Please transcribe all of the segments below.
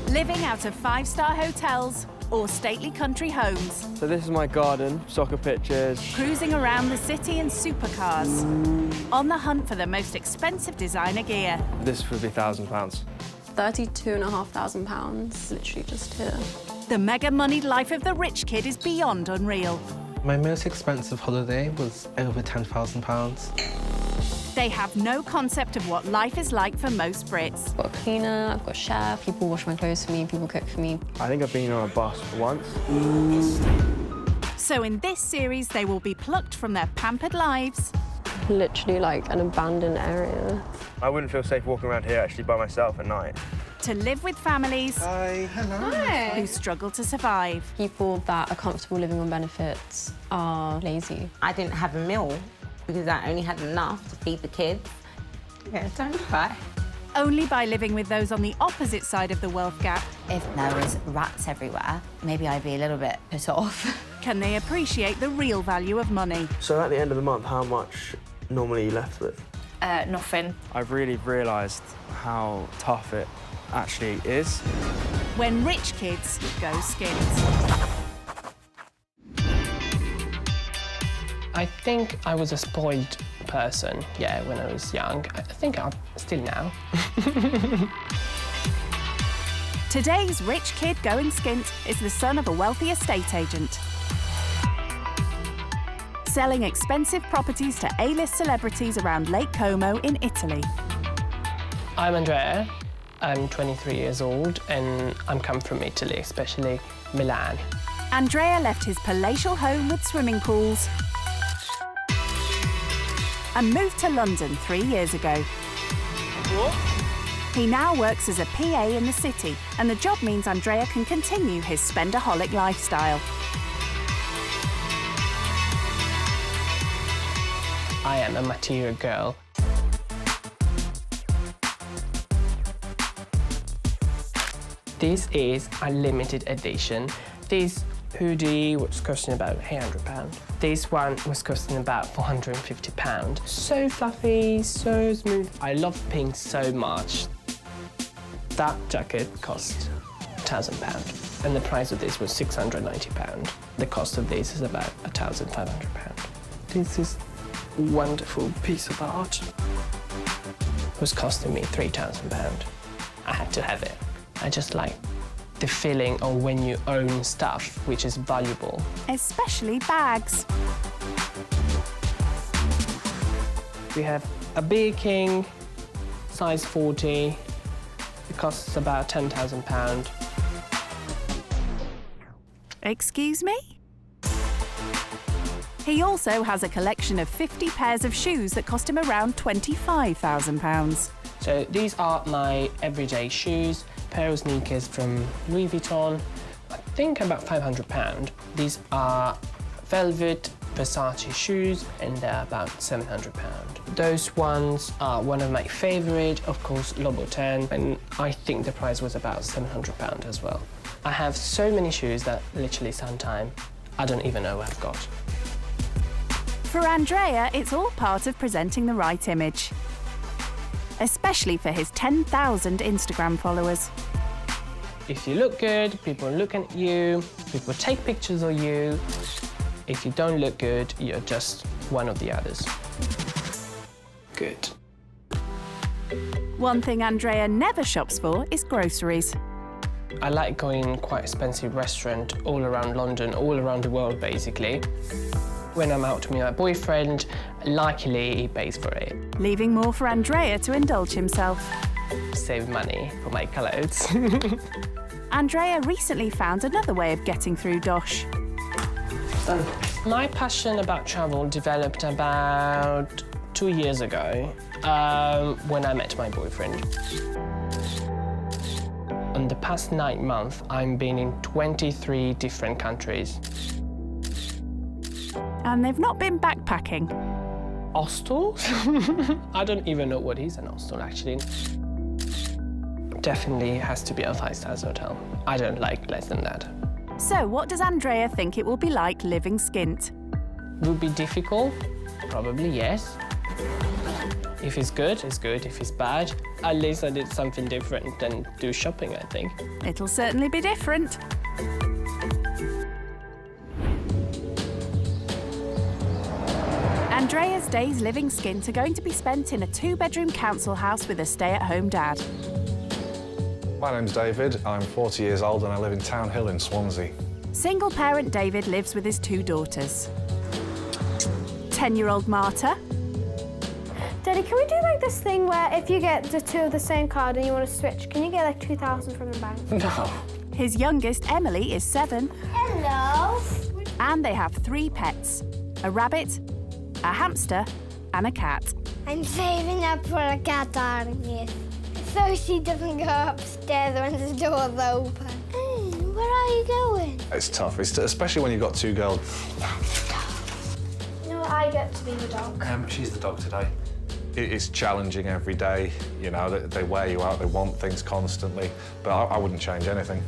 Living out of five-star hotels or stately country homes. So this is my garden, soccer pitches. Cruising around the city in supercars. On the hunt for the most expensive designer gear. This would be £1,000. £32,500, literally just here. The mega-moneyed life of the rich kid is beyond unreal. My most expensive holiday was over £10,000. They have no concept of what life is like for most Brits. I've got a cleaner, I've got a chef, people wash my clothes for me, people cook for me. I think I've been on a bus once. So in this series, they will be plucked from their pampered lives. Literally like an abandoned area. I wouldn't feel safe walking around here actually by myself at night. To live with families Hi. Hello. who struggle to survive. People that are comfortable living on benefits are lazy. I didn't have a meal because I only had enough to feed the kids. Yeah, don't cry. Only by living with those on the opposite side of the wealth gap If there was rats everywhere, maybe I'd be a little bit put off. can they appreciate the real value of money. So at the end of the month, how much normally are you left with? Nothing. I've really realised how tough it actually is. When rich kids go skint. I think I was a spoiled person, yeah, when I was young. I think I'm still now. Today's rich kid going skint is the son of a wealthy estate agent. Selling expensive properties to A-list celebrities around Lake Como in Italy. I'm Andrea. I'm 23 years old and I'm come from Italy, especially Milan. Andrea left his palatial home with swimming pools and moved to London 3 years ago. What? He now works as a PA in the city, and the job means Andrea can continue his spendaholic lifestyle. I am a material girl. This is a limited edition. This hoodie was costing about £800. This one was costing about £450. So fluffy, so smooth. I love pink so much. That jacket cost £1,000 and the price of this was £690. The cost of this is about £1,500. This is a wonderful piece of art. It was costing me £3,000. I had to have it. I just like the feeling of when you own stuff which is valuable. Especially bags. We have a Beer King, size 40. It costs about £10,000. Excuse me? He also has a collection of 50 pairs of shoes that cost him around £25,000. So these are my everyday shoes. Pair of sneakers from Louis Vuitton, I think about £500. These are velvet Versace shoes and they're about £700. Those ones are one of my favorite, of course, Louboutin, and I think the price was about £700 as well. I have so many shoes that literally sometimes I don't even know what I've got. For Andrea, it's all part of presenting the right image. Especially for his 10,000 Instagram followers. If you look good, people look at you, people take pictures of you. If you don't look good, you're just one of the others. Good. One thing Andrea never shops for is groceries. I like going quite expensive restaurant all around London, all around the world, basically. When I'm out with my boyfriend, luckily he pays for it. Leaving more for Andrea to indulge himself. Save money for my clothes. Andrea recently found another way of getting through Dosh. Done. My passion about travel developed about 2 years ago when I met my boyfriend. In the past 9 months, I've been in 23 different countries. And they've not been backpacking. Hostels? I don't even know what is an hostel, actually. Definitely has to be a 5-star hotel. I don't like less than that. So what does Andrea think it will be like living skint? Would be difficult? Probably yes. If it's good, it's good. If it's bad, at least I did something different than do shopping, I think. It'll certainly be different. Andrea's days living skint are going to be spent in a 2-bedroom council house with a stay-at-home dad. My name's David, I'm 40 years old and I live in Town Hill in Swansea. Single parent David lives with his 2 daughters. 10-year-old Marta. Daddy, can we do like this thing where if you get the 2 of the same card and you want to switch, can you get like 2,000 from the bank? No. His youngest, Emily, is 7. Hello. And they have 3 pets, a rabbit, a hamster and a cat. I'm saving up for a cat, darling, so she doesn't go upstairs when the door's open. Where are you going? It's tough, especially when you've got 2 girls. No, I get to be the dog. She's the dog today. It's challenging every day, you know, they wear you out, they want things constantly, but I wouldn't change anything.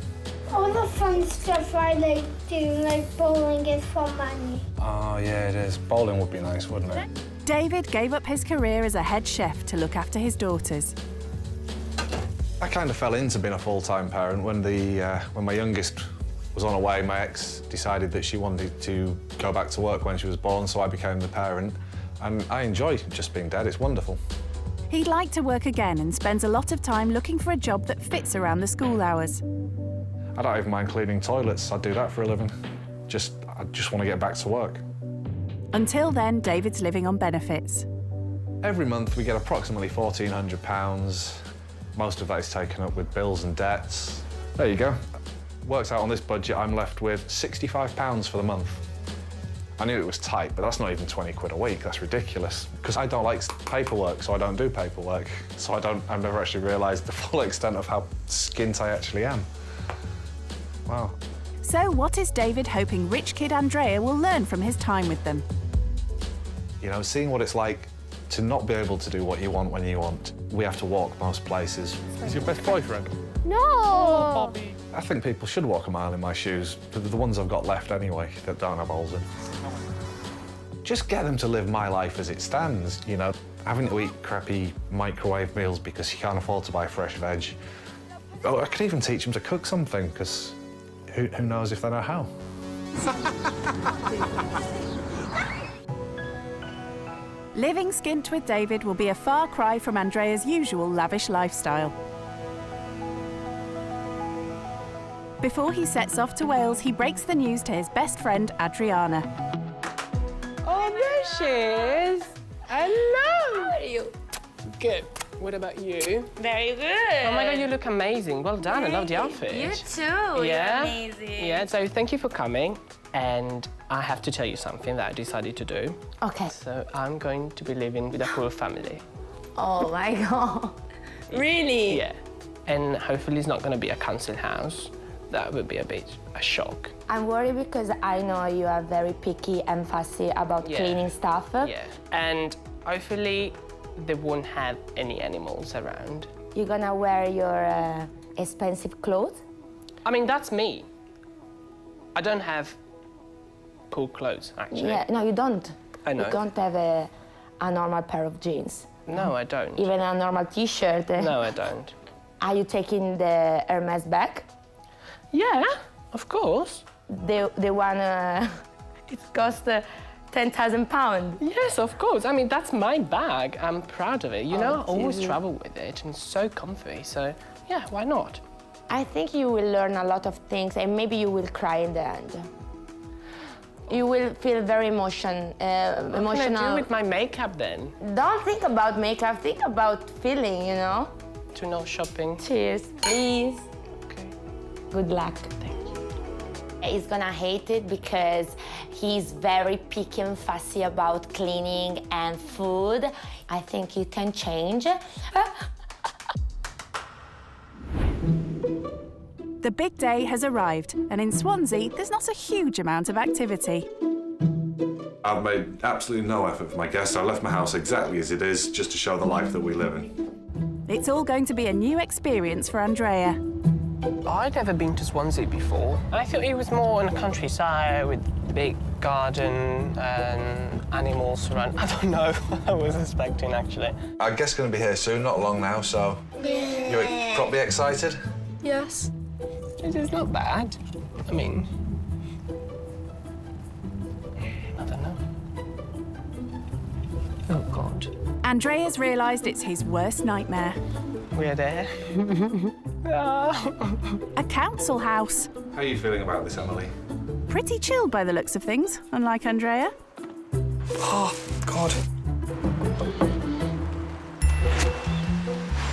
All the fun stuff I like doing, like bowling, is for money. Oh, yeah, it is. Bowling would be nice, wouldn't it? David gave up his career as a head chef to look after his daughters. I kind of fell into being a full-time parent when my youngest was on her way. My ex decided that she wanted to go back to work when she was born, so I became the parent. And I enjoy just being dad, it's wonderful. He'd like to work again and spends a lot of time looking for a job that fits around the school hours. I don't even mind cleaning toilets, I'd do that for a living. I just want to get back to work. Until then, David's living on benefits. Every month we get approximately £1,400. Most of that is taken up with bills and debts. There you go. Works out on this budget, I'm left with £65 for the month. I knew it was tight, but that's not even 20 quid a week. That's ridiculous. Because I don't like paperwork, so I don't do paperwork. So I've never actually realised the full extent of how skint I actually am. Wow. So what is David hoping rich kid Andrea will learn from his time with them? You know, seeing what it's like to not be able to do what you want when you want. We have to walk most places. Is your best boyfriend? No! Oh, Bobby. I think people should walk a mile in my shoes. The ones I've got left anyway, that don't have holes in. Just get them to live my life as it stands, you know. Having to eat crappy microwave meals because you can't afford to buy fresh veg. Oh, I could even teach them to cook something, because who knows if they know how. Living skint with David will be a far cry from Andrea's usual lavish lifestyle. Before he sets off to Wales, he breaks the news to his best friend, Adriana. Oh, there she is. Hello. How are you? Good. What about you? Very good. Oh my God, you look amazing. Well done. I love the outfit. You too. Yeah. You're amazing. Yeah, so thank you for coming. And I have to tell you something that I decided to do. Okay. So I'm going to be living with a full family. Oh my God. Really? Yeah. And hopefully it's not going to be a council house. That would be a shock. I'm worried because I know you are very picky and fussy about cleaning stuff. Yeah. And hopefully they won't have any animals around. You're gonna wear your expensive clothes? I mean, that's me. I don't have cool clothes, actually. Yeah, no, you don't. I know. You don't have a normal pair of jeans. No, I don't. Even a normal T-shirt. No, I don't. Are you taking the Hermes bag? Yeah, of course. The one, it costs £10,000. Yes, of course. I mean, that's my bag. I'm proud of it. You know, I always Jesus. travel with it and it's so comfy. So, yeah, why not? I think you will learn a lot of things and maybe you will cry in the end. You will feel very emotional. What can I do with my makeup then? Don't think about makeup, think about feeling, you know? To no shopping. Cheers, please. Okay. Good luck. Thank you. He's gonna hate it because he's very picky and fussy about cleaning and food. I think you can change. The big day has arrived, and in Swansea, there's not a huge amount of activity. I've made absolutely no effort for my guests. I left my house exactly as it is, just to show the life that we live in. It's all going to be a new experience for Andrea. I'd never been to Swansea before. I thought it was more in the countryside with a big garden and animals around. I don't know. I was expecting, actually. Our guest's going to be here soon, not long now, so... You're probably excited? Yes. It is not bad. I mean... I don't know. Oh, God. Andrea's realised it's his worst nightmare. We're there. A council house. How are you feeling about this, Emily? Pretty chilled by the looks of things, unlike Andrea. Oh, God.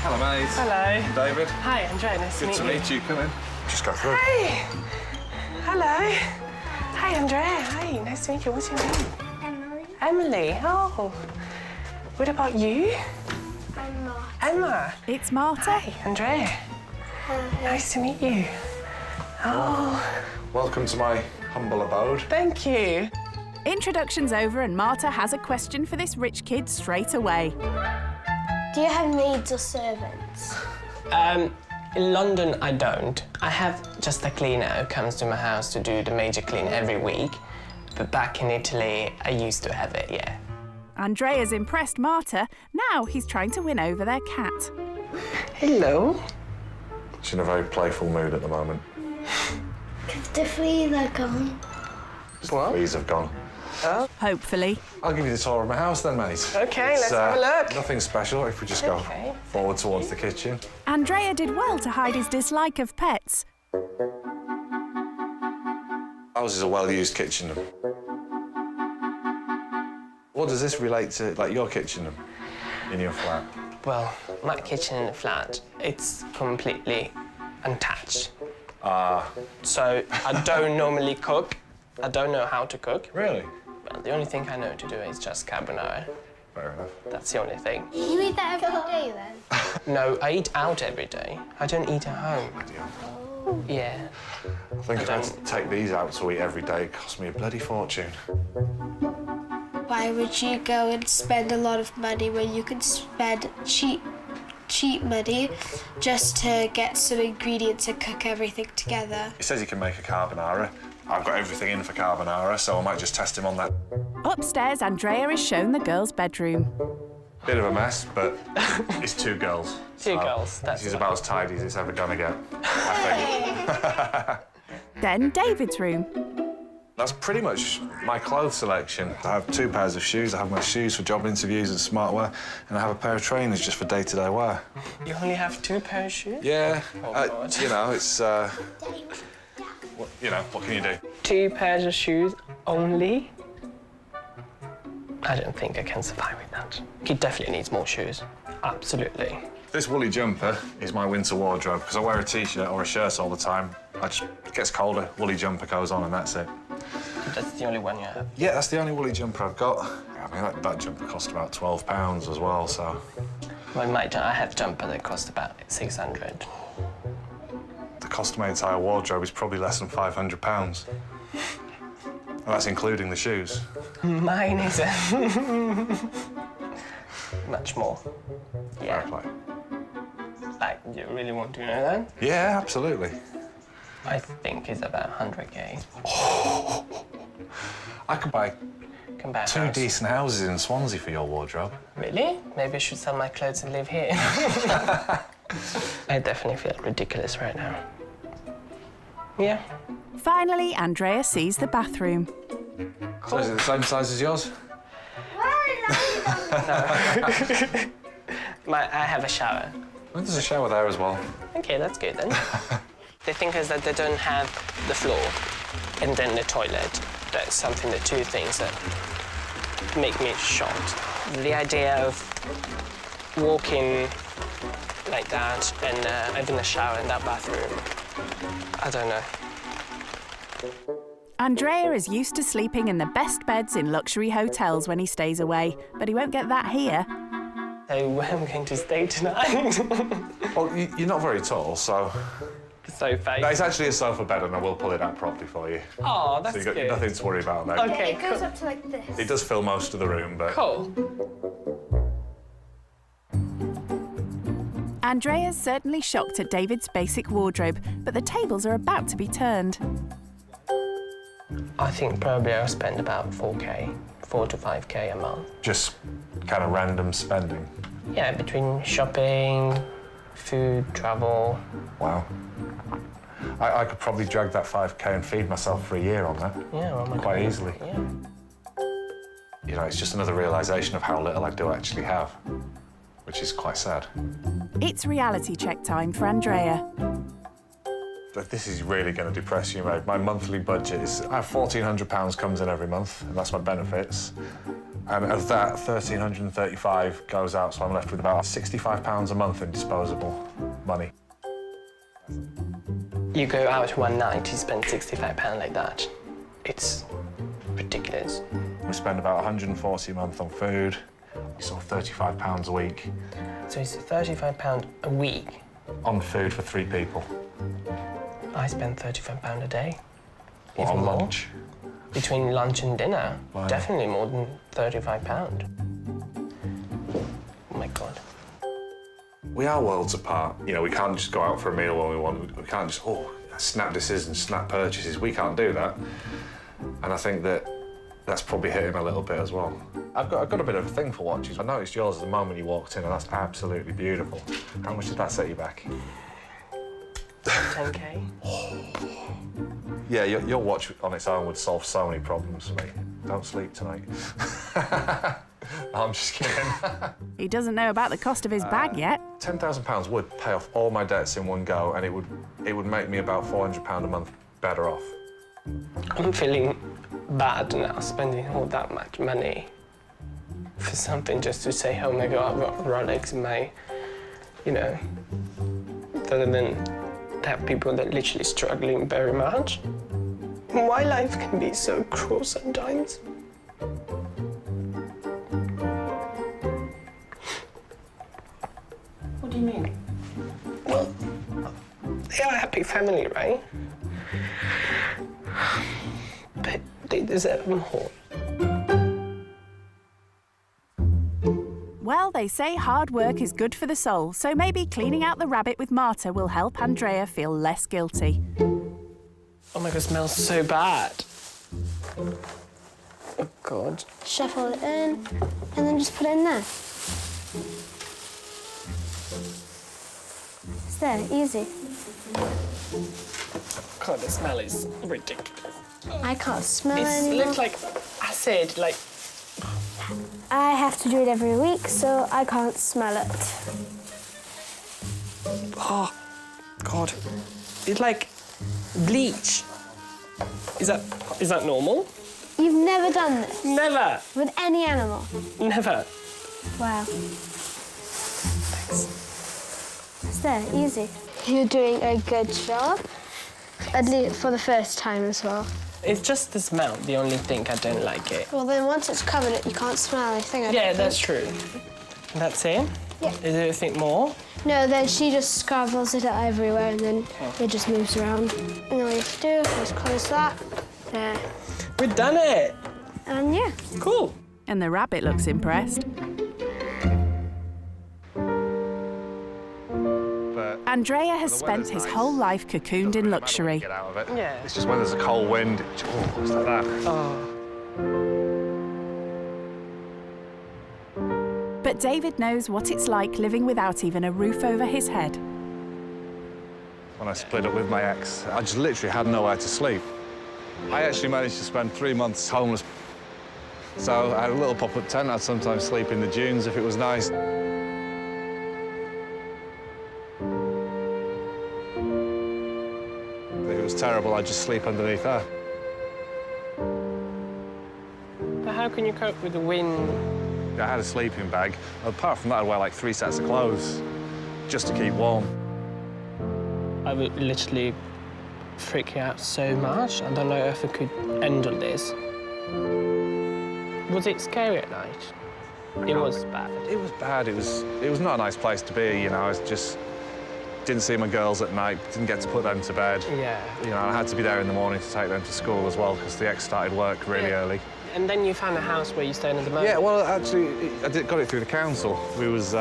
Hello, mate. Hello. David. Hi, Andrea. Nice Good to meet you. Come in. Just go through. Hey. Hello. Hi, Andrea. Hi. Nice to meet you. What's your name? Emily. Emily. Oh. What about you? I'm not. Emma. It's Marta. Hi, Andrea. Nice to meet you. Oh. Welcome to my humble abode. Thank you. Introduction's over and Marta has a question for this rich kid straight away. Do you have maids or servants? In London, I don't. I have just a cleaner who comes to my house to do the major clean every week. But back in Italy, I used to have it, yeah. Andrea's impressed Marta. Now he's trying to win over their cat. Hello. She's in a very playful mood at the moment. Because the fleas are gone. What? Fleas have gone. Hopefully. I'll give you the tour of my house then, mate. OK, let's have a look. Nothing special if we just go forward towards the kitchen. Andrea did well to hide his dislike of pets. Ours is a well-used kitchen. What does this relate to, like, your kitchen in your flat? Well, my kitchen in the flat, it's completely untouched. So I don't normally cook. I don't know how to cook. Really? Well, the only thing I know to do is just carbonara. Fair enough. That's the only thing. You eat that every day then? No, I eat out every day. I don't eat at home. Yeah. I think if I had to take these out to eat every day, it cost me a bloody fortune. Why would you go and spend a lot of money when you can spend cheap money just to get some ingredients and cook everything together? He says he can make a carbonara. I've got everything in for carbonara, so I might just test him on that. Upstairs, Andrea is shown the girls' bedroom. Bit of a mess, but it's two girls. Two girls, that's This is about as tidy as it's ever gonna get, I think. Then David's room. That's pretty much my clothes selection. I have 2 pairs of shoes. I have my shoes for job interviews and smart wear, and I have a pair of trainers just for day-to-day wear. You only have 2 pairs of shoes? Yeah, God. you know, it's, what can you do? 2 pairs of shoes only? I don't think I can survive with that. He definitely needs more shoes. Absolutely. This woolly jumper is my winter wardrobe because I wear a T-shirt or a shirt all the time. It gets colder, woolly jumper goes on and that's it. That's the only one you have? Yeah, that's the only woolly jumper I've got. I mean, that jumper cost about £12 as well, so... Well, I have a jumper that cost about 600. The cost of my entire wardrobe is probably less than £500. And that's including the shoes. Mine isn't. Much more. Yeah. Fair play. Like, you really want to know that? Yeah, absolutely. I think it's about 100K. Oh, I could buy Compare 2 house. decent houses in Swansea for your wardrobe. Really? Maybe I should sell my clothes and live here. I definitely feel ridiculous right now. Yeah. Finally, Andrea sees the bathroom. So is it the same size as yours? I have a shower. Well, there's a shower there as well. Okay, that's good then. The thing is that they don't have the floor and then the toilet. That's something, the 2 things that make me shocked. The idea of walking like that and having a shower in that bathroom, I don't know. Andrea is used to sleeping in the best beds in luxury hotels when he stays away, but he won't get that here. So where am I going to stay tonight? Well, you're not very tall, so... The sofa. No, it's actually a sofa bed, and I will pull it out properly for you. Oh, that's So you've got good. nothing to worry about there. Okay, It goes cool. up to like this. It does fill most of the room, but... Cool. Andrea's certainly shocked at David's basic wardrobe, but the tables are about to be turned. I think probably I'll spend about 4K, 4 to 5K a month. Just kind of random spending? Yeah, between shopping, food, travel. Wow. I could probably drag that 5K and feed myself for a year on that. Yeah, oh my God. Quite easily. Yeah. You know, it's just another realisation of how little I do actually have, which is quite sad. It's reality check time for Andrea. But this is really going to depress you, mate. My monthly budget is... I have £1,400 comes in every month, and that's my benefits. And of that, £1,335 goes out, so I'm left with about £65 a month in disposable money. You go out one night, you spend £65 like that. It's ridiculous. We spend about 140 a month on food, sort of £35 a week. So it's £35 a week? On food for 3 people. I spend £35 a day. What, Even on more. lunch? Between lunch and dinner, Wow. definitely more than £35. Oh my God. We are worlds apart. You know, we can't just go out for a meal when we want. We can't just, snap decisions, snap purchases. We can't do that. And I think that's probably hit him a little bit as well. I've got a bit of a thing for watches. I noticed yours the moment you walked in, and that's absolutely beautiful. How much did that set you back? 10K? Yeah, your watch on its own would solve so many problems for me. Don't sleep tonight. I'm just kidding. He doesn't know about the cost of his bag yet. £10,000 would pay off all my debts in one go, and it would make me about £400 a month better off. I'm feeling bad now, spending all that much money for something just to say, oh my God, I've got Rolex in my, you know, rather than have people that are literally struggling very much. Why life can be so cruel sometimes. What do you mean? Well, they are a happy family, right? But they deserve more. Well, they say hard work is good for the soul, so maybe cleaning out the rabbit with Marta will help Andrea feel less guilty. Oh my God, it smells so bad. Oh God. Shuffle it in, and then just put it in there. It's there, easy. God, the smell is ridiculous. I can't smell It it anymore. looks like acid, like... I have to do it every week, so I can't smell it. Oh, God. It's like bleach. Is that normal? You've never done this? Never. With any animal? Never. Wow. Thanks. It's there, easy. You're doing a good job, at least for the first time as well. It's just the smell, the only thing I don't like it. Well, then once it's covered, you can't smell anything. I Yeah, don't that's think. true. That's it? Yeah. Is there anything more? No, then she just scravels it everywhere and then it just moves around. And then what you have to do is close that. There. We've done it. And yeah. Cool. And the rabbit looks impressed. Andrea has spent his whole life cocooned in luxury. Get out of it. Yeah. It's just when there's a cold wind, it's like that. Oh. But David knows what it's like living without even a roof over his head. When I split up with my ex, I just literally had nowhere to sleep. I actually managed to spend 3 months homeless. So I had a little pop-up tent. I'd sometimes sleep in the dunes if it was nice. If it was terrible, I'd just sleep underneath there. But how can you cope with the wind? I had a sleeping bag. Apart from that, I'd wear like 3 sets of clothes just to keep warm. I would literally freak out so much. I don't know if I could handle this. Was it scary at night? It was bad. It was bad. It was not a nice place to be, you know. I was just didn't see my girls at night, didn't get to put them to bed. Yeah. You know, I had to be there in the morning to take them to school as well because the ex started work really early. And then you found a house where you stayed at the moment? Yeah, well, actually, got it through the council. We was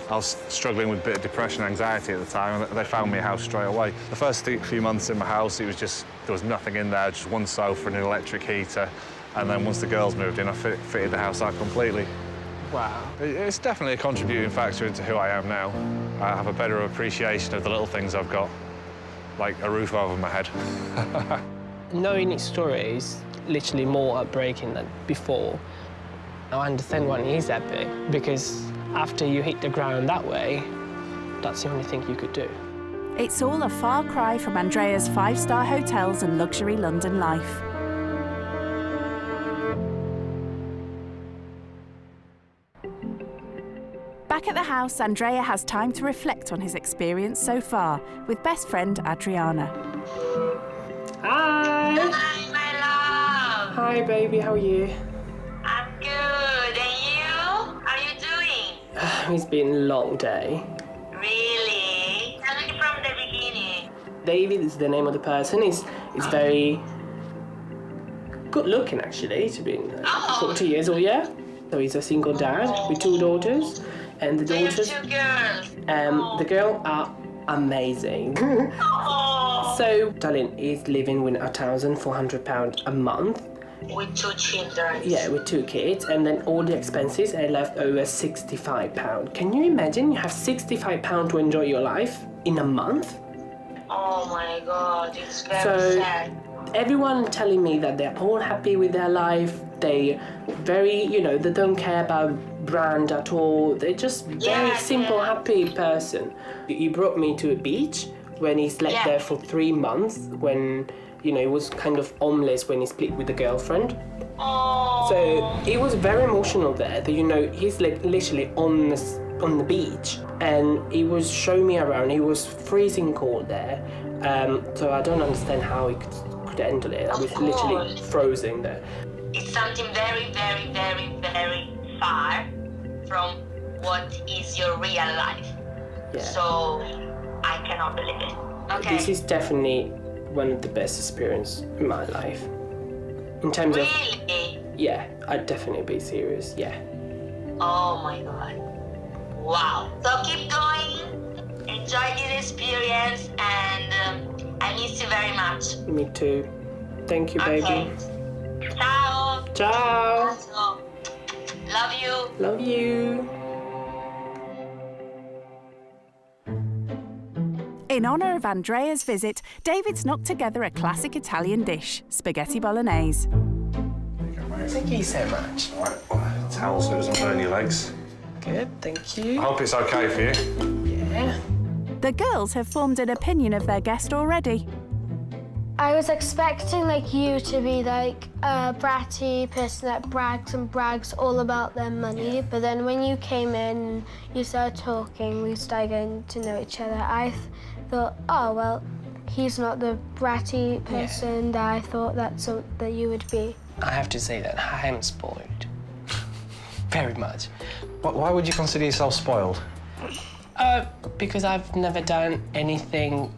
I was struggling with a bit of depression and anxiety at the time, and they found me a house straight away. The first few months in my house, it was just, there was nothing in there, just one sofa and an electric heater. And then once the girls moved in, I fitted the house out completely. Wow. It's definitely a contributing factor into who I am now. I have a better appreciation of the little things I've got, like a roof over my head. Knowing his story is literally more heartbreaking than before. I understand why he's happy, because after you hit the ground that way, that's the only thing you could do. It's all a far cry from Andrea's 5-star hotels and luxury London life. Back at the house, Andrea has time to reflect on his experience so far with best friend Adriana. Hi! Hi, my love. Hi, baby, how are you? I'm good. And you? How are you doing? It's been a long day. Really? Tell me from the beginning. David is the name of the person. He's very good looking, actually, to be 40 years old, yeah? So he's a single dad with 2 daughters. And the daughters, So you have 2 girls. the girls are amazing. So, darling is living with £1,400 a month. With 2 children. Yeah, with 2 kids, and then all the expenses are left over £65. Can you imagine you have £65 to enjoy your life in a month? Oh my God, it's very So, sad. everyone telling me that they're all happy with their life. They very, they don't care about brand at all. They're just very simple, happy person. He brought me to a beach when he slept there for 3 months, when, he was kind of homeless when he split with the girlfriend. Oh. So it was very emotional there. That, he's like literally on the beach, and he was showing me around. He was freezing cold there, so I don't understand how he could handle it. I was literally frozen there. It's something very, very, very, very far from what is your real life. Yeah. So I cannot believe it. Okay. This is definitely one of the best experiences in my life. In terms of, Really? yeah, I'd definitely be serious, yeah. Oh my God. Wow. So keep going. Enjoy this experience, and I miss you very much. Me too. Thank you, Okay. baby. Ciao. Ciao. Love you. Love you. In honour of Andrea's visit, David's knocked together a classic Italian dish, spaghetti bolognese. Thank you so much. Towel so it doesn't burn your legs. Good, thank you. I hope it's okay for you. Yeah. The girls have formed an opinion of their guest already. I was expecting you to be a bratty person that brags all about their money, but then when you came in, you started talking, we started getting to know each other. I thought, oh well, he's not the bratty person that I thought that you would be. I have to say that I am spoiled. Very much. Why would you consider yourself spoiled? Because I've never done anything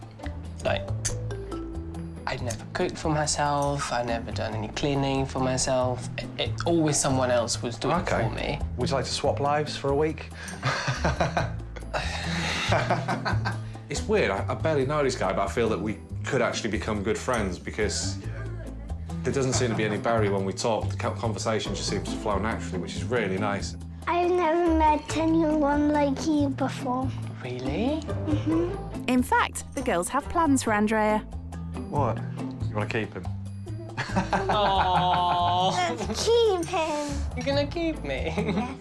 I've never cooked for myself, I've never done any cleaning for myself. Always someone else was doing it for me. Would you like to swap lives for a week? It's weird, I barely know this guy, but I feel that we could actually become good friends because there doesn't seem to be any barrier when we talk. The conversation just seems to flow naturally, which is really nice. I've never met anyone like you before. Really? Mm-hmm. In fact, the girls have plans for Andrea. What? You want to keep him? Aww. Let's keep him. You're gonna keep me?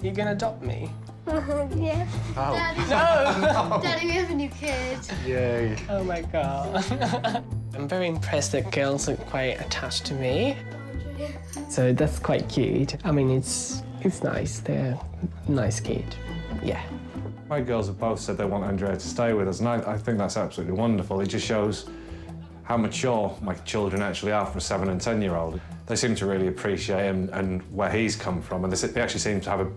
You're gonna adopt me? Yeah. Oh. No! Daddy, we have a new kid. Yay. Oh my God. I'm very impressed that girls are quite attached to me. So that's quite cute. I mean, it's nice. They're a nice kid. Yeah. My girls have both said they want Andrea to stay with us, and I think that's absolutely wonderful. It just shows how mature my children actually are for a 7- and 10-year-old. They seem to really appreciate him and where he's come from, and they actually seem to have a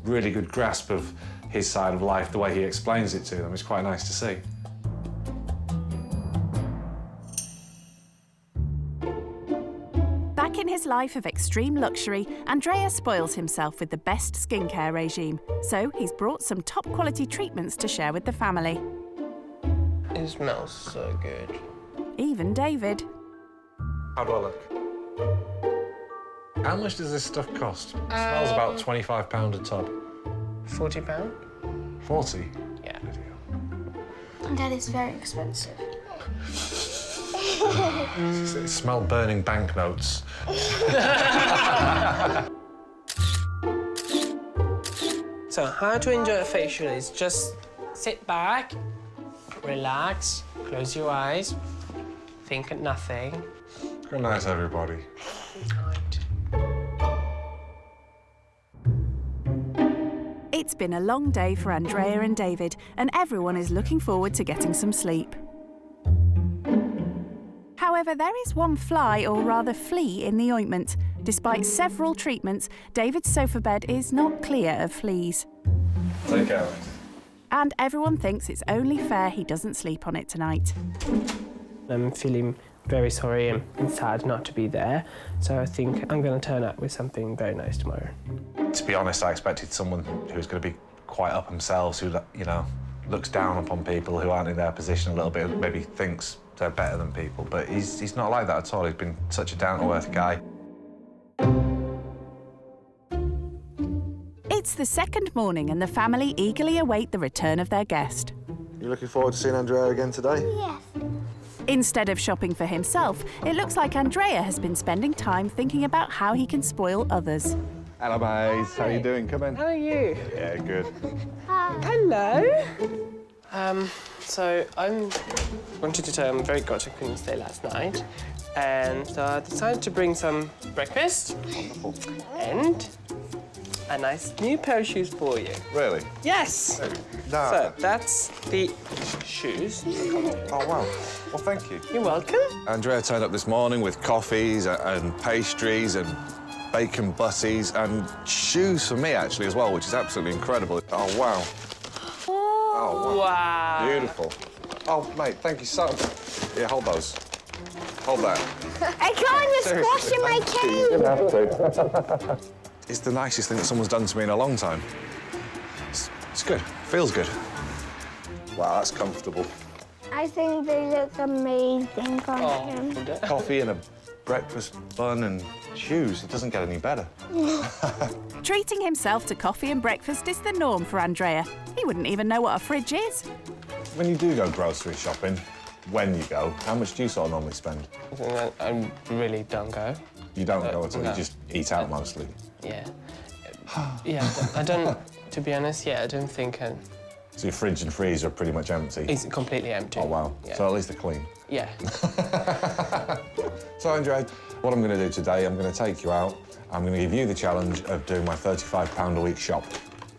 really good grasp of his side of life, the way he explains it to them. It's quite nice to see. Back in In his life of extreme luxury, Andrea spoils himself with the best skincare regime. So he's brought some top-quality treatments to share with the family. It smells so good. Even David. How do I look? How much does this stuff cost? It smells about £25 a tub. £40? 40? Yeah. That is very expensive. It smelled burning banknotes. So how to enjoy a facial is just sit back, relax, close your eyes, think of nothing. Good night, everybody. It's been a long day for Andrea and David, and everyone is looking forward to getting some sleep. However, there is one fly, or rather flea, in the ointment. Despite several treatments, David's sofa bed is not clear of fleas. Take care. And everyone thinks it's only fair he doesn't sleep on it tonight. I'm feeling very sorry and sad not to be there, so I think I'm going to turn up with something very nice tomorrow. To be honest, I expected someone who's going to be quite up themselves, who, you know, looks down upon people who aren't in their position a little bit, maybe thinks they're better than people, but he's not like that at all. He's been such a down-to-earth guy. It's the second morning and the family eagerly await the return of their guest. You looking forward to seeing Andrea again today? Yes. Instead of shopping for himself, it looks like Andrea has been spending time thinking about how he can spoil others. Hello, mates. How you doing? Come in. How are you? Yeah, good. Hello. So I wanted to tell you I'm very glad I couldn't stay last night. And so I decided to bring some breakfast. Wonderful. And a nice new pair of shoes for you. Really? Yes. No. So that's the shoes. Oh, wow. Well, thank you. You're welcome. Andrea turned up this morning with coffees and pastries and bacon butties and shoes for me, actually, as well, which is absolutely incredible. Oh, wow. Oh, wow. Wow. Beautiful. Oh, mate, thank you so much. Yeah, hold those. Hold that. I can't just squash in my cave. You're gonna have to. It's the nicest thing that someone's done to me in a long time. It's good. Feels good. Wow, that's comfortable. I think they look amazing on him. Coffee and a breakfast bun and shoes. It doesn't get any better. Treating himself to coffee and breakfast is the norm for Andrea. He wouldn't even know what a fridge is. When you do go grocery shopping, when you go, how much do you sort of normally spend? I really don't go. You don't go at all, no. you just eat out mostly. Yeah. Yeah, I don't, to be honest, yeah, I don't think So your fridge and freezer are pretty much empty? it's completely empty. Oh, wow. Yeah. So at least they're clean. Yeah. So, Andrea, what I'm going to do today, I'm going to take you out. I'm going to give you the challenge of doing my £35 a week shop.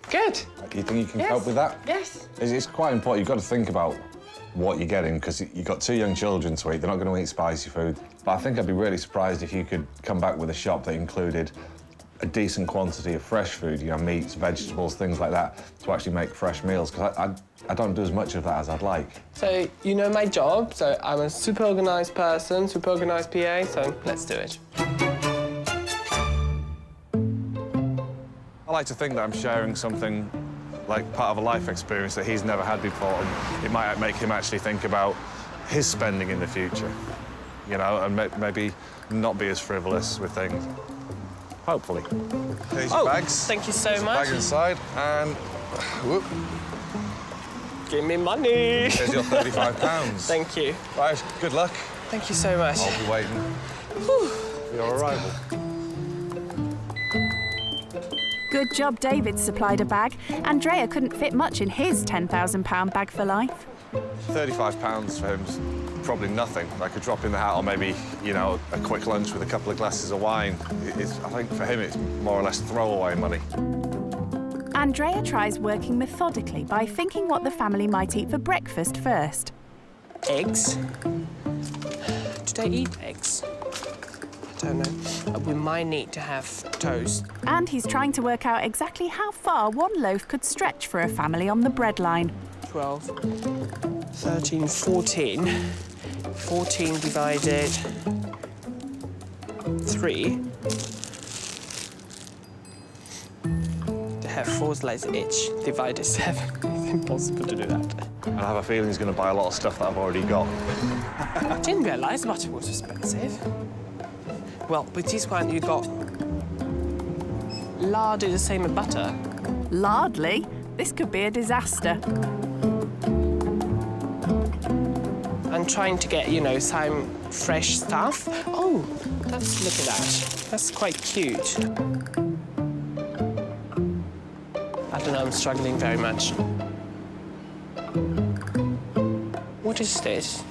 Good. You think you can Yes. cope with that? Yes. It's quite important. You've got to think about what you're getting, because you've got 2 young children to eat. They're not going to eat spicy food. But I think I'd be really surprised if you could come back with a shop that included a decent quantity of fresh food, you know, meats, vegetables, things like that, to actually make fresh meals, because I don't do as much of that as I'd like. So, you know my job, so I'm a super organised person, super organised PA, so let's do it. I like to think that I'm sharing something like part of a life experience that he's never had before, and it might make him actually think about his spending in the future, you know, and maybe not be as frivolous with things. Hopefully. Here's your bags. Thank you so There's a much. bag inside, and whoop, Give me money. here's your £35. Thank you. Right, good luck. Thank you so much. I'll be waiting for your arrival. Good job David supplied a bag. Andrea couldn't fit much in his £10,000 bag for life. £35 for him's probably nothing. Like a drop in the hat, or maybe, you know, a quick lunch with a couple of glasses of wine. I think for him it's more or less throwaway money. Andrea tries working methodically by thinking what the family might eat for breakfast first. Eggs. Do they eat eggs? I don't know. We might need to have toast. And he's trying to work out exactly how far one loaf could stretch for a family on the breadline. 12, 13, 14. 14 divided 3. 3. They have 4 slices each, divided 7. It's impossible to do that. And I have a feeling he's going to buy a lot of stuff that I've already got. I didn't realise butter was expensive. Well, with this one, you got lard is the same as butter. Lardly? This could be a disaster. I'm trying to get, you know, some fresh stuff. Oh, look at that. That's quite cute. I don't know, I'm struggling very much. What is this?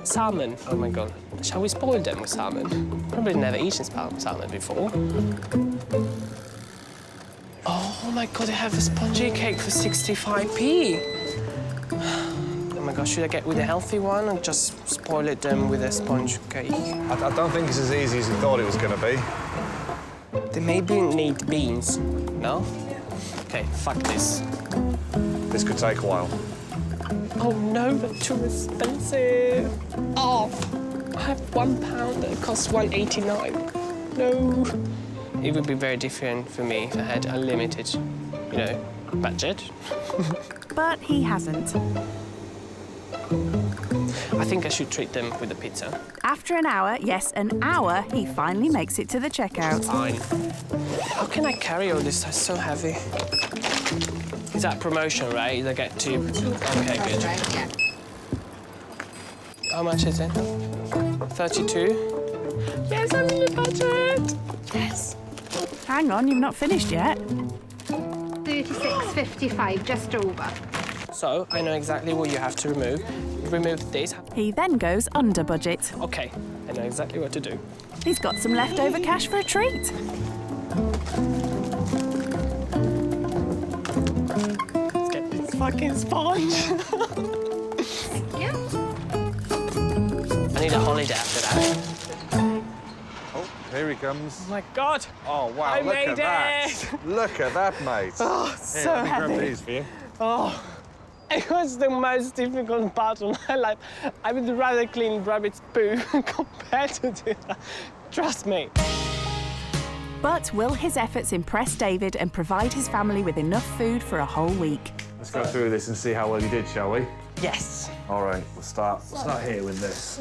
Salmon. Oh my God. Shall we spoil them with salmon? Probably never eaten salmon before. Oh my God, they have a spongy cake for 65p. Oh my God, should I get with a healthy one or just spoil it with a sponge cake? I don't think it's as easy as you thought it was going to be. They maybe need beans, no? Okay, fuck this. This could take a while. Oh no, they're too expensive. Oh, I have £1 that costs £1.89. No. It would be very different for me if I had unlimited, you know, budget. But he hasn't. I think I should treat them with a pizza. After an hour, yes, an hour, he finally makes it to the checkout. Fine. How can I carry all this? That's so heavy. Is that promotion, right? I get 2. Okay, good. Yeah. How much is it? 32? Yes, I'm in the budget! Yes. Hang on, you've not finished yet. 36.55, just over. So, I know exactly what you have to remove. Remove this. He then goes under budget. Okay, I know exactly what to do. He's got some leftover cash for a treat. Let's get this fucking sponge. Yeah. I need a holiday after that. Oh, here he comes. Oh my God! Oh, wow, I look made at that. Look at that, mate. Oh, Here, so let me grab heavy. these for you. Oh, it was the most difficult part of my life. I would rather clean rabbit's poo compared to do that. Trust me. But will his efforts impress David and provide his family with enough food for a whole week? Let's go through this and see how well you did, shall we? Yes. All right, we'll start here with this.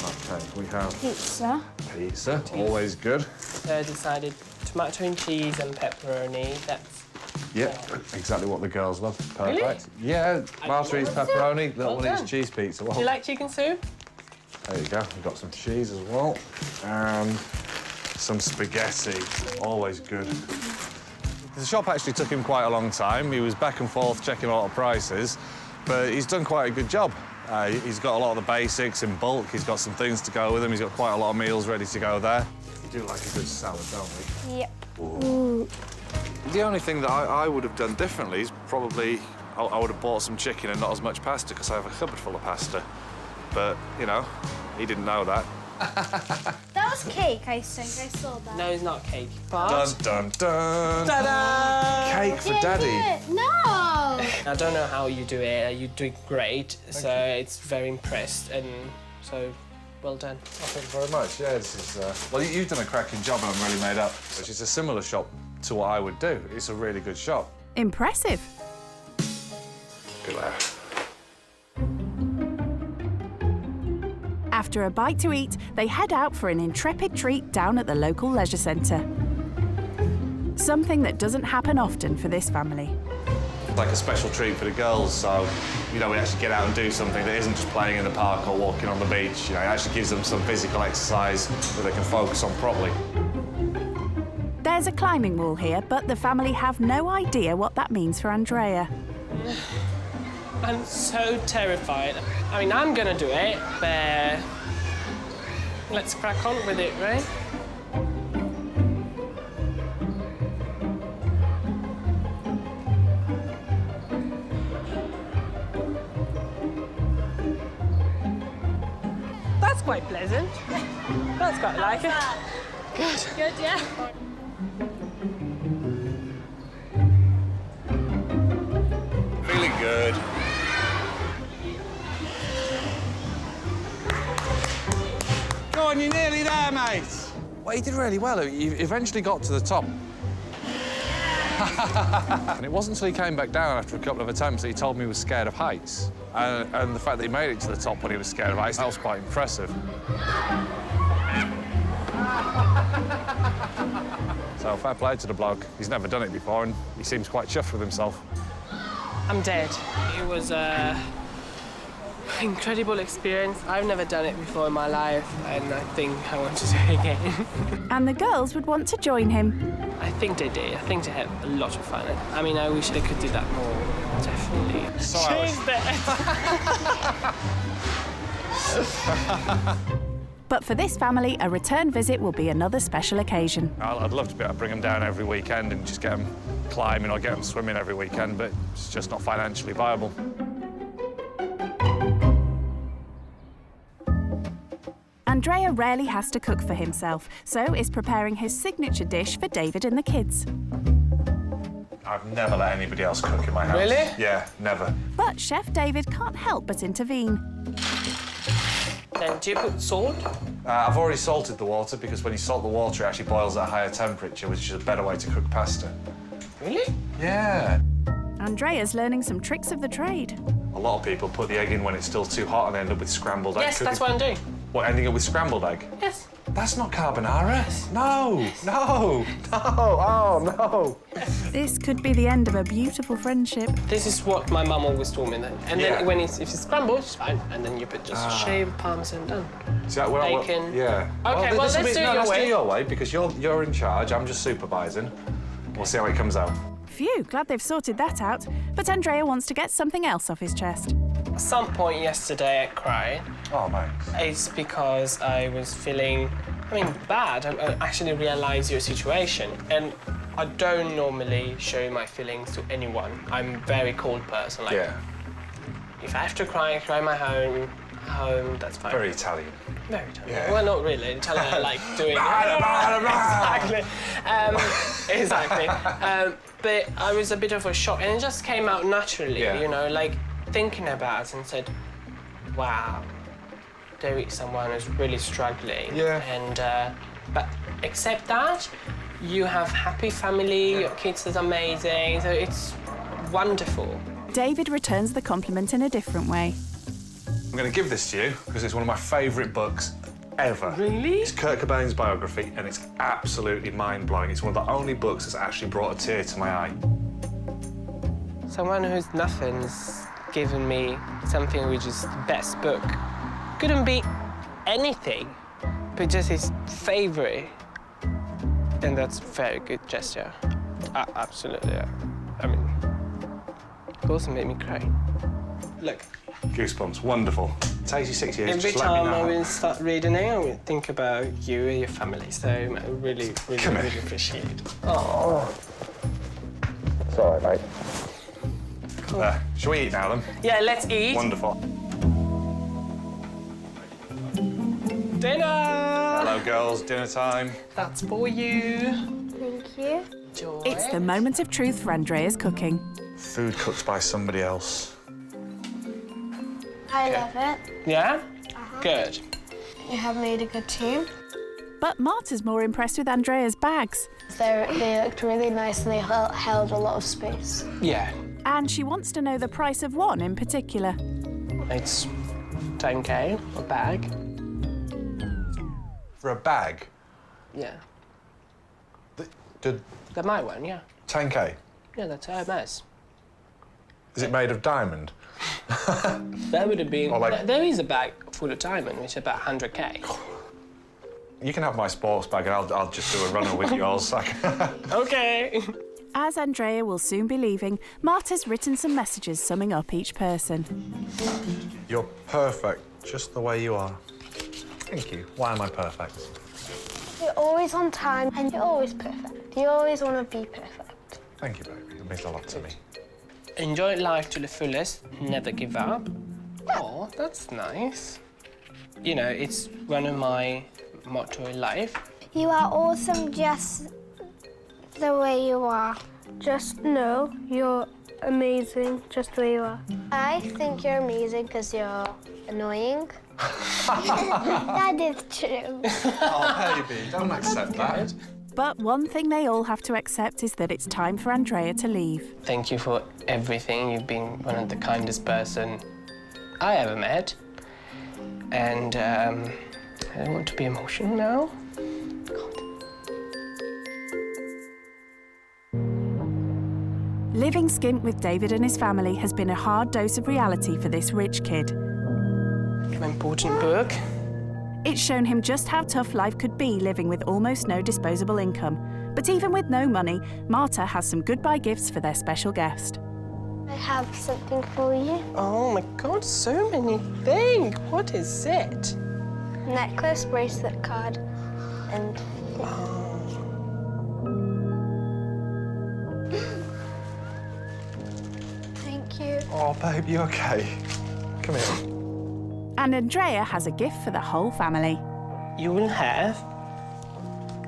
Okay, we have pizza, always good. So I decided tomato and cheese and pepperoni. That's Yep, exactly what the girls love. Perfect. Really? Yeah, Marty's pepperoni, little one eats cheese pizza. Do you like chicken soup? There you go. We've got some cheese as well. And some spaghetti, always good. The shop actually took him quite a long time. He was back and forth checking a lot of prices, but he's done quite a good job. He's got a lot of the basics in bulk. He's got some things to go with him. He's got quite a lot of meals ready to go there. We do like a good salad, don't we? Yep. Ooh. The only thing that I would have done differently is probably I would have bought some chicken and not as much pasta because I have a cupboard full of pasta. But, you know, he didn't know that. That was cake, I think. I saw that. No, it's not cake. But... Dun, dun, dun. Ta-da! Cake for Daddy. No! I don't know how you do it. You do it great. So it's very impressed. And so, well done. Thank you very much. Yeah, this is... Well, you've done a cracking job and I'm really made up. Which is a similar shop to what I would do. It's a really good shop. Impressive. Good lad. After a bite to eat, they head out for an intrepid treat down at the local leisure centre. Something that doesn't happen often for this family. Like a special treat for the girls, so, you know, we actually get out and do something that isn't just playing in the park or walking on the beach. You know, it actually gives them some physical exercise that they can focus on properly. There's a climbing wall here, but the family have no idea what that means for Andrea. I'm so terrified. I mean, I'm gonna do it, but let's crack on with it, right? That's quite pleasant. That's quite like it. Good. Good, yeah. Feeling good. Well, he did really well. He eventually got to the top. And it wasn't until he came back down after a couple of attempts that he told me he was scared of heights. And the fact that he made it to the top when he was scared of heights, that was quite impressive. So fair play to the bloke. He's never done it before, and he seems quite chuffed with himself. I'm dead. It was an incredible experience. I've never done it before in my life, and I think I want to do it again. And the girls would want to join him. I think they did. I think they had a lot of fun. I mean, I wish they could do that more, definitely. But for this family, a return visit will be another special occasion. I'd love to be able to bring them down every weekend and just get them climbing or get them swimming every weekend, but it's just not financially viable. Andrea rarely has to cook for himself, so is preparing his signature dish for David and the kids. I've never let anybody else cook in my house. Really? Yeah, never. But Chef David can't help but intervene. Then do you put salt? I've already salted the water because when you salt the water, it actually boils at a higher temperature, which is a better way to cook pasta. Really? Yeah. Andrea's learning some tricks of the trade. A lot of people put the egg in when it's still too hot and end up with scrambled egg. Yes, that's what I'm doing. What, ending up with scrambled egg? Yes. That's not carbonara. Yes. No, no, no, oh, no. This could be the end of a beautiful friendship. This is what my mum always told me. And then when if it's scrambled, it's fine. And then you put just shaved parmesan done. See, bacon. Yeah. Okay, well, let's do it your let's way. do your way, because you're in charge. I'm just supervising. We'll see how it comes out. Phew, glad they've sorted that out. But Andrea wants to get something else off his chest. At some point yesterday, I cried. Oh, mate. It's because I was feeling, bad. I actually realised your situation. And I don't normally show my feelings to anyone. I'm a very cold person. Like, if I have to cry, I cry my home, that's fine. Very Italian. Very Italian. Yeah. Well, not really. Italian, I like doing it. Exactly. But I was a bit of a shock, and it just came out naturally, you know, like thinking about it and said, wow, there is someone who's really struggling. Yeah. And, but except that, you have happy family, your kids is amazing, so it's wonderful. David returns the compliment in a different way. I'm going to give this to you because it's one of my favourite books ever. Really? It's Kurt Cobain's biography, and it's absolutely mind-blowing. It's one of the only books that's actually brought a tear to my eye. Someone who's nothing's given me something which is the best book. Couldn't be anything, but just his favourite. And that's a very good gesture. Absolutely. It also made me cry. Look. Goosebumps, wonderful. It takes you 6 years. Every time I will start reading it, I will think about you and your family. So I really appreciate it. Oh. It's all right, mate. Cool. Shall we eat now, then? Yeah, let's eat. Wonderful. Dinner! Hello, girls. Dinner time. That's for you. Thank you. Enjoy. It's the moment of truth for Andrea's cooking. Food cooked by somebody else. I love it. Yeah? Good. You have made a good team. But Marta's more impressed with Andrea's bags. They looked really nice and they held a lot of space. Yeah. And she wants to know the price of one in particular. It's 10K, a bag. For a bag? Yeah. Did That my one, yeah. 10K? Yeah, that's Hermes. Is it made of diamond? That would have been... Or like- There is a bag full of diamond, which is about 100K. You can have my sports bag and I'll just do a runner with yours. OK. As Andrea will soon be leaving, Marta's written some messages summing up each person. You're perfect, just the way you are. Thank you. Why am I perfect? You're always on time and you're always perfect. You always want to be perfect. Thank you, baby. It means a lot to me. Enjoy life to the fullest, never give up. Oh, that's nice. You know, it's one of my motto in life. You are awesome just the way you are. Just know you're amazing just the way you are. I think you're amazing because you're annoying. That is true. Oh, baby, don't accept that. But one thing they all have to accept is that it's time for Andrea to leave. Thank you for everything. You've been one of the kindest person I ever met. And I don't want to be emotional now. Living skint with David and his family has been a hard dose of reality for this rich kid. My important book. It's shown him just how tough life could be living with almost no disposable income. But even with no money, Marta has some goodbye gifts for their special guest. I have something for you. Oh my God, so many things. What is it? Necklace, bracelet, card, and... Thank you. Oh, babe, you okay? Come here. And Andrea has a gift for the whole family. You will have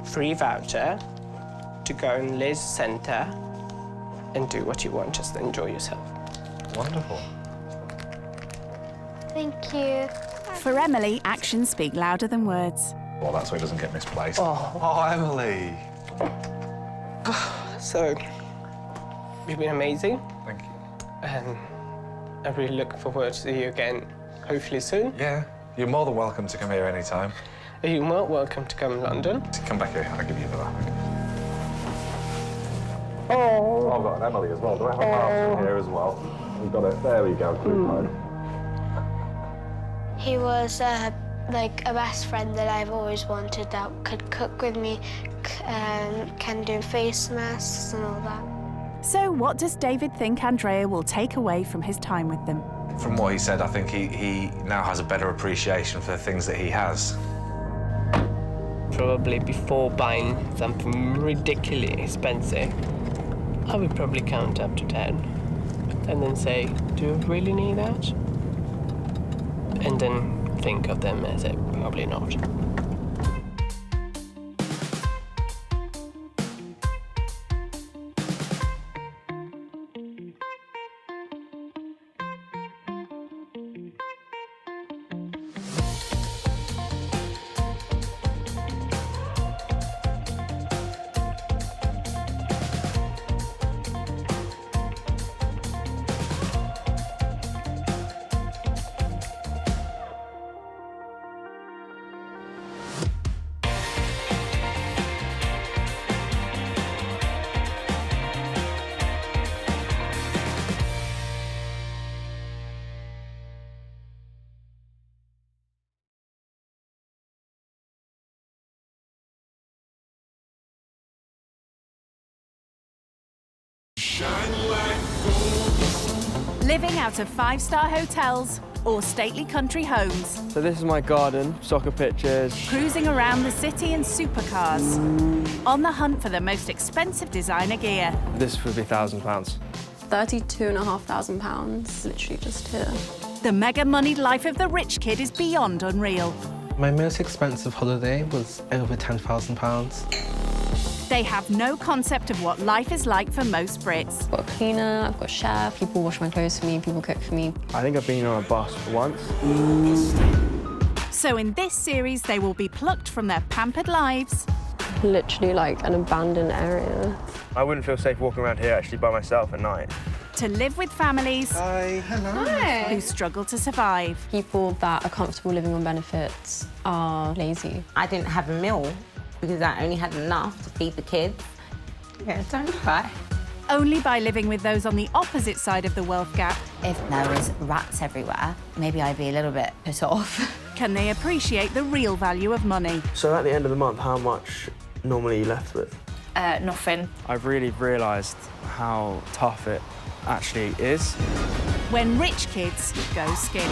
free voucher to go in Liz Centre and do what you want, just enjoy yourself. Wonderful. Thank you. For Emily, actions speak louder than words. Well, that's so it doesn't get misplaced. Oh, Emily. So, you've been amazing. Thank you. And I really look forward to see you again, hopefully soon. Yeah, you're more than welcome to come here anytime. Are you more welcome to come to London? Come back here, I'll give you another hug. Oh. I've got an Emily as well. Do I have a parcel here as well? We've got it. There we go. He was like a best friend that I've always wanted, that could cook with me, can do face masks and all that. So what does David think Andrea will take away from his time with them? From what he said, I think he now has a better appreciation for the things that he has. Probably before buying something ridiculously expensive, I would probably count up to 10 and then say, do you really need that? And then think of them as a probably not. Living out of five-star hotels or stately country homes. So this is my garden, soccer pitches. Cruising around the city in supercars. On the hunt for the most expensive designer gear. This would be £1,000. £32,500, literally just here. The mega-moneyed life of the rich kid is beyond unreal. My most expensive holiday was over £10,000. They have no concept of what life is like for most Brits. I've got a cleaner, I've got a chef, people wash my clothes for me, people cook for me. I think I've been on a bus once. So in this series, they will be plucked from their pampered lives. Literally like an abandoned area. I wouldn't feel safe walking around here actually by myself at night. To live with families Hi. Hi. who struggle to survive. People that are comfortable living on benefits are lazy. I didn't have a meal because I only had enough to feed the kids. Yeah, don't cry. Only by living with those on the opposite side of the wealth gap If there was rats everywhere, maybe I'd be a little bit put off. can they appreciate the real value of money. So at the end of the month, how much normally are you left with? Nothing. I've really realised how tough it actually is. When rich kids go skint.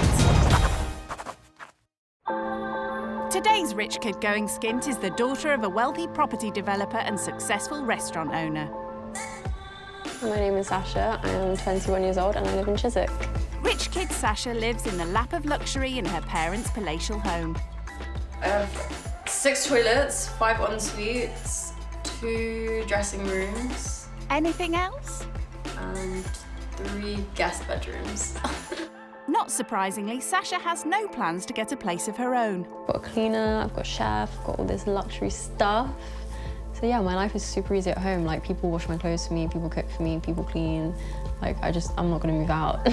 Today's rich kid going skint is the daughter of a wealthy property developer and successful restaurant owner. My name is Sasha, I am 21 years old and I live in Chiswick. Rich kid Sasha lives in the lap of luxury in her parents' palatial home. I have 6 toilets, 5 en-suites, 2 dressing rooms. Anything else? And 3 guest bedrooms. Not surprisingly, Sasha has no plans to get a place of her own. I've got a cleaner, I've got a chef, I've got all this luxury stuff. So yeah, my life is super easy at home. Like, people wash my clothes for me, people cook for me, people clean. Like, I'm not gonna move out.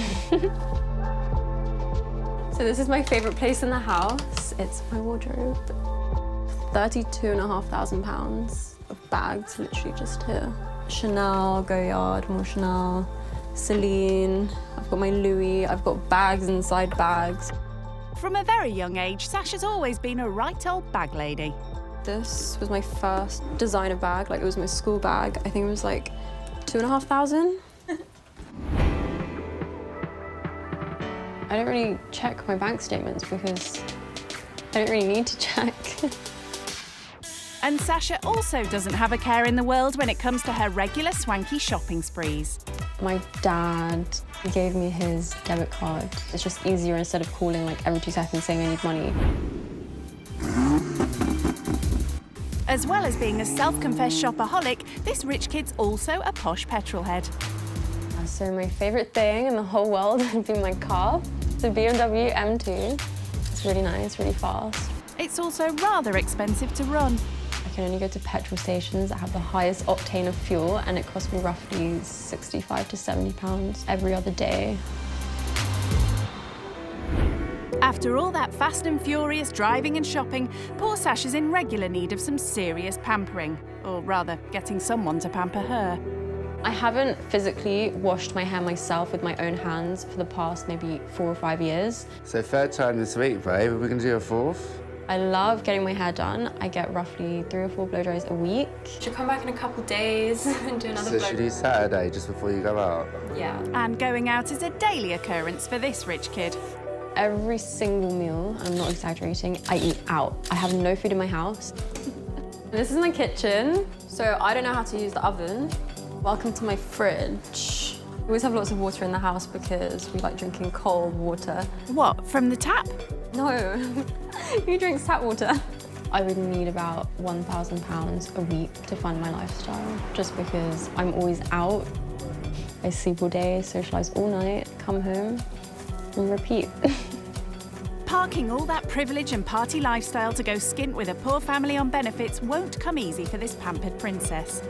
So this is my favorite place in the house. It's my wardrobe. £32,500 of bags, literally just here. Chanel, Goyard, more Chanel, Celine. I've got my Louis. I've got bags inside bags. From a very young age, Sasha's always been a right old bag lady. This was my first designer bag. Like, it was my school bag. I think it was like £2,500. I don't really check my bank statements because I don't really need to check. And Sasha also doesn't have a care in the world when it comes to her regular swanky shopping sprees. My dad gave me his debit card. It's just easier instead of calling like every 2 seconds saying I need money. As well as being a self-confessed shopaholic, this rich kid's also a posh petrolhead. So my favourite thing in the whole world would be my car. It's a BMW M2. It's really nice, really fast. It's also rather expensive to run. I can only go to petrol stations that have the highest octane of fuel, and it costs me roughly £65 to £70 every other day. After all that fast and furious driving and shopping, poor Sasha's in regular need of some serious pampering. Or rather, getting someone to pamper her. I haven't physically washed my hair myself with my own hands for the past maybe 4 or 5 years. So 3rd time this week, babe. Are we going to do a 4th? I love getting my hair done. I get roughly 3 or 4 blow dries a week. Should come back in a couple days and do another blow dry. So should we do Saturday just before you go out? Yeah. And going out is a daily occurrence for this rich kid. Every single meal, I'm not exaggerating, I eat out. I have no food in my house. This is my kitchen, so I don't know how to use the oven. Welcome to my fridge. We always have lots of water in the house because we like drinking cold water. What, from the tap? No, who drinks tap water? I would need about £1,000 a week to fund my lifestyle, just because I'm always out. I sleep all day, socialise all night, come home and repeat. Parking all that privilege and party lifestyle to go skint with a poor family on benefits won't come easy for this pampered princess.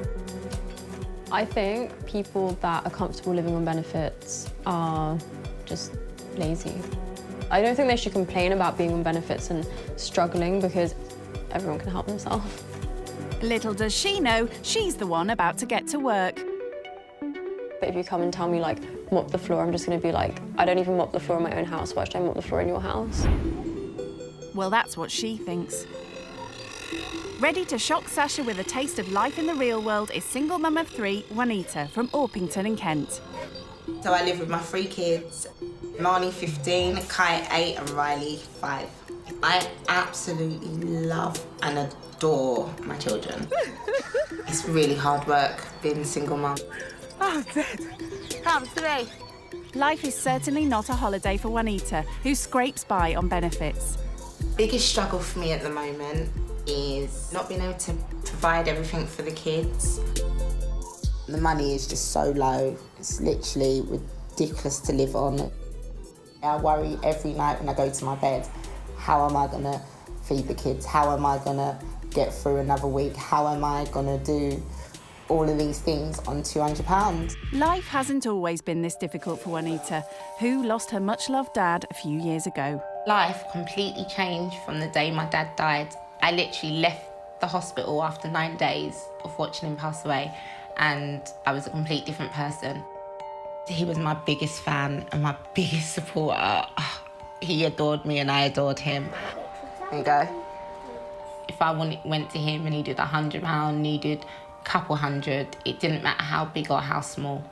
I think people that are comfortable living on benefits are just lazy. I don't think they should complain about being on benefits and struggling because everyone can help themselves. Little does she know, she's the one about to get to work. But if you come and tell me, like, mop the floor, I'm just going to be like, I don't even mop the floor in my own house. Why should I mop the floor in your house? Well, that's what she thinks. Ready to shock Sasha with a taste of life in the real world is single mum of 3, Juanita, from Orpington in Kent. So I live with my 3 kids, Marnie 15, Kai 8 and Riley 5. I absolutely love and adore my children. It's really hard work being a single mum. Oh, dead. Come today. Life is certainly not a holiday for Juanita, who scrapes by on benefits. Biggest struggle for me at the moment is not being able to provide everything for the kids. The money is just so low. It's literally ridiculous to live on. I worry every night when I go to my bed, how am I gonna feed the kids? How am I gonna get through another week? How am I gonna do all of these things on £200? Life hasn't always been this difficult for Juanita, who lost her much-loved dad a few years ago. Life completely changed from the day my dad died. I literally left the hospital after 9 days of watching him pass away, and I was a complete different person. He was my biggest fan and my biggest supporter. He adored me and I adored him. There you go. If I went to him and he did £100, needed a couple hundred, it didn't matter how big or how small,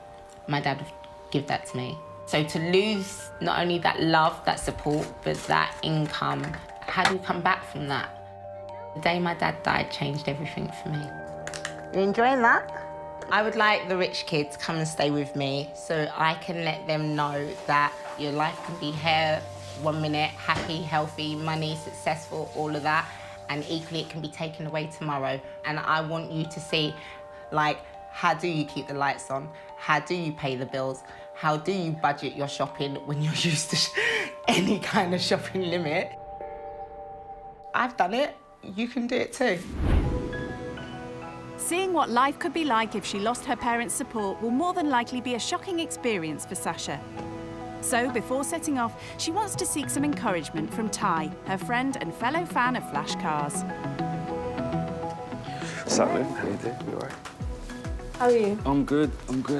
my dad would give that to me. So to lose not only that love, that support, but that income, how do you come back from that? The day my dad died changed everything for me. You enjoying that? I would like the rich kids come and stay with me so I can let them know that your life can be here 1 minute, happy, healthy, money, successful, all of that, and equally it can be taken away tomorrow. And I want you to see, like, how do you keep the lights on? How do you pay the bills? How do you budget your shopping when you're used to any kind of shopping limit? I've done it. You can do it too. Seeing what life could be like if she lost her parents' support will more than likely be a shocking experience for Sasha. So, before setting off, she wants to seek some encouragement from Ty, her friend and fellow fan of flash cars. What's up, Lou? How you doing? You all right? How are you? I'm good.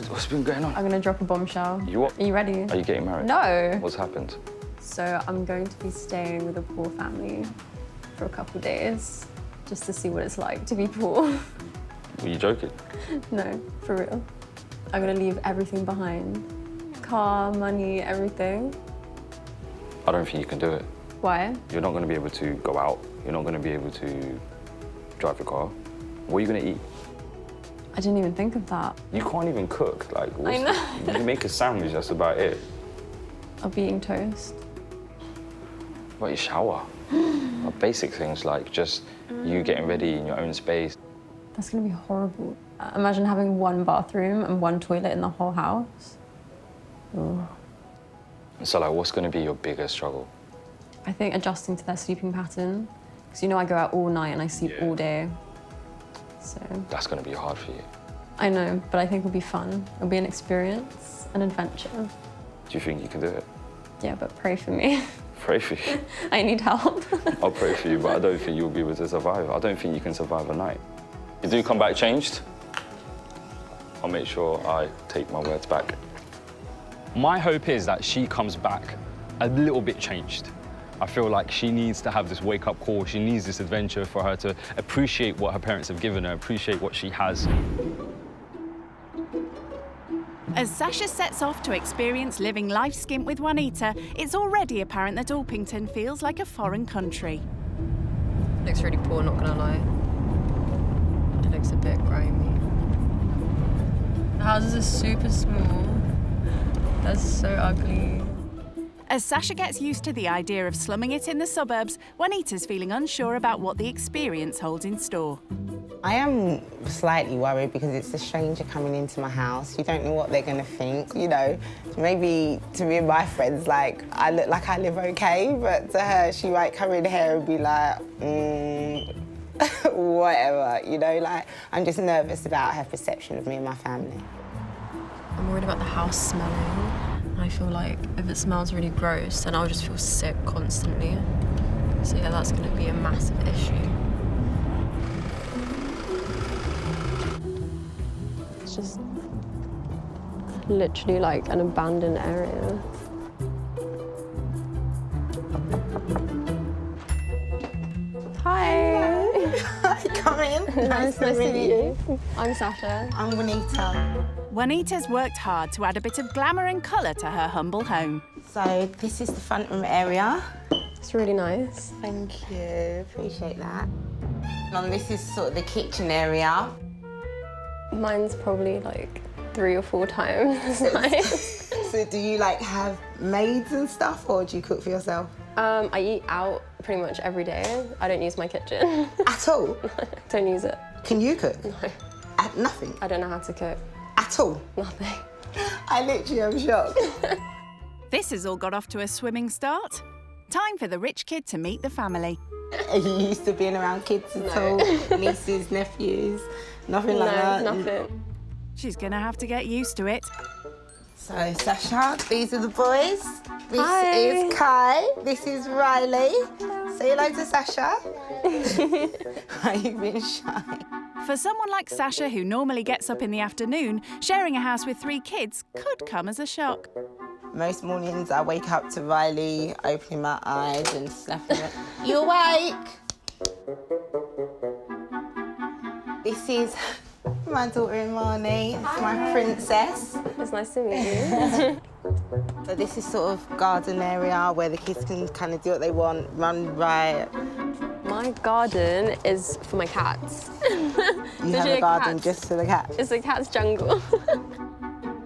What's been going on? I'm gonna drop a bombshell. You what? Are you ready? Are you getting married? No. What's happened? So I'm going to be staying with a poor family for a couple of days, just to see what it's like to be poor. Were you joking? No, for real. I'm gonna leave everything behind. Car, money, everything. I don't think you can do it. Why? You're not going to be able to go out. You're not going to be able to drive a car. What are you going to eat? I didn't even think of that. You can't even cook. Like, I know. You make a sandwich, that's about it. I'll be eating toast. What, you shower? Like basic things like just you getting ready in your own space. That's gonna be horrible. Imagine having one bathroom and one toilet in the whole house. Oh. So, like, what's going to be your biggest struggle? I think adjusting to their sleeping pattern. Because you know I go out all night and I sleep all day. So... That's going to be hard for you. I know, but I think it'll be fun. It'll be an experience, an adventure. Do you think you can do it? Yeah, but pray for me. Pray for you. I need help. I'll pray for you, but I don't think you'll be able to survive. I don't think you can survive a night. You do come back changed, I'll make sure I take my words back. My hope is that she comes back a little bit changed. I feel like she needs to have this wake-up call. She needs this adventure for her to appreciate what her parents have given her, appreciate what she has. As Sasha sets off to experience living life skint with Juanita, it's already apparent that Orpington feels like a foreign country. Looks really poor, not gonna lie. It looks a bit grimy. The houses are super small. That's so ugly. As Sasha gets used to the idea of slumming it in the suburbs, Juanita's feeling unsure about what the experience holds in store. I am slightly worried because it's a stranger coming into my house. You don't know what they're going to think, you know. Maybe to me and my friends, like, I look like I live okay, but to her, she might come in here and be like, whatever, you know, like, I'm just nervous about her perception of me and my family. I'm worried about the house smelling. I feel like if it smells really gross, then I'll just feel sick constantly. So yeah, that's going to be a massive issue. It's just literally like an abandoned area. Hi. Come in. Nice to meet you. I'm Sasha. I'm Juanita. Juanita's worked hard to add a bit of glamour and colour to her humble home. So this is the front room area. It's really nice. Thank you, appreciate that. And this is sort of the kitchen area. Mine's probably like 3 or 4 times as nice. So do you like have maids and stuff, or do you cook for yourself? I eat out pretty much every day. I don't use my kitchen. At all? Don't use it. Can you cook? No. Nothing? I don't know how to cook. At all? Nothing. I literally am shocked. This has all got off to a swimming start. Time for the rich kid to meet the family. Are you used to being around kids at all? Nieces, nephews? Nothing like that? No, nothing. She's gonna have to get used to it. So, Sasha, these are the boys. This Hi. is Kai. This is Riley. Hello. Say hello to Sasha. Why are you being shy? For someone like Sasha, who normally gets up in the afternoon, sharing a house with 3 kids could come as a shock. Most mornings I wake up to Riley opening my eyes and slapping her. You awake? This is my daughter Imani. It's my princess. It's nice to meet you. So this is sort of garden area where the kids can kind of do what they want, run riot. My garden is for my cats. You have a garden just for the cats? It's a cat's jungle.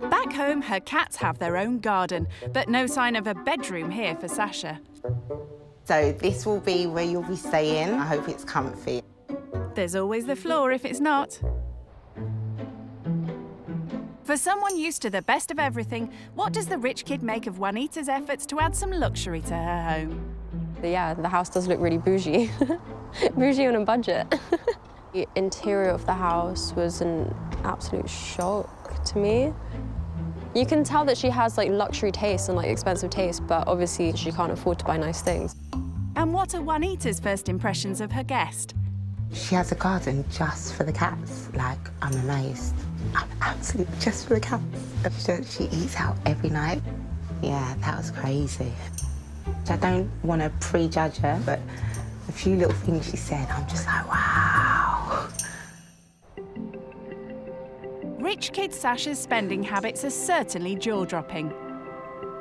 Back home, her cats have their own garden, but no sign of a bedroom here for Sasha. So this will be where you'll be staying. I hope it's comfy. There's always the floor if it's not. For someone used to the best of everything, what does the rich kid make of Juanita's efforts to add some luxury to her home? But yeah, the house does look really bougie. Bougie on a budget. The interior of the house was an absolute shock to me. You can tell that she has like luxury taste and like expensive taste, but obviously she can't afford to buy nice things. And what are Juanita's first impressions of her guest? She has a garden just for the cats. Like, I'm amazed. I'm absolutely just for the cats. She eats out every night. Yeah, that was crazy. I don't want to prejudge her, but a few little things she said, I'm just like, wow. Rich kid Sasha's spending habits are certainly jaw-dropping.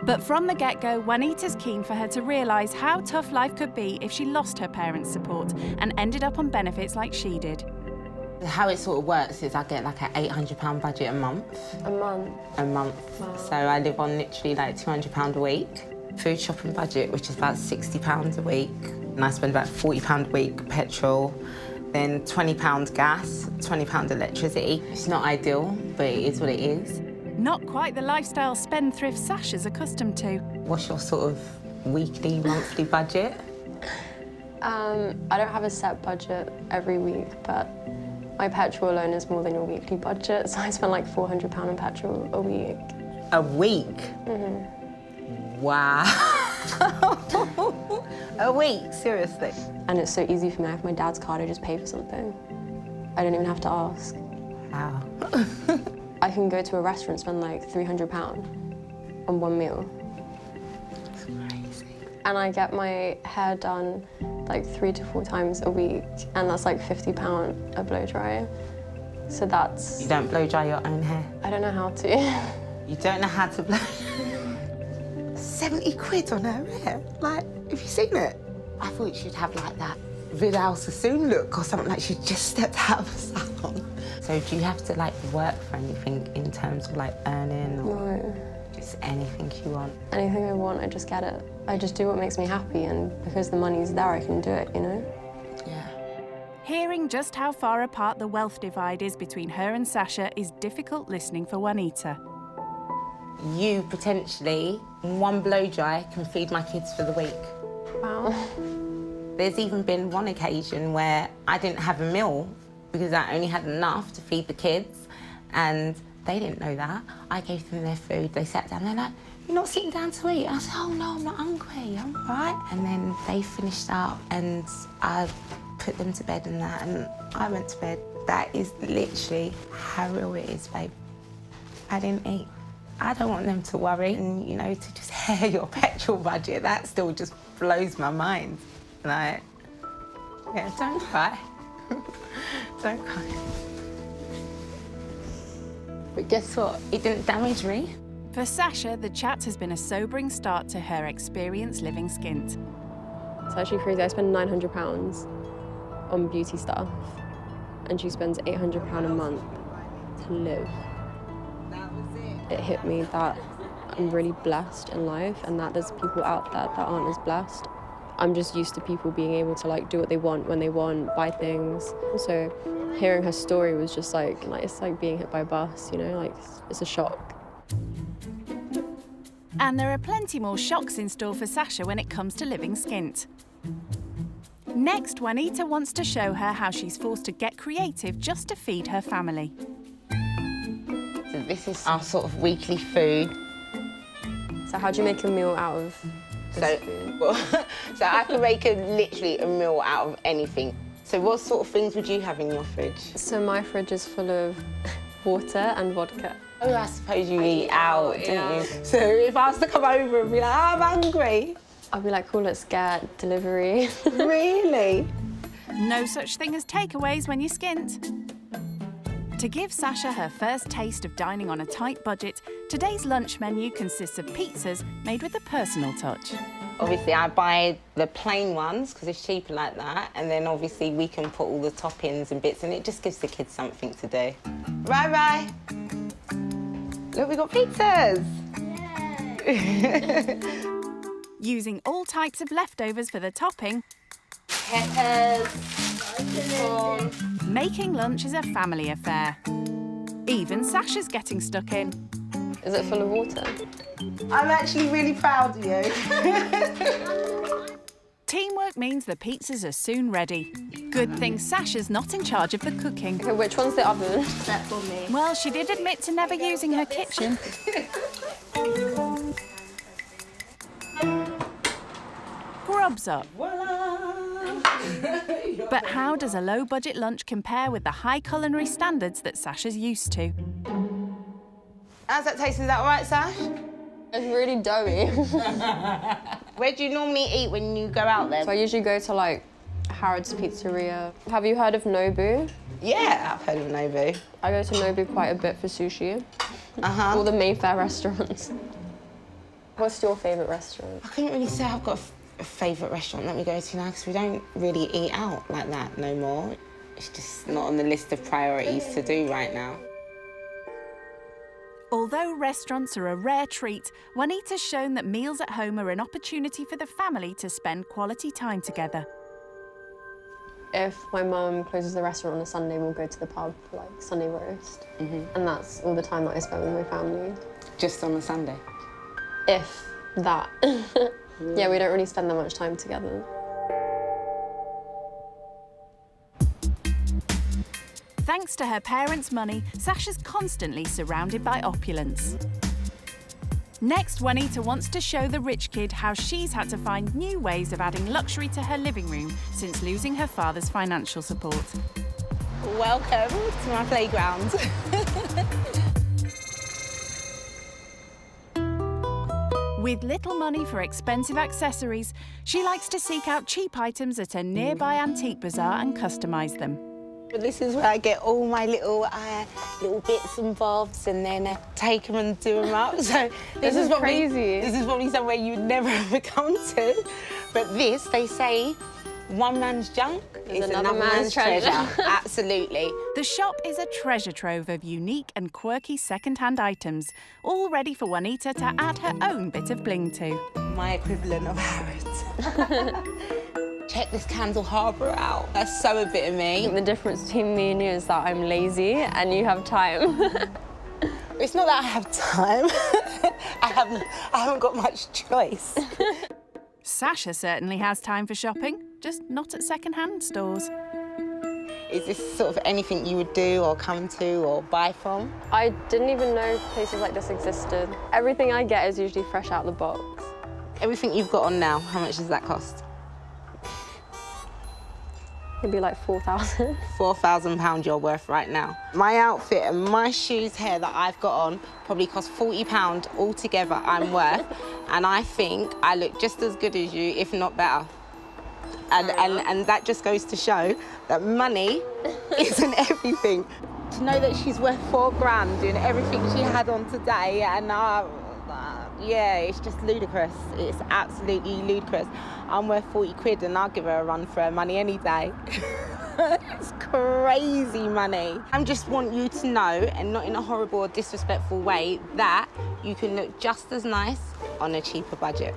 But from the get-go, Juanita's keen for her to realise how tough life could be if she lost her parents' support and ended up on benefits like she did. How it sort of works is I get like an £800 budget a month. A month? A month. Wow. So I live on literally like £200 a week. Food shopping budget, which is about £60 a week. And I spend about £40 a week petrol. Then £20 gas, £20 electricity. It's not ideal, but it is what it is. Not quite the lifestyle spendthrift Sasha's accustomed to. What's your sort of weekly, monthly budget? I don't have a set budget every week, but my petrol alone is more than your weekly budget, so I spend like £400 on petrol a week. A week? Mm-hmm. Wow. A week, seriously? And it's so easy for me. I have my dad's card, I just pay for something. I don't even have to ask. Wow. I can go to a restaurant, spend like £300 on one meal. That's crazy. And I get my hair done like 3 to 4 times a week, and that's like £50 a blow dry. So that's... You don't blow dry your own hair? I don't know how to. You don't know how to blow... 70 quid on her hair? Like, have you seen it? I thought she'd have like that Vidal Sassoon look or something, like she just stepped out of a salon. So do you have to like work for anything in terms of like earning or No. just anything you want? Anything I want, I just get it. I just do what makes me happy, and because the money's there, I can do it, you know? Yeah. Hearing just how far apart the wealth divide is between her and Sasha is difficult listening for Juanita. You potentially, one blow dry, can feed my kids for the week. Wow. There's even been one occasion where I didn't have a meal because I only had enough to feed the kids, and they didn't know that. I gave them their food, they sat down, they're like, "You're not sitting down to eat?" I said, "Oh no, I'm not hungry, I'm all right." And then they finished up and I put them to bed and that, and I went to bed. That is literally how real it is, babe. I didn't eat. I don't want them to worry, and you know, to just hear your petrol budget, that still just blows my mind. Like, yeah, don't cry. Don't cry. But guess what? It didn't damage me. For Sasha, the chat has been a sobering start to her experience living skint. It's actually crazy. I spend £900 on beauty stuff, and she spends £800 a month to live. It hit me that I'm really blessed in life, and that there's people out there that aren't as blessed. I'm just used to people being able to like do what they want when they want, buy things. So hearing her story was just like it's like being hit by a bus, you know, like it's a shock. And there are plenty more shocks in store for Sasha when it comes to living skint. Next, Juanita wants to show her how she's forced to get creative just to feed her family. So this is our sort of weekly food. So how do you make a meal out of this food? So I can make literally a meal out of anything. So what sort of things would you have in your fridge? So my fridge is full of water and vodka. Oh, I suppose you eat out, don't you? So if I was to come over and be like, "I'm hungry," I'd be like, "Cool, let's get delivery." Really? No such thing as takeaways when you skint. To give Sasha her first taste of dining on a tight budget, today's lunch menu consists of pizzas made with a personal touch. Obviously, I buy the plain ones because it's cheaper like that, and then obviously we can put all the toppings and bits, and it just gives the kids something to do. Bye-bye. Look, we got pizzas. Using all types of leftovers for the topping, Peppers, corn. Making lunch is a family affair. Even Sasha's getting stuck in. Is it full of water? I'm actually really proud of you. Teamwork means the pizzas are soon ready. Good thing Sasha's not in charge of the cooking. Okay, which one's the oven? That's for me. Well, she did admit to never using her kitchen. Grubs up. But how does a low-budget lunch compare with the high culinary standards that Sasha's used to? How's that taste? Is that all right, Sash? It's really doughy. Where do you normally eat when you go out there? So I usually go to, like, Harrods Pizzeria. Have you heard of Nobu? Yeah, I've heard of Nobu. I go to Nobu quite a bit for sushi. All the Mayfair restaurants. What's your favourite restaurant? I couldn't really say I've got a favourite restaurant that we go to now because we don't really eat out like that no more. It's just not on the list of priorities to do right now. Although restaurants are a rare treat, Juanita's shown that meals at home are an opportunity for the family to spend quality time together. If my mum closes the restaurant on a Sunday, we'll go to the pub for, like, Sunday roast. And that's all the time that I spend with my family. Just on a Sunday? If that. Yeah, we don't really spend that much time together. Thanks to her parents' money, Sasha's constantly surrounded by opulence. Next, Juanita wants to show the rich kid how she's had to find new ways of adding luxury to her living room since losing her father's financial support. Welcome to my playground. With little money for expensive accessories, she likes to seek out cheap items at a nearby antique bazaar and customise them. But this is where I get all my little bits and bobs and then take them and do them up. So this is crazy. This is probably somewhere you'd never ever come to. But this, they say, one man's junk is another man's treasure. Absolutely. The shop is a treasure trove of unique and quirky second-hand items, all ready for Juanita to add her own bit of bling to. My equivalent of Harrods. Check this Candle Harbour out. That's so a bit of me. I think the difference between me and you is that I'm lazy and you have time. It's not that I have time. I haven't got much choice. Sasha certainly has time for shopping, just not at second-hand stores. Is this sort of anything you would do or come to or buy from? I didn't even know places like this existed. Everything I get is usually fresh out the box. Everything you've got on now, how much does that cost? Maybe like 4,000. £4,000 you're worth right now. My outfit and my shoes here that I've got on probably cost £40 altogether I'm worth. And I think I look just as good as you, if not better. And that just goes to show that money isn't everything. To know that she's worth £4,000 doing everything she had on today, and yeah, it's just ludicrous. It's absolutely ludicrous. I'm worth 40 quid and I'll give her a run for her money any day. It's crazy money. I just want you to know, and not in a horrible or disrespectful way, that you can look just as nice on a cheaper budget.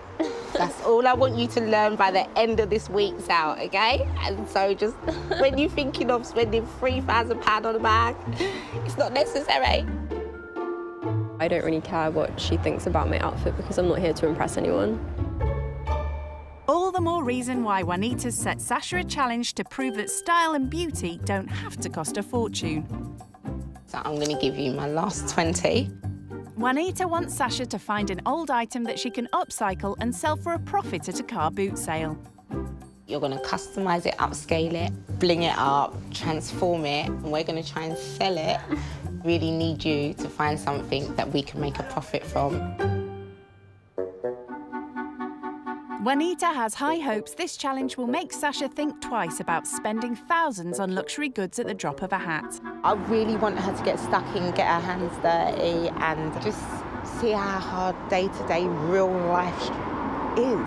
That's all I want you to learn by the end of this week's out, okay? And so just when you're thinking of spending £3,000 on a bag, it's not necessary. I don't really care what she thinks about my outfit because I'm not here to impress anyone. All the more reason why Juanita's set Sasha a challenge to prove that style and beauty don't have to cost a fortune. So I'm going to give you my last 20. Juanita wants Sasha to find an old item that she can upcycle and sell for a profit at a car boot sale. You're going to customise it, upscale it, bling it up, transform it, and we're going to try and sell it. Really need you to find something that we can make a profit from. Juanita has high hopes this challenge will make Sasha think twice about spending thousands on luxury goods at the drop of a hat. I really want her to get stuck in, get her hands dirty, and just see how hard day-to-day real life is.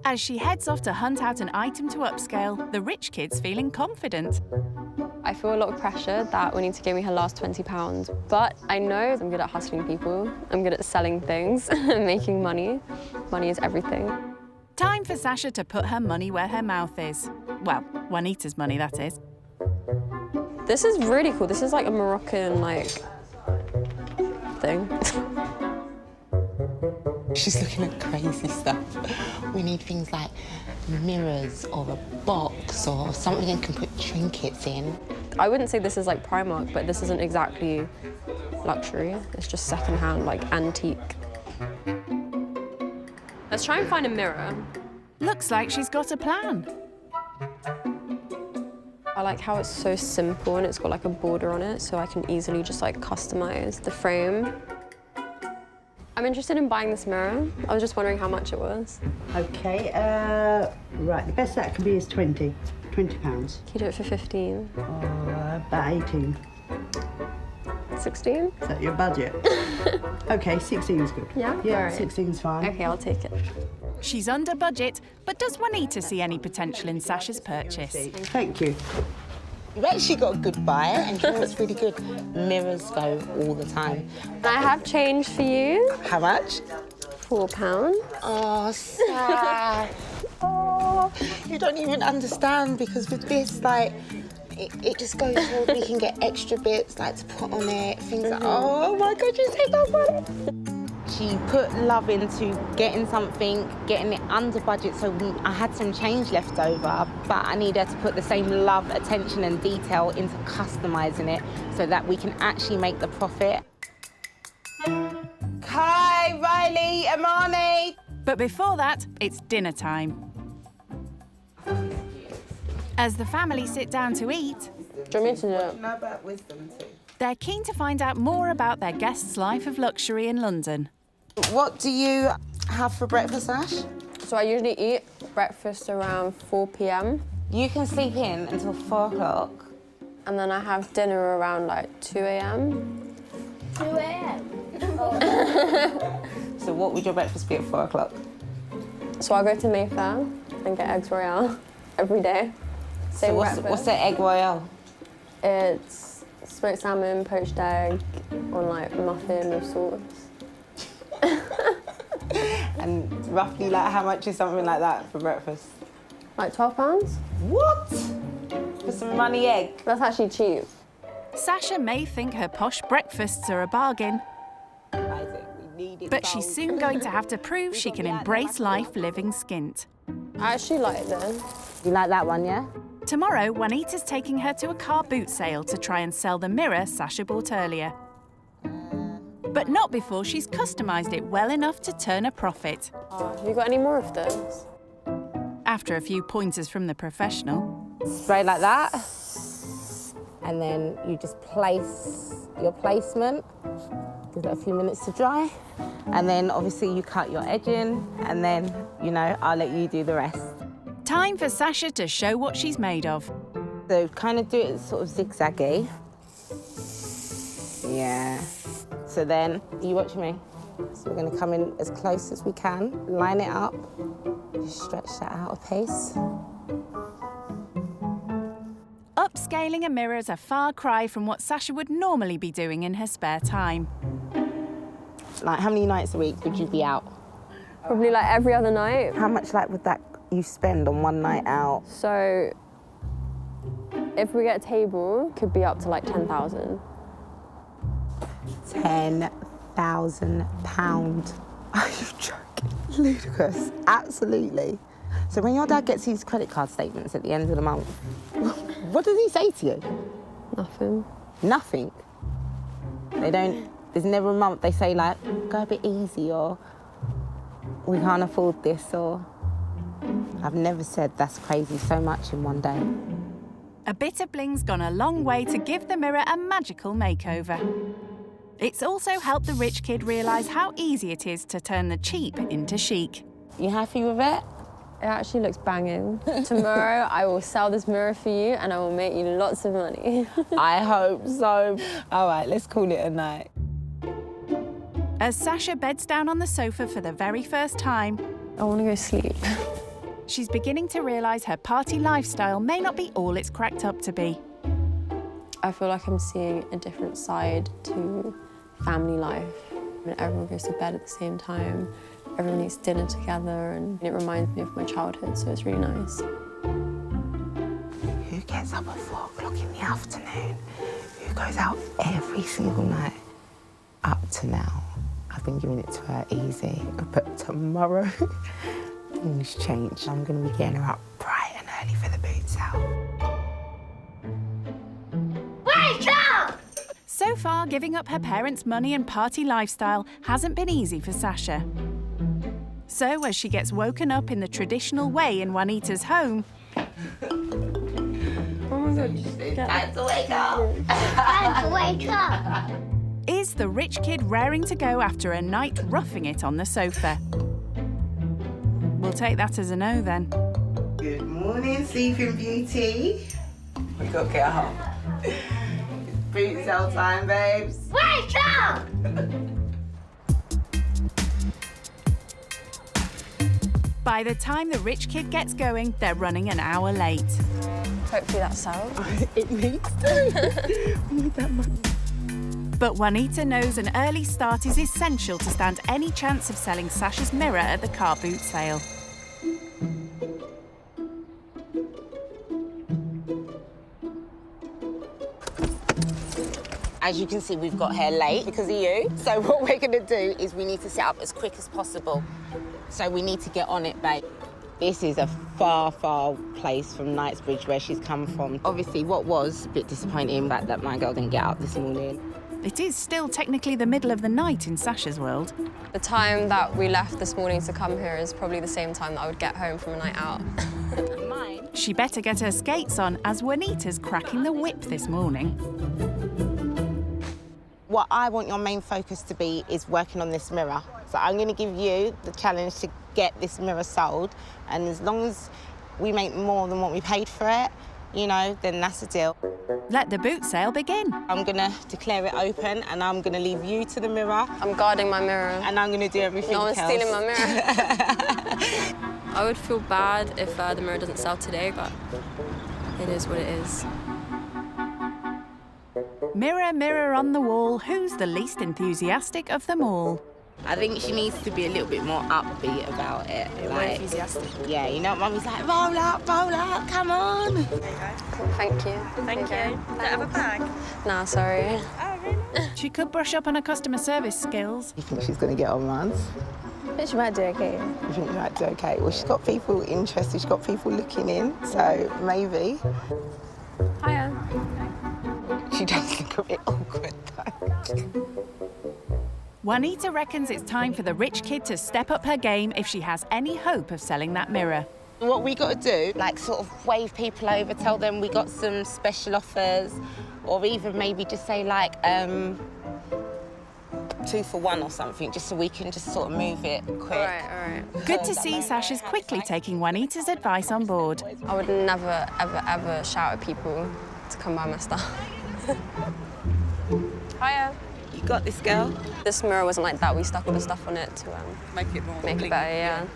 As she heads off to hunt out an item to upscale, the rich kid's feeling confident. I feel a lot of pressure that Juanita gave me her last £20, but I know I'm good at hustling people. I'm good at selling things and making money. Money is everything. Time for Sasha to put her money where her mouth is. Well, Juanita's money, that is. This is really cool. This is like a Moroccan, like, thing. She's looking at crazy stuff. We need things like mirrors or a box or something you can put trinkets in. I wouldn't say this is like Primark, but this isn't exactly luxury. It's just secondhand, like antique. Let's try and find a mirror. Looks like she's got a plan. I like how it's so simple and it's got like a border on it, so I can easily just like customize the frame. I'm interested in buying this mirror. I was just wondering how much it was. Okay, right, the best that can be is 20 £20. Can you do it for 15? About 18. 16? Is that your budget? Okay, 16 is good. Yeah? Yeah, All right. 16 is fine. Okay, I'll take it. She's under budget, but does Juanita see any potential in Sasha's purchase? Thank you. You've actually got a good buyer, and you know what's really good? Mirrors go all the time. I have change for you. How much? £4. Oh, sad. Oh, you don't even understand, because with this, like, it just goes so we can get extra bits, like, to put on it, things like, oh my God, you take that money. She put love into getting something, getting it under budget, so I had some change left over, but I need her to put the same love, attention and detail into customising it so that we can actually make the profit. Kai, Riley, Amani. But before that, it's dinner time. As the family sit down to eat, do you want me to do it? Know about wisdom too. They're keen to find out more about their guest's life of luxury in London. What do you have for breakfast, Ash? So I usually eat breakfast around 4 p.m. You can sleep in until 4 o'clock. And then I have dinner around like 2 a.m. 2 a.m. So what would your breakfast be at 4 o'clock? So I go to Mayfair and get eggs royale every day. Same breakfast. What's the egg royale? It's smoked salmon, poached egg, on like muffin with sauce. And roughly, like, how much is something like that for breakfast? Like £12. What? For some runny egg? That's actually cheap. Sasha may think her posh breakfasts are a bargain, but she's soon going to have to prove she can embrace life living skint. I actually like this. You like that one, yeah? Tomorrow, Juanita's taking her to a car boot sale to try and sell the mirror Sasha bought earlier. But not before she's customised it well enough to turn a profit. Have you got any more of this? After a few pointers from the professional. Spray like that. And then you just place your placement. Give it a few minutes to dry. And then obviously you cut your edging, and then, you know, I'll let you do the rest. Time for Sasha to show what she's made of. So kind of do it sort of zigzaggy. Yeah. So then, you watch me. So we're gonna come in as close as we can, line it up, just stretch that out a pace. Upscaling a mirror is a far cry from what Sasha would normally be doing in her spare time. Like, how many nights a week would you be out? Probably like every other night. How much like would that you spend on one night out? So if we get a table, could be up to like 10,000. £10,000. Are you joking? Ludicrous. Absolutely. So when your dad gets his credit card statements at the end of the month, what does he say to you? Nothing. Nothing? They don't, there's never a month they say like, go a bit easy, or we can't afford this, or I've never said that's crazy so much in one day. A bit of bling's gone a long way to give the mirror a magical makeover. It's also helped the rich kid realise how easy it is to turn the cheap into chic. You happy with it? It actually looks banging. Tomorrow I will sell this mirror for you and I will make you lots of money. I hope so. All right, let's call it a night. As Sasha beds down on the sofa for the very first time, I want to go sleep. She's beginning to realise her party lifestyle may not be all it's cracked up to be. I feel like I'm seeing a different side to family life. When everyone goes to bed at the same time, everyone eats dinner together, and it reminds me of my childhood, so it's really nice. Who gets gets up at 4 o'clock in the afternoon, who goes out every single night up to now. I've been giving it to her easy, but tomorrow things change. I'm going to be getting her up bright and early for the boot sale. Wake up! So far, giving up her parents' money and party lifestyle hasn't been easy for Sasha. So, as she gets woken up in the traditional way in Juanita's home, Time to wake up! Time to wake up! is the rich kid raring to go after a night roughing it on the sofa? We'll take that as a no then. Good morning, Sleeping Beauty. We got to get up. Boot sale time, babes. Wake up! By the time the rich kid gets going, they're running an hour late. Hopefully that sells. It needs to. We need that money. But Juanita knows an early start is essential to stand any chance of selling Sasha's mirror at the car boot sale. As you can see, we've got here late because of you. So what we're going to do is we need to set up as quick as possible. So we need to get on it, babe. This is a far, far place from Knightsbridge, where she's come from. Obviously, what was a bit disappointing that my girl didn't get up this morning. It is still technically the middle of the night in Sasha's world. The time that we left this morning to come here is probably the same time that I would get home from a night out. Mine. She better get her skates on, as Juanita's cracking the whip this morning. What I want your main focus to be is working on this mirror. So I'm going to give you the challenge to get this mirror sold. And as long as we make more than what we paid for it, you know, then that's the deal. Let the boot sale begin. I'm going to declare it open and I'm going to leave you to the mirror. I'm guarding my mirror. And I'm going to do everything No one's else. stealing my mirror. I would feel bad if the mirror doesn't sell today, but it is what it is. Mirror, mirror on the wall, who's the least enthusiastic of them all? I think she needs to be a little bit more upbeat about it. More enthusiastic. Yeah, you know, Mummy's like, roll up, come on. Thank you. Thank you. Do you have a bag? Nah, sorry. She could brush up on her customer service skills. You think she's going to get on runs? I think she might do okay. You think she might do okay? Well, she's got people interested, she's got people looking in, so maybe. Hiya. She does look a bit awkward, though. Juanita reckons it's time for the rich kid to step up her game if she has any hope of selling that mirror. What we got to do, like sort of wave people over, tell them we got some special offers, or even maybe just say like 2 for 1 or something, just so we can just sort of move it quick. All right. Good to see Sasha's quickly taking Juanita's advice on board. I would never, ever, ever shout at people to come buy my stuff. Hiya. You got this, girl. This mirror wasn't like that. We stuck all the stuff on it to Make it more. make it better, yeah.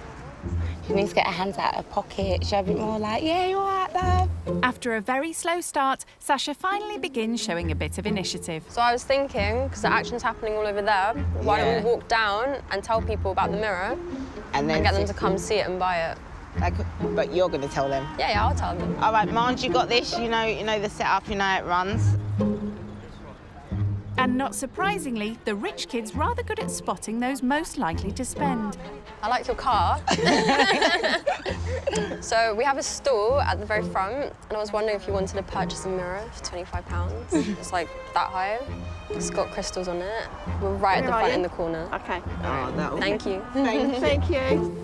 She needs to get her hands out of her pocket, show a bit more like, yeah, you're all right, love. After a very slow start, Sasha finally begins showing a bit of initiative. So I was thinking, because the action's happening all over there, why don't we walk down and tell people about the mirror and then get them to come see it and buy it? Like, but you're going to tell them? Yeah, I'll tell them. All right, Marge, you got this. You know the setup, you know how it runs. And not surprisingly, the rich kid's rather good at spotting those most likely to spend. I like your car. So we have a store at the very front, and I was wondering if you wanted to purchase a mirror for £25. It's like that high. It's got crystals on it. We're right at the front in the corner. Okay. Oh, that'll Thank you. Thank you.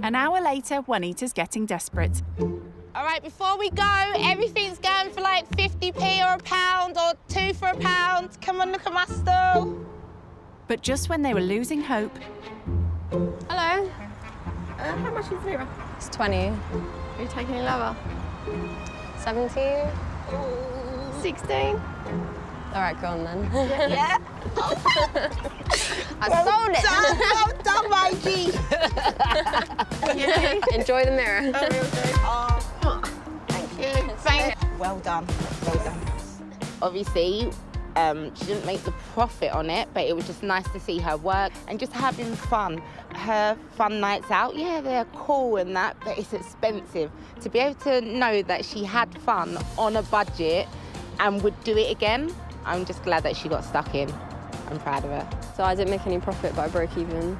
An hour later, Juanita's getting desperate. All right, before we go, everything's going for like 50p or £1 or 2 for £1. Come on, look at my stall. But just when they were losing hope... Hello. How much is the mirror? It's 20. Are you taking any lower? 17? 16? All right, go on then. Yeah? I sold it. Well done, my G. Enjoy the mirror. Thank you. Well done. Well done. Obviously, She didn't make the profit on it, but it was just nice to see her work and just having fun. Her fun nights out, yeah, they're cool and that, but it's expensive. To be able to know that she had fun on a budget and would do it again, I'm just glad that she got stuck in. I'm proud of her. So I didn't make any profit, but I broke even.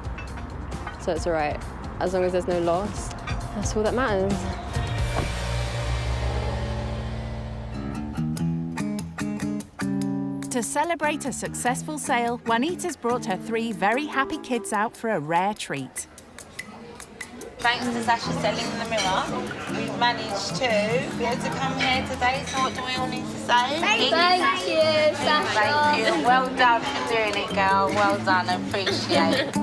So it's all right. As long as there's no loss, that's all that matters. To celebrate a successful sale, Juanita's brought her 3 very happy kids out for a rare treat. Thanks to Sasha selling the mirror, we've managed to be able to come here today. So what do we all need to say? Thank you, Sasha. Thank you. Well done for doing it, girl. Well done. Appreciate it.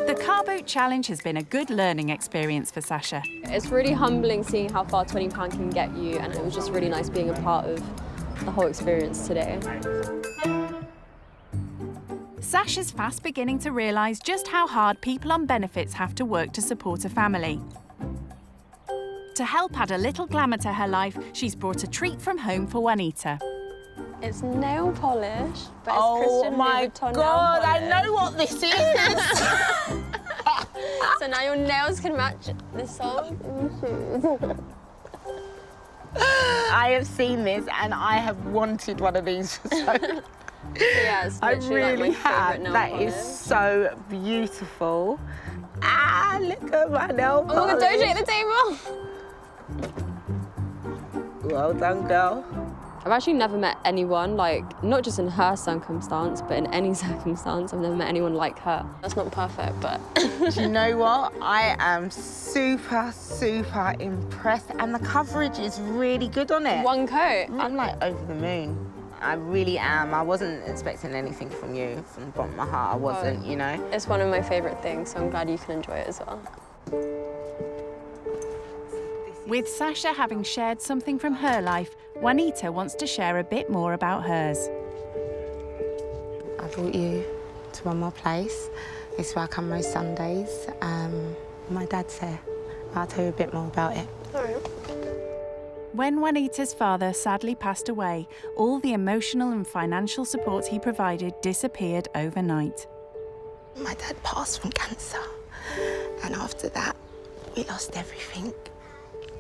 The car boot challenge has been a good learning experience for Sasha. It's really humbling seeing how far £20 can get you, and it was just really nice being a part of the whole experience today. Sasha's fast beginning to realise just how hard people on benefits have to work to support a family. To help add a little glamour to her life, she's brought a treat from home for Juanita. It's nail polish, but it's Oh Christian my Louboutin God, nail I polish. know what this is. So now your nails can match the song. I have seen this and I have wanted one of these for so Yeah, it's I literally really like my have. favourite nail That polish. is so beautiful. Ah, look at my nail polish. Oh my God, don't shake the table. Well done, girl. I've actually never met anyone, like, not just in her circumstance, but in any circumstance, I've never met anyone like her. That's not perfect, but... Do you know what? I am super, super impressed, and the coverage is really good on it. One coat. I'm like over the moon. I really am. I wasn't expecting anything from you, from the bottom of my heart. I wasn't, you know? It's one of my favourite things, so I'm glad you can enjoy it as well. With Sasha having shared something from her life, Juanita wants to share a bit more about hers. I brought you to one more place. This is where I come most Sundays. My dad's here. I'll tell you a bit more about it. When Juanita's father sadly passed away, all the emotional and financial support he provided disappeared overnight. My dad passed from cancer, and after that, we lost everything.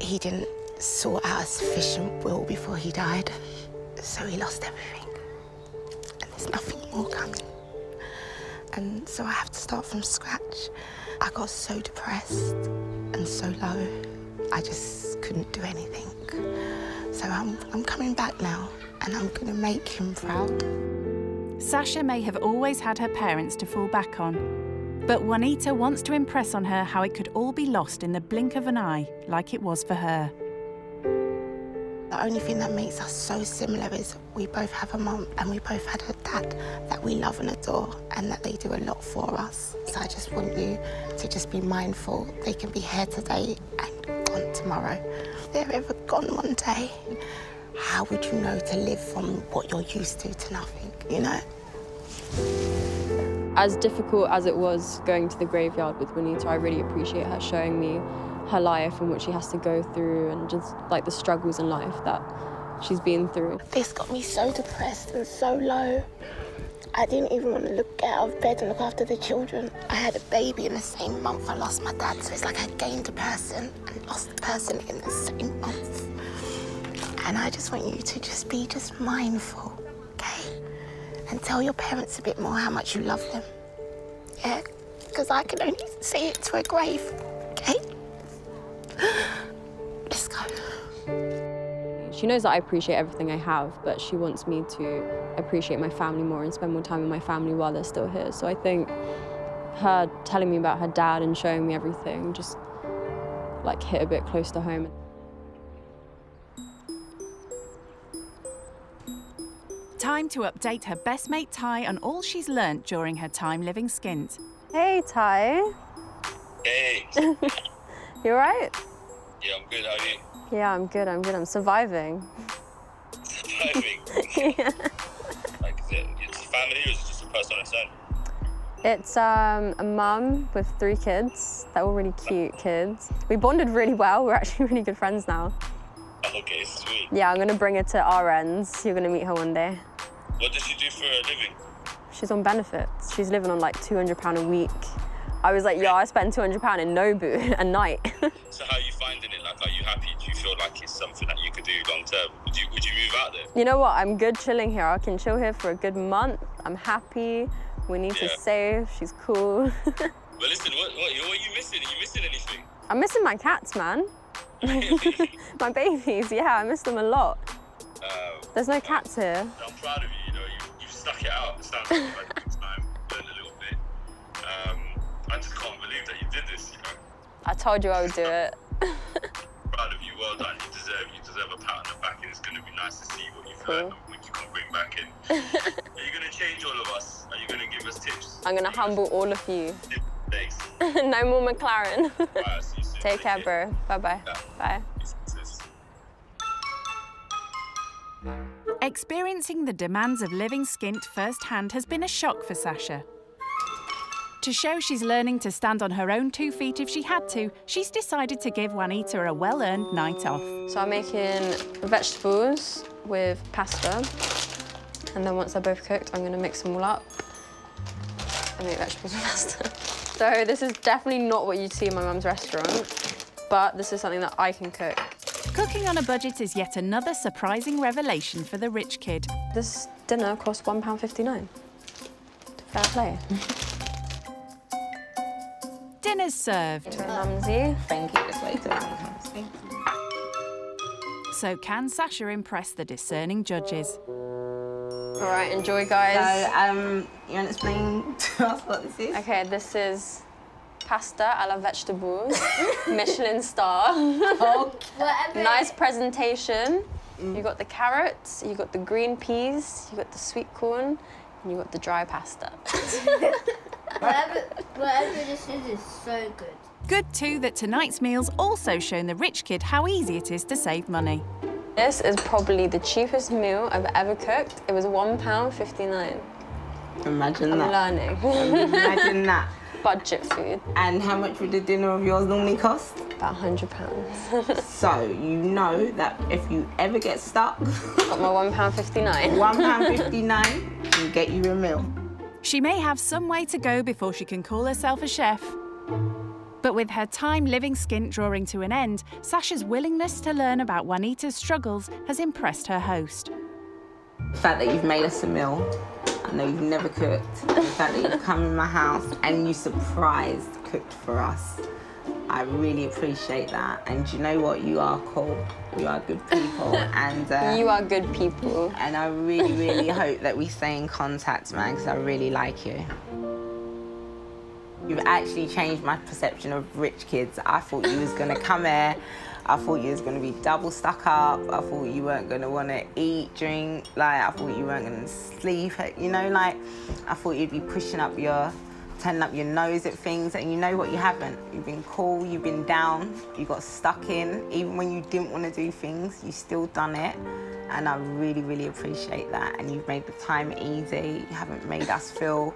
He didn't sort out a sufficient will before he died, so he lost everything. And there's nothing more coming. And so I have to start from scratch. I got so depressed and so low, I just couldn't do anything. So I'm coming back now, and I'm gonna make him proud. Sasha may have always had her parents to fall back on, but Juanita wants to impress on her how it could all be lost in the blink of an eye, like it was for her. The only thing that makes us so similar is we both have a mum and we both had a dad that we love and adore, and that they do a lot for us. So I just want you to just be mindful. They can be here today and gone tomorrow. If they're ever gone one day, how would you know to live from what you're used to nothing, you know? As difficult as it was going to the graveyard with Juanita, I really appreciate her showing me her life and what she has to go through, and just like the struggles in life that she's been through. This got me so depressed and so low. I didn't even want to get out of bed and look after the children. I had a baby in the same month I lost my dad, so it's like I gained a person and lost a person in the same month. And I just want you to just be mindful, okay? And tell your parents a bit more how much you love them. Yeah? Because I can only say it to a grave, okay? Let's go. She knows that I appreciate everything I have, but she wants me to appreciate my family more and spend more time with my family while they're still here. So I think her telling me about her dad and showing me everything just like hit a bit close to home. Time to update her best mate Ty on all she's learnt during her time living skint. Hey, Ty. Hey. You all right? Yeah, I'm good. How are you? Yeah, I'm good. I'm surviving. Surviving? Yeah. Like, it's a family or is it just a person on its own? It's a mum with 3 kids. They're all really cute kids. We bonded really well. We're actually really good friends now. Okay, sweet. Yeah, I'm gonna bring her to our ends. You're gonna meet her one day. What does she do for a living? She's on benefits. She's living on like £200 a week. I was like, I spend £200 in Nobu a night. So how are you finding it? Like, are you happy? Do you feel like it's something that you could do long term? Would you move out there? You know what? I'm good chilling here. I can chill here for a good month. I'm happy. We need to save. She's cool. But listen, what are you missing? Are you missing anything? I'm missing my cats, man. My babies, yeah, I miss them a lot. There's no cats here. I'm proud of you. You know, you've stuck it out. It sounds like a good time. Learned a little bit. I just can't believe that you did this. You know. I told you I would do it. Proud of you. Well done. You deserve a pat on the back, and it's going to be nice to see what you've learned and what you can bring back in. Are you going to change all of us? Are you going to give us tips? I'm going to humble all of you. Thanks. No more McLaren. Right, see you soon. Take care, bro. Bye-bye. Yeah. Bye. Experiencing the demands of living skint firsthand has been a shock for Sasha. To show she's learning to stand on her own 2 feet if she had to, she's decided to give Juanita a well-earned night off. So I'm making vegetables with pasta. And then once they're both cooked, I'm gonna mix them all up and make vegetables with pasta. So this is definitely not what you'd see in my mum's restaurant, but this is something that I can cook. Cooking on a budget is yet another surprising revelation for the rich kid. This dinner cost £1.59. Fair play. Dinner's served. Mumsy. Thank you. This way to Thank you. So can Sasha impress the discerning judges? All right, enjoy, guys. So, you want to explain to us what this is? Okay, this is pasta a la vegetables, Michelin star. Okay. Nice presentation. You got the carrots, you got the green peas, you got the sweet corn, and you got the dry pasta. Whatever this is so good. Good too that tonight's meal's also shown the rich kid how easy it is to save money. This is probably the cheapest meal I've ever cooked. It was £1.59. Imagine that. I'm learning. Imagine that. Budget food. And how much would a dinner of yours normally cost? About £100. So you know that if you ever get stuck, got my £1.59. £1.59 can get you a meal. She may have some way to go before she can call herself a chef. But with her time living skint drawing to an end, Sasha's willingness to learn about Juanita's struggles has impressed her host. The fact that you've made us a meal, I know you've never cooked, the fact that you've come in my house and you surprised cooked for us, I really appreciate that. And you know what? You are cool. You are good people. And you are good people. And I really, really hope that we stay in contact, man, because I really like you. You've actually changed my perception of rich kids. I thought you was gonna come here, I thought you was gonna be double stuck up, I thought you weren't gonna wanna eat, drink, like I thought you weren't gonna sleep, you know, like I thought you'd be turning up your nose at things, and you know what, you haven't. You've been cool, you've been down, you got stuck in, even when you didn't wanna do things, you still done it. And I really, really appreciate that. And you've made the time easy, you haven't made us feel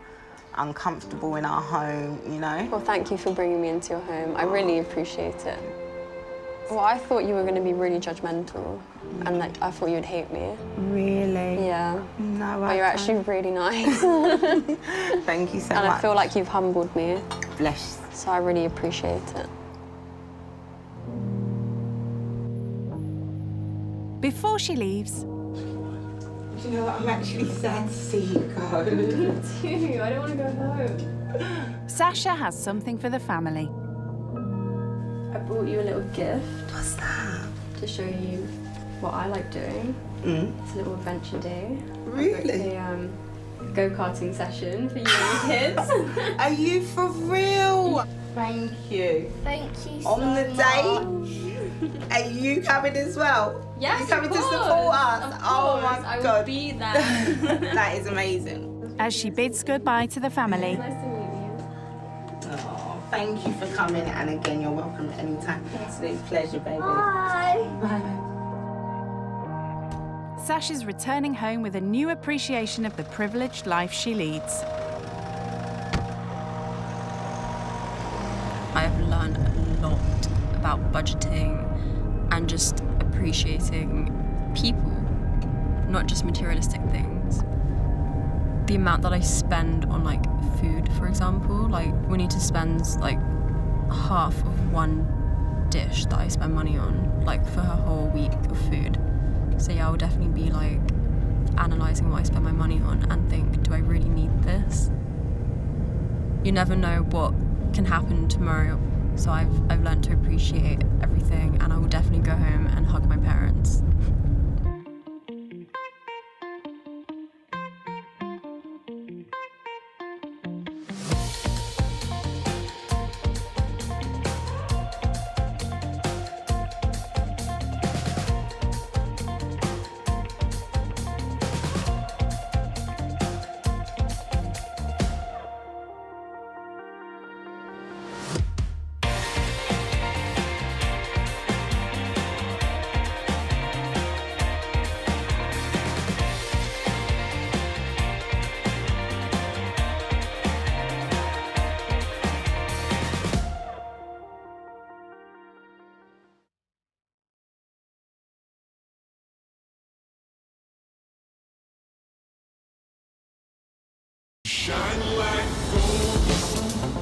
uncomfortable in our home, you know? Well, thank you for bringing me into your home. I really appreciate it. Well, I thought you were going to be really judgmental, and like, I thought you'd hate me. Really? Yeah. No, but you're actually really nice. Thank you so much. And I feel like you've humbled me. Bless. So I really appreciate it. Before she leaves... You know what, I'm actually sad to see you go. Me too, I don't want to go home. Sasha has something for the family. I brought you a little gift. What's that? To show you what I like doing. It's a little adventure day. Really? A go-karting session for you and the kids. Are you for real? Thank you. Thank you so On the much. day, are you coming as well? Yes, you coming of to course. support us? Of Oh my course, I God. will be there. That is amazing. As she bids goodbye to the family. Nice to meet you. Oh, thank you for coming, and again, you're welcome anytime. It's a pleasure, baby. Bye. Bye. Sasha's returning home with a new appreciation of the privileged life she leads. I've learned a lot about budgeting and just appreciating people, not just materialistic things. the amount that I spend on like food, for example. Like we need to spend like half of one dish that I spend money on, like for her whole week of food. So yeah, I would definitely be like analysing what I spend my money on and think, do I really need this? You never know what can happen tomorrow. So I've learned to appreciate everything, and I will definitely go home and hug my parents.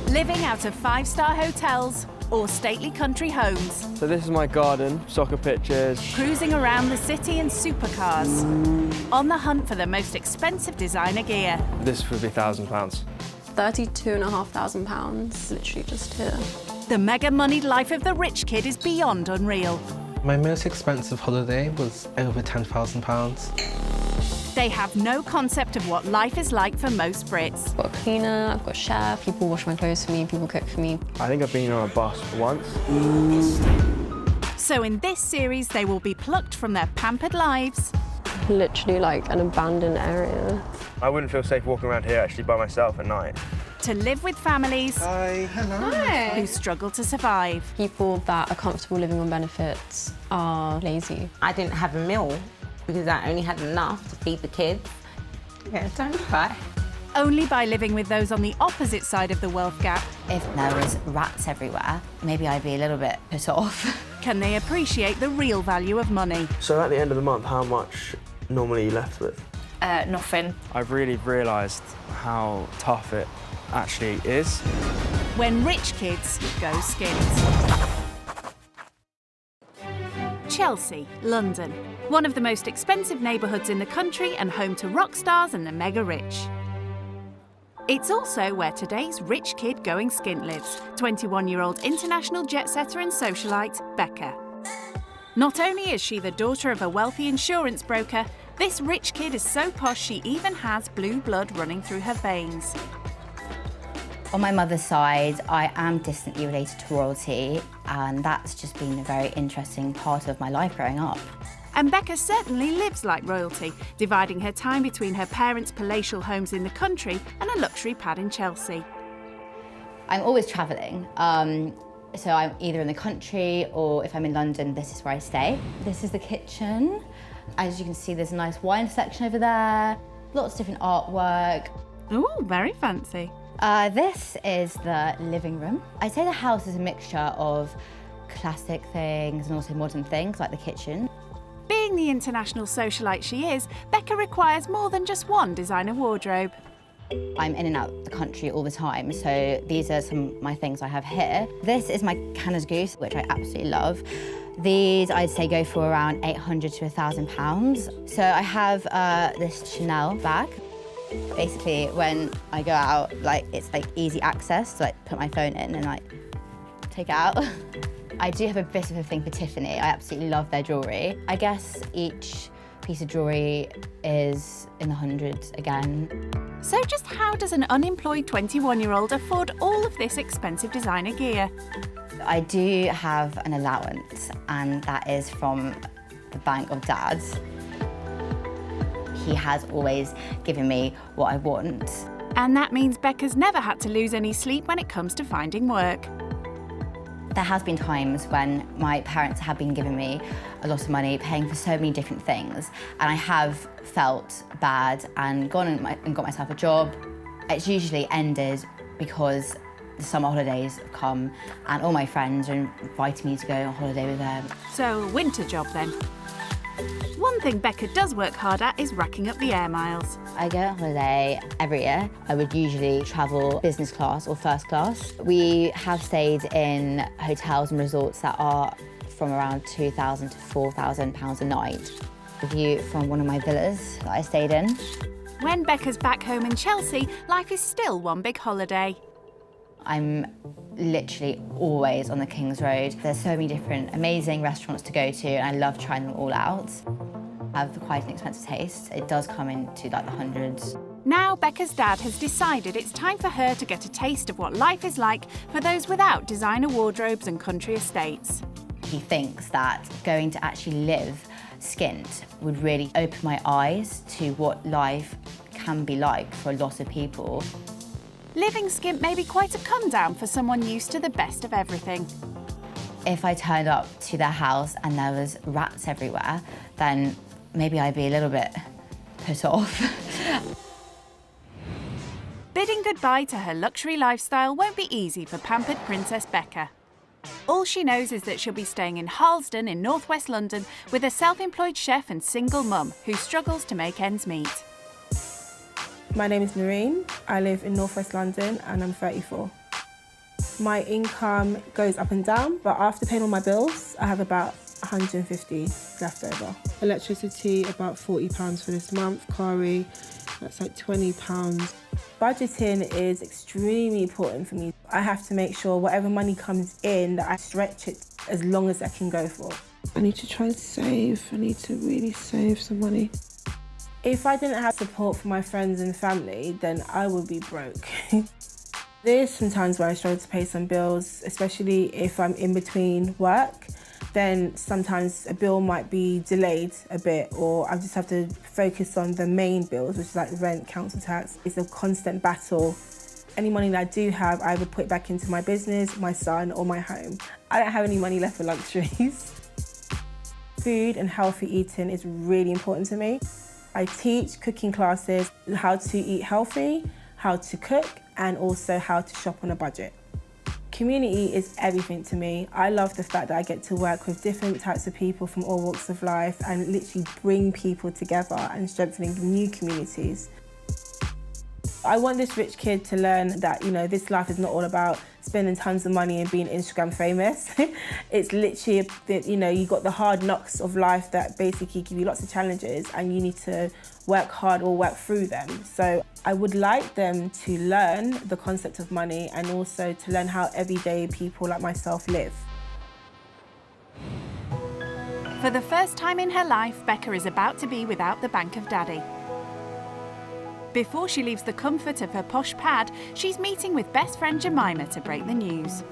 Living out of 5-star hotels or stately country homes. So this is my garden, soccer pitches. Cruising around the city in supercars. On the hunt for the most expensive designer gear. This would be £1,000. £32,500, literally just here. The mega-moneyed life of the rich kid is beyond unreal. My most expensive holiday was over £10,000. They have no concept of what life is like for most Brits. I've got a cleaner, I've got a chef, people wash my clothes for me, people cook for me. I think I've been on a bus once. So in this series, they will be plucked from their pampered lives. Literally like an abandoned area. I wouldn't feel safe walking around here actually by myself at night. To live with families Hi. who struggle to survive. People that are comfortable living on benefits are lazy. I didn't have a meal because I only had enough to feed the kids. Yeah, don't cry. Only by living with those on the opposite side of the wealth gap. If there was rats everywhere, maybe I'd be a little bit put off. Can they appreciate the real value of money? So at the end of the month, how much normally are you left with? Nothing. I've really realised how tough it actually is. When rich kids go skint. Chelsea, London. One of the most expensive neighbourhoods in the country and home to rock stars and the mega rich. It's also where today's rich kid going skint lives, 21-year-old international jet-setter and socialite, Becca. Not only is she the daughter of a wealthy insurance broker, this rich kid is so posh she even has blue blood running through her veins. On my mother's side, I am distantly related to royalty, and that's just been a very interesting part of my life growing up. And Becca certainly lives like royalty, dividing her time between her parents' palatial homes in the country and a luxury pad in Chelsea. I'm always travelling, so I'm either in the country or if I'm in London, this is where I stay. This is the kitchen. As you can see, there's a nice wine section over there, lots of different artwork. Ooh, very fancy. This is the living room. I'd say the house is a mixture of classic things and also modern things, like the kitchen. Being the international socialite she is, Becca requires more than just one designer wardrobe. I'm in and out the country all the time, so these are some of my things I have here. This is my Canada's Goose, which I absolutely love. These, I'd say, go for around £800 to £1,000. So I have this Chanel bag. Basically, when I go out, it's easy access, so put my phone in and take it out. I do have a bit of a thing for Tiffany. I absolutely love their jewellery. I guess each piece of jewellery is in the hundreds again. So just how does an unemployed 21-year-old afford all of this expensive designer gear? I do have an allowance, and that is from the bank of Dad's. He has always given me what I want. And that means Becca's never had to lose any sleep when it comes to finding work. There has been times when my parents have been giving me a lot of money, paying for so many different things, and I have felt bad and gone and got myself a job. It's usually ended because the summer holidays have come and all my friends are inviting me to go on holiday with them. So, winter job then? One thing Becca does work hard at is racking up the air miles. I go on holiday every year. I would usually travel business class or first class. We have stayed in hotels and resorts that are from around £2,000 to £4,000 a night. The view from one of my villas that I stayed in. When Becca's back home in Chelsea, life is still one big holiday. I'm literally always on the King's Road. There's so many different amazing restaurants to go to, and I love trying them all out. I have quite an expensive taste. It does come into like the hundreds. Now Becca's dad has decided it's time for her to get a taste of what life is like for those without designer wardrobes and country estates. He thinks that going to actually live skint would really open my eyes to what life can be like for a lot of people. Living skint may be quite a come down for someone used to the best of everything. If I turned up to their house and there was rats everywhere, then maybe I'd be a little bit put off. Bidding goodbye to her luxury lifestyle won't be easy for pampered Princess Becca. All she knows is that she'll be staying in Harlesden in northwest London with a self-employed chef and single mum who struggles to make ends meet. My name is Noreen. I live in northwest London and I'm 34. My income goes up and down, but after paying all my bills, I have about 150 left over. Electricity, about £40 for this month. Curry, that's like £20. Budgeting is extremely important for me. I have to make sure whatever money comes in, that I stretch it as long as I can go for. I need to try and save. I need to really save some money. If I didn't have support from my friends and family, then I would be broke. There's some times where I struggle to pay some bills, especially if I'm in between work. Then sometimes a bill might be delayed a bit, or I just have to focus on the main bills, which is like rent, council tax. It's a constant battle. Any money that I do have, I either put it back into my business, my son, or my home. I don't have any money left for luxuries. Food and healthy eating is really important to me. I teach cooking classes, how to eat healthy, how to cook, and also how to shop on a budget. Community is everything to me. I love the fact that I get to work with different types of people from all walks of life and literally bring people together and strengthening new communities. I want this rich kid to learn that, you know, this life is not all about spending tons of money and being Instagram famous. It's literally, you know, you got the hard knocks of life that basically give you lots of challenges and you need to work hard or work through them. So I would like them to learn the concept of money and also to learn how everyday people like myself live. For the first time in her life, Becca is about to be without the bank of daddy. Before she leaves the comfort of her posh pad, she's meeting with best friend Jemima to break the news.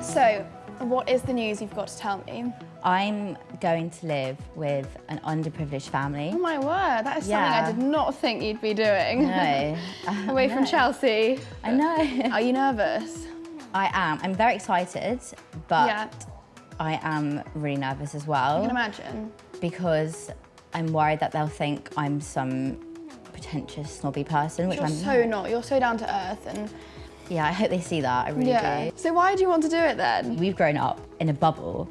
So, what is the news you've got to tell me? I'm going to live with an underprivileged family. Oh my word, that is something I did not think you'd be doing. No. Away from Chelsea. I know. Are you nervous? I am. I'm very excited, but I am really nervous as well. I can imagine. Because I'm worried that they'll think I'm some pretentious, snobby person, which You're I'm so not. You're so down to earth and... Yeah, I hope they see that, I really do. So why do you want to do it then? We've grown up in a bubble,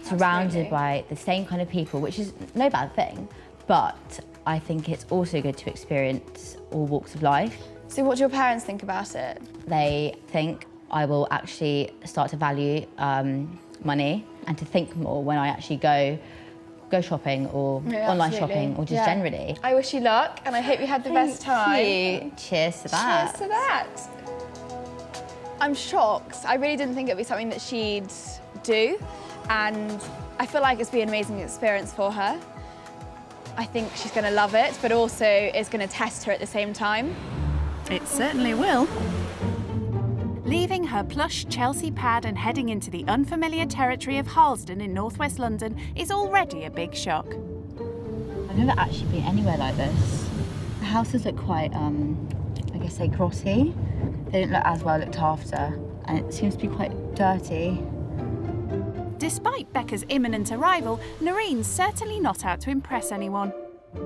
surrounded by the same kind of people, which is no bad thing, but I think it's also good to experience all walks of life. So what do your parents think about it? They think I will actually start to value money and to think more when I actually go shopping or online shopping or just generally. I wish you luck and I hope you had the best time. Thank you. Cheers to that. Cheers to that. I'm shocked. I really didn't think it'd be something that she'd do, and I feel like it's been an amazing experience for her. I think she's going to love it, but also it's going to test her at the same time. It certainly will. Leaving her plush Chelsea pad and heading into the unfamiliar territory of Harlesden in northwest London is already a big shock. I've never actually been anywhere like this. The houses look quite, I guess, say grotty. They don't look as well looked after, and it seems to be quite dirty. Despite Becca's imminent arrival, Noreen's certainly not out to impress anyone.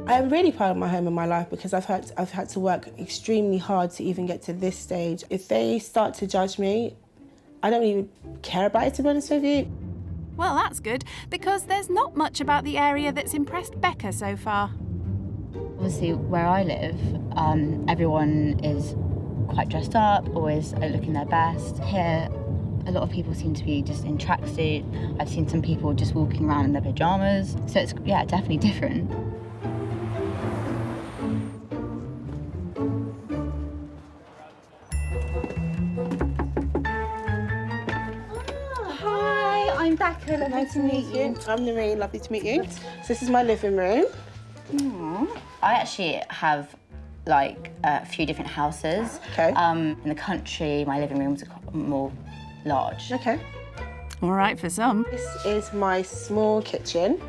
I'm really proud of my home and my life because I've had to work extremely hard to even get to this stage. If they start to judge me, I don't even care about it, to be honest with you. Well, that's good, because there's not much about the area that's impressed Becca so far. Obviously, where I live, everyone is quite dressed up, always looking their best. Here, a lot of people seem to be just in tracksuit. I've seen some people just walking around in their pyjamas. So it's, yeah, definitely different. Hi, I'm Becca. Nice to meet you. I'm Noreen. Lovely to meet you. So this is my living room. I actually have like a few different houses. Okay. In the country, my living room's more large. Okay. All right for some. This is my small kitchen.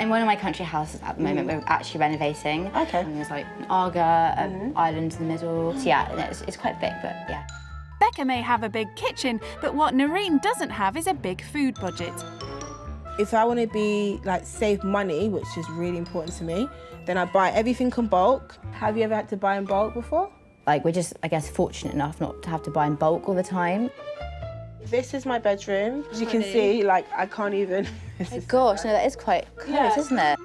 In one of my country houses at the moment, we're actually renovating. Okay. And there's like an Aga, an island in the middle. So yeah, it's quite big, but yeah. Becca may have a big kitchen, but what Noreen doesn't have is a big food budget. If I want to be like save money, which is really important to me, then I buy everything in bulk. Have you ever had to buy in bulk before? Like we're just, I guess, fortunate enough not to have to buy in bulk all the time. This is my bedroom. As you can see, like I can't even. Oh gosh, no, that is quite close, isn't it?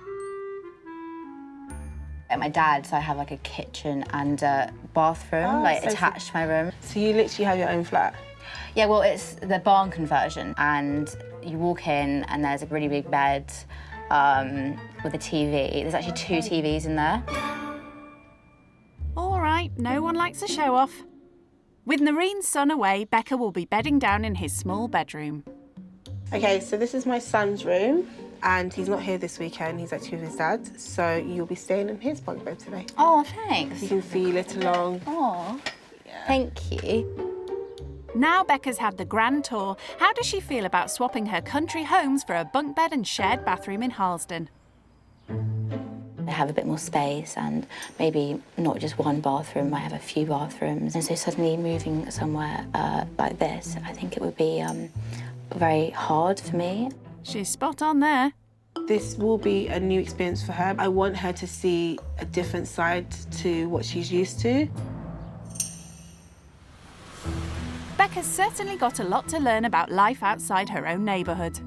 At my dad's, I have like a kitchen and a bathroom, like attached to my room. So you literally have your own flat? Yeah, well, it's the barn conversion, and you walk in and there's a really big bed with a TV. There's actually 2 TVs in there. All right, no one likes a show-off. With Noreen's son away, Becca will be bedding down in his small bedroom. Okay, so this is my son's room, and he's not here this weekend. He's actually with his dad, so you'll be staying in his bunk bed today. Oh, thanks. You can feel it along. Oh, thank you. Now Becca's had the grand tour, how does she feel about swapping her country homes for a bunk bed and shared bathroom in Harlesden? They have a bit more space and maybe not just one bathroom, might have a few bathrooms. And so suddenly moving somewhere like this, I think it would be very hard for me. She's spot on there. This will be a new experience for her. I want her to see a different side to what she's used to. Becca's certainly got a lot to learn about life outside her own neighbourhood.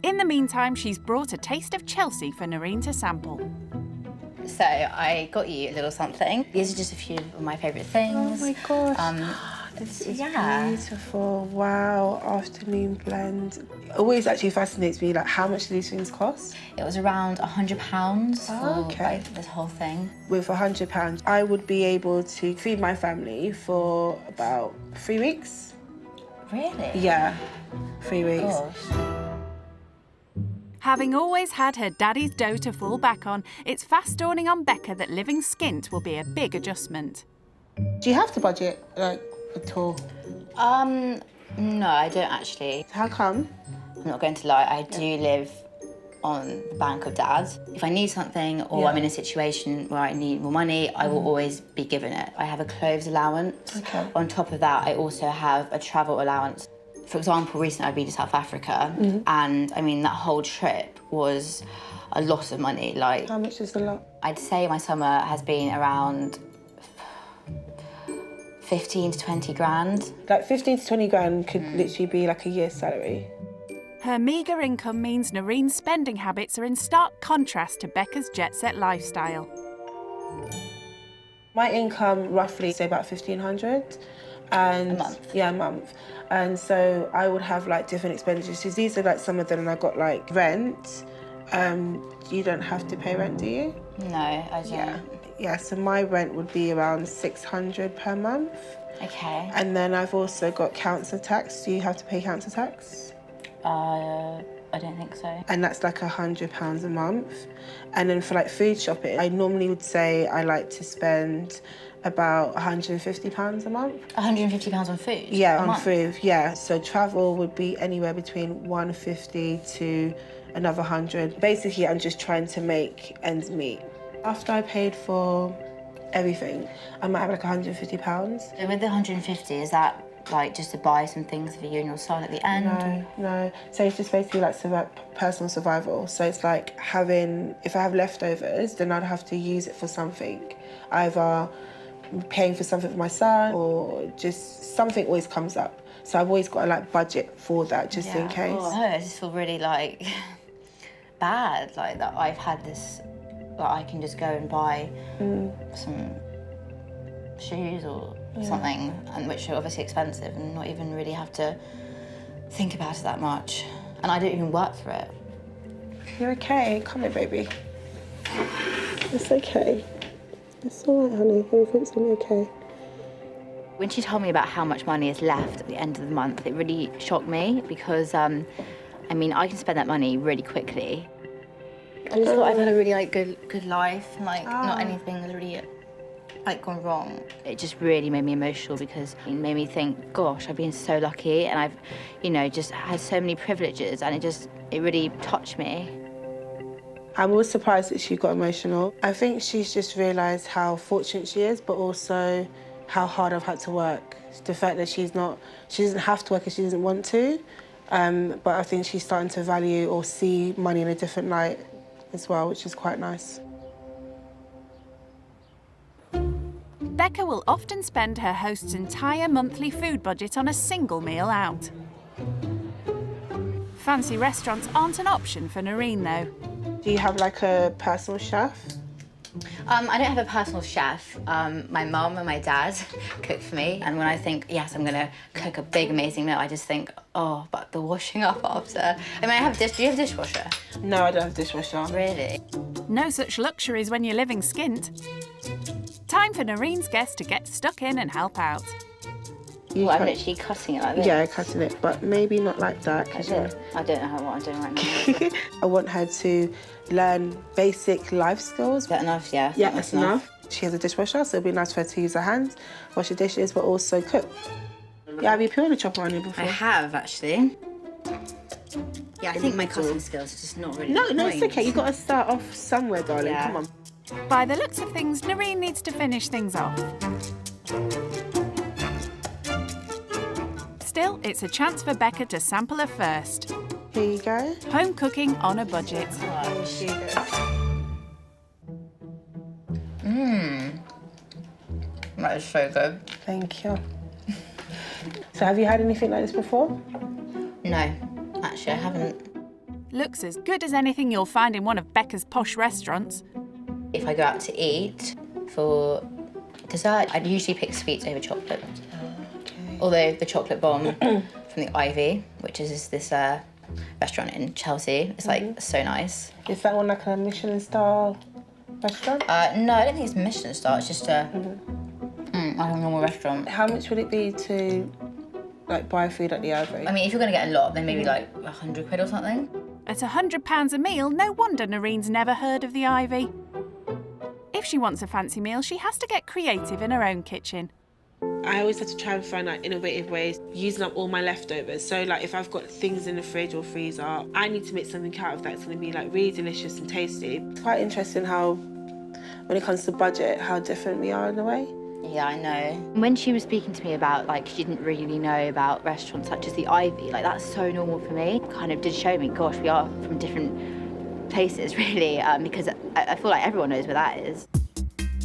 In the meantime, she's brought a taste of Chelsea for Noreen to sample. So I got you a little something. These are just a few of my favourite things. Oh my gosh. This is beautiful. Wow, afternoon blend. It always actually fascinates me, like how much do these things cost? It was around £100 for like, this whole thing. With £100, I would be able to feed my family for about 3 weeks. Really? Yeah, 3 weeks. Gosh. Having always had her daddy's dough to fall back on, it's fast dawning on Becca that living skint will be a big adjustment. Do you have to budget, like, at all? No, I don't actually. How come? I'm not going to lie, I do live on the bank of Dad. If I need something or I'm in a situation where I need more money, I will always be given it. I have a clothes allowance. Okay. On top of that, I also have a travel allowance. For example, recently I've been to South Africa, and I mean, that whole trip was a lot of money. Like, how much is a lot? I'd say my summer has been around 15 to 20 grand. Like 15 to 20 grand could literally be like a year's salary. Her meagre income means Noreen's spending habits are in stark contrast to Becca's jet-set lifestyle. My income roughly, say about 1,500. And a month? Yeah, a month. And so I would have like different expenditures. These are like some of them, and I got like rent. You don't have to pay rent, do you? No, I don't. Yeah, so my rent would be around 600 per month. Okay. And then I've also got council tax. Do you have to pay council tax? I don't think so. And that's like £100 a month. And then for like food shopping, I normally would say I like to spend about £150 a month. £150 on food? Yeah, a on month? food, yeah. So travel would be anywhere between £150 to another £100. Basically, I'm just trying to make ends meet. After I paid for everything, I might have like £150. So with the 150, is that like just to buy some things for you and your son at the end? No. So it's just basically like personal survival. So it's like if I have leftovers, then I'd have to use it for something. Either paying for something for my son or just something always comes up. So I've always got to like budget for that just in case. Oh, I just feel really like bad, like that I've had this, that I can just go and buy some shoes or something, and which are obviously expensive and not even really have to think about it that much. And I don't even work for it. You're okay. Come here, baby. It's okay. It's all right, honey. Everything's gonna be okay. When she told me about how much money is left at the end of the month, it really shocked me because, I mean, I can spend that money really quickly. I just thought I've had a really like good life, and like not anything has really like gone wrong. It just really made me emotional because it made me think, gosh, I've been so lucky, and I've, you know, just had so many privileges, and it really touched me. I'm always surprised that she got emotional. I think she's just realised how fortunate she is, but also how hard I've had to work. The fact that she doesn't have to work if she doesn't want to, but I think she's starting to value or see money in a different light as well, which is quite nice. Becca will often spend her host's entire monthly food budget on a single meal out. Fancy restaurants aren't an option for Noreen, though. Do you have like a personal chef? I don't have a personal chef. My mum and my dad cook for me, and when I think, yes, I'm gonna cook a big, amazing meal, I just think, oh, but the washing up after. I mean, do you have a dishwasher? No, I don't have a dishwasher. Really? No such luxuries when you're living skint. Time for Noreen's guest to get stuck in and help out. I'm literally cutting it like this. Yeah, cutting it, but maybe not like that. I don't know what I'm doing right now. I want her to learn basic life skills. Is that enough? Yeah. Yeah, that's enough. She has a dishwasher, so it'd be nice for her to use her hands, wash the dishes, but also cook. Yeah, have you peeled a chopper on you before? I have, actually. Yeah, I think my cutting skills are just not really No, it's okay. You've got to start off somewhere, darling. Yeah. Come on. By the looks of things, Noreen needs to finish things off. Still, it's a chance for Becca to sample her first. Here you go. Home cooking on a budget. That is so good. Thank you. So have you had anything like this before? No, actually I haven't. Looks as good as anything you'll find in one of Becca's posh restaurants. If I go out to eat for dessert, I'd usually pick sweets over chocolate. Okay. Although the chocolate bomb from the Ivy, which is this restaurant in Chelsea, it's like so nice. Is that one like a Michelin star restaurant? No, I don't think it's Michelin star. It's just a normal restaurant. How much would it be to like buy food at the Ivy? I mean, if you're gonna get a lot, then maybe like 100 quid or something. At £100 a meal, no wonder Noreen's never heard of the Ivy. If she wants a fancy meal, she has to get creative in her own kitchen. I always have to try and find like innovative ways, using up all my leftovers. So like if I've got things in the fridge or freezer, I need to make something out of that. It's gonna be like really delicious and tasty. It's quite interesting how, when it comes to budget, how different we are in a way. Yeah, I know. When she was speaking to me about, like, she didn't really know about restaurants such as the Ivy, like, that's so normal for me. Kind of did show me, gosh, we are from different places, really, because I feel like everyone knows where that is.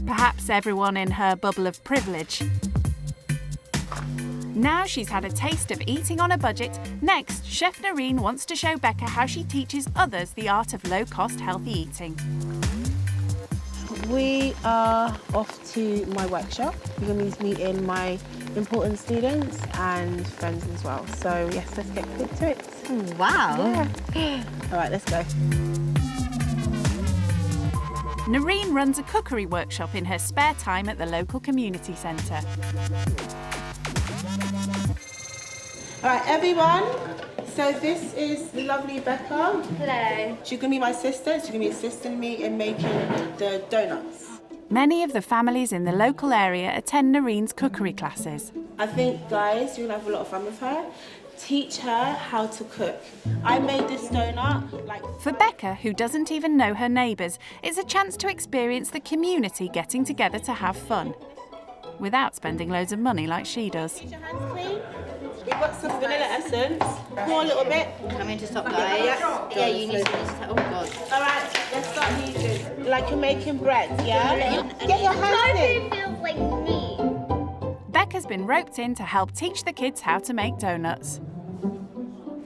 Perhaps everyone in her bubble of privilege. Now she's had a taste of eating on a budget, next, Chef Noreen wants to show Becca how she teaches others the art of low-cost healthy eating. We are off to my workshop. We're going to be meeting my important students and friends as well. So yes, let's get to it. Wow. Yeah. All right, let's go. Noreen runs a cookery workshop in her spare time at the local community centre. All right, everyone. So this is the lovely Becca. Hello. She's going to be my sister. She's going to be assisting me in making the donuts. Many of the families in the local area attend Noreen's cookery classes. I think, guys, you're going to have a lot of fun with her. Teach her how to cook. I made this donut like... For Becca, who doesn't even know her neighbours, it's a chance to experience the community getting together to have fun, without spending loads of money like she does. Keep your hands clean. We've got some vanilla essence. Pour a little bit. I'm going to stop, guys. Yeah, you need to... Oh, God. All right, let's start using. Like you're making bread, yeah? Get your hands in. Feels like me. Becca Becca's been roped in to help teach the kids how to make donuts.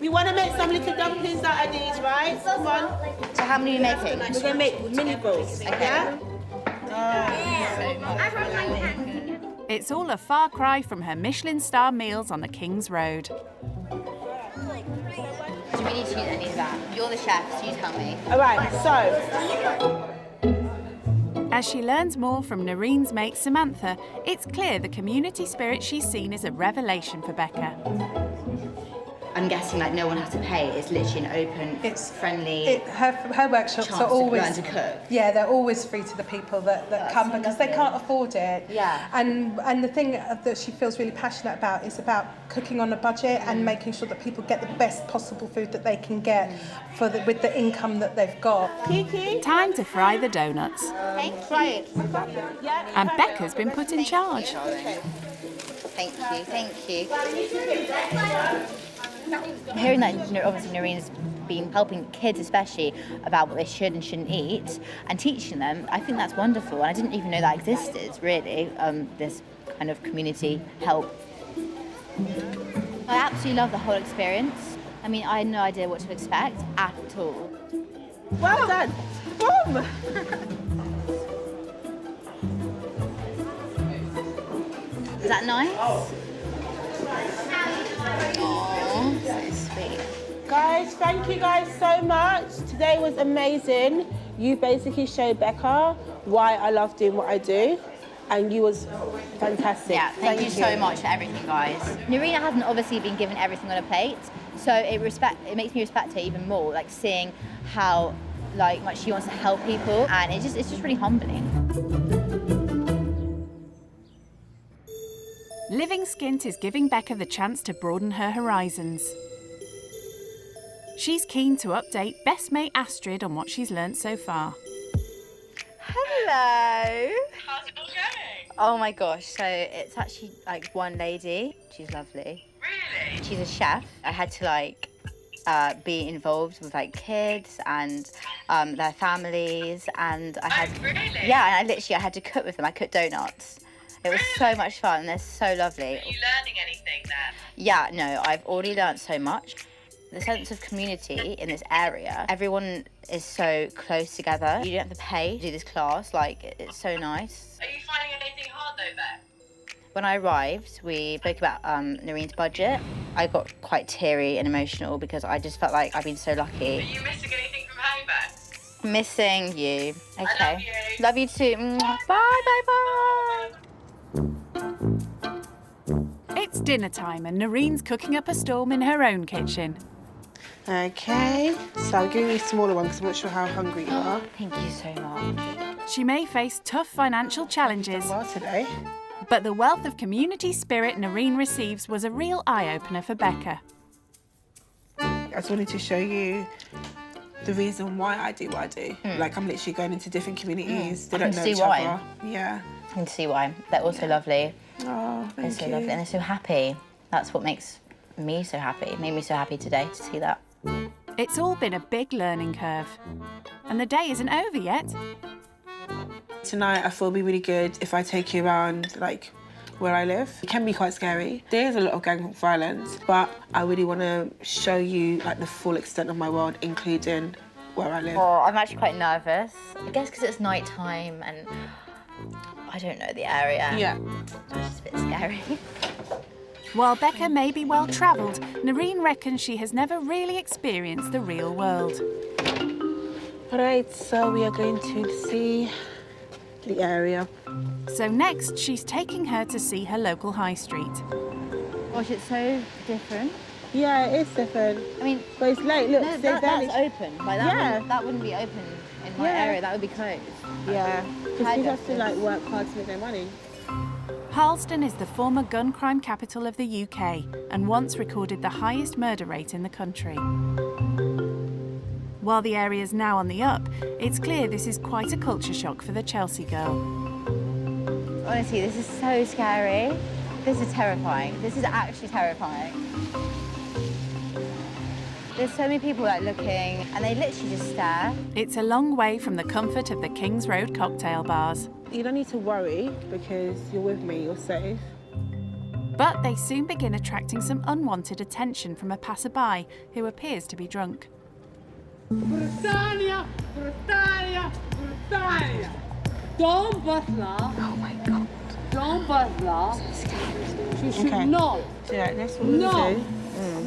We want to make some little dumplings out of these, right? Come on. So how many are you making? We're going to make mini balls, yeah? It's all a far cry from her Michelin star meals on the King's Road. Do we need to use any of that? You're the chef, so you tell me. All right, so. As she learns more from Noreen's mate Samantha, it's clear the community spirit she's seen is a revelation for Becca. I'm guessing like no one has to pay. It's literally an open, friendly. Her workshops are always learn to cook. Yeah, they're always free to the people that come because they can't afford it. Yeah. And the thing that she feels really passionate about is about cooking on a budget and making sure that people get the best possible food that they can get with the income that they've got. Time to fry the donuts. Thank you. And Becca's been put in charge. Thank you. Hearing that, obviously Noreen's been helping kids especially about what they should and shouldn't eat and teaching them, I think that's wonderful. And I didn't even know that existed, really, this kind of community help. I absolutely love the whole experience. I mean, I had no idea what to expect at all. Well done. Boom. Is that nice? Oh, so sweet. Guys, thank you guys so much. Today was amazing. You basically showed Becca why I love doing what I do, and you was fantastic. Yeah, thank you so much for everything, guys. Noreen hasn't obviously been given everything on a plate, so it makes me respect her even more, like seeing how much she wants to help people, and it's just really humbling. Living Skint is giving Becca the chance to broaden her horizons. She's keen to update best mate Astrid on what she's learnt so far. Hello. How's it all going? Oh my gosh, so it's actually like one lady. She's lovely. Really? She's a chef. I had to be involved with kids and their families, and I had really? Yeah, and I had to cook with them. I cooked donuts. It was so much fun. They're so lovely. Are you learning anything there? Yeah, no, I've already learnt so much. The sense of community in this area, everyone is so close together. You don't have to pay to do this class, it's so nice. Are you finding anything hard though there? When I arrived, we spoke about Noreen's budget. I got quite teary and emotional because I just felt like I've been so lucky. Are you missing anything from home then? Missing you. Okay. I love you. Love you too. Bye, bye, bye. It's dinner time and Noreen's cooking up a storm in her own kitchen. Okay, so I'm giving you a smaller one because I'm not sure how hungry you are. Thank you so much. She may face tough financial challenges, today, but the wealth of community spirit Noreen receives was a real eye-opener for Becca. I just wanted to show you the reason why I do what I do. I'm literally going into different communities. They don't know each other. Yeah. I can see why. They're also lovely. Oh, They're thank so you. lovely and they're so happy. That's what makes me so happy. It made me so happy today to see that. It's all been a big learning curve. And the day isn't over yet. Tonight, I thought it'd be really good if I take you around, where I live. It can be quite scary. There is a lot of gang violence, but I really want to show you, the full extent of my world, including where I live. Oh, I'm actually quite nervous. I guess because it's night time and I don't know the area. Yeah. It's just a bit scary. While Becca may be well-travelled, Noreen reckons she has never really experienced the real world. All right, so we are going to see the area. So next, she's taking her to see her local high street. Gosh, it's so different. Yeah, it is different. I mean, but it's late. Look, no, there's that's open. That wouldn't be open in my Yeah. area. That would be closed. Yeah, because you have to work hard to make their money. Harlesden is the former gun crime capital of the UK and once recorded the highest murder rate in the country. While the area's now on the up, it's clear this is quite a culture shock for the Chelsea girl. Honestly, this is so scary. This is terrifying. This is actually terrifying. There's so many people looking and they literally just stare. It's a long way from the comfort of the King's Road cocktail bars. You don't need to worry because you're with me, you're safe. But they soon begin attracting some unwanted attention from a passerby who appears to be drunk. Britannia! Britannia! Britannia! Don't butler. Oh my God. Don't butler. You should Okay. not. So yeah, that's what we're No. gonna do.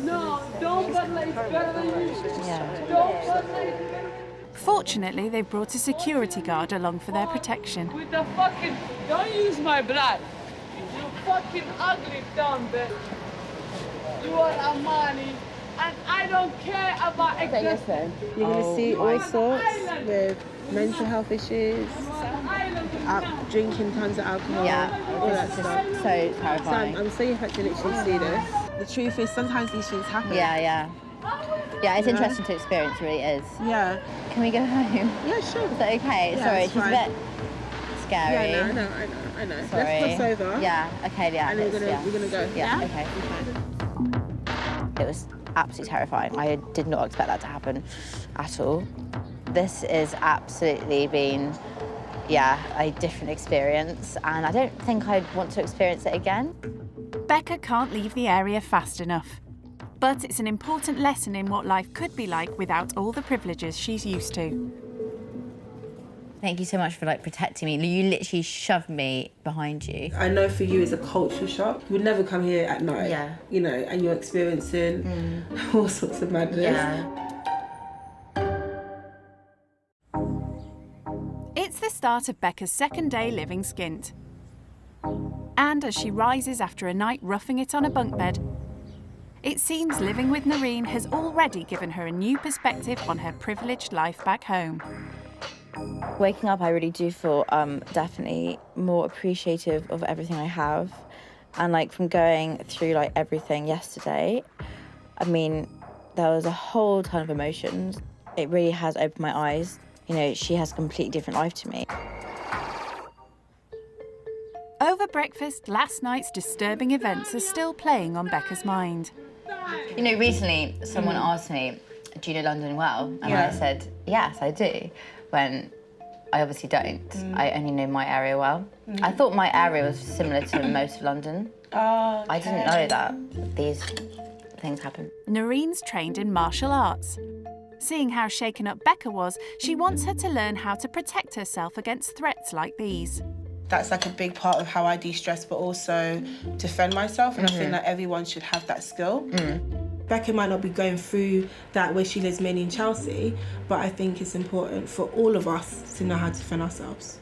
No, don't butler. It's better than you. Don't butler. It's better. Fortunately, they've brought a security guard along for their protection. With the fucking. Don't use my blood. You fucking ugly dumb bitch. You are Armani, and I don't care about existence. You're gonna see all sorts with mental health issues, drinking tons of alcohol, all that stuff. So terrifying. So I'm so happy to literally see this. The truth is, sometimes these things happen. Yeah, it's interesting to experience, it really is. Yeah. Can we go home? Yeah, sure. Is that okay? Yeah, Sorry, it's she's fine. a bit scary. Yeah, no, I know. Sorry. Let's cross over. Yeah, okay, yeah. And then we're gonna go. Yeah, okay. It was absolutely terrifying. I did not expect that to happen at all. This has absolutely been, a different experience, and I don't think I'd want to experience it again. Becca can't leave the area fast enough. But it's an important lesson in what life could be like without all the privileges she's used to. Thank you so much for protecting me. You literally shoved me behind you. I know for you it's a culture shock. You would never come here at night. Yeah. You know, and you're experiencing all sorts of madness. Yeah. It's the start of Becca's second day living skint. And as she rises after a night roughing it on a bunk bed, it seems living with Noreen has already given her a new perspective on her privileged life back home. Waking up, I really do feel definitely more appreciative of everything I have. And from going through everything yesterday, I mean, there was a whole ton of emotions. It really has opened my eyes. You know, she has a completely different life to me. Over breakfast, last night's disturbing events are still playing on Becca's mind. You know, recently someone asked me, do you know London well? And I said, yes, I do, when I obviously don't. I only know my area well. I thought my area was similar to most of London. Oh, I didn't know that these things happen. Noreen's trained in martial arts. Seeing how shaken up Becca was, she wants her to learn how to protect herself against threats like these. That's a big part of how I de-stress, but also defend myself, and I think that everyone should have that skill. Becca might not be going through that where she lives mainly in Chelsea, but I think it's important for all of us to know how to defend ourselves.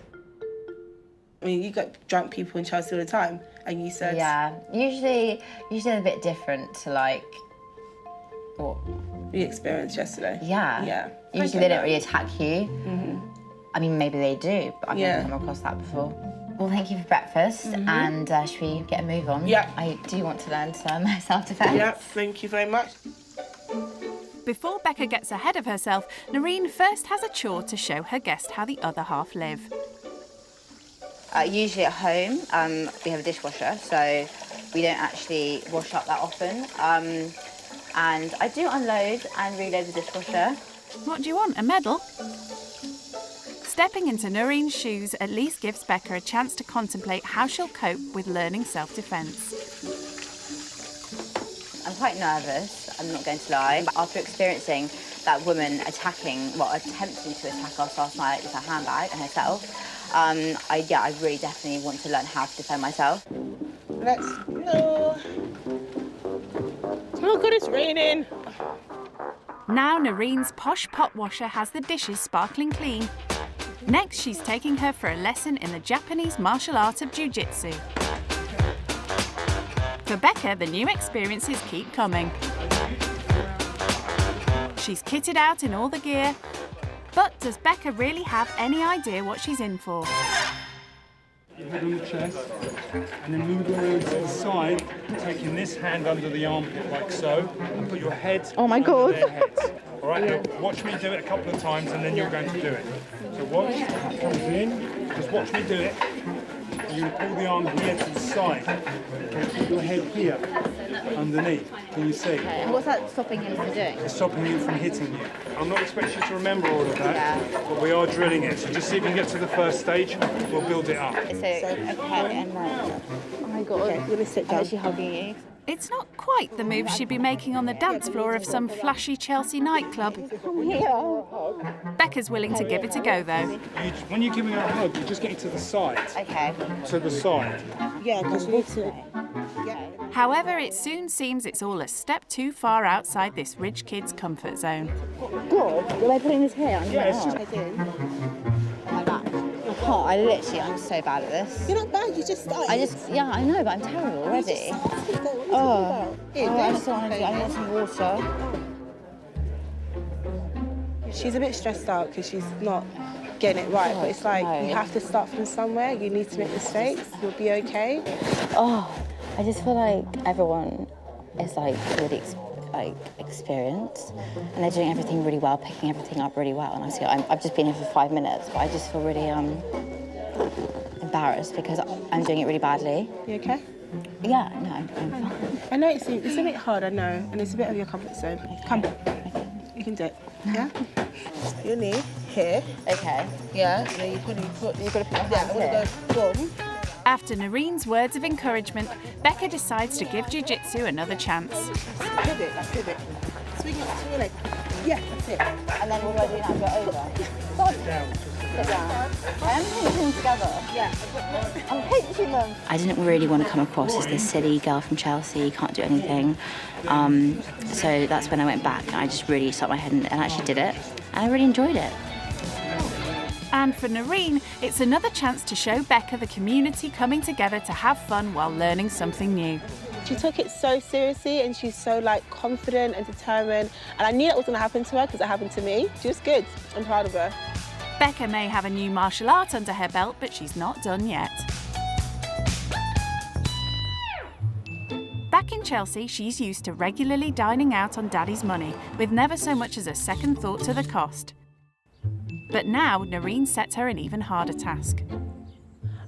I mean, you got drunk people in Chelsea all the time, and you said... Yeah, usually a bit different to what we experienced yesterday. Yeah. Yeah. Usually they don't really attack you. I mean, maybe they do, but I've never come across that before. Well, thank you for breakfast, and should we get a move on? Yeah. I do want to learn some self-defense. Yeah, thank you very much. Before Becca gets ahead of herself, Noreen first has a chore to show her guest how the other half live. Usually at home, we have a dishwasher, so we don't actually wash up that often. And I do unload and reload the dishwasher. What do you want, a medal? Stepping into Noreen's shoes at least gives Becca a chance to contemplate how she'll cope with learning self-defense. I'm quite nervous, I'm not going to lie. But after experiencing that woman attempting to attack us last night with her handbag and herself, I really definitely want to learn how to defend myself. Let's go. Oh God, it's raining. Now Noreen's posh pot washer has the dishes sparkling clean. Next, she's taking her for a lesson in the Japanese martial art of jiu-jitsu. For Becca, the new experiences keep coming. She's kitted out in all the gear. But does Becca really have any idea what she's in for? Your head on the chest, and then move around to the side, taking this hand under the armpit like so, and put your head under their heads. All right, now watch me do it a couple of times, and then you're going to do it. So watch, it comes in, just watch me do it. You're going to pull the arm here to the side. Okay, put your head here. underneath. Can you see? Okay, and what's that stopping him from doing? It's stopping you from hitting you. I'm not expecting you to remember all of that, but we are drilling it. So just see if you can get to the first stage, we'll build it up. So, okay, and then... Oh my God, Okay, you're gonna sit down. I'm actually hugging you. It's not quite the move she'd be making on the dance floor of some flashy Chelsea nightclub. Becca's willing to give it a go, though. When you're giving her a hug, you're just getting to the side. Okay. To the side. Yeah, because you need to... However, it soon seems it's all a step too far outside this rich kid's comfort zone. God, were I putting this here? Yeah, it's just... I did. On my back. I can't, I'm so bad at this. You're not bad, you just started. Yeah, I know, but I'm terrible already. I just don't want to do it. I need some water. She's a bit stressed out because she's not getting it right, but it's like you have to start from somewhere. You need to make mistakes. You'll be okay. Oh, I just feel like everyone is like really experienced, and they're doing everything really well, picking everything up really well. And I've just been here for 5 minutes, but I just feel really embarrassed because I'm doing it really badly. You okay? Yeah, no, I'm fine. I know it's a bit hard, I know, and it's a bit of your comfort zone. Okay. Come, you can do it. Yeah. Your knee here. Okay. Yeah. And then you've got to put my hand here. Go boom. After Noreen's words of encouragement, Becca decides to give jiu-jitsu another chance. Pivot. Swing it to your leg. Yeah, that's it. And then what do I do now? Go over? Sit down. I am pinching them together. Yeah. I'm pinching them. I didn't really want to come across as this silly girl from Chelsea, can't do anything. So that's when I went back and I just really stuck my head in and actually did it. And I really enjoyed it. And for Noreen, it's another chance to show Becca the community coming together to have fun while learning something new. She took it so seriously and she's so confident and determined. And I knew that was going to happen to her because it happened to me. She was good. I'm proud of her. Becca may have a new martial art under her belt, but she's not done yet. Back in Chelsea, she's used to regularly dining out on Daddy's money, with never so much as a second thought to the cost. But now, Noreen sets her an even harder task.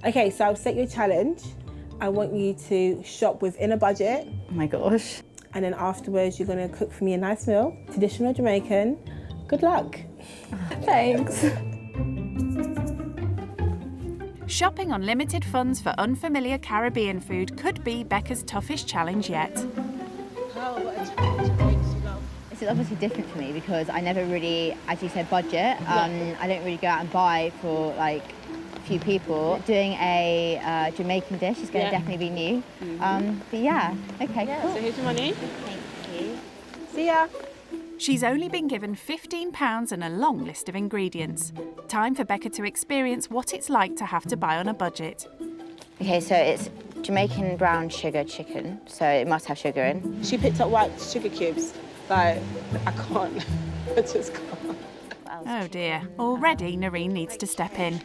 Okay, so I'll set you a challenge. I want you to shop within a budget. Oh my gosh. And then afterwards, you're going to cook for me a nice meal, traditional Jamaican. Good luck. Thanks. Shopping on limited funds for unfamiliar Caribbean food could be Becca's toughest challenge yet. This is obviously different for me because I never really, as you said, budget. I don't really go out and buy for a few people. Doing a Jamaican dish is going to definitely be new. But yeah, okay, cool. So here's your money. Thank you. See ya. She's only been given £15 and a long list of ingredients. Time for Becca to experience what it's like to have to buy on a budget. Okay, so it's Jamaican brown sugar chicken, so it must have sugar in. She picked up white sugar cubes. I can't. I just can't. Oh dear, already Noreen needs to step in.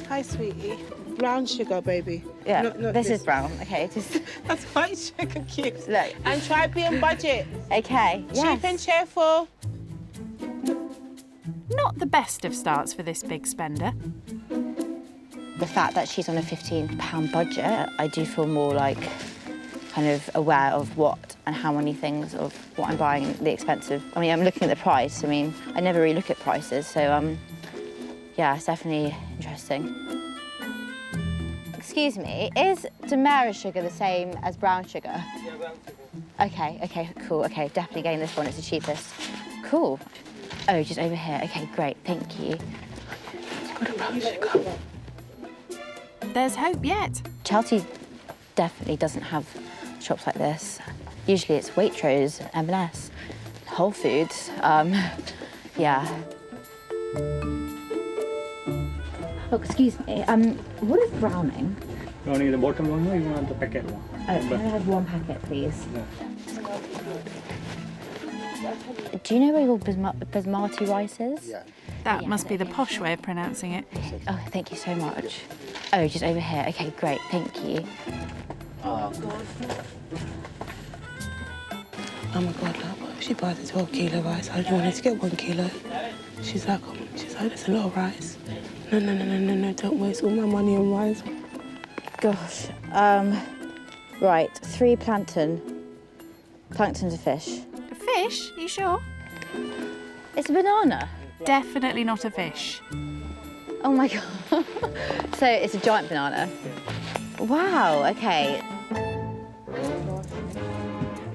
Hi, sweetie. Brown sugar, baby. Yeah, not this is brown. Okay, just... That's white sugar cubes. Look. And try being budget. Okay, yes. Cheap and cheerful. Not the best of starts for this big spender. The fact that she's on a £15 budget, I do feel more kind of aware of what and how many things of what I'm buying, the expensive. I mean, I'm looking at the price. I mean, I never really look at prices, so yeah, it's definitely interesting. Excuse me, is Demerara sugar the same as brown sugar? Yeah, brown sugar. Okay, cool. Okay, definitely getting this one. It's the cheapest. Cool. Oh, just over here. Okay, great. Thank you. It's got a brown sugar. There's hope yet. Chelsea definitely doesn't have shops like this. Usually it's Waitrose, M&S, Whole Foods. Yeah. Oh, excuse me. What is browning? Browning, the bottom one, or you want the packet one? Oh, can I have one packet, please? Yeah. Do you know where your basmati rice is? Yeah. That must be the posh way of pronouncing it. Oh, thank you so much. Oh, just over here. Okay, great. Thank you. Oh, God. Oh, my God, look. She buys a 12 kilo rice. I only wanted to get 1 kilo. She's like, there's a lot of rice. No, don't waste all my money on rice. Gosh, Right, 3 plankton. Plankton's a fish. A fish? You sure? It's a banana. Definitely not a fish. Oh my God. So it's a giant banana. Wow, okay.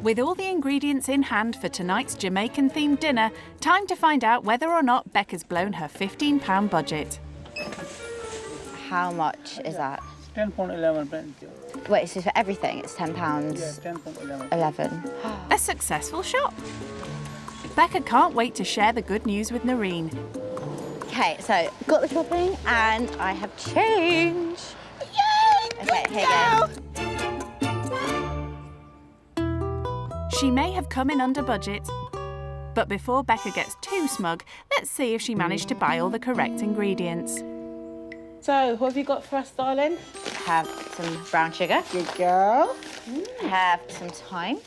With all the ingredients in hand for tonight's Jamaican-themed dinner, time to find out whether or not Becca's blown her £15 budget. How much is that? £10.11. Wait, so for everything it's £10? Yeah, £10.11. 11. A successful shop. Becca can't wait to share the good news with Noreen. Okay, so got the shopping and I have change. Yay! Okay, here you go. She may have come in under budget, but before Becca gets too smug, let's see if she managed to buy all the correct ingredients. So, what have you got for us, darling? Have some brown sugar. Good girl. Have some thyme.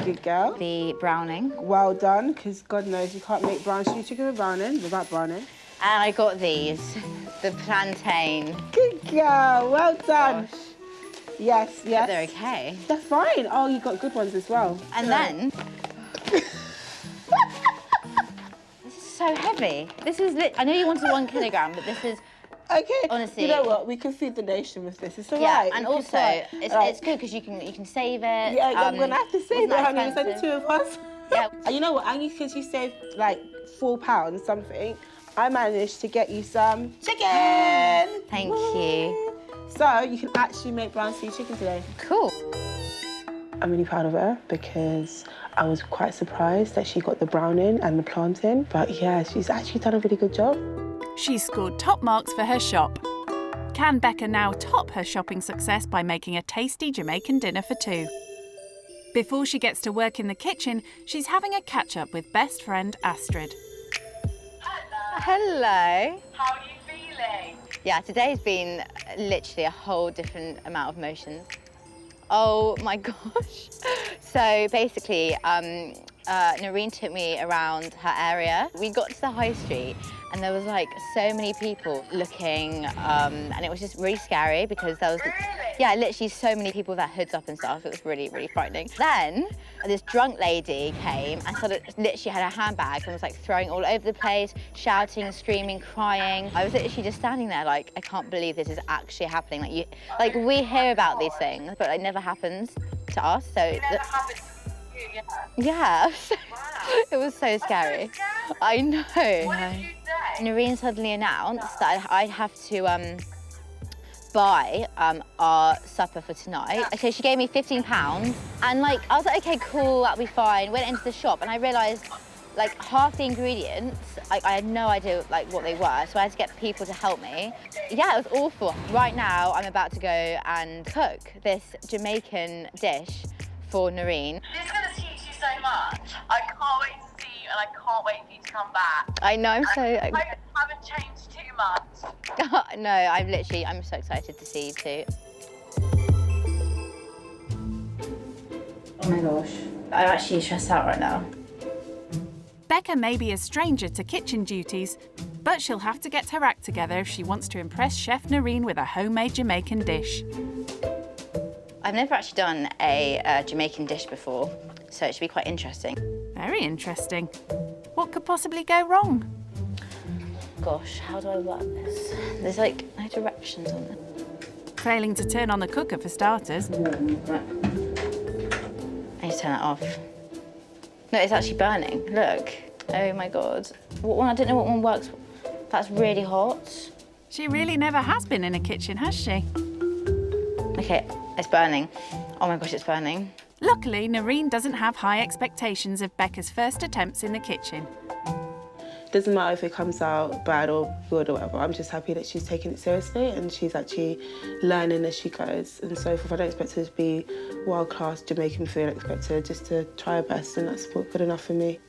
Good girl. The browning. Well done, because God knows you can't make brown sugar chicken with browning without browning. And I got these, the plantain. Good girl, well done. Gosh. Yes, yes. But they're okay. They're fine. Oh, you got good ones as well. And then... This is so heavy. This is I know you wanted 1 kilogram, but this is... Okay. Honestly. You know what? We can feed the nation with this. It's all yeah, right. And also, it's good because you can save it. Yeah, I'm going to have to save it, honey. It's only 2 of us. Yeah. And you know what? Only because you saved like £4 something, I managed to get you some chicken. Thank you. So you can actually make brown stew chicken today. Cool. I'm really proud of her because I was quite surprised that she got the browning and the plantain. But yeah, she's actually done a really good job. She's scored top marks for her shop. Can Becca now top her shopping success by making a tasty Jamaican dinner for 2? Before she gets to work in the kitchen, she's having a catch-up with best friend Astrid. Hello. How are you feeling? Yeah, today's been literally a whole different amount of emotions. Oh my gosh. So basically, Noreen took me around her area. We got to the high street and there was like so many people looking and it was just really scary because there was, yeah, literally so many people with their hoods up and stuff. It was really, really frightening. Then this drunk lady came and literally had a handbag and was like throwing all over the place, shouting, screaming, crying. I was literally just standing there like, I can't believe this is actually happening. Like we hear about these things, but it never happens to us. So It never happened to you, yeah. Wow. It was so scary. I know. What did you say? Noreen suddenly announced that I'd have to buy our supper for tonight. So she gave me £15 and like, I was like, okay, cool, that'll be fine. Went into the shop and I realised like half the ingredients, I had no idea like what they were, so I had to get people to help me. Yeah, it was awful. Right now, I'm about to go and cook this Jamaican dish for Noreen. This is going to teach you so much. I can't wait to see you and I can't wait for you to come back. I know, I'm so... I haven't changed too much. No, I'm so excited to see you too. Oh my gosh. I'm actually stressed out right now. Becca may be a stranger to kitchen duties, but she'll have to get her act together if she wants to impress Chef Noreen with a homemade Jamaican dish. I've never actually done a Jamaican dish before, so it should be quite interesting. Very interesting. What could possibly go wrong? Gosh, how do I work this? There's like no directions on it. Failing to turn on the cooker for starters. I need to turn it off. No, it's actually burning. Look. Oh my God. What one? I don't know what one works. That's really hot. She really never has been in a kitchen, has she? Okay, it's burning. Oh my gosh, it's burning. Luckily, Noreen doesn't have high expectations of Becca's first attempts in the kitchen. Doesn't matter if it comes out bad or good or whatever. I'm just happy that she's taking it seriously and she's actually learning as she goes. And so if I don't expect her to be world-class Jamaican food, I expect her just to try her best, and that's good enough for me.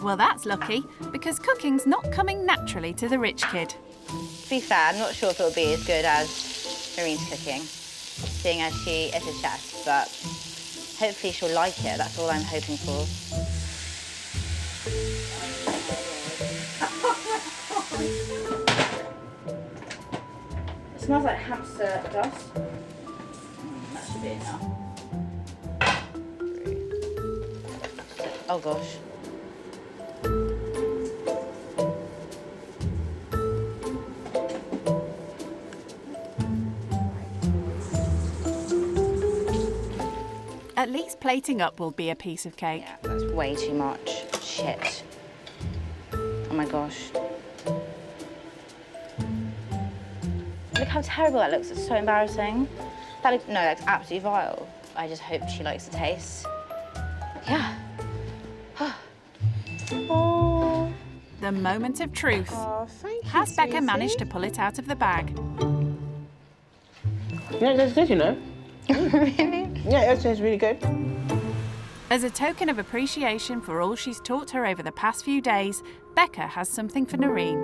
Well, that's lucky, because cooking's not coming naturally to the rich kid. To be fair, I'm not sure if it'll be as good as Noreen's cooking, seeing as she is a chef, but hopefully she'll like it. That's all I'm hoping for. It smells like hamster dust. That should be enough. Oh gosh. At least plating up will be a piece of cake. Yeah, that's way too much. Shit. Oh my gosh. Look how terrible that looks. It's so embarrassing. That looks, no, that's absolutely vile. I just hope she likes the taste. Yeah. Oh. The moment of truth. Oh, thank you, Has Becca Susie. managed to pull it out of the bag? Yeah, that's good, you know. Really? Yeah, it tastes really good. As a token of appreciation for all she's taught her over the past few days, Becca has something for Noreen.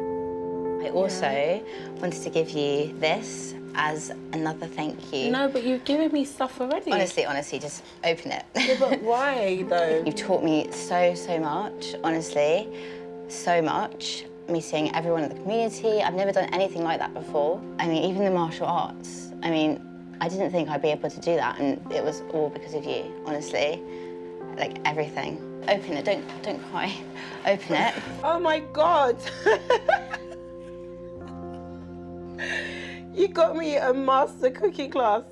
I also wanted to give you this as another thank you. No, but you've given me stuff already. Honestly, just open it. Yeah, but why, though? You've taught me so much, honestly, so much. Meeting everyone in the community. I've never done anything like that before. I mean, even the martial arts. I mean, I didn't think I'd be able to do that, and it was all because of you, honestly. Like, everything. Open it, don't cry. Open it. Oh my God. You got me a master cooking class.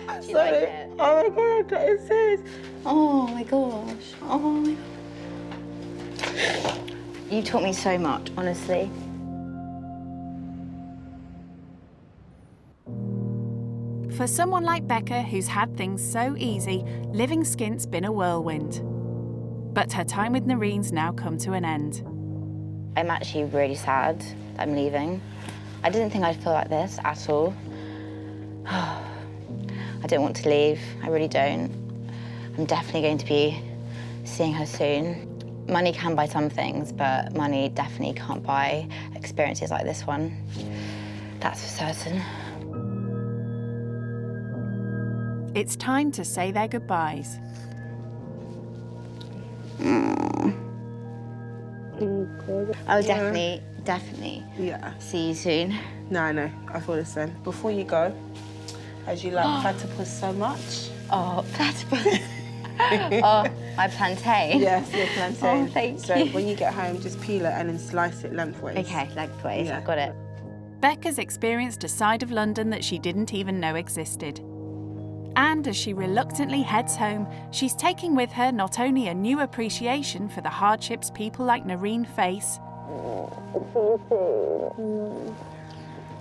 I'm you sorry. like it? Oh my God, that is serious. Oh my gosh. Oh my God. You taught me so much, honestly. For someone like Becca, who's had things so easy, living skint's been a whirlwind. But her time with Noreen's now come to an end. I'm actually really sad that I'm leaving. I didn't think I'd feel like this at all. I don't want to leave, I really don't. I'm definitely going to be seeing her soon. Money can buy some things, but money definitely can't buy experiences like this one. That's for certain. It's time to say their goodbyes. I'll definitely see you soon. No, I know. I thought the same. Before you go, as you like platypus so much. Oh, platypus. Oh, my plantain. Yes, your plantain. Oh, thank so you. when you get home, just peel it and then slice it lengthways. Okay, lengthways. Yeah. I've got it. Becca's experienced a side of London that she didn't even know existed. And as she reluctantly heads home, she's taking with her not only a new appreciation for the hardships people like Noreen face,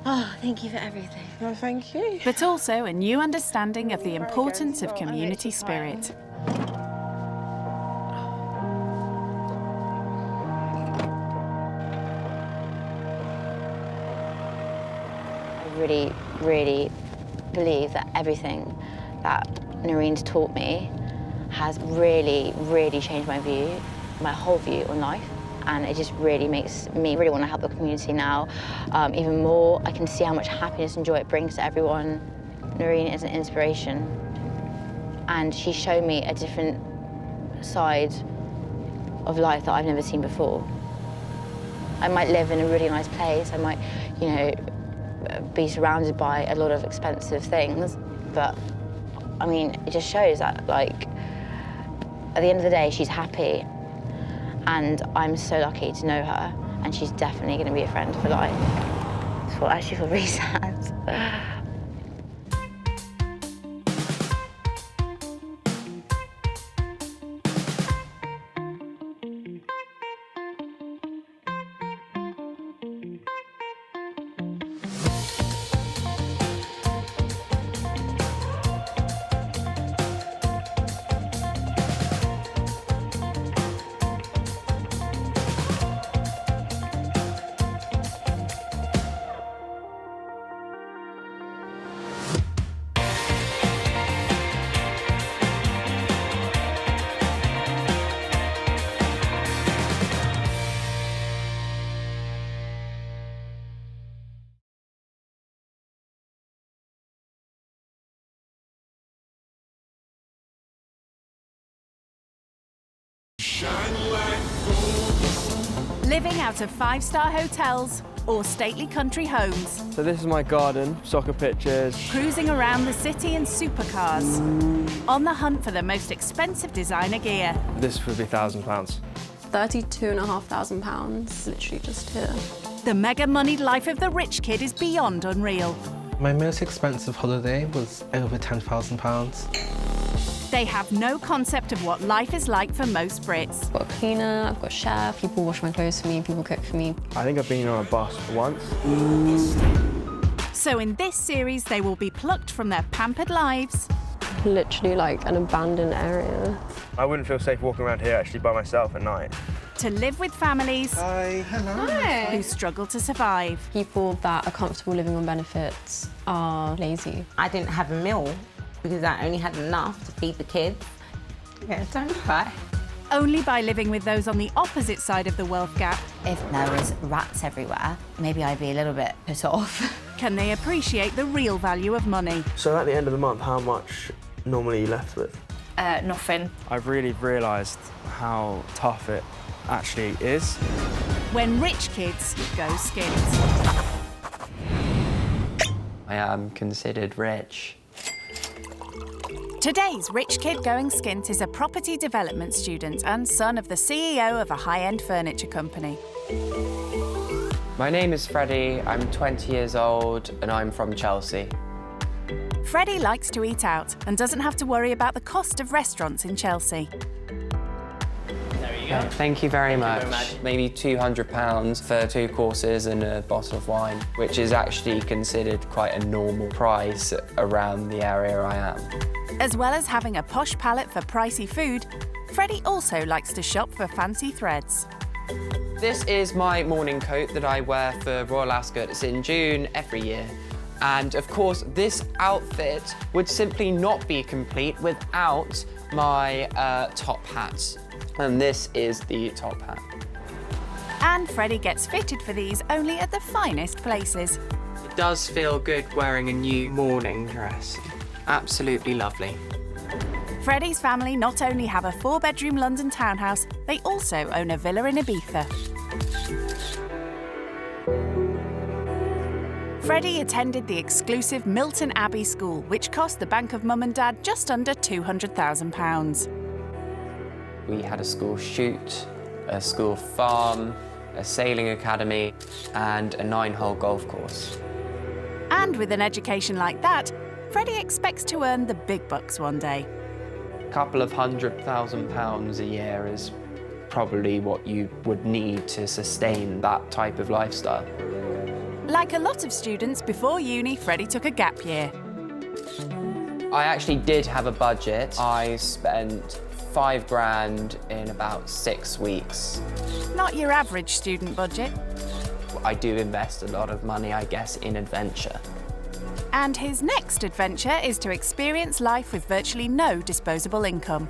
Oh, thank you for everything. No, thank you. but also a new understanding of the importance of community spirit. I really believe that everything that Noreen's taught me has really changed my whole view on life. And it just really makes me really want to help the community now. Even more, I can see how much happiness and joy it brings to everyone. Noreen is an inspiration. And she showed me a different side of life that I've never seen before. I might live in a really nice place. I might, you know, be surrounded by a lot of expensive things. But, I mean, it just shows that, like, at the end of the day, she's happy. And I'm so lucky to know her, and she's definitely going to be a friend for life. So I actually feel really sad. Living out of 5-star hotels or stately country homes. So this is my garden, soccer pitches. Cruising around the city in supercars. On the hunt for the most expensive designer gear. This would be £1,000. £32,500, literally just here. The mega-moneyed life of the rich kid is beyond unreal. My most expensive holiday was over £10,000. They have no concept of what life is like for most Brits. I've got a cleaner, I've got a chef, people wash my clothes for me, people cook for me. I think I've been on a bus once. So in this series, they will be plucked from their pampered lives. Literally like an abandoned area. I wouldn't feel safe walking around here actually by myself at night. To live with families who struggle to survive. People that are comfortable living on benefits are lazy. I didn't have a meal because I only had enough to feed the kids. Yeah, don't cry. Only by living with those on the opposite side of the wealth gap. If there was rats everywhere, maybe I'd be a little bit put off. Can they appreciate the real value of money? So at the end of the month, how much normally are you left with? Nothing. I've really realised how tough it actually is. When rich kids go skint. I am considered rich. Today's rich kid going skint is a property development student and son of the CEO of a high-end furniture company. My name is Freddie, I'm 20 years old and I'm from Chelsea. Freddie likes to eat out and doesn't have to worry about the cost of restaurants in Chelsea. Thank you very much. Maybe £200 for 2 courses and a bottle of wine, which is actually considered quite a normal price around the area I am. As well as having a posh palate for pricey food, Freddie also likes to shop for fancy threads. This is my morning coat that I wear for Royal Ascot. It's in June every year. And of course, this outfit would simply not be complete without my top hat. And this is the top hat. And Freddie gets fitted for these only at the finest places. It does feel good wearing a new morning dress. Absolutely lovely. Freddie's family not only have a 4-bedroom London townhouse, they also own a villa in Ibiza. Freddie attended the exclusive Milton Abbey School, which cost the bank of mum and dad just under £200,000. We had a school shoot, a school farm, a sailing academy, and a 9-hole golf course. And with an education like that, Freddie expects to earn the big bucks one day. A couple of £100,000 a year is probably what you would need to sustain that type of lifestyle. Like a lot of students before uni, Freddie took a gap year. I actually did have a budget. I spent £5,000 in about 6 weeks. Not your average student budget. I do invest a lot of money, I guess, in adventure. And his next adventure is to experience life with virtually no disposable income.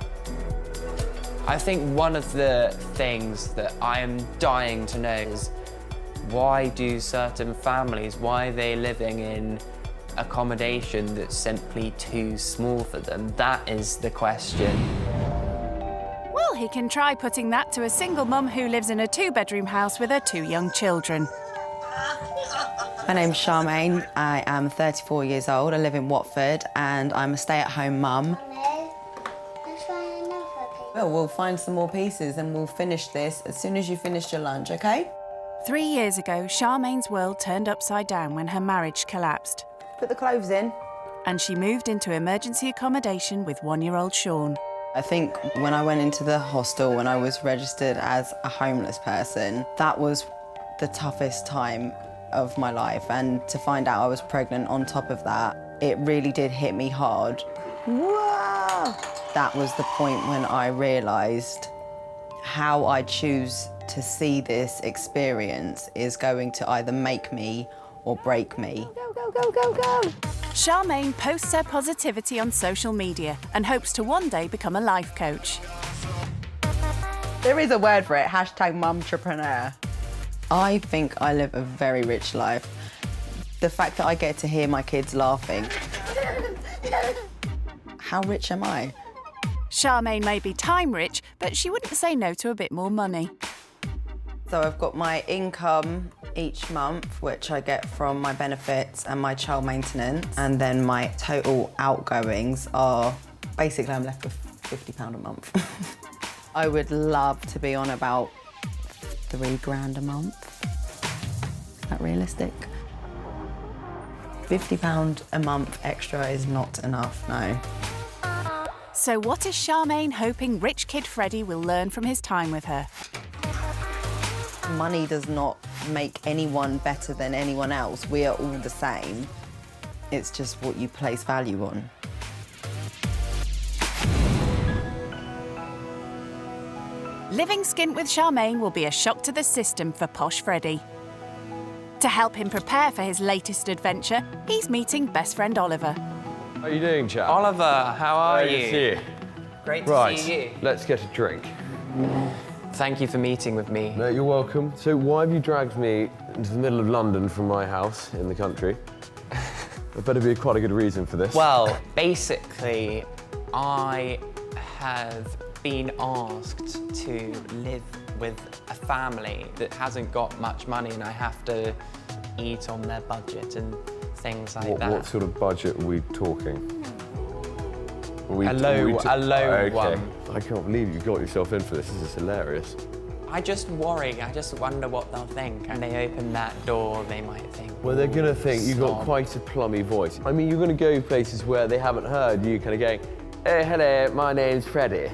I think one of the things that I am dying to know is why do certain families, why are they living in accommodation that's simply too small for them? That is the question. Well, he can try putting that to a single mum who lives in a 2-bedroom house with her 2 young children. My name's Charmaine. I am 34 years old. I live in Watford and I'm a stay-at-home mum. Well, we'll find some more pieces and we'll finish this as soon as you finish your lunch, OK? 3 years ago, Charmaine's world turned upside down when her marriage collapsed. Put the clothes in. And she moved into emergency accommodation with 1-year-old Sean. I think when I went into the hostel, when I was registered as a homeless person, that was the toughest time of my life. And to find out I was pregnant on top of that, it really did hit me hard. Whoa! That was the point when I realised how I choose to see this experience is going to either make me or break me. Go, go, go, go, go! Charmaine posts her positivity on social media and hopes to one day become a life coach. There is a word for it, #mumtrepreneur. I think I live a very rich life. The fact that I get to hear my kids laughing. How rich am I? Charmaine may be time rich, but she wouldn't say no to a bit more money. So I've got my income each month, which I get from my benefits and my child maintenance, and then my total outgoings are, basically I'm left with £50 a month. I would love to be on about £3 a month. Is that realistic? £50 a month extra is not enough, no. So what is Charmaine hoping rich kid Freddie will learn from his time with her? Money does not make anyone better than anyone else. We are all the same. It's just what you place value on. Living skint with Charmaine will be a shock to the system for posh Freddie. To help him prepare for his latest adventure, he's meeting best friend Oliver. How are you doing, chap? Oliver, how are Great you? to see you. Great to Right, see you. let's get a drink. Thank you for meeting with me. No, you're welcome. So why have you dragged me into the middle of London from my house in the country? There better be quite a good reason for this. Well, basically, I have been asked to live with a family that hasn't got much money, and I have to eat on their budget and things like that. What sort of budget are we talking? A low okay. one. I can't believe you got yourself in for this. This is hilarious. I just worry, I just wonder what they'll think. And they open that door, they might think, Well, they're going to think you've got snob. quite a plummy voice. I mean, you're going to go places where they haven't heard you kind of going, hey, hello, my name's Freddie.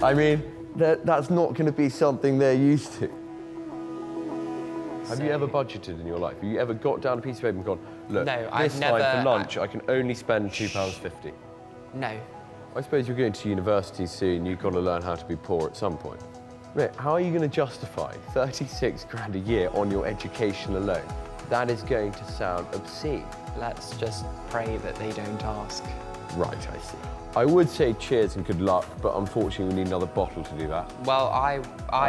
I mean, that's not going to be something they're used to. Have you ever budgeted in your life? Have you ever got down a piece of paper and gone, look, No, this I've time never- for lunch, I can only spend £2.50? No. I suppose you're going to university soon, you've got to learn how to be poor at some point. Mate, how are you going to justify 36 grand a year on your education alone? That is going to sound obscene. Let's just pray that they don't ask. Right, I see. I would say cheers and good luck, but unfortunately we need another bottle to do that. Well, I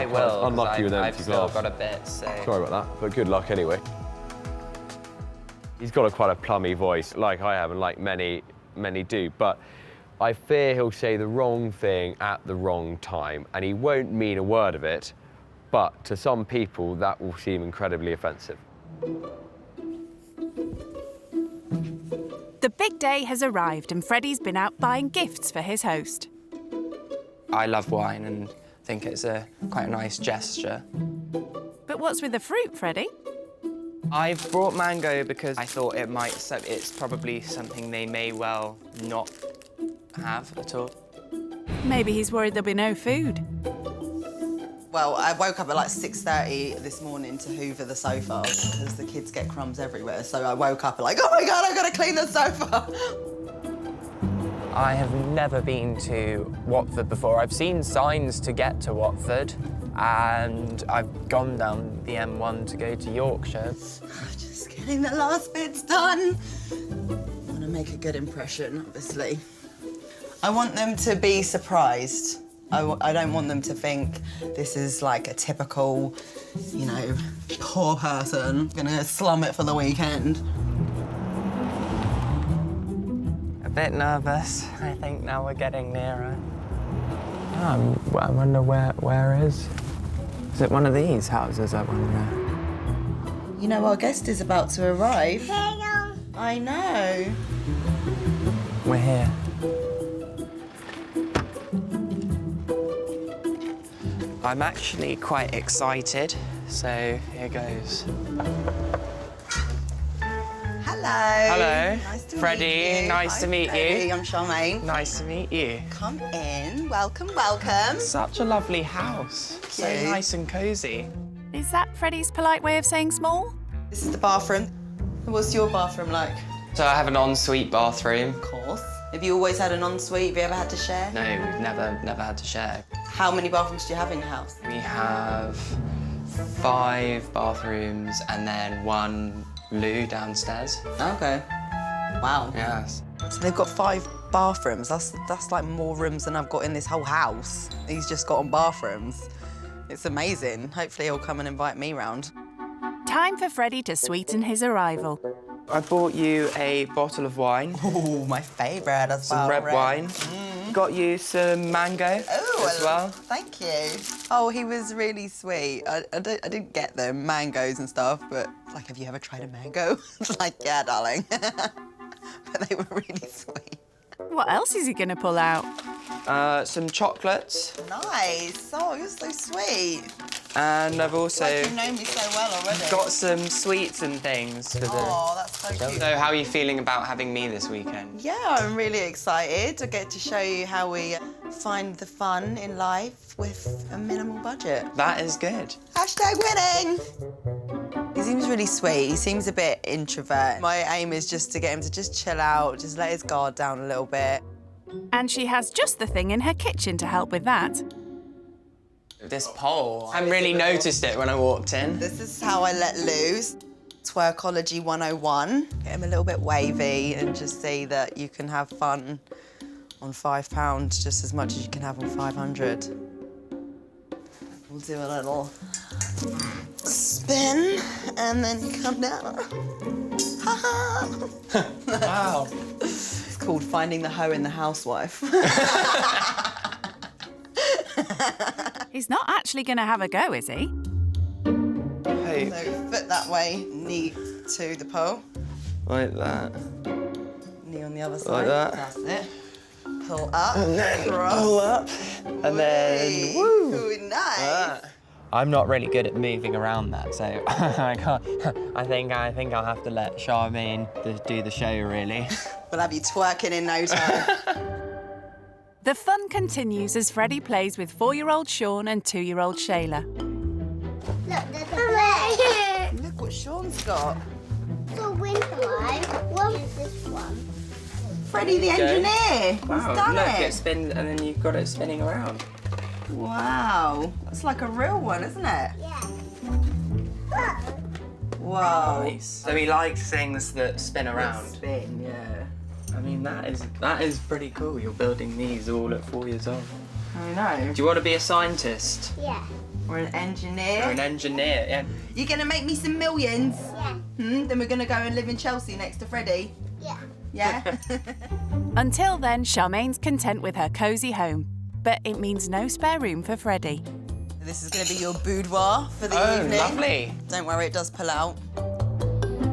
will. 'cause Unlucky with I've empty still glass. got a bit, so. Sorry about that, but good luck anyway. He's got quite a plummy voice, like I have, and like many do, but I fear he'll say the wrong thing at the wrong time, and he won't mean a word of it, but to some people that will seem incredibly offensive. The big day has arrived and Freddie's been out buying gifts for his host. I love wine and think it's quite a nice gesture. But what's with the fruit, Freddie? I've brought mango because I thought it's probably something they may well not have at all. Maybe he's worried there'll be no food. Well, I woke up at like 6:30 this morning to hoover the sofa because the kids get crumbs everywhere. So I woke up like, oh my God, I've got to clean the sofa. I have never been to Watford before. I've seen signs to get to Watford, and I've gone down the M1 to go to Yorkshire. Just getting the last bits done. I want to make a good impression, obviously. I want them to be surprised. I don't want them to think this is like a typical, you know, poor person gonna slum it for the weekend. A bit nervous. I think now we're getting nearer. Oh, I wonder where is it one of these houses, I wonder? You know, our guest is about to arrive. I know. We're here. I'm actually quite excited, so here goes. Hello. Hello. Nice to Freddie, meet you. nice to meet Freddie. you. I'm Charmaine. Nice to meet you. Come in. Welcome, welcome. Such a lovely house. So you. nice and cosy. Is that Freddie's polite way of saying small? This is the bathroom. What's your bathroom like? So I have an ensuite bathroom. Of course. Have you always had an ensuite? Have you ever had to share? No, we've never had to share. How many bathrooms do you have in your house? We have 5 bathrooms and then 1 loo downstairs. Okay. Wow. Yes. So they've got 5 bathrooms. That's like more rooms than I've got in this whole house. He's just got on bathrooms. It's amazing. Hopefully he'll come and invite me round. Time for Freddie to sweeten his arrival. I bought you a bottle of wine. Oh, my favourite as well. Some red wine. got you some mango as well. Thank you. Oh, he was really sweet. I didn't get them, mangoes and stuff, but like, have you ever tried a mango? It's like, yeah, darling. But they were really sweet. What else is he going to pull out? Some chocolates. Nice. Oh, you're so sweet. And I've also Like you know me so well already. got some sweets and things for the... Oh, that's so cute. So how are you feeling about having me this weekend? Yeah, I'm really excited to get to show you how we find the fun in life with a minimal budget. That is good. Hashtag winning! He seems really sweet. He seems a bit introvert. My aim is just to get him to just chill out, just let his guard down a little bit. And she has just the thing in her kitchen to help with that. This pole, I hadn't really noticed it when I walked in. This is how I let loose. Twerkology 101. Get him a little bit wavy and just see that you can have fun on £5 just as much as you can have on 500. We'll do a little spin and then you come down. Ha-ha! Wow. It's called Finding the Hoe in the Housewife. He's not actually going to have a go, is he? Hey. So foot that way, knee to the pole. Like that. Knee on the other side. Like that. That's it. Pull up. And then cross. pull up. And then, woo! Ooh, nice. I'm not really good at moving around that, so I can't. I think I'll have to let Charmaine do the show, really. We'll have you twerking in no time. The fun continues as Freddie plays with 4-year-old Sean and 2-year-old Shayla. Look what Sean's got. So windpipe, what is this one? Freddie the engineer. He's done look, it. it spins, and then you've got it spinning around. Wow. That's like a real one, isn't it? Yeah. Wow. Nice. So he likes things that spin around. Spin, yeah. I mean, that is pretty cool. You're building these all at 4 years old. I know. Do you want to be a scientist? Yeah. Or an engineer. Or an engineer, yeah. You're gonna make me some millions? Yeah. Then we're gonna go and live in Chelsea next to Freddie? Yeah. Yeah? Until then, Charmaine's content with her cosy home. But it means no spare room for Freddie. This is gonna be your boudoir for the evening. Lovely. Don't worry, it does pull out.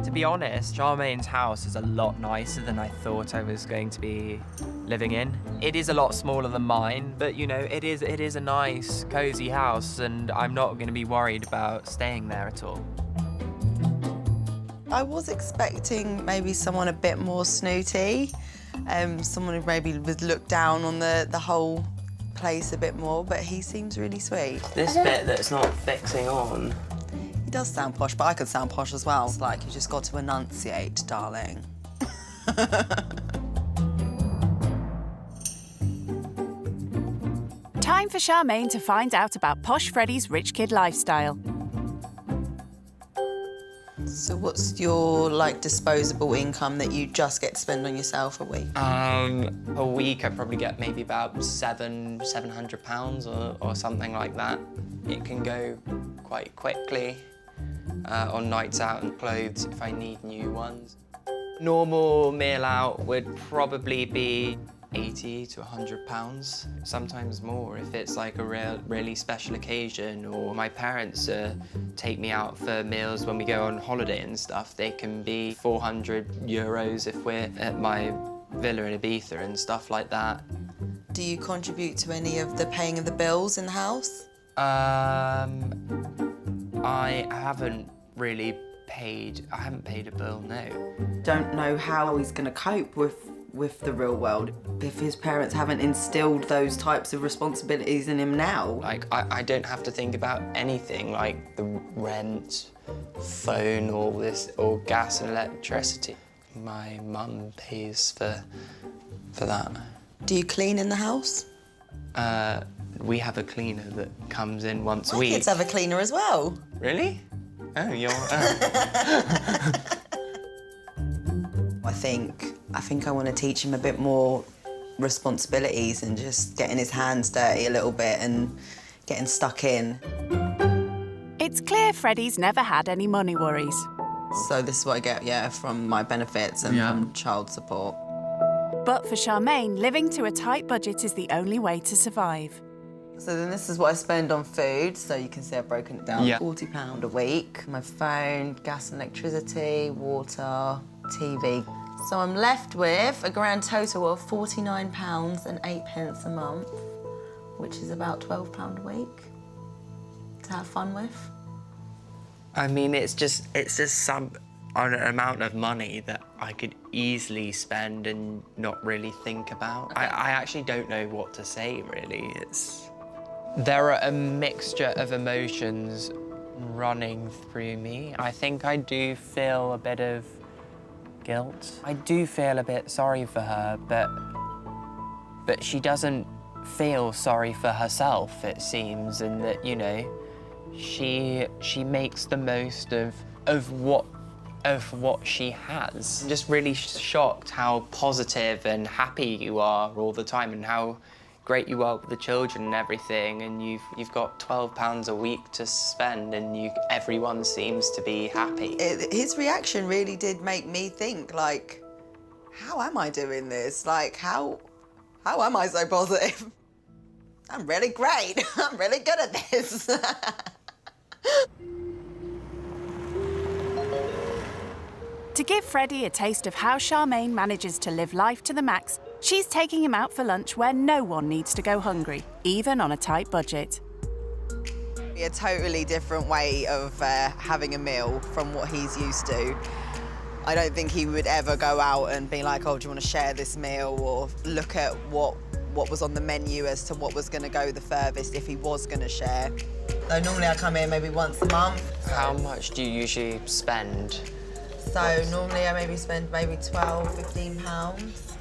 To be honest, Charmaine's house is a lot nicer than I thought I was going to be living in. It is a lot smaller than mine, but you know, it is a nice, cozy house, and I'm not going to be worried about staying there at all. I was expecting maybe someone a bit more snooty, someone who maybe would look down on the whole place a bit more, but he seems really sweet. This bit that's not fixing on. He does sound posh, but I could sound posh as well. It's like you just got to enunciate, darling. Time for Charmaine to find out about Posh Freddie's rich kid lifestyle. So what's your, like, disposable income that you just get to spend on yourself a week? A week I probably get maybe about £700 or something like that. It can go quite quickly on nights out and clothes if I need new ones. Normal meal out would probably be £80 to £100, sometimes more if it's like a really special occasion, or my parents take me out for meals when we go on holiday and stuff. They can be €400 if we're at my villa in Ibiza and stuff like that. Do you contribute to any of the paying of the bills in the house? I haven't really paid a bill, no. Don't know how he's going to cope with the real world if his parents haven't instilled those types of responsibilities in him now. Like, I don't have to think about anything like the rent, phone, or gas and electricity. My mum pays for that. Do you clean in the house? We have a cleaner that comes in once a My week. kids have a cleaner as well. Really? Oh, you're... I think I want to teach him a bit more responsibilities and just getting his hands dirty a little bit and getting stuck in. It's clear Freddie's never had any money worries. So this is what I get, yeah, from my benefits and from child support. But for Charmaine, living to a tight budget is the only way to survive. So then this is what I spend on food. So you can see I've broken it down. Yeah. £40 a week. My phone, gas and electricity, water, TV. So I'm left with a grand total of £49.08 a month, which is about £12 a week to have fun with. I mean, it's just some an amount of money that I could easily spend and not really think about. I actually don't know what to say, really. There are a mixture of emotions running through me. I think I do feel a bit of guilt. I do feel a bit sorry for her, but she doesn't feel sorry for herself, it seems, and that, you know, she makes the most of what she has. I'm just really shocked how positive and happy you are all the time, and how great you are with the children and everything, and you've got £12 a week to spend, and everyone seems to be happy. His reaction really did make me think, like, how am I doing this? Like, how am I so positive? I'm really great. I'm really good at this. To give Freddie a taste of how Charmaine manages to live life to the max, she's taking him out for lunch where no one needs to go hungry, even on a tight budget. A totally different way of having a meal from what he's used to. I don't think he would ever go out and be like, oh, do you want to share this meal, or look at what was on the menu as to what was going to go the furthest if he was going to share. So normally I come in maybe once a month. How much do you usually spend? So normally I maybe spend maybe £12, £15.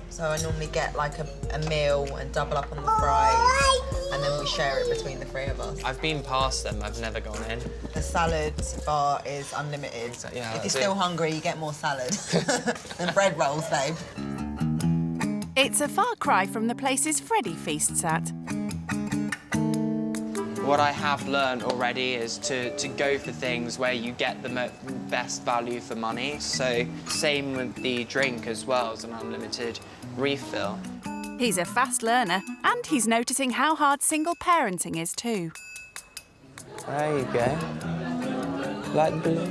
So I normally get like a meal and double up on the fries, and then we share it between the three of us. I've been past them, I've never gone in. The salad bar is unlimited. Yeah, if you're still hungry, you get more salad. And bread rolls, babe. It's a far cry from the places Freddie feasts at. What I have learned already is to go for things where you get the best value for money. So same with the drink as well, as an unlimited refill. He's a fast learner, and he's noticing how hard single parenting is too. There you go. Like blue.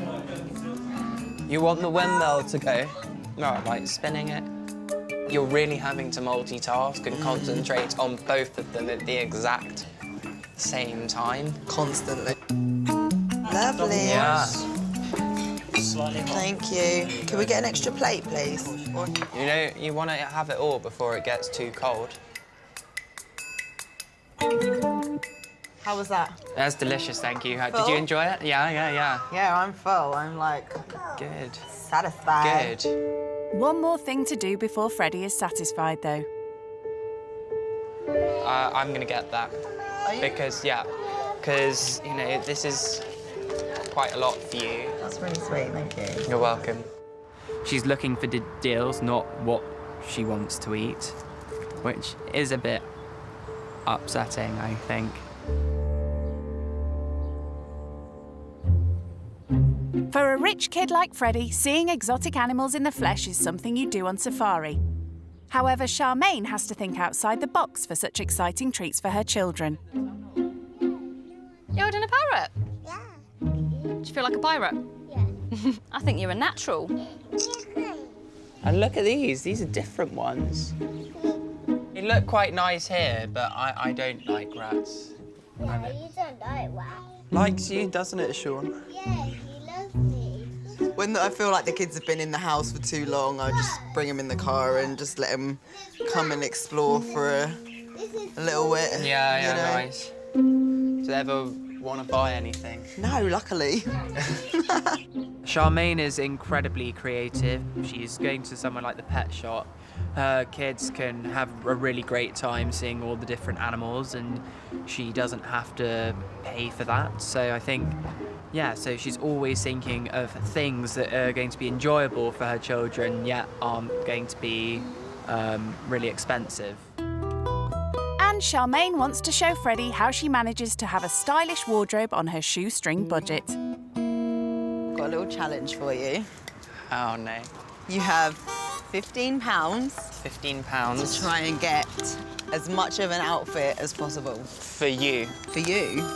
You want the windmill to go? No, like spinning it. You're really having to multitask and concentrate on both of them at the exact same time. Constantly. Lovely. Yeah. Thank you. Can we get an extra plate, please? You know, you want to have it all before it gets too cold. How was that? That's delicious, thank you. Did you enjoy it? Yeah. Yeah, I'm full. I'm like... Good. Satisfied. Good. One more thing to do before Freddie is satisfied, though. I'm going to get that. Because, you know, this is quite a lot for you. That's really sweet, thank you. You're welcome. She's looking for deals, not what she wants to eat, which is a bit upsetting, I think. For a rich kid like Freddie, seeing exotic animals in the flesh is something you do on safari. However, Charmaine has to think outside the box for such exciting treats for her children. You're holding a parrot? Yeah. Do you feel like a pirate? Yeah. I think you're a natural. And look at these are different ones. They look quite nice here, but I don't like rats. Yeah, you don't like rats. Likes you, doesn't it, Sean? Yeah, he loves me. When I feel like the kids have been in the house for too long, I just bring them in the car and just let them come and explore for a little bit. Yeah, you know? nice. Do they ever want to buy anything? No, luckily. Charmaine is incredibly creative. She's going to somewhere like the pet shop. Her kids can have a really great time seeing all the different animals, and she doesn't have to pay for that. So I think, yeah, so she's always thinking of things that are going to be enjoyable for her children, yet aren't going to be really expensive. And Charmaine wants to show Freddie how she manages to have a stylish wardrobe on her shoestring budget. Got a little challenge for you. Oh, no. You have £15 £15 to try and get as much of an outfit as possible. for you. For you?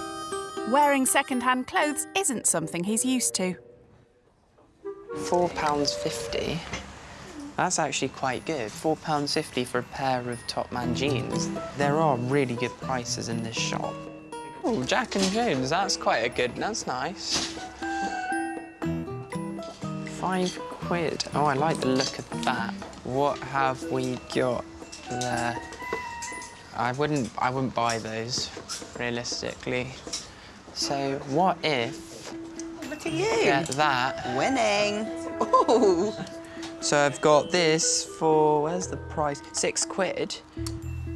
Wearing second-hand clothes isn't something he's used to. £4.50. That's actually quite good. £4.50 for a pair of Topman jeans. There are really good prices in this shop. Oh, Jack and Jones, that's that's nice. £5. Oh, I like the look of that. What have we got there? I wouldn't buy those, realistically. So what if... Look at you. Get that. Winning. Ooh. So I've got this for, where's the price? £6.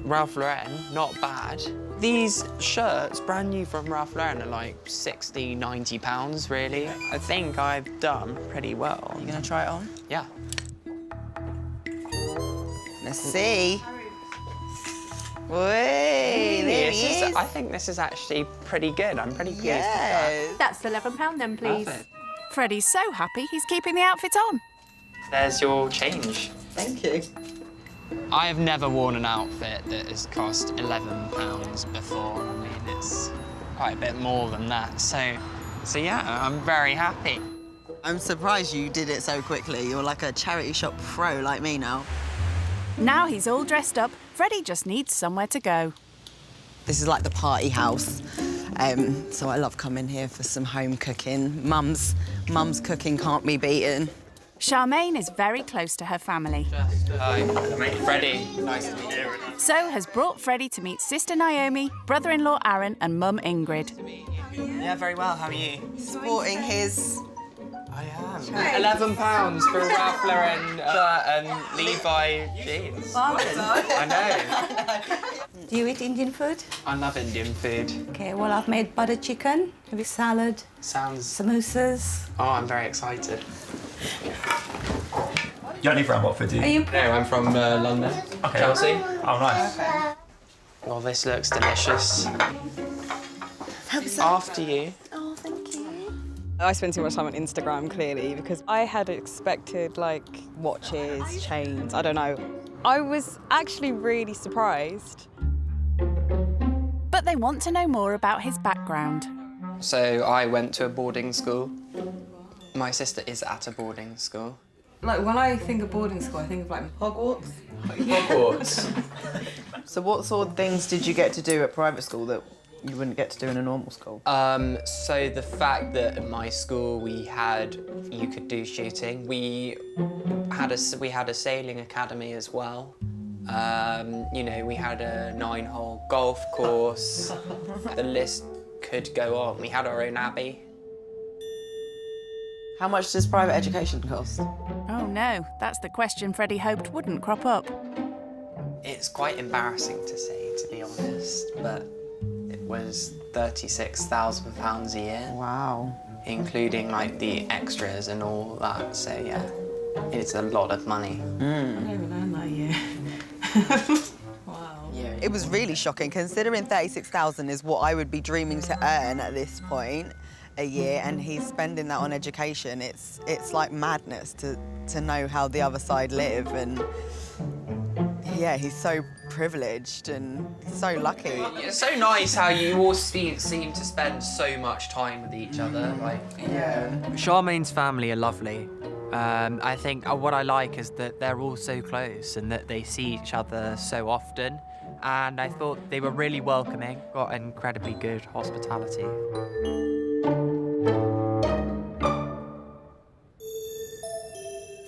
Ralph Lauren, not bad. These shirts, brand new from Ralph Lauren, are like £60, £90, really. I think I've done pretty well. You gonna try it on? Yeah. Let's see. Wait, there he is. I think this is actually pretty good. I'm pretty pleased with that. That's £11 then, please. Perfect. Freddie's so happy he's keeping the outfit on. There's your change. Thank you. I have never worn an outfit that has cost £11 before. I mean, it's quite a bit more than that. So yeah, I'm very happy. I'm surprised you did it so quickly. You're like a charity shop pro like me now. Now he's all dressed up, Freddie just needs somewhere to go. This is like the party house. So I love coming here for some home cooking. Mum's cooking can't be beaten. Charmaine is very close to her family. Hi, I'm Freddie. Nice to meet you. So has brought Freddie to meet sister Naomi, brother-in-law Aaron and mum Ingrid. Yeah, very well. How are you? Sporting his... I am. £11 for a Ralph Lauren shirt and Levi jeans. I know. Do you eat Indian food? I love Indian food. Okay, well, I've made butter chicken, maybe salad, Sounds... samosas. Oh, I'm very excited. You don't live around Watford, do you? Are you... No, I'm from London. Okay. Chelsea. Oh, nice. Well, this looks delicious. After you. Oh, thank you. I spend too much time on Instagram, clearly, because I had expected, like, watches, chains, I don't know. I was actually really surprised. But they want to know more about his background. So I went to a boarding school. My sister is at a boarding school. Like, when I think of boarding school, I think of, like, Hogwarts. Hogwarts. So what sort of things did you get to do at private school that you wouldn't get to do in a normal school? So the fact that at my school you could do shooting. We had a sailing academy as well. You know, we had a 9-hole golf course. The list could go on. We had our own abbey. How much does private education cost? Oh no, that's the question Freddie hoped wouldn't crop up. It's quite embarrassing to say, to be honest, but it was £36,000 a year. Wow. Including like the extras and all that, so yeah, it's a lot of money. I don't even earn that year. Wow. Yeah. It was really shocking, considering 36,000 is what I would be dreaming to earn at this point a year, and he's spending that on education. It's like madness to know how the other side live, and yeah, he's so privileged and so lucky. It's so nice how you all seem to spend so much time with each other. Like, yeah. Charmaine's family are lovely. I think what I like is that they're all so close and that they see each other so often. And I thought they were really welcoming, got incredibly good hospitality.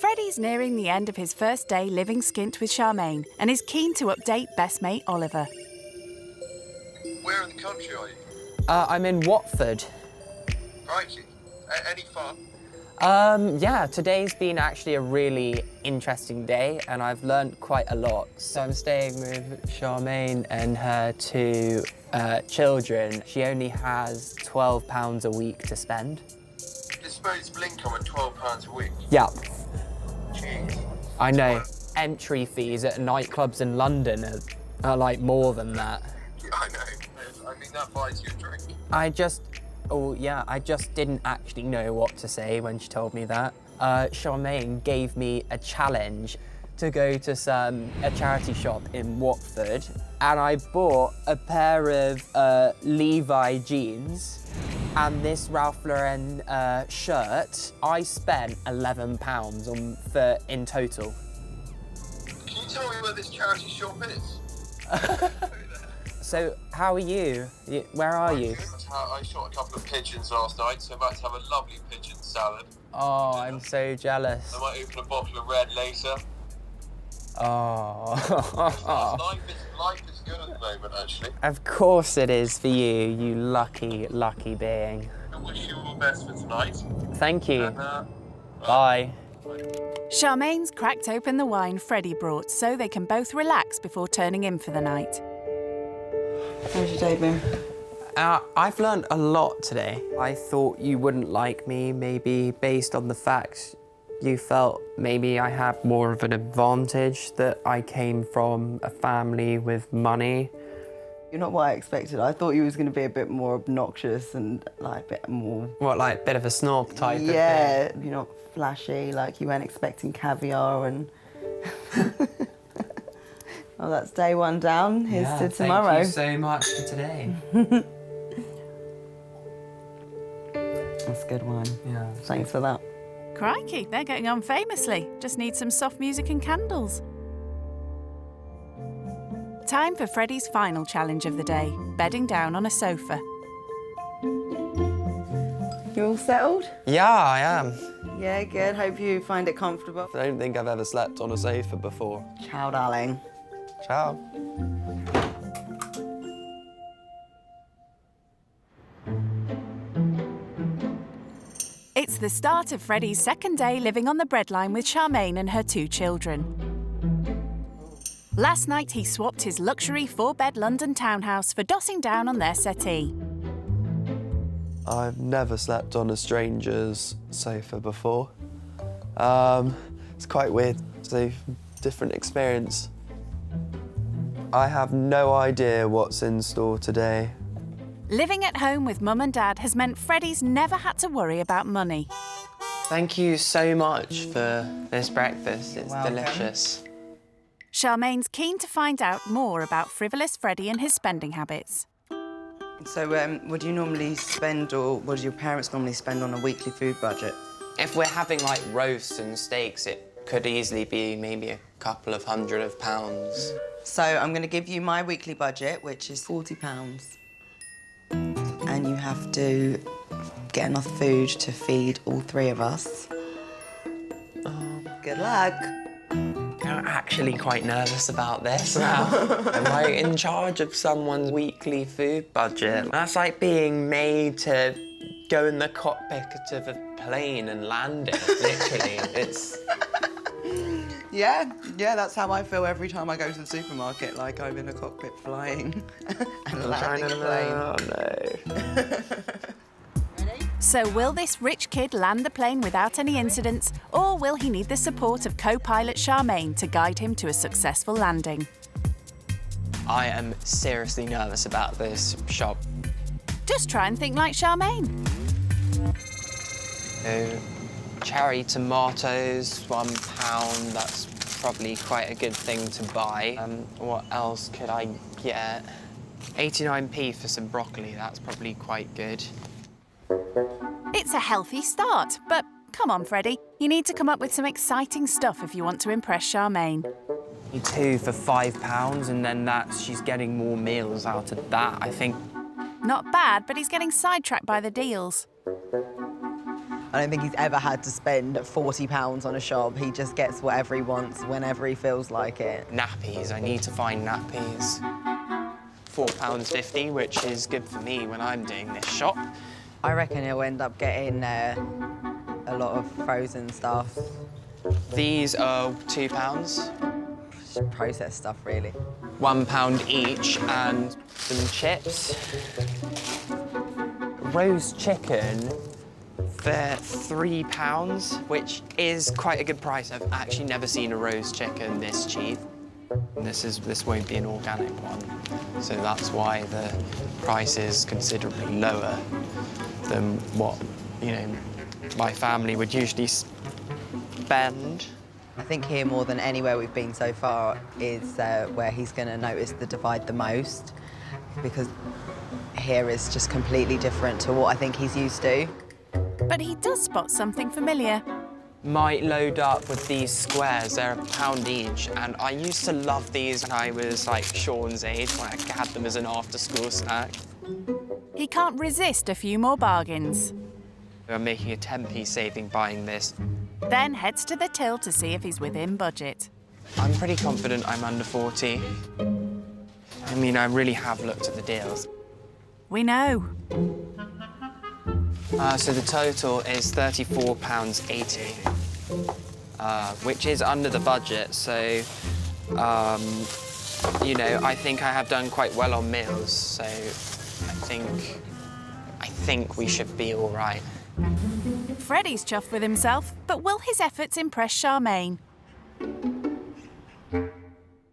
Freddie's nearing the end of his first day living skint with Charmaine and is keen to update best mate Oliver. Where in the country are you? I'm in Watford. Crikey. Any fun? Yeah, today's been actually a really interesting day and I've learned quite a lot. So I'm staying with Charmaine and her 2 children. She only has £12 a week to spend. Disposable income at £12 a week? Yeah. Jeez. I know. Entry fees at nightclubs in London are like more than that. Yeah, I know. I mean, that buys you a drink. I just didn't actually know what to say when she told me that. Charmaine gave me a challenge to go to a charity shop in Watford, and I bought a pair of Levi jeans and this Ralph Lauren shirt. I spent £11 in total. Can you tell me where this charity shop is? So, how are you? Where are you? I shot a couple of pigeons last night, so I'm about to have a lovely pigeon salad. Oh, I'm so jealous. I might open a bottle of red later. Oh. Life is good at the moment, actually. Of course it is for you, you lucky, lucky being. I wish you all the best for tonight. Thank you. And, bye. Charmaine's cracked open the wine Freddie brought so they can both relax before turning in for the night. How's your day been? I've learned a lot today. I thought you wouldn't like me, maybe based on the fact you felt maybe I had more of an advantage, that I came from a family with money. You're not what I expected. I thought you was going to be a bit more obnoxious and like a bit more... What, like a bit of a snob type of thing? Yeah, you're not flashy, like you weren't expecting caviar and... Oh, that's day one down. Here's to tomorrow. Thank you so much for today. That's a good one. Yeah. Thanks for that. Crikey, they're getting on famously. Just need some soft music and candles. Time for Freddie's final challenge of the day, bedding down on a sofa. You all settled? Yeah, I am. Yeah, good. Hope you find it comfortable. I don't think I've ever slept on a sofa before. Ciao, darling. Ciao. It's the start of Freddie's second day living on the breadline with Charmaine and her 2 children. Last night he swapped his luxury 4-bed London townhouse for dossing down on their settee. I've never slept on a stranger's sofa before. It's quite weird. It's a different experience. I have no idea what's in store today. Living at home with Mum and Dad has meant Freddie's never had to worry about money. Thank you so much for this breakfast. It's welcome. delicious. Charmaine's keen to find out more about frivolous Freddie and his spending habits. So, what do you normally spend, or what do your parents normally spend on a weekly food budget? If we're having like roasts and steaks, it could easily be maybe a couple of £100. So I'm going to give you my weekly budget, which is £40. And you have to get enough food to feed all 3 of us. Good luck. I'm actually quite nervous about this now. Am I in charge of someone's weekly food budget? That's like being made to go in the cockpit of a plane and land it, literally. It's... Yeah, that's how I feel every time I go to the supermarket, like I'm in a cockpit flying and landing a plane. Oh, no. So will this rich kid land the plane without any incidents, or will he need the support of co-pilot Charmaine to guide him to a successful landing? I am seriously nervous about this shop. Just try and think like Charmaine. So, cherry tomatoes, £1. That's probably quite a good thing to buy. What else could I get? 89p for some broccoli. That's probably quite good. It's a healthy start, but come on, Freddie. You need to come up with some exciting stuff if you want to impress Charmaine. 2 for £5, and then she's getting more meals out of that, I think. Not bad, but he's getting sidetracked by the deals. I don't think he's ever had to spend £40 on a shop. He just gets whatever he wants whenever he feels like it. Nappies, I need to find nappies. £4.50, which is good for me when I'm doing this shop. I reckon he'll end up getting a lot of frozen stuff. These are £2. Just processed stuff, really. £1 each, and some chips. Roast chicken for £3, which is quite a good price. I've actually never seen a roast chicken this cheap. This won't be an organic one, so that's why the price is considerably lower than what, my family would usually spend. I think here more than anywhere we've been so far is where he's going to notice the divide the most, because here is just completely different to what I think he's used to. But he does spot something familiar. Might load up with these squares. They're £1 each, and I used to love these when I was like Sean's age, when I had them as an after-school snack. He can't resist a few more bargains. I'm making a 10p saving buying this. Then heads to the till to see if he's within budget. I'm pretty confident I'm under 40. I mean, I really have looked at the deals. We know. So the total is £34.80, which is under the budget. So, you know, I think I have done quite well on meals. So I think we should be all right. Freddie's chuffed with himself, but will his efforts impress Charmaine?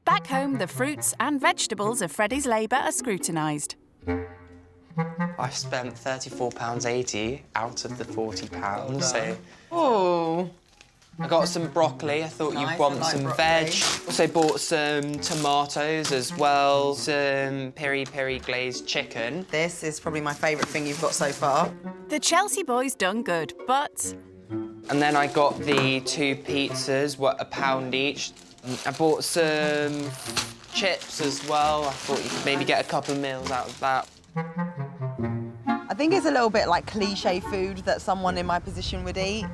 Back home, the fruits and vegetables of Freddie's labour are scrutinised. I spent £34.80 out of the £40, so... Oh. I got some broccoli. I thought Nice, you'd want I like some broccoli. veg. Also bought some tomatoes as well, some peri-peri glazed chicken. This is probably my favourite thing you've got so far. The Chelsea boys done good, but... And then I got the 2 pizzas, what, £1 each. I bought some chips as well. I thought you could maybe get a couple of meals out of that. I think it's a little bit like cliche food that someone in my position would eat.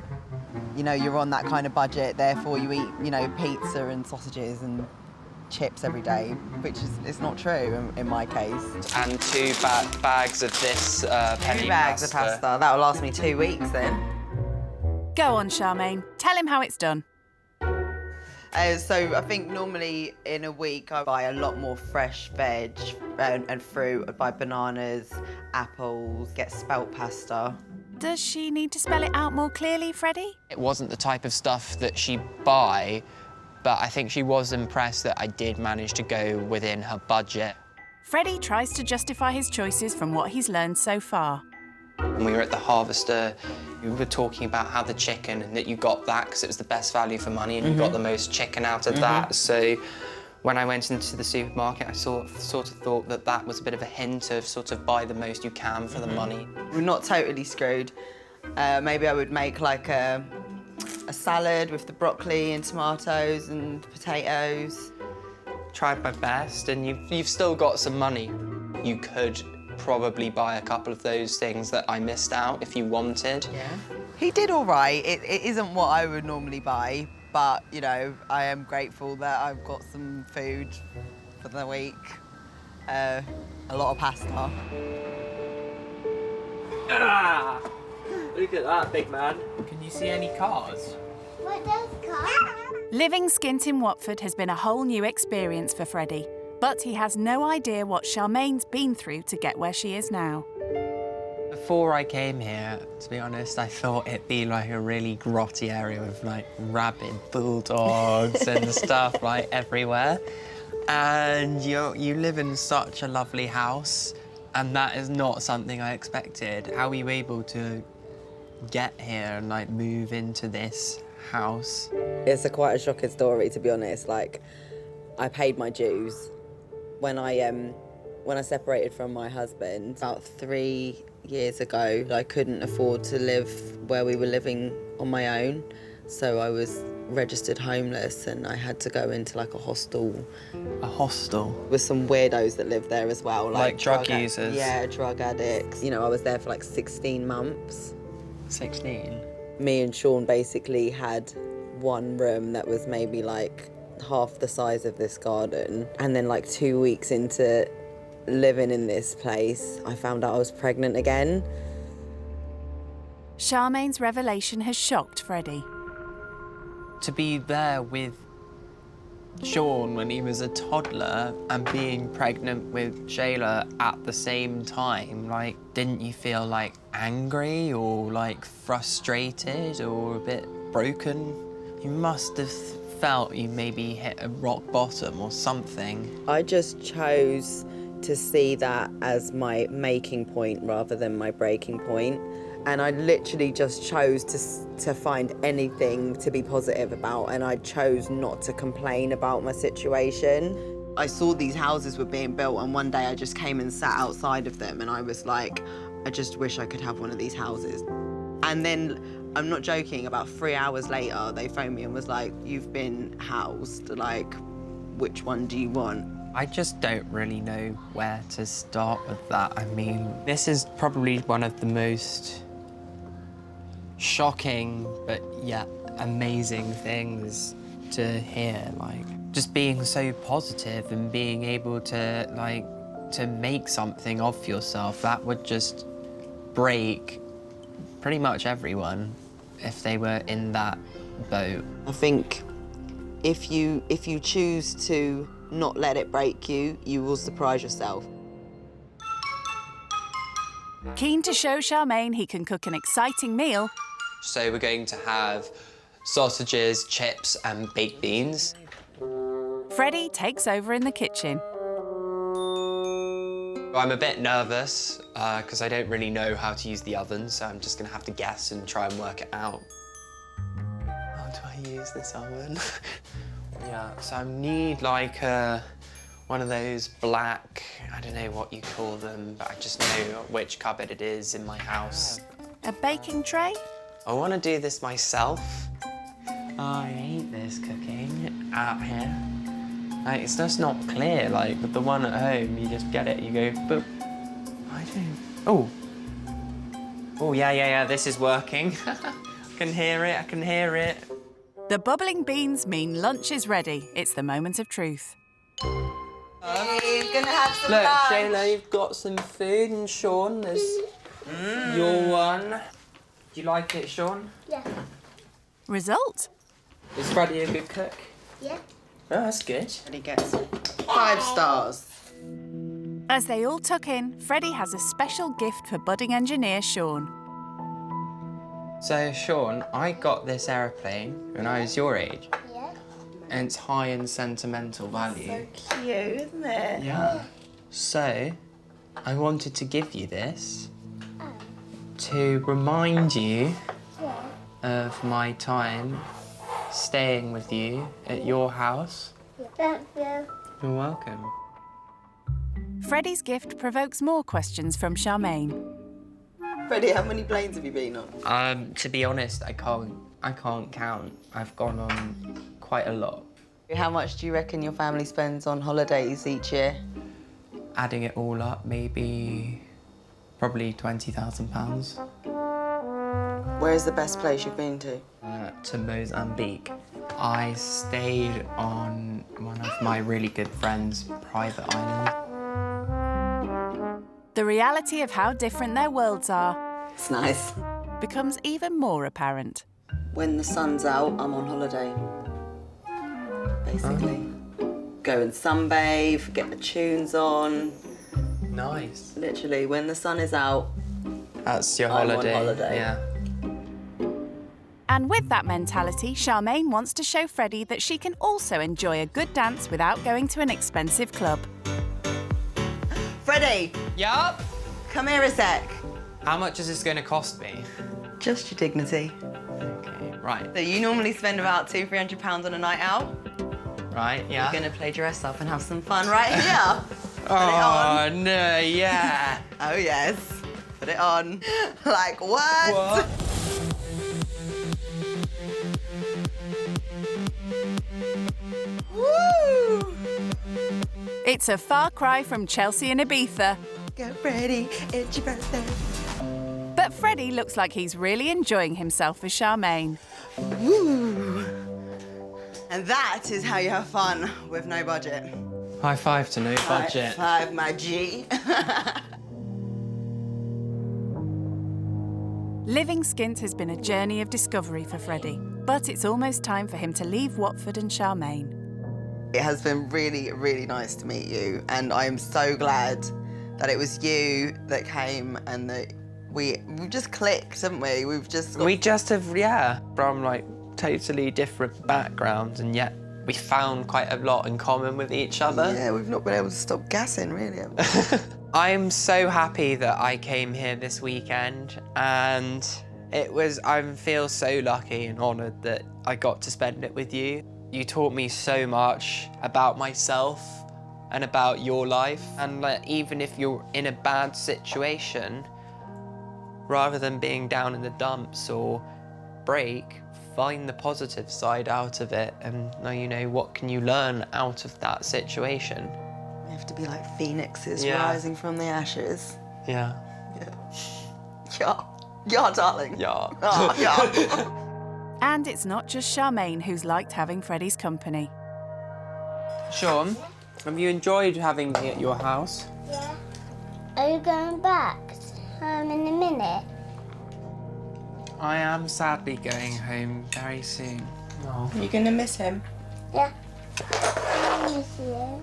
You know, you're on that kind of budget, therefore you eat, you know, pizza and sausages and chips every day, which is it's not true in my case. And 2 bags of this penny 2 bags of pasta. That'll last me 2 weeks then. Go on, Charmaine. Tell him how it's done. So I think normally in a week I buy a lot more fresh veg and fruit. I buy bananas, apples, get spelt pasta. Does she need to spell it out more clearly, Freddie? It wasn't the type of stuff that she'd buy, but I think she was impressed that I did manage to go within her budget. Freddie tries to justify his choices from what he's learned so far. When we were at the harvester, we were talking about how the chicken, and that you got that because it was the best value for money and you got the most chicken out of that. So when I went into the supermarket, I sort of thought that that was a bit of a hint of sort of buy the most you can for the money. We're not totally screwed. Maybe I would make like a salad with the broccoli and tomatoes and potatoes. Tried my best, and you've still got some money. You could probably buy a couple of those things that I missed out if you wanted. Yeah. He did all right. It isn't what I would normally buy, but, you know, I am grateful that I've got some food for the week. A lot of pasta. Ah! Look at that, big man. Can you see any cars? What does car? Living skint in Watford has been a whole new experience for Freddie, but he has no idea what Charmaine's been through to get where she is now. Before I came here, to be honest, I thought it'd be like a really grotty area with like rabid bulldogs and stuff like everywhere. And you live in such a lovely house, and that is not something I expected. How were you able to get here and like move into this house? It's quite a shocking story, to be honest. Like, I paid my dues. When I separated from my husband about 3 years ago, I couldn't afford to live where we were living on my own. So I was registered homeless and I had to go into like a hostel. A hostel? With some weirdos that lived there as well. Like drug users? Yeah, drug addicts. You know, I was there for like 16 months. 16? Me and Sean basically had one room that was maybe like half the size of this garden. And then like 2 weeks into living in this place, I found out I was pregnant again. Charmaine's revelation has shocked Freddie. To be there with Sean when he was a toddler and being pregnant with Shayla at the same time, like, didn't you feel like angry or like frustrated or a bit broken? You must have felt you maybe hit a rock bottom or something. I just chose to see that as my making point rather than my breaking point. And I literally just chose to find anything to be positive about, and I chose not to complain about my situation. I saw these houses were being built, and one day I just came and sat outside of them, and I was like, I just wish I could have one of these houses. And then, I'm not joking, about 3 hours later, they phoned me and was like, you've been housed, like, which one do you want? I just don't really know where to start with that. I mean, this is probably one of the most shocking but yet amazing things to hear. Like, just being so positive and being able to, like, to make something of yourself, that would just break pretty much everyone if they were in that boat. I think if you choose to not let it break you, you will surprise yourself. Keen to show Charmaine he can cook an exciting meal, So we're going to have sausages, chips and baked beans. Freddie takes over in the kitchen. I'm a bit nervous because I don't really know how to use the oven, so I'm just gonna have to guess and try and work it out. How do I use this oven? Yeah, so I need like one of those black, I don't know what you call them, but I just know which cupboard it is in my house. A baking tray? I want to do this myself. I hate this cooking out here. Like, it's just not clear. Like, with the one at home, you just get it, you go, boop. I don't... Oh. Oh, yeah, this is working. I can hear it. The bubbling beans mean lunch is ready. It's the moment of truth. Hey, gonna have some Look, lunch. Shayla, you've got some food, and Sean, there's your one. Do you like it, Sean? Yeah. Result? Is Freddie a good cook? Yeah. Oh, that's good. And he gets 5 stars. As they all tuck in, Freddie has a special gift for budding engineer Sean. So, Sean, I got this aeroplane when I was your age. Yeah. And it's high in sentimental value. So cute, isn't it? Yeah. So, I wanted to give you this to remind you of my time staying with you at your house. Thank you. You're welcome. Freddie's gift provokes more questions from Charmaine. Freddie, how many planes have you been on? To be honest, I can't count. I've gone on quite a lot. How much do you reckon your family spends on holidays each year? Adding it all up, maybe probably £20,000. Where's the best place you've been to? To Mozambique. I stayed on one of my really good friends' private island. The reality of how different their worlds are It's nice. becomes even more apparent. When the sun's out, I'm on holiday. Basically. Go and sunbathe, get the tunes on. Nice. Literally, when the sun is out, That's your I'm on holiday. holiday. Yeah. And with that mentality, Charmaine wants to show Freddie that she can also enjoy a good dance without going to an expensive club. Freddie! Yup? Come here a sec. How much is this going to cost me? Just your dignity. Okay, right. So you normally spend about £200-300 on a night out. Right, yeah. We're gonna play dress up and have some fun right here. Oh, no, yeah. Oh, yes. Put it on. Like, what? Woo! It's a far cry from Chelsea and Ibiza. Get ready, it's your birthday. But Freddie looks like he's really enjoying himself with Charmaine. Woo! And that is how you have fun with no budget. High five to no budget. High five, my G. Living skint has been a journey of discovery for Freddie, but it's almost time for him to leave Watford and Charmaine. It has been really, really nice to meet you, and I am so glad that it was you that came and that we've just clicked, haven't we? We just have, yeah, from like totally different backgrounds, and yet we found quite a lot in common with each other. Yeah, we've not been able to stop gassing, really, have we? I'm so happy that I came here this weekend, and I feel so lucky and honoured that I got to spend it with you. You taught me so much about myself and about your life, and like, even if you're in a bad situation, rather than being down in the dumps or break, find the positive side out of it, and now you know what can you learn out of that situation. We have to be like phoenixes Yeah. rising from the ashes. Yeah. Yeah. Yeah, darling. Yeah. Oh, yeah. And it's not just Charmaine who's liked having Freddie's company. Sean, have you enjoyed having me at your house? Yeah. Are you going back home in a minute? I am sadly going home very soon. Oh. You're gonna miss him? Yeah. I miss you.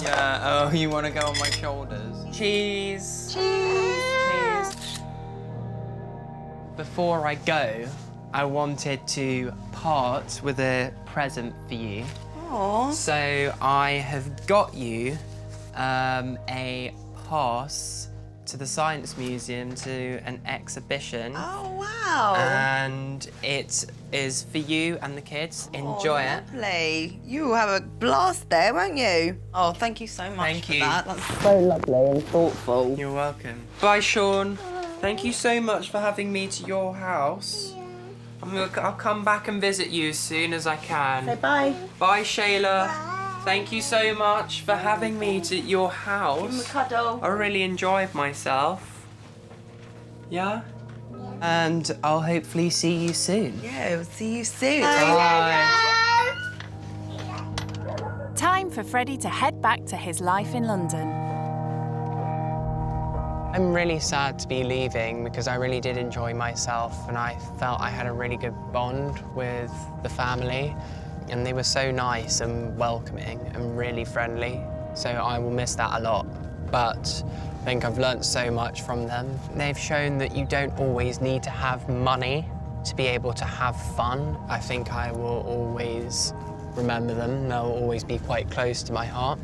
Yeah, oh, you want to go on my shoulders? Cheese! Cheese! Before I go, I wanted to part with a present for you. Aww. So I have got you a pass to the Science Museum to an exhibition. Oh, wow. And it is for you and the kids. Enjoy it. Lovely. You will have a blast there, won't you? Oh, thank you so much Thank for you. that. That's so lovely and thoughtful. You're welcome. Bye, Sean. Thank you so much for having me to your house. I'll come back and visit you as soon as I can. Say bye. Bye, Shayla. Thank you so much for having me to your house. Give him a cuddle. I really enjoyed myself. Yeah? And I'll hopefully see you soon. Yeah, we'll see you soon. Bye. Time for Freddie to head back to his life in London. I'm really sad to be leaving because I really did enjoy myself, and I felt I had a really good bond with the family, and they were so nice and welcoming and really friendly, so I will miss that a lot. But I think I've learnt so much from them. They've shown that you don't always need to have money to be able to have fun. I think I will always remember them. They'll always be quite close to my heart.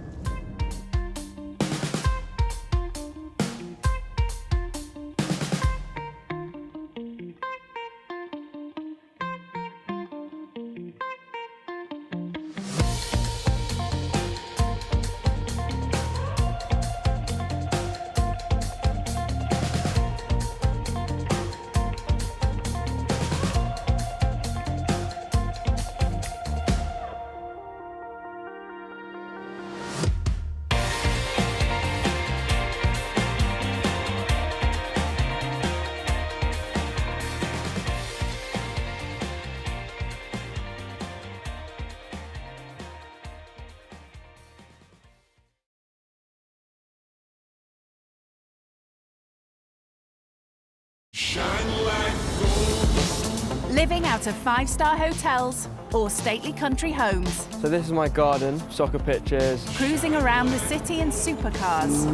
Living out of five-star hotels or stately country homes. So this is my garden, soccer pitches. Cruising around the city in supercars.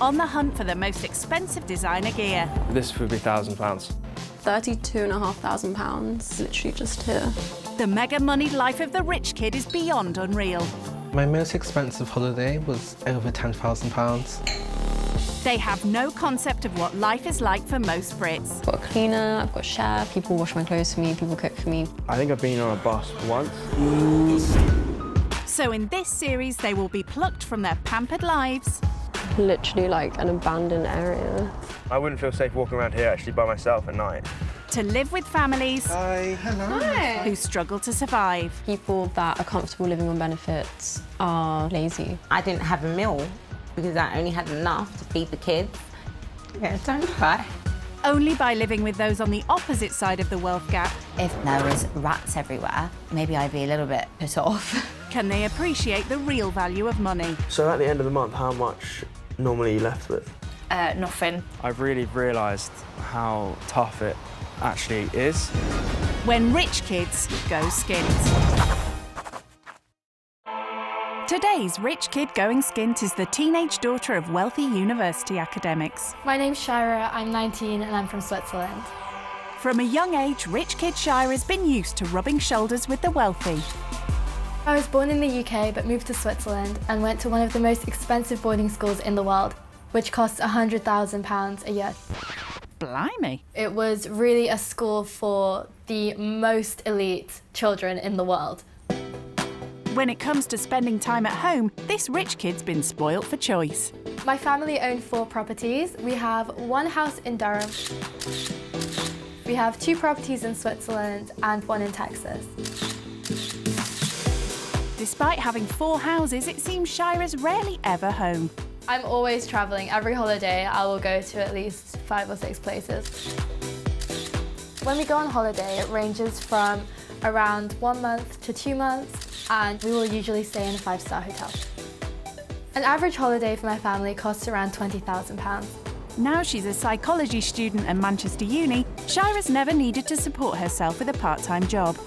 On the hunt for the most expensive designer gear. This would be £1,000. £32,500, literally just here. The mega-moneyed life of the rich kid is beyond unreal. My most expensive holiday was over £10,000. They have no concept of what life is like for most Brits. I've got a cleaner, I've got a chef, people wash my clothes for me, people cook for me. I think I've been on a bus once. So in this series, they will be plucked from their pampered lives. Literally like an abandoned area. I wouldn't feel safe walking around here actually by myself at night. To live with families Hi. who struggle to survive. People that are comfortable living on benefits are lazy. I didn't have a meal because I only had enough to feed the kids. Yeah, don't cry. Only by living with those on the opposite side of the wealth gap. If there was rats everywhere, maybe I'd be a little bit put off. Can they appreciate the real value of money? So at the end of the month, how much normally are you left with? Nothing. I've really realised how tough it actually is. When rich kids go skint. Today's rich kid going skint is the teenage daughter of wealthy university academics. My name's Shira, I'm 19 and I'm from Switzerland. From a young age, rich kid Shira has been used to rubbing shoulders with the wealthy. I was born in the UK but moved to Switzerland and went to one of the most expensive boarding schools in the world. which costs £100,000 a year. Blimey. It was really a school for the most elite children in the world. When it comes to spending time at home, this rich kid's been spoilt for choice. My family own 4 properties. We have 1 house in Durham. We have 2 properties in Switzerland and 1 in Texas. Despite having 4 houses, it seems Shira's rarely ever home. I'm always travelling. Every holiday I will go to at least 5 or 6 places. When we go on holiday, it ranges from around 1 month to 2 months, and we will usually stay in a 5-star hotel. An average holiday for my family costs around £20,000. Now she's a psychology student at Manchester Uni, Shira's never needed to support herself with a part-time job.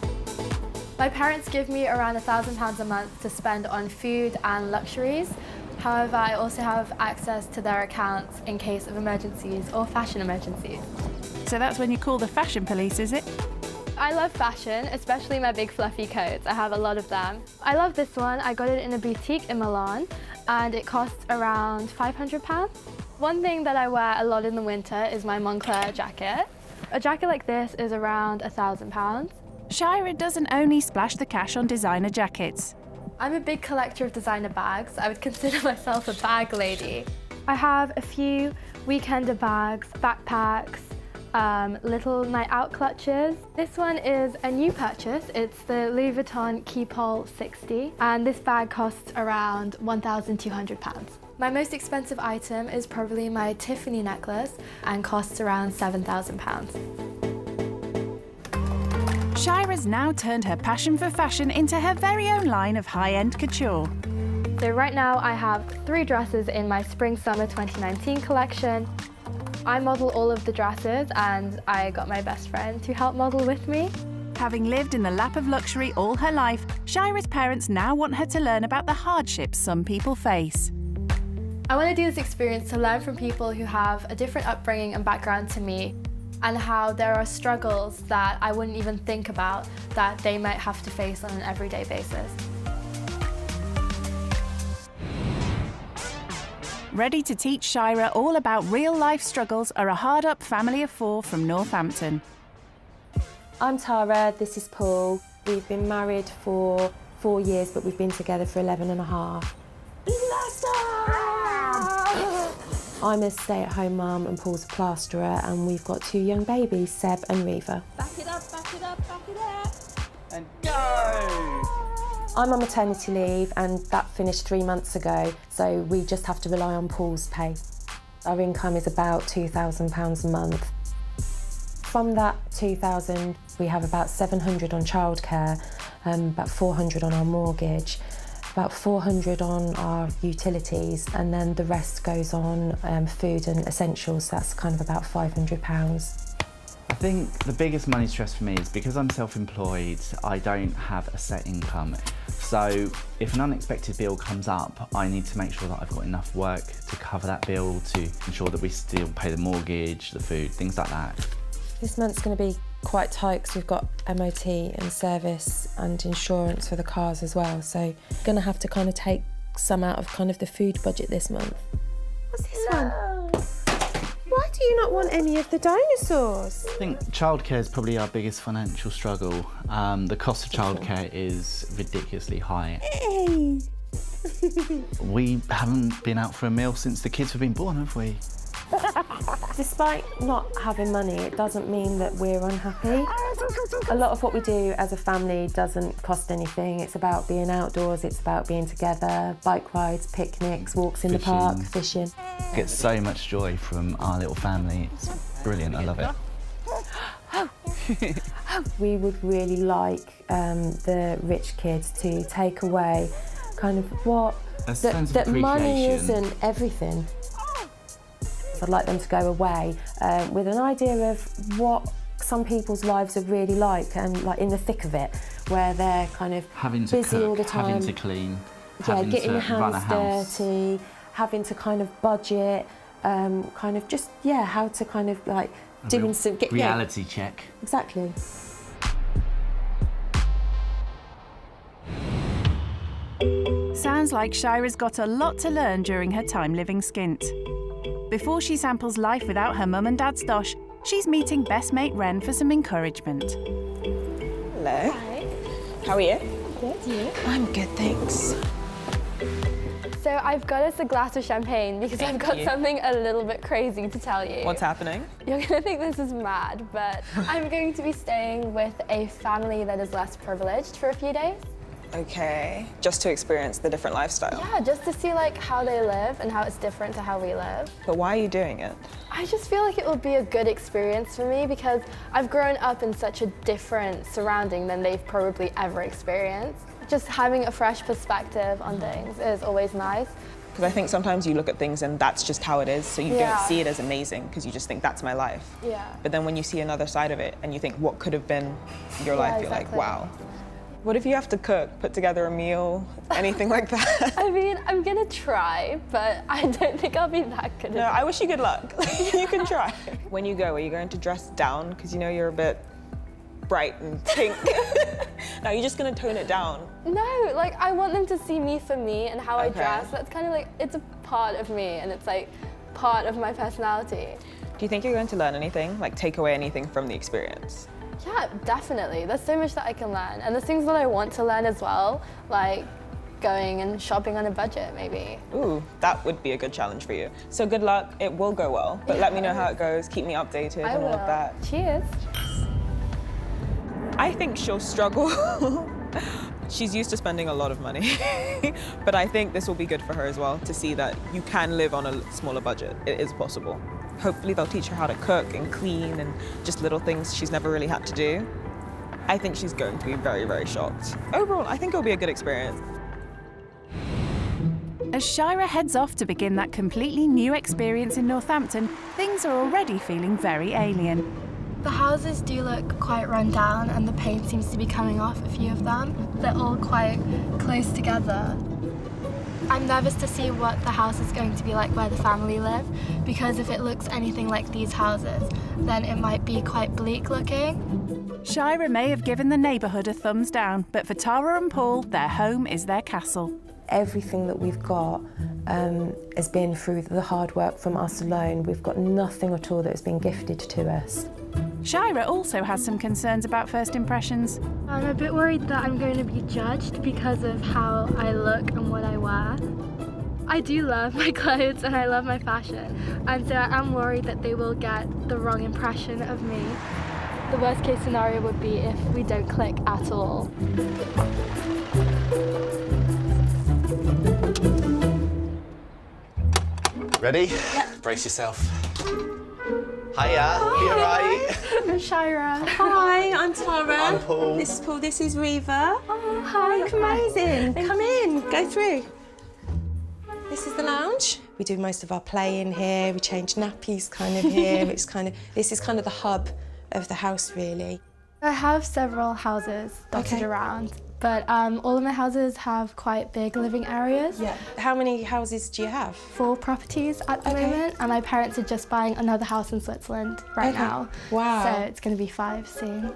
My parents give me around £1,000 a month to spend on food and luxuries. However, I also have access to their accounts in case of emergencies or fashion emergencies. So that's when you call the fashion police, is it? I love fashion, especially my big fluffy coats. I have a lot of them. I love this one. I got it in a boutique in Milan and it costs around £500. One thing that I wear a lot in the winter is my Moncler jacket. A jacket like this is around £1,000. Shira doesn't only splash the cash on designer jackets. I'm a big collector of designer bags. I would consider myself a bag lady. I have a few weekender bags, backpacks, little night out clutches. This one is a new purchase. It's the Louis Vuitton Keepall 60 and this bag costs around £1,200. My most expensive item is probably my Tiffany necklace and costs around £7,000. Shira's now turned her passion for fashion into her very own line of high-end couture. So right now I have 3 dresses in my Spring-Summer 2019 collection. I model all of the dresses and I got my best friend to help model with me. Having lived in the lap of luxury all her life, Shira's parents now want her to learn about the hardships some people face. I want to do this experience to learn from people who have a different upbringing and background to me, and how there are struggles that I wouldn't even think about that they might have to face on an everyday basis. Ready to teach Shira all about real-life struggles are a hard-up family of 4 from Northampton. I'm Tara, this is Paul. We've been married for 4 years, but we've been together for 11 and a half. I'm a stay-at-home mum and Paul's a plasterer, and we've got 2 young babies, Seb and Reva. Back it up, back it up, back it up. And go! I'm on maternity leave and that finished 3 months ago, so we just have to rely on Paul's pay. Our income is about £2,000 a month. From that £2,000, we have about £700 on childcare, about £400 on our mortgage, about £400 on our utilities, and then the rest goes on food and essentials, so that's kind of about £500. I think the biggest money stress for me is because I'm self-employed, I don't have a set income. So if an unexpected bill comes up, I need to make sure that I've got enough work to cover that bill, to ensure that we still pay the mortgage, the food, things like that. This month's going to be quite tight because we've got MOT and service and insurance for the cars as well, so going to have to kind of take some out of kind of the food budget this month. What's this one? Why do you not want any of the dinosaurs? I think childcare is probably our biggest financial struggle. The cost of childcare is ridiculously high. Hey! We haven't been out for a meal since the kids have been born, have we? Despite not having money, it doesn't mean that we're unhappy. A lot of what we do as a family doesn't cost anything. It's about being outdoors, it's about being together, bike rides, picnics, walks in the park, fishing. Get so much joy from our little family. It's brilliant, I love it. We would really like the rich kids to take away kind of what, that money isn't everything. I'd like them to go away with an idea of what some people's lives are really like, and like in the thick of it, where they're kind of having to busy cook, all the time, having to clean, getting to your run a hands house. dirty, having to kind of budget, kind of just how to kind of like doing some reality check. Exactly. Sounds like Shira's got a lot to learn during her time living skint. Before she samples life without her mum and dad's dosh, she's meeting best mate Ren for some encouragement. Hello. Hi. How are you? Good, you? I'm good, thanks. So I've got us a glass of champagne because I've got something a little bit crazy to tell you. What's happening? You're gonna think this is mad, but I'm going to be staying with a family that is less privileged for a few days. Okay, just to experience the different lifestyle. Yeah, just to see like how they live and how it's different to how we live. But why are you doing it? I just feel like it will be a good experience for me because I've grown up in such a different surrounding than they've probably ever experienced. Just having a fresh perspective on things is always nice. Because I think sometimes you look at things and that's just how it is, so you don't see it as amazing because you just think that's my life. Yeah. But then when you see another side of it and you think what could have been your life, you're like, wow. What if you have to cook, put together a meal, anything like that? I mean, I'm gonna try, but I don't think I'll be that good at it. No, I wish you good luck. You can try. When you go, are you going to dress down? Because you know you're a bit bright and pink. No, you're just gonna tone it down. No, like I want them to see me for me and how I dress. That's kind of like, it's a part of me and it's like part of my personality. Do you think you're going to learn anything? Like take away anything from the experience? Yeah, definitely. There's so much that I can learn. And there's things that I want to learn as well, like going and shopping on a budget, maybe. Ooh, that would be a good challenge for you. So good luck, it will go well. But let me know how it goes, keep me updated and all of that. Cheers. I think she'll struggle. She's used to spending a lot of money. But I think this will be good for her as well, to see that you can live on a smaller budget. It is possible. Hopefully they'll teach her how to cook and clean and just little things she's never really had to do. I think she's going to be very, very shocked. Overall, I think it'll be a good experience. As Shira heads off to begin that completely new experience in Northampton, things are already feeling very alien. The houses do look quite run down and the paint seems to be coming off a few of them. They're all quite close together. I'm nervous to see what the house is going to be like where the family live, because if it looks anything like these houses, then it might be quite bleak looking. Shira may have given the neighbourhood a thumbs down, but for Tara and Paul, their home is their castle. Everything that we've got has been through the hard work from us alone. We've got nothing at all that has been gifted to us. Shira also has some concerns about first impressions. I'm a bit worried that I'm going to be judged because of how I look and what I wear. I do love my clothes and I love my fashion, and so I am worried that they will get the wrong impression of me. The worst case scenario would be if we don't click at all. Ready? Yep. Brace yourself. Hiya, you alright? I'm Shira. Hi, I'm Tara. I'm Paul. This is Paul, this is Reva. Oh, hi. Look amazing. Thank Come you. in, go through. This is the lounge. We do most of our play in here. We change nappies kind of here. This is kind of the hub of the house, really. I have several houses dotted around, but all of my houses have quite big living areas. Yeah. How many houses do you have? 4 properties at the moment, and my parents are just buying another house in Switzerland right now. Wow. So it's going to be 5 soon.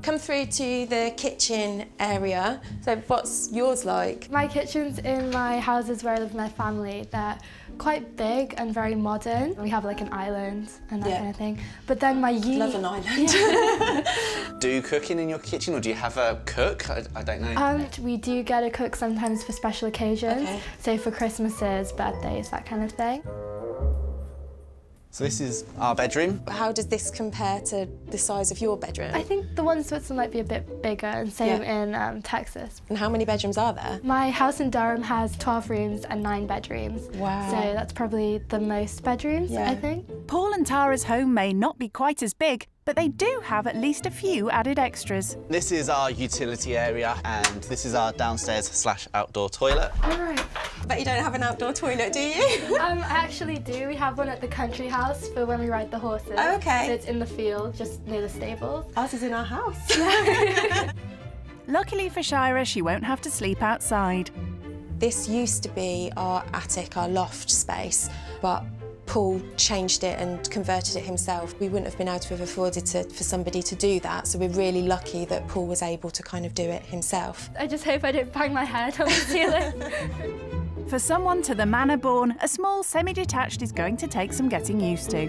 Come through to the kitchen area. So what's yours like? My kitchens in my houses where I live with my family, they're quite big and very modern. We have like an island and that kind of thing. But then my Love an island. Do cooking in your kitchen, or do you have a cook? I don't know. We do get a cook sometimes for special occasions. So for Christmases, birthdays, that kind of thing. So this is our bedroom. How does this compare to the size of your bedroom? I think the one in Switzerland might be a bit bigger, and same in Texas. And how many bedrooms are there? My house in Durham has 12 rooms and 9 bedrooms. Wow. So that's probably the most bedrooms, I think. Paul and Tara's home may not be quite as big, but they do have at least a few added extras. This is our utility area, and this is our downstairs/outdoor toilet. All right. But you don't have an outdoor toilet, do you? I actually do. We have one at the country house for when we ride the horses. Oh, okay. So it's in the field, just near the stables. Ours is in our house. Luckily for Shira, she won't have to sleep outside. This used to be our attic, our loft space, but Paul changed it and converted it himself. We wouldn't have been able to have afforded for somebody to do that, so we're really lucky that Paul was able to kind of do it himself. I just hope I don't bang my head on the ceiling. For someone to the manor born, a small semi-detached is going to take some getting used to.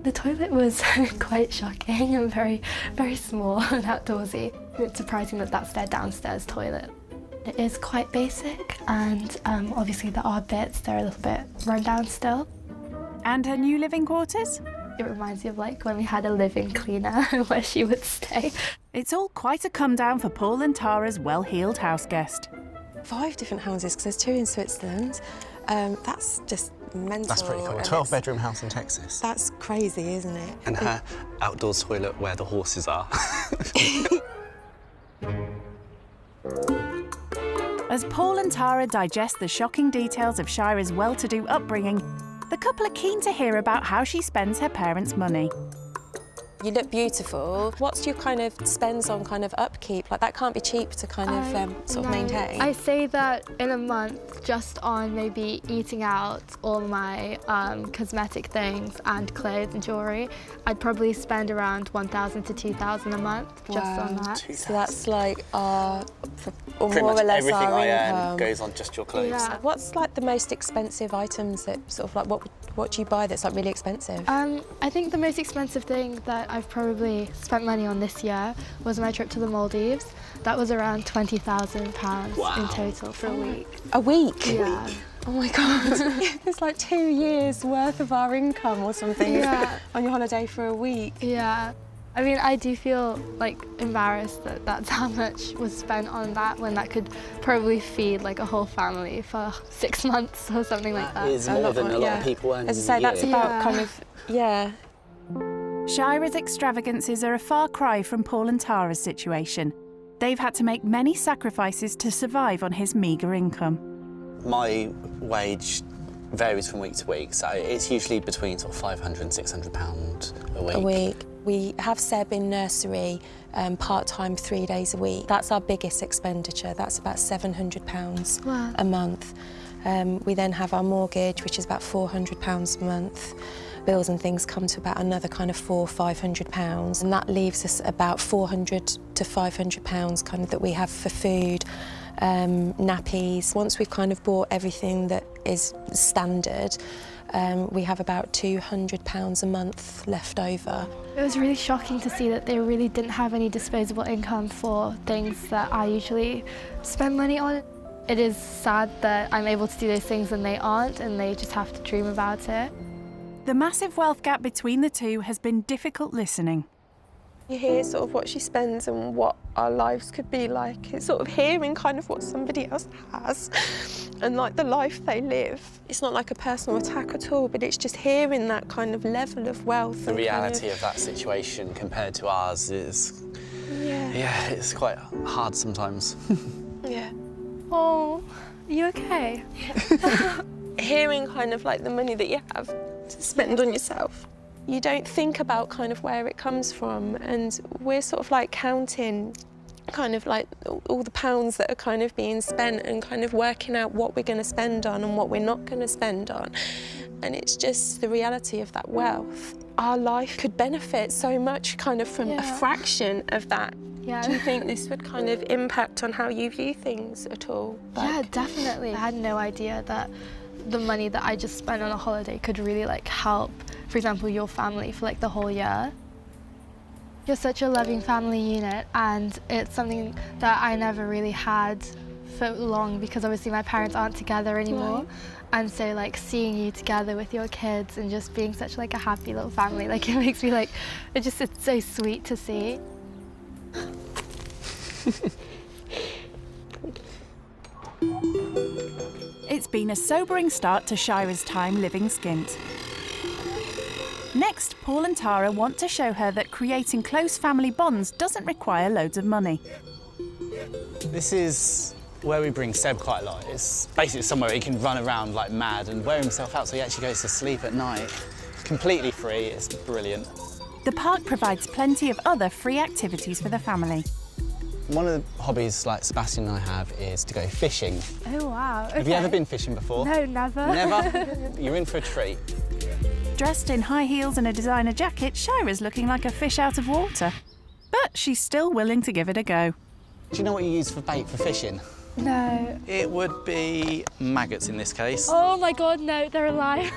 The toilet was quite shocking and very, very small and outdoorsy. It's surprising that that's their downstairs toilet. It is quite basic, and obviously there are bits that are a little bit run down still. And her new living quarters? It reminds me of like when we had a living cleaner where she would stay. It's all quite a come down for Paul and Tara's well-heeled house guest. 5 different houses, because there's 2 in Switzerland. That's just mental. That's pretty cool. 12-bedroom house in Texas. That's crazy, isn't it? And her outdoors toilet where the horses are. As Paul and Tara digest the shocking details of Shira's well-to-do upbringing, the couple are keen to hear about how she spends her parents' money. You look beautiful. What's your kind of spends on kind of upkeep? Like that can't be cheap to kind of sort of maintain. I say that in a month, just on maybe eating out, all my cosmetic things and clothes and jewellery, I'd probably spend around 1,000 to 2,000 a month just on that. So that's like or Pretty more much or less everything our I income. earn goes on just your clothes. Yeah. What's like the most expensive items that sort of like what do you buy that's like really expensive? I think the most expensive thing that I've probably spent money on this year was my trip to the Maldives. That was around £20,000 in total for a week. A week? Yeah. Oh my God. It's like 2 years worth of our income or something on your holiday for a week. Yeah. I mean, I do feel like embarrassed that that's how much was spent on that when that could probably feed like a whole family for 6 months or something like that. That is more than a lot of people earn. As I say, that's about kind of, Shira's extravagances are a far cry from Paul and Tara's situation. They've had to make many sacrifices to survive on his meagre income. My wage varies from week to week, so it's usually between sort of £500 and £600 a week. A week. We have Seb in nursery part-time 3 days a week. That's our biggest expenditure. That's about £700 a month. We then have our mortgage, which is about £400 a month. Bills and things come to about another kind of £400–500, and that leaves us about £400 to £500 kind of that we have for food, nappies. Once we've kind of bought everything that is standard, we have about £200 a month left over. It was really shocking to see that they really didn't have any disposable income for things that I usually spend money on. It is sad that I'm able to do those things and they aren't, and they just have to dream about it. The massive wealth gap between the two has been difficult listening. You hear sort of what she spends and what our lives could be like. It's sort of hearing kind of what somebody else has and like the life they live. It's not like a personal attack at all, but it's just hearing that kind of level of wealth. The reality of that situation compared to ours is, yeah, it's quite hard sometimes. Yeah. Oh, are you okay? Hearing kind of like the money that you have to spend on yourself. You don't think about kind of where it comes from, and we're sort of like counting kind of like all the pounds that are kind of being spent and kind of working out what we're going to spend on and what we're not going to spend on. And it's just the reality of that wealth. Our life could benefit so much kind of from a fraction of that. Yeah. Do you think this would kind of impact on how you view things at all? Yeah, definitely. I had no idea that the money that I just spent on a holiday could really like help, for example, your family for like the whole year. You're such a loving family unit, and it's something that I never really had for long because obviously my parents aren't together anymore. Right. And so like seeing you together with your kids and just being such like a happy little family, like it makes me like, it's so sweet to see. It's been a sobering start to Shira's time living skint. Next, Paul and Tara want to show her that creating close family bonds doesn't require loads of money. This is where we bring Seb quite a lot. It's basically somewhere he can run around like mad and wear himself out so he actually goes to sleep at night. Completely free, it's brilliant. The park provides plenty of other free activities for the family. One of the hobbies like Sebastian and I have is to go fishing. Oh wow, okay. Have you ever been fishing before? No, never. Never? You're in for a treat. Dressed in high heels and a designer jacket, Shira's looking like a fish out of water. But she's still willing to give it a go. Do you know what you use for bait for fishing? No. It would be maggots in this case. Oh my God, no, they're alive.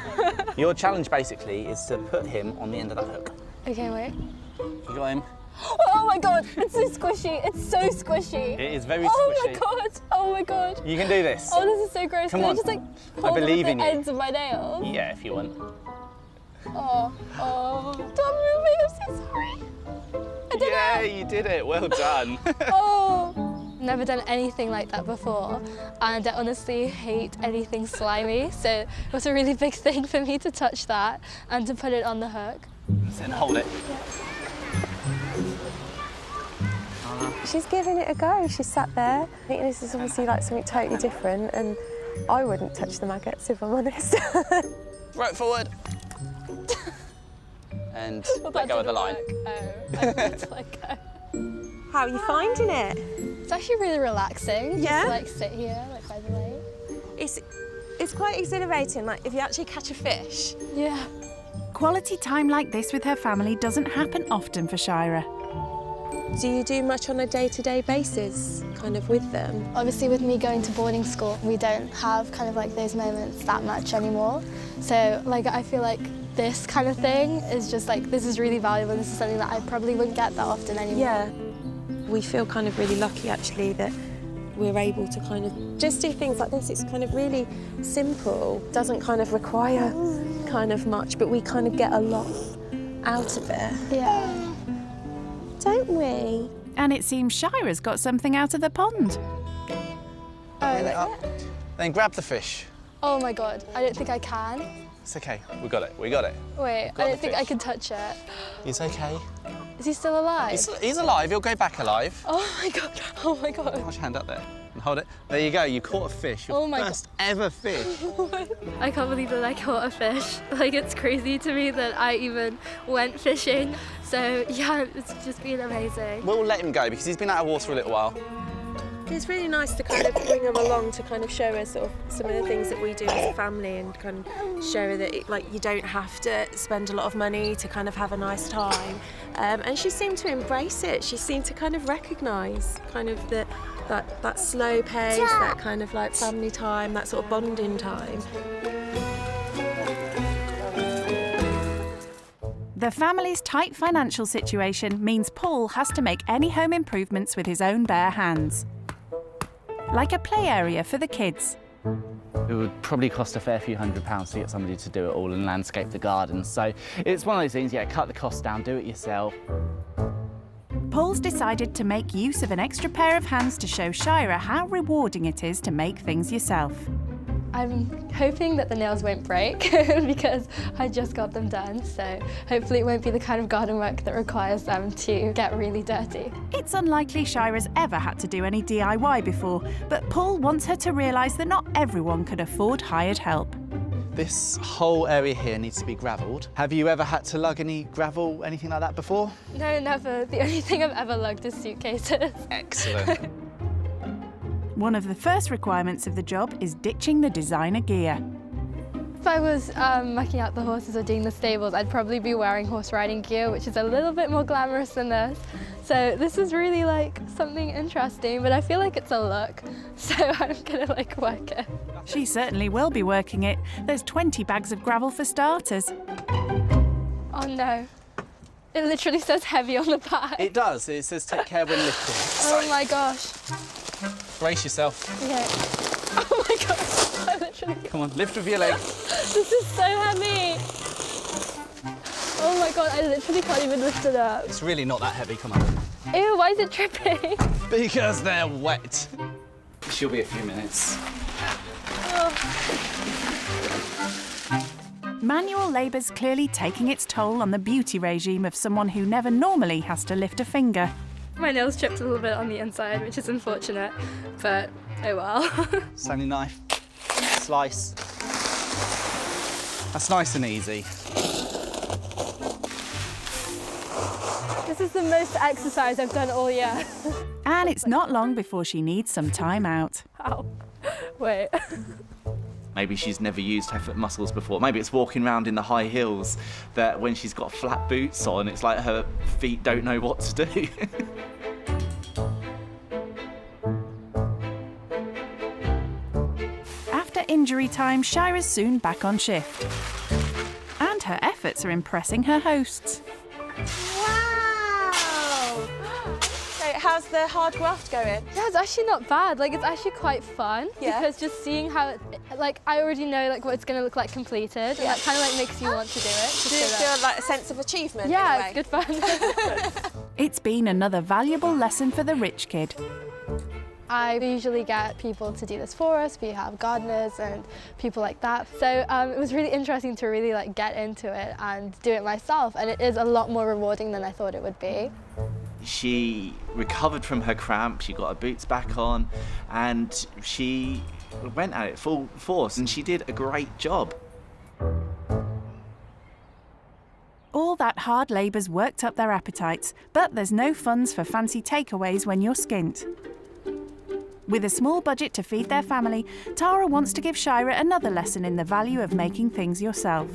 Your challenge basically is to put him on the end of that hook. Okay, wait. You got him? Oh my God, it's so squishy. It's so squishy. It is very Oh squishy. my God, oh my God. You can do this. Oh, this is so gross. Come Can on. I just like I hold believe it with in the you. ends of my nails? Yeah, if you want. Oh, don't move me, I'm so sorry. I did Yeah, it. you did it. Well done. Oh. Never done anything like that before, and I honestly hate anything slimy, so it was a really big thing for me to touch that and to put it on the hook. Then hold it. She's giving it a go. She sat there. I think this is obviously like something totally different, and I wouldn't touch the maggots if I'm honest. Right forward. And let go of the line. I need to let go. How are you finding it? It's actually really relaxing. Yeah? Just to, like sit here, like by the lake. It's quite exhilarating, like if you actually catch a fish. Yeah. Quality time like this with her family doesn't happen often for Shira. Do you do much on a day-to-day basis, kind of with them? Obviously with me going to boarding school, we don't have kind of like those moments that much anymore. So like I feel like this kind of thing is just like, this is really valuable. This is something that I probably wouldn't get that often anymore. Yeah. We feel kind of really lucky actually that we're able to kind of just do things like this. It's kind of really simple, doesn't kind of require kind of much, but we kind of get a lot out of it. Yeah. Don't we? And it seems Shira's got something out of the pond. Then grab the fish. Oh my God, I don't think I can. It's okay. We got it. We got it. Wait, Got I the don't think I fish. can touch it. It's okay. Is he still alive? He's alive. He'll go back alive. Oh my God, oh my God. Hold your hand up there and hold it. There you go. You caught a fish. Your Oh my first ever fish. I can't believe that I caught a fish. Like, it's crazy to me that I even went fishing. So, yeah, it's just been amazing. We'll let him go because he's been out of water a little while. It's really nice to kind of bring them along to kind of show her sort of some of the things that we do as a family and kind of show her that like you don't have to spend a lot of money to kind of have a nice time. And she seemed to embrace it. She seemed to kind of recognise kind of that slow pace, that kind of like family time, that sort of bonding time. The family's tight financial situation means Paul has to make any home improvements with his own bare hands. Like a play area for the kids. It would probably cost a fair few £100s to get somebody to do it all and landscape the garden. So it's one of those things, yeah, cut the cost down, do it yourself. Paul's decided to make use of an extra pair of hands to show Shira how rewarding it is to make things yourself. I'm hoping that the nails won't break because I just got them done, so hopefully it won't be the kind of garden work that requires them to get really dirty. It's unlikely Shira's ever had to do any DIY before, but Paul wants her to realise that not everyone could afford hired help. This whole area here needs to be gravelled. Have you ever had to lug any gravel, anything like that before? No, never. The only thing I've ever lugged is suitcases. Excellent. One of the first requirements of the job is ditching the designer gear. If I was mucking out the horses or doing the stables, I'd probably be wearing horse riding gear, which is a little bit more glamorous than this. So this is really like something interesting, but I feel like it's a look, so I'm gonna like work it. She certainly will be working it. There's 20 bags of gravel for starters. Oh no. It literally says heavy on the bag. It does. It says take care when lifting. Oh my gosh. Brace yourself. Okay. Oh my gosh. I literally... Come on, lift with your leg. This is so heavy. Oh my God, I literally can't even lift it up. It's really not that heavy, come on. Ew, why is it dripping? Because they're wet. She'll be a few minutes. Manual labour's clearly taking its toll on the beauty regime of someone who never normally has to lift a finger. My nails chipped a little bit on the inside, which is unfortunate, but oh well. Stanley knife, slice. That's nice and easy. This is the most exercise I've done all year. And it's not long before she needs some time out. Ow. Wait. Maybe she's never used her foot muscles before. Maybe it's walking around in the high heels that when she's got flat boots on, it's like her feet don't know what to do. injury time, Shira's soon back on shift. And her efforts are impressing her hosts. How's the hard graft going? Yeah, it's actually not bad. Like, it's actually quite fun because just seeing how it, like, I already know like what it's going to look like completed, and that kind of like makes you want to do it. Do you feel like a sense of achievement? Yeah, it's good fun. It's been another valuable lesson for the rich kid. I usually get people to do this for us. We have gardeners and people like that. So it was really interesting to really like get into it and do it myself, and it is a lot more rewarding than I thought it would be. She recovered from her cramp, she got her boots back on, and she went at it full force, and she did a great job. All that hard labour's worked up their appetites, but there's no funds for fancy takeaways when you're skint. With a small budget to feed their family, Tara wants to give Shira another lesson in the value of making things yourself.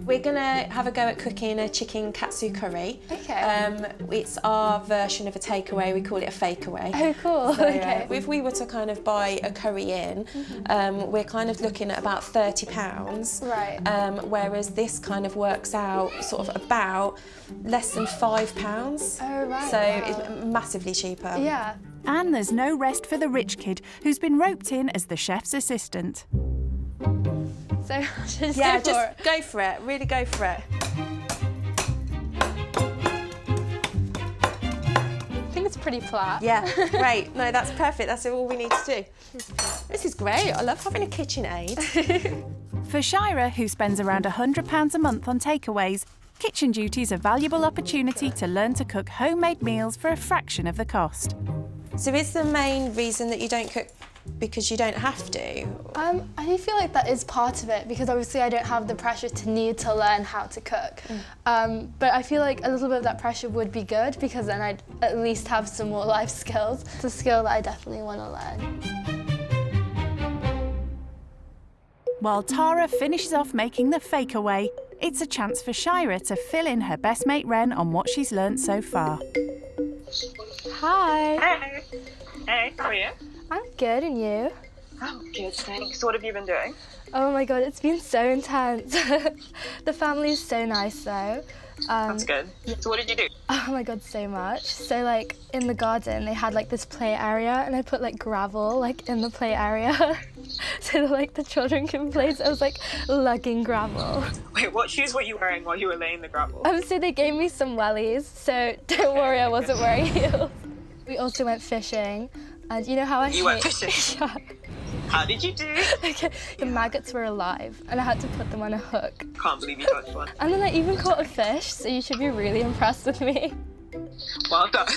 We're gonna have a go at cooking a chicken katsu curry. Okay. It's our version of a takeaway. We call it a fake away. Oh, cool. So, Okay. if we were to kind of buy a curry in, we're kind of looking at about £30. Right. Whereas this kind of works out sort of about less than £5. Oh, right. So it's massively cheaper. Yeah. And there's no rest for the rich kid, who's been roped in as the chef's assistant. So just yeah, go for it. Go for it. Really go for it. I think it's pretty flat. Yeah, great. No, that's perfect. That's all we need to do. This is great. I love having a kitchen aid. For Shira, who spends around £100 a month on takeaways, kitchen duty's a valuable opportunity to learn to cook homemade meals for a fraction of the cost. So is the main reason that you don't cook because you don't have to? I do feel like that is part of it, because obviously I don't have the pressure to need to learn how to cook. But I feel like a little bit of that pressure would be good, because then I'd at least have some more life skills. It's a skill that I definitely want to learn. While Tara finishes off making the fake away, it's a chance for Shira to fill in her best mate Ren on what she's learnt so far. Hi. Hey. Hey, how are you? I'm good, and you? I'm good, thanks. What have you been doing? Oh my god, it's been so intense. The family's so nice though. That's good. So what did you do? Oh my god, so much. So like in the garden they had like this play area, and I put like gravel like in the play area so that like the children can play. So I was like lugging gravel. Wait, what shoes were you wearing while you were laying the gravel? So they gave me some wellies, so don't worry, I wasn't wearing heels. We also went fishing, and you know how You went fishing? Yeah. How did you do? Okay, the maggots were alive, and I had to put them on a hook. Can't believe you touched one. And then I even caught a fish, so you should be really impressed with me. Well done.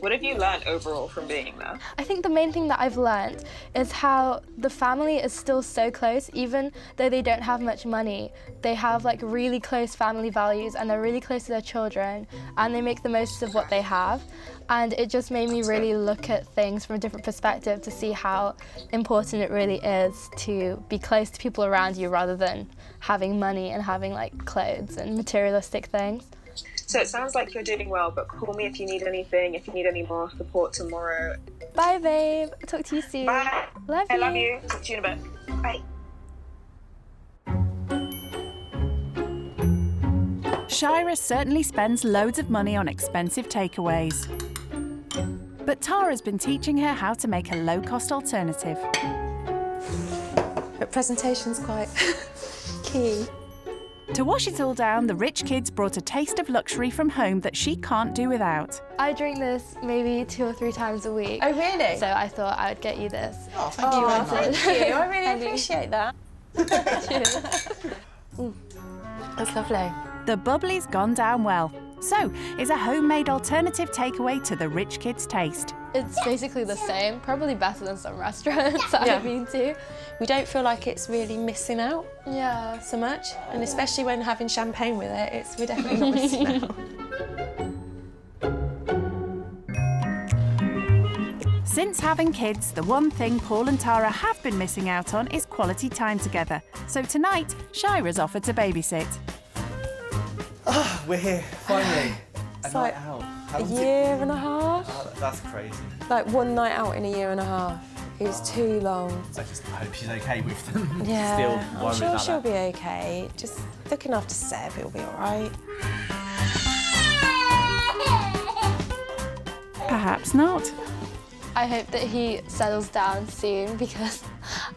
What have you learned overall from being there? I think the main thing that I've learned is how the family is still so close, even though they don't have much money. They have like really close family values, and they're really close to their children, and they make the most of what they have. And it just made me really look at things from a different perspective, to see how important it really is to be close to people around you rather than having money and having like clothes and materialistic things. So it sounds like you're doing well, but call me if you need anything, if you need any more support tomorrow. Bye, babe. Talk to you soon. Bye. Love I you. love you. Talk to you in a bit. Bye. Shira certainly spends loads of money on expensive takeaways. But Tara's been teaching her how to make a low-cost alternative. But presentation's quite key. To wash it all down, the rich kids brought a taste of luxury from home that she can't do without. I drink this maybe 2 or 3 times a week. Oh, really? So I thought I would get you this. Oh, thank you very much. Thank you. I really appreciate that. That's lovely. The bubbly's gone down well. So, is a homemade alternative takeaway to the rich kids' taste. It's basically the same, probably better than some restaurants that I've been to. We don't feel like it's really missing out so much, and especially when having champagne with it, we're definitely not missing out. Since having kids, the one thing Paul and Tara have been missing out on is quality time together. So tonight, Shira's offered to babysit. Oh, we're here, finally. It's a like night out. a year and a half. Oh, that's crazy. Like one night out in a year and a half. It was too long. I just hope she's okay with them. Yeah, Still I'm worried sure about she'll that. be okay. Just looking after Seb, it'll be all right. Perhaps not. I hope that he settles down soon because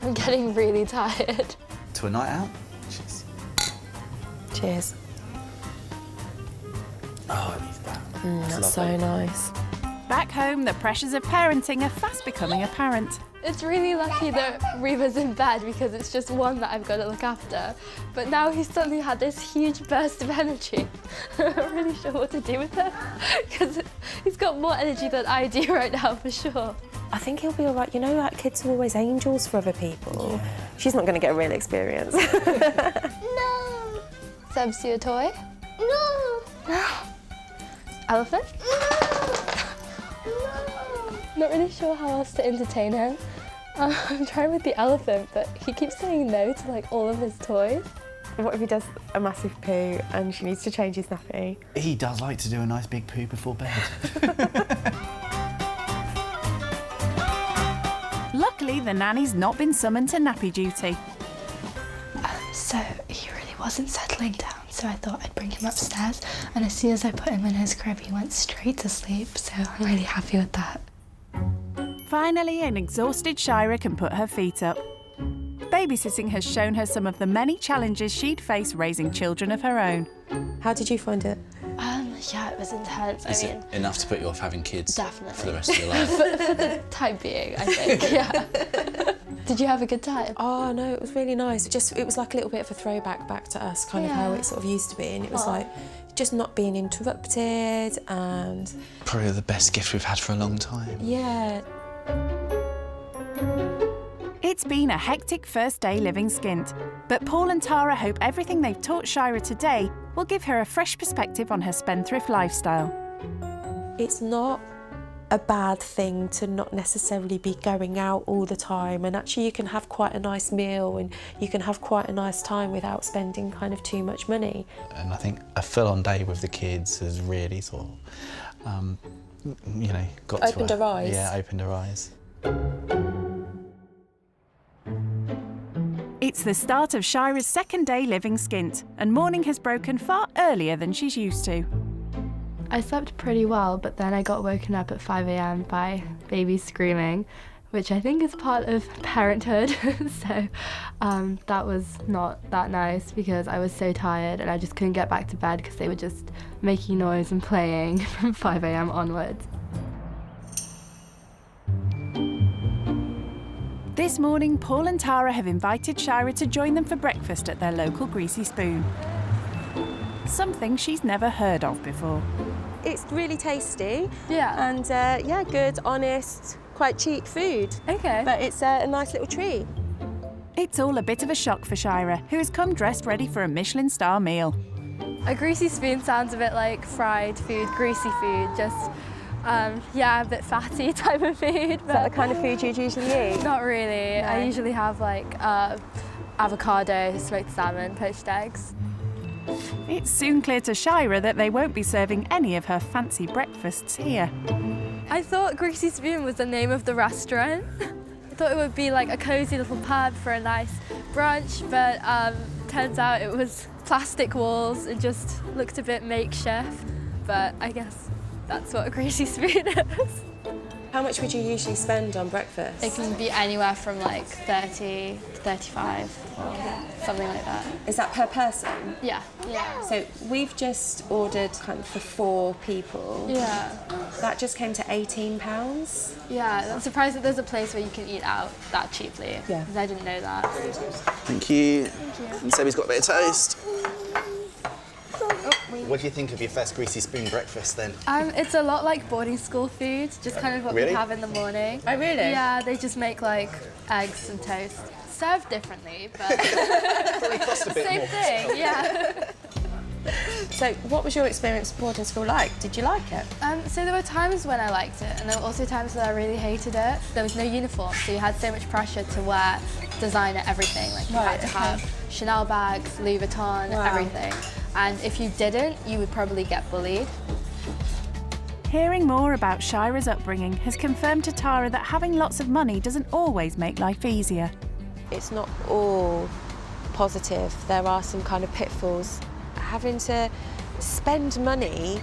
I'm getting really tired. To a night out? Cheers. Cheers. Oh, I need that. That's so nice. Back home, the pressures of parenting are fast becoming apparent. It's really lucky that Reba's in bed because it's just one that I've got to look after. But now he's suddenly had this huge burst of energy. I'm not really sure what to do with him because he's got more energy than I do right now, for sure. I think he'll be all right. You know, like kids are always angels for other people. Yeah. She's not going to get a real experience. No. Seb's your toy? No. Elephant? Not really sure how else to entertain him. I'm trying with the elephant, but he keeps saying no to like all of his toys. What if he does a massive poo and she needs to change his nappy? He does like to do a nice big poo before bed. Luckily, the nanny's not been summoned to nappy duty. So he really wasn't settling down, so I thought I'd bring him upstairs, and as soon as I put him in his crib, he went straight to sleep, so I'm really happy with that. Finally, an exhausted Shira can put her feet up. Babysitting has shown her some of the many challenges she'd face raising children of her own. How did you find it? Yeah, it was intense. Is it enough to put you off having kids? Definitely. For the rest of your life? for the time being, I think, yeah. Did you have a good time? Oh no, it was really nice. It was like a little bit of a throwback back to us, kind of how it sort of used to be, and it was like just not being interrupted and... Probably the best gift we've had for a long time. Yeah. It's been a hectic first day living skint, but Paul and Tara hope everything they've taught Shira today will give her a fresh perspective on her spendthrift lifestyle. It's not a bad thing to not necessarily be going out all the time, and actually you can have quite a nice meal and you can have quite a nice time without spending kind of too much money. And I think a full-on day with the kids has really sort of, you know, Opened her eyes. Yeah, opened her eyes. It's the start of Shira's second day living skint, and morning has broken far earlier than she's used to. I slept pretty well, but then I got woken up at 5 a.m. by baby screaming, which I think is part of parenthood. So that was not that nice because I was so tired and I just couldn't get back to bed because they were just making noise and playing from 5 a.m. onwards. This morning, Paul and Tara have invited Shira to join them for breakfast at their local Greasy Spoon. Something she's never heard of before. It's really tasty. Yeah. And yeah, good, honest, quite cheap food. Okay. But it's a nice little treat. It's all a bit of a shock for Shira, who has come dressed ready for a Michelin star meal. A Greasy Spoon sounds a bit like fried food, greasy food, just yeah, a bit fatty type of food. Is that the kind of food you'd usually eat? Not really. No. I usually have like avocado, smoked salmon, poached eggs. It's soon clear to Shira that they won't be serving any of her fancy breakfasts here. I thought Greasy Spoon was the name of the restaurant. I thought it would be like a cosy little pub for a nice brunch, but turns out it was plastic walls and just looked a bit makeshift. But I guess that's what a Greasy Spoon is. How much would you usually spend on breakfast? It can be anywhere from like 30 to 35, something like that. Is that per person? Yeah, yeah. So we've just ordered kind of for 4 people. Yeah. That just came to £18. Yeah, I'm surprised that there's a place where you can eat out that cheaply. Yeah. Because I didn't know that. Thank you. Thank you. And Sebby's got a bit of toast. What do you think of your first Greasy Spoon breakfast then? It's a lot like boarding school food, just kind of what we have in the morning. Oh, really? Yeah, they just make like eggs and toast. Served differently, but Probably cost a bit same more. thing, yeah. So what was your experience of boarding school like? Did you like it? So there were times when I liked it, and there were also times that I really hated it. There was no uniform, so you had so much pressure to wear designer everything. Like you had to have Chanel bags, Louis Vuitton, everything. And if you didn't, you would probably get bullied. Hearing more about Shira's upbringing has confirmed to Tara that having lots of money doesn't always make life easier. It's not all positive. There are some kind of pitfalls. Having to spend money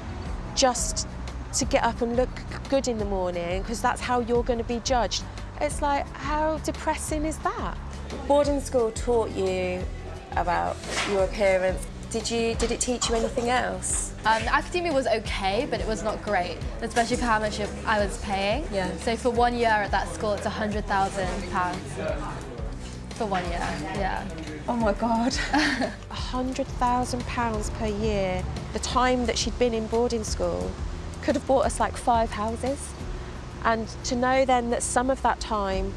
just to get up and look good in the morning, because that's how you're going to be judged. It's like, how depressing is that? Boarding school taught you about your appearance. Did it teach you anything else? Academia was okay, but it was not great, especially for how much I was paying. Yeah. So for 1 year at that school, it's £100,000 for 1 year. Yeah. Oh my God. £100,000 per year. The time that she'd been in boarding school could have bought us like 5 houses. And to know then that some of that time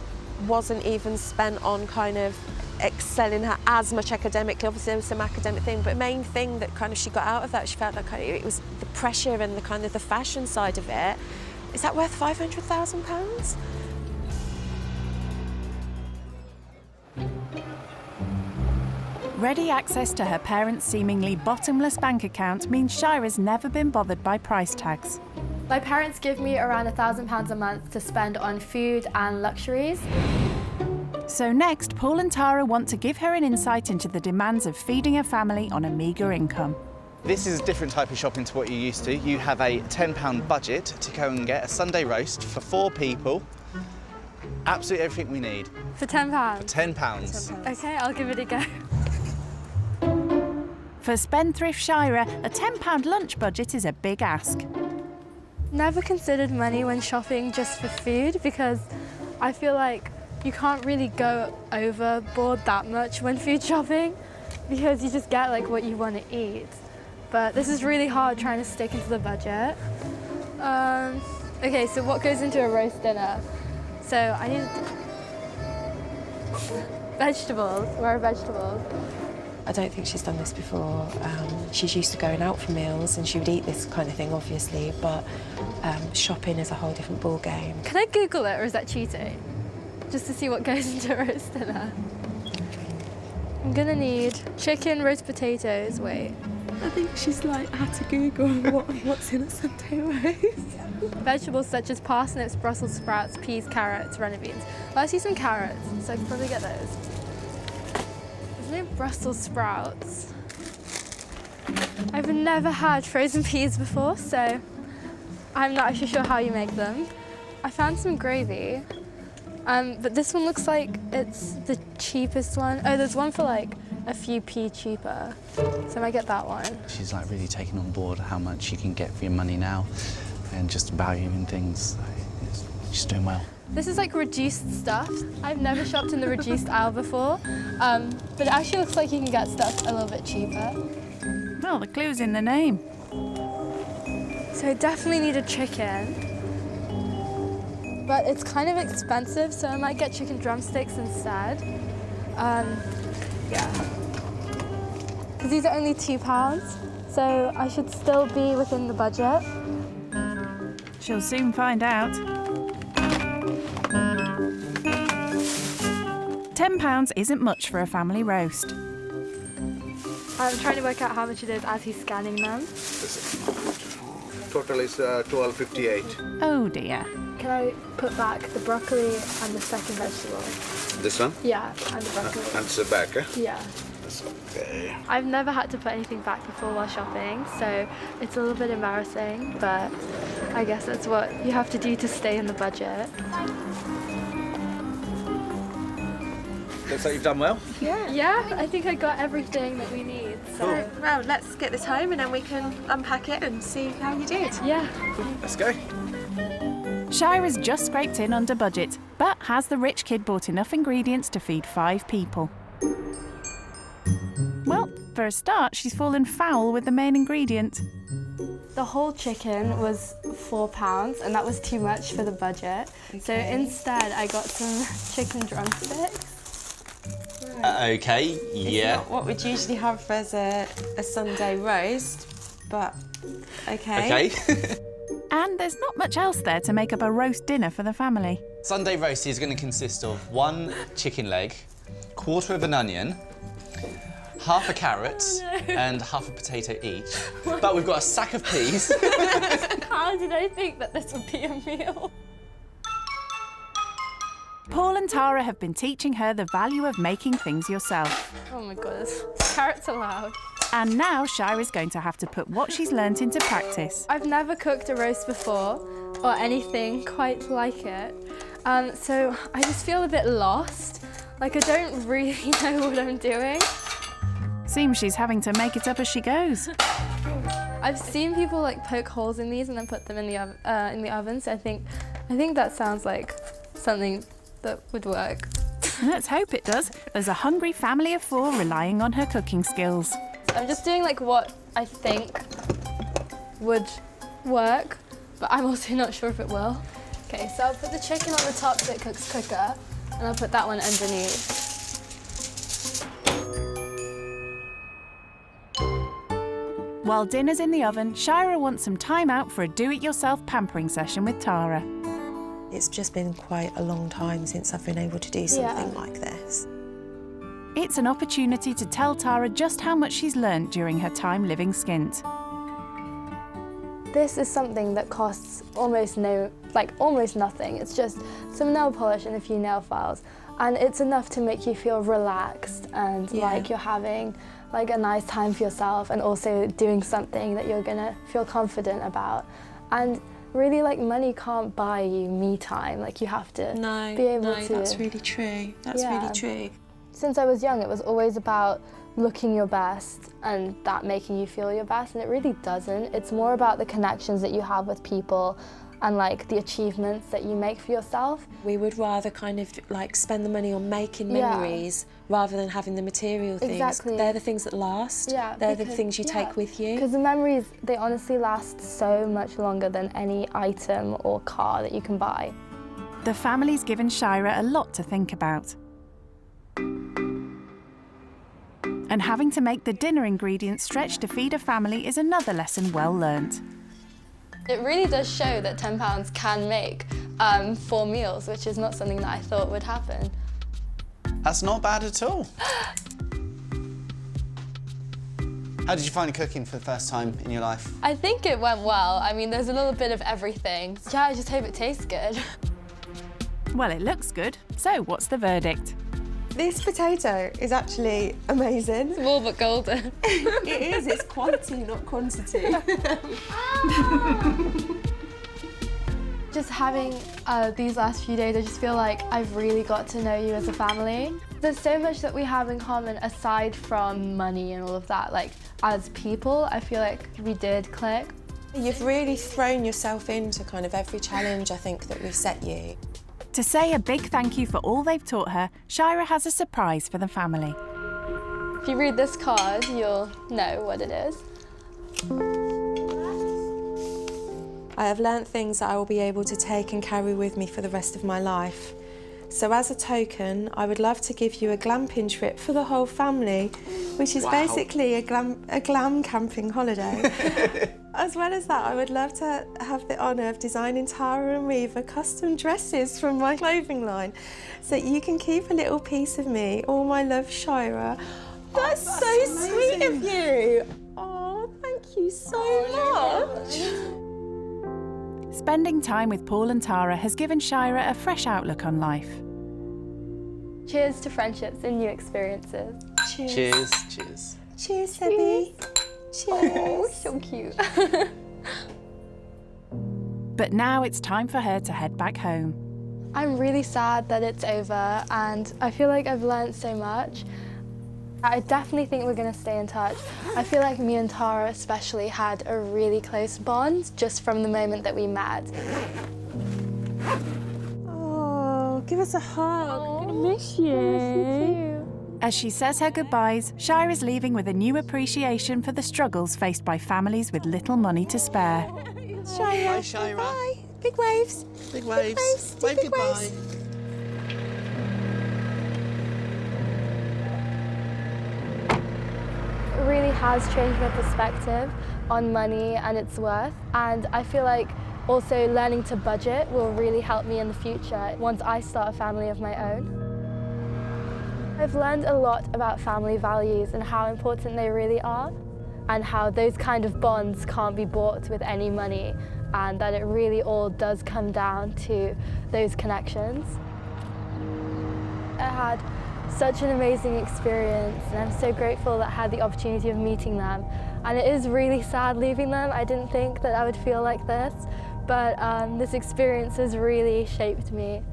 wasn't even spent on kind of excelling her as much academically. Obviously there was some academic thing, but the main thing that kind of she got out of that, she felt like it was the pressure and the kind of the fashion side of it. Is that worth £500,000? Ready access to her parents' seemingly bottomless bank account means Shira's never been bothered by price tags. My parents give me around £1,000 a month to spend on food and luxuries. So next, Paul and Tara want to give her an insight into the demands of feeding a family on a meagre income. This is a different type of shopping to what you're used to. You have a £10 budget to go and get a Sunday roast for 4 people. Absolutely everything we need. For £10? For £10. Okay, I'll give it a go. For spendthrift Shira, a £10 lunch budget is a big ask. Never considered money when shopping just for food, because I feel like you can't really go overboard that much when food shopping, because you just get like what you want to eat. But this is really hard trying to stick into the budget. Okay, so what goes into a roast dinner? So I need vegetables. Where are vegetables? I don't think she's done this before. She's used to going out for meals and she would eat this kind of thing, obviously, but shopping is a whole different ball game. Can I Google it, or is that cheating? Just to see what goes into a roast dinner. I'm gonna need chicken, roast potatoes, wait. I think she's like had to Google what's in a Sunday roast. Vegetables such as parsnips, Brussels sprouts, peas, carrots, runner beans. Well, I see some carrots, so I can probably get those. There's no Brussels sprouts. I've never had frozen peas before, so I'm not actually sure how you make them. I found some gravy, but this one looks like it's the cheapest one. Oh, there's one for like a few p cheaper, so I might get that one. She's like really taking on board how much you can get for your money now and just valuing things. She's doing well. This is like reduced stuff. I've never shopped in the reduced aisle before, but it actually looks like you can get stuff a little bit cheaper. Well, the clue's in the name. So I definitely need a chicken, but it's kind of expensive, so I might get chicken drumsticks instead. Yeah. Because these are only £2, so I should still be within the budget. She'll soon find out. £10 isn't much for a family roast. I'm trying to work out how much it is as he's scanning them. Total is £12.58. Oh dear. Can I put back the broccoli and the second vegetable? This one? Yeah, and the broccoli. And it's back, eh? Yeah. That's okay. I've never had to put anything back before while shopping, so it's a little bit embarrassing, but I guess that's what you have to do to stay in the budget. Looks like you've done well. Yeah, I think I got everything that we need. So. Cool. Well, let's get this home and then we can unpack it and see how you did. Yeah. Let's go. Shira's just scraped in under budget, but has the rich kid bought enough ingredients to feed 5 people? Well, for a start, she's fallen foul with the main ingredient. The whole chicken was £4, and that was too much for the budget. Okay. So instead, I got some chicken drumsticks. Okay, yeah. It's not what we'd usually have as a Sunday roast, but okay. Okay. And there's not much else there to make up a roast dinner for the family. Sunday roast is going to consist of 1 chicken leg, 1/4 of an onion, half a carrot and half a potato each. But we've got a sack of peas. How did I think that this would be a meal? Paul and Tara have been teaching her the value of making things yourself. Oh my goodness, carrots allowed. And now Shira's going to have to put what she's learnt into practice. I've never cooked a roast before, or anything quite like it. So I just feel a bit lost. Like I don't really know what I'm doing. Seems she's having to make it up as she goes. I've seen people like poke holes in these and then put them in the oven. So I think that sounds like something that would work. Let's hope it does. There's a hungry family of 4 relying on her cooking skills. I'm just doing like what I think would work, but I'm also not sure if it will. Okay, so I'll put the chicken on the top so it cooks quicker, and I'll put that one underneath. While dinner's in the oven, Shira wants some time out for a do-it-yourself pampering session with Tara. It's just been quite a long time since I've been able to do something like this. It's an opportunity to tell Tara just how much she's learnt during her time living skint. This is something that costs almost nothing. It's just some nail polish and a few nail files. And it's enough to make you feel relaxed and like you're having like a nice time for yourself and also doing something that you're gonna feel confident about. And really, like, money can't buy you me time. Like, you have to be able to... No, that's really true. That's really true. Since I was young, it was always about looking your best and that making you feel your best, and it really doesn't. It's more about the connections that you have with people and like the achievements that you make for yourself. We would rather kind of like spend the money on making memories rather than having the material things. Exactly. They're the things that last. Yeah, They're the things you take with you. Because the memories, they honestly last so much longer than any item or car that you can buy. The family's given Shira a lot to think about. And having to make the dinner ingredients stretch to feed a family is another lesson well learnt. It really does show that £10 can make 4 meals, which is not something that I thought would happen. That's not bad at all. How did you find cooking for the first time in your life? I think it went well. I mean, there's a little bit of everything. Yeah, I just hope it tastes good. Well, it looks good. So what's the verdict? This potato is actually amazing. Small but golden. It is, it's quality, not quantity. Just having these last few days, I just feel like I've really got to know you as a family. There's so much that we have in common aside from money and all of that. Like, as people, I feel like we did click. You've really thrown yourself into kind of every challenge, I think, that we've set you. To say a big thank you for all they've taught her, Shira has a surprise for the family. If you read this card, you'll know what it is. I have learnt things that I will be able to take and carry with me for the rest of my life. So as a token, I would love to give you a glamping trip for the whole family, which is basically a glam camping holiday. As well as that, I would love to have the honour of designing Tara and Reva custom dresses from my clothing line, so that you can keep a little piece of me. All my love, Shira. That's so sweet of you. Oh, thank you so much. Spending time with Paul and Tara has given Shira a fresh outlook on life. Cheers to friendships and new experiences. Cheers. Cheers, cheers. Cheers, Sebby. Cheers. Oh, so cute. But now it's time for her to head back home. I'm really sad that it's over, and I feel like I've learned so much. I definitely think we're going to stay in touch. I feel like me and Tara especially had a really close bond just from the moment that we met. Oh, give us a hug. Oh, I'm gonna miss you. I miss you too. As she says her goodbyes, Shira's leaving with a new appreciation for the struggles faced by families with little money to spare. Shira. Bye, Shira. Bye. Big waves. Big waves. Wave goodbye. It really has changed my perspective on money and its worth, and I feel like also learning to budget will really help me in the future once I start a family of my own. I've learned a lot about family values and how important they really are, and how those kind of bonds can't be bought with any money, and that it really all does come down to those connections. I had such an amazing experience, and I'm so grateful that I had the opportunity of meeting them. And it is really sad leaving them. I didn't think that I would feel like this, but this experience has really shaped me.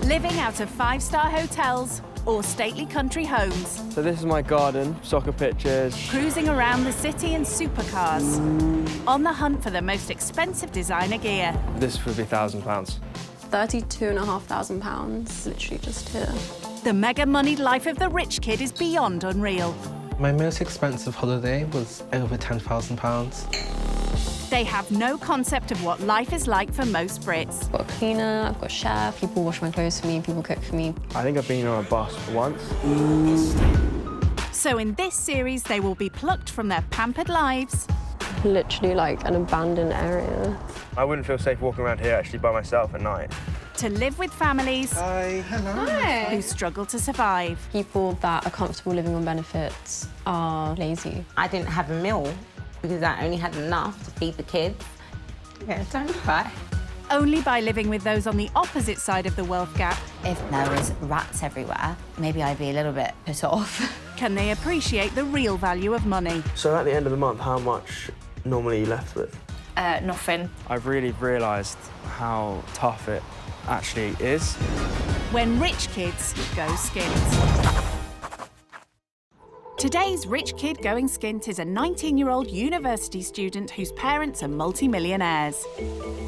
Living out of five-star hotels or stately country homes. So this is my garden, soccer pitches. Cruising around the city in supercars. On the hunt for the most expensive designer gear. This would be £1,000. £32,500, literally just here. The mega-moneyed life of the rich kid is beyond unreal. My most expensive holiday was over £10,000. They have no concept of what life is like for most Brits. I've got a cleaner, I've got a chef, people wash my clothes for me, people cook for me. I think I've been on a bus once. So in this series, they will be plucked from their pampered lives. Literally like an abandoned area. I wouldn't feel safe walking around here actually by myself at night. To live with families who struggle to survive. People that are comfortable living on benefits are lazy. I didn't have a meal because I only had enough to feed the kids. Yeah, don't cry. Only by living with those on the opposite side of the wealth gap. If there was rats everywhere, maybe I'd be a little bit put off. Can they appreciate the real value of money? So at the end of the month, how much normally are you left with? Nothing. I've really realised how tough it actually is. When rich kids go skint. Today's rich kid going skint is a 19-year-old university student whose parents are multi-millionaires.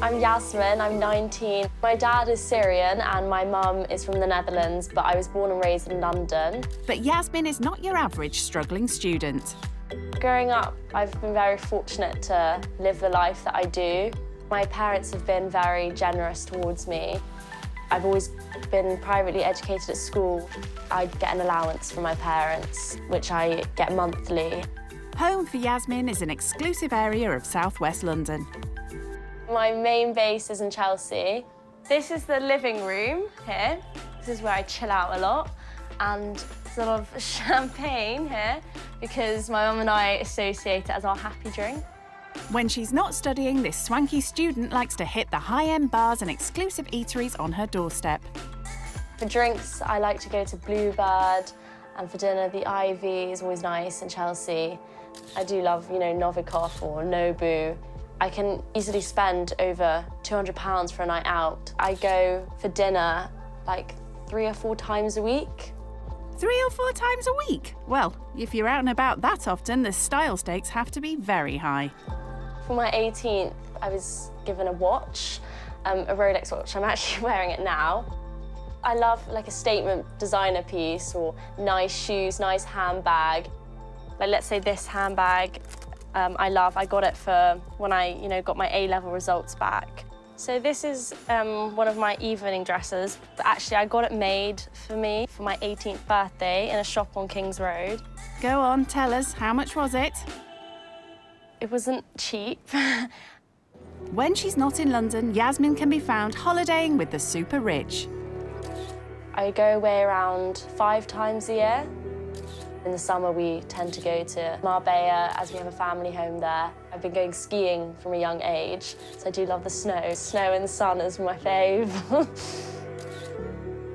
I'm Yasmin, I'm 19. My dad is Syrian and my mum is from the Netherlands, but I was born and raised in London. But Yasmin is not your average struggling student. Growing up, I've been very fortunate to live the life that I do. My parents have been very generous towards me. I've always been privately educated at school. I get an allowance from my parents, which I get monthly. Home for Yasmin is an exclusive area of southwest London. My main base is in Chelsea. This is the living room here. This is where I chill out a lot. And there's a lot of champagne here because my mum and I associate it as our happy drink. When she's not studying, this swanky student likes to hit the high-end bars and exclusive eateries on her doorstep. For drinks, I like to go to Bluebird, and for dinner, the Ivy is always nice in Chelsea. I do love, Novikov or Nobu. I can easily spend over £200 for a night out. I go for dinner like 3 or 4 times a week. 3 or 4 times a week? Well, if you're out and about that often, the style stakes have to be very high. For my 18th, I was given a watch, a Rolex watch. I'm actually wearing it now. I love like a statement designer piece or nice shoes, nice handbag. Like let's say this handbag, I got it for when I, got my A-level results back. So this is one of my evening dresses. But actually, I got it made for me for my 18th birthday in a shop on King's Road. Go on, tell us, how much was it? It wasn't cheap. When she's not in London, Yasmin can be found holidaying with the super rich. I go away around 5 times a year. In the summer, we tend to go to Marbella, as we have a family home there. I've been going skiing from a young age, so I do love the snow. Snow and sun is my fave.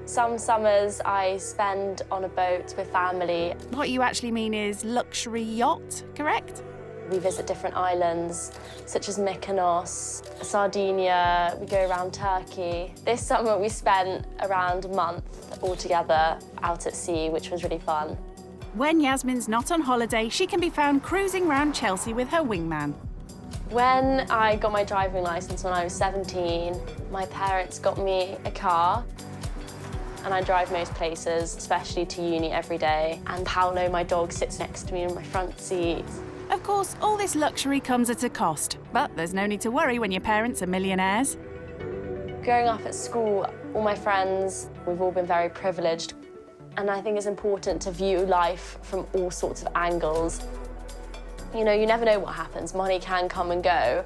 Some summers I spend on a boat with family. What you actually mean is luxury yacht, correct? We visit different islands, such as Mykonos, Sardinia, we go around Turkey. This summer we spent around a month all together out at sea, which was really fun. When Yasmin's not on holiday, she can be found cruising round Chelsea with her wingman. When I got my driving licence when I was 17, my parents got me a car and I drive most places, especially to uni every day. And Paolo, my dog, sits next to me in my front seat. Of course, all this luxury comes at a cost, but there's no need to worry when your parents are millionaires. Growing up at school, all my friends, we've all been very privileged. And I think it's important to view life from all sorts of angles. You know, you never know what happens. Money can come and go.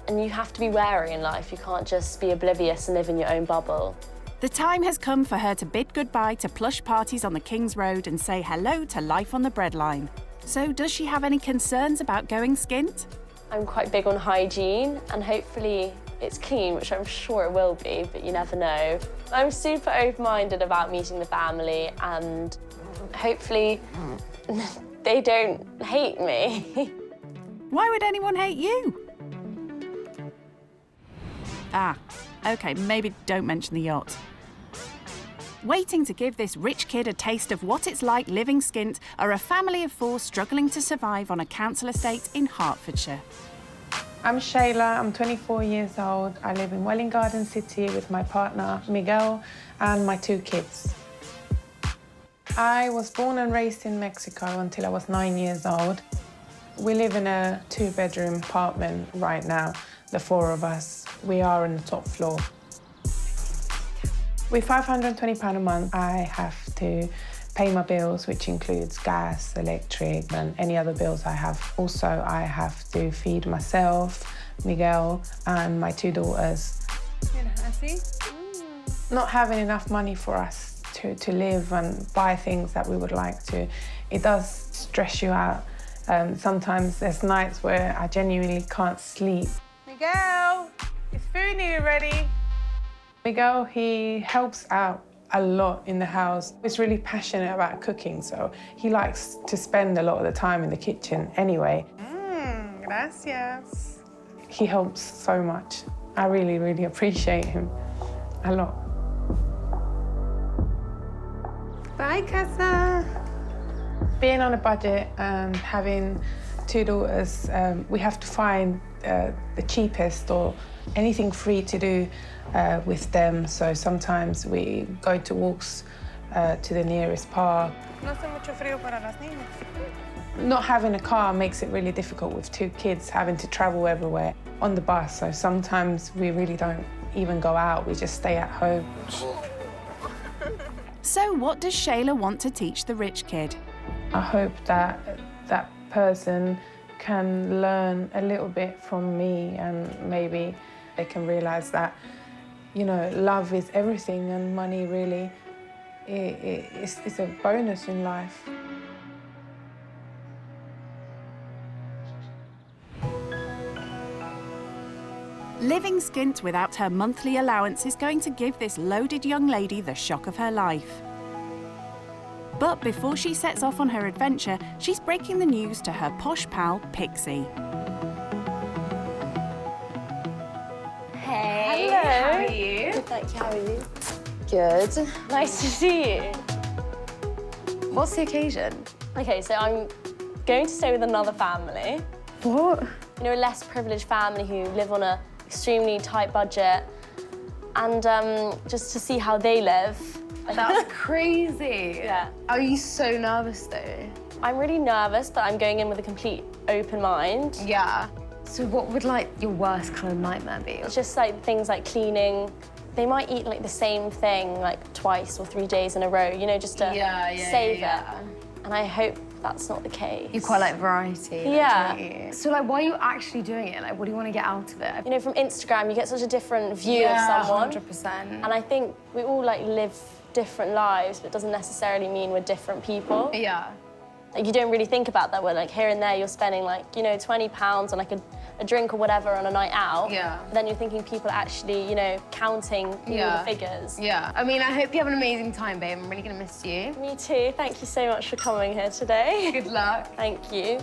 And you have to be wary in life. You can't just be oblivious and live in your own bubble. The time has come for her to bid goodbye to plush parties on the King's Road and say hello to life on the breadline. So does she have any concerns about going skint? I'm quite big on hygiene, and hopefully it's clean, which I'm sure it will be, but you never know. I'm super open-minded about meeting the family, and hopefully they don't hate me. Why would anyone hate you? Ah, OK, maybe don't mention the yacht. Waiting to give this rich kid a taste of what it's like living skint are a family of 4 struggling to survive on a council estate in Hertfordshire. I'm Shayla, I'm 24 years old. I live in Welling Garden City with my partner, Miguel, and my 2 kids. I was born and raised in Mexico until I was 9 years old. We live in a 2-bedroom apartment right now, the 4 of us. We are on the top floor. With £520 a month, I have to pay my bills, which includes gas, electric, and any other bills I have. Also, I have to feed myself, Miguel, and my 2 daughters. Not having enough money for us to live and buy things that we would like to, it does stress you out. Sometimes there's nights where I genuinely can't sleep. Miguel, is food nearly ready? Miguel, he helps out a lot in the house. He's really passionate about cooking, so he likes to spend a lot of the time in the kitchen anyway. Gracias. He helps so much. I really, really appreciate him a lot. Bye, Casa. Being on a budget and having 2 daughters, we have to find the cheapest or anything free to do with them. So sometimes we go to walks to the nearest park. Not having a car makes it really difficult with 2 kids, having to travel everywhere on the bus. So sometimes we really don't even go out, we just stay at home. So what does Shayla want to teach the rich kid? I hope that that person can learn a little bit from me, and maybe they can realise that, you know, love is everything and money really it's a bonus in life. Living skint without her monthly allowance is going to give this loaded young lady the shock of her life. But before she sets off on her adventure, she's breaking the news to her posh pal, Pixie. Hey, Hello. how are you? Good, thank you. How are you? Good. Nice to see you. What's the occasion? Okay, so I'm going to stay with another family. What? You know, a less privileged family who live on an extremely tight budget, and just to see how they live. That's crazy. Yeah. Are you so nervous though? I'm really nervous, but I'm going in with a complete open mind. Yeah. So what would like your worst kind of nightmare be? It's just like things like cleaning. They might eat like the same thing like twice or 3 days in a row, you know, just to save it. And I hope that's not the case. You quite like variety. Yeah. Don't you? So like, why are you actually doing it? Like, what do you want to get out of it? You know, from Instagram, you get such a different view of someone. 100%. And I think we all like live different lives, but it doesn't necessarily mean we're different people. Yeah. Like, you don't really think about that, where like here and there you're spending like, you know, £20 on like a drink or whatever on a night out. Yeah. But then you're thinking people are actually, you know, counting all the figures. Yeah. I mean, I hope you have an amazing time, babe. I'm really gonna miss you. Me too. Thank you so much for coming here today. Good luck. Thank you.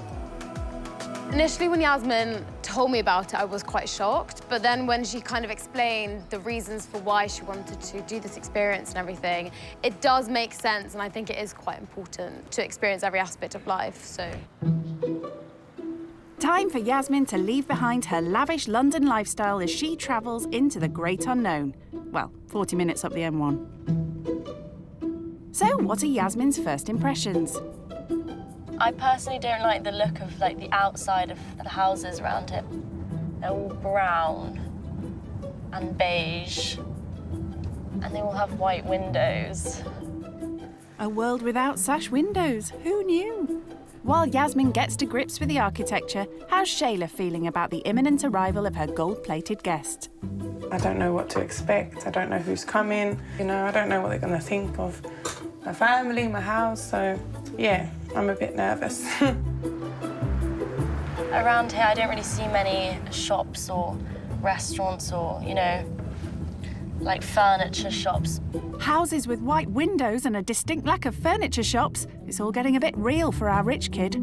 Initially, when Yasmin told me about it, I was quite shocked. But then when she kind of explained the reasons for why she wanted to do this experience and everything, it does make sense. And I think it is quite important to experience every aspect of life, so. Time for Yasmin to leave behind her lavish London lifestyle as she travels into the great unknown. Well, 40 minutes up the M1. So, what are Yasmin's first impressions? I personally don't like the look of the outside of the houses around here. They're all brown and beige, and they all have white windows. A world without sash windows, who knew? While Yasmin gets to grips with the architecture, how's Shayla feeling about the imminent arrival of her gold-plated guest? I don't know what to expect. I don't know who's coming. You know, I don't know what they're going to think of my family, my house, so yeah, I'm a bit nervous. Around here, I don't really see many shops or restaurants or, you know, like furniture shops. Houses with white windows and a distinct lack of furniture shops. It's all getting a bit real for our rich kid.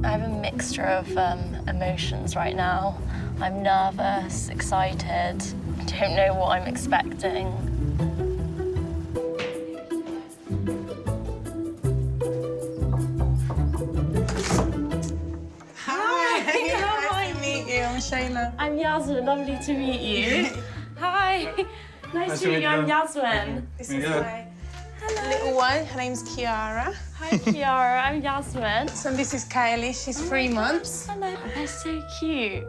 I have a mixture of emotions right now. I'm nervous, excited. I don't know what I'm expecting. Nice to meet you. I'm Shayla. I'm Yasmin. Lovely to meet you. Hi. Nice to meet you. I'm Yasmin. This is my little one. Her name's Kiara. Hi, Kiara. I'm Yasmin. So this is Kylie. She's 3 months. Hello. They're so cute.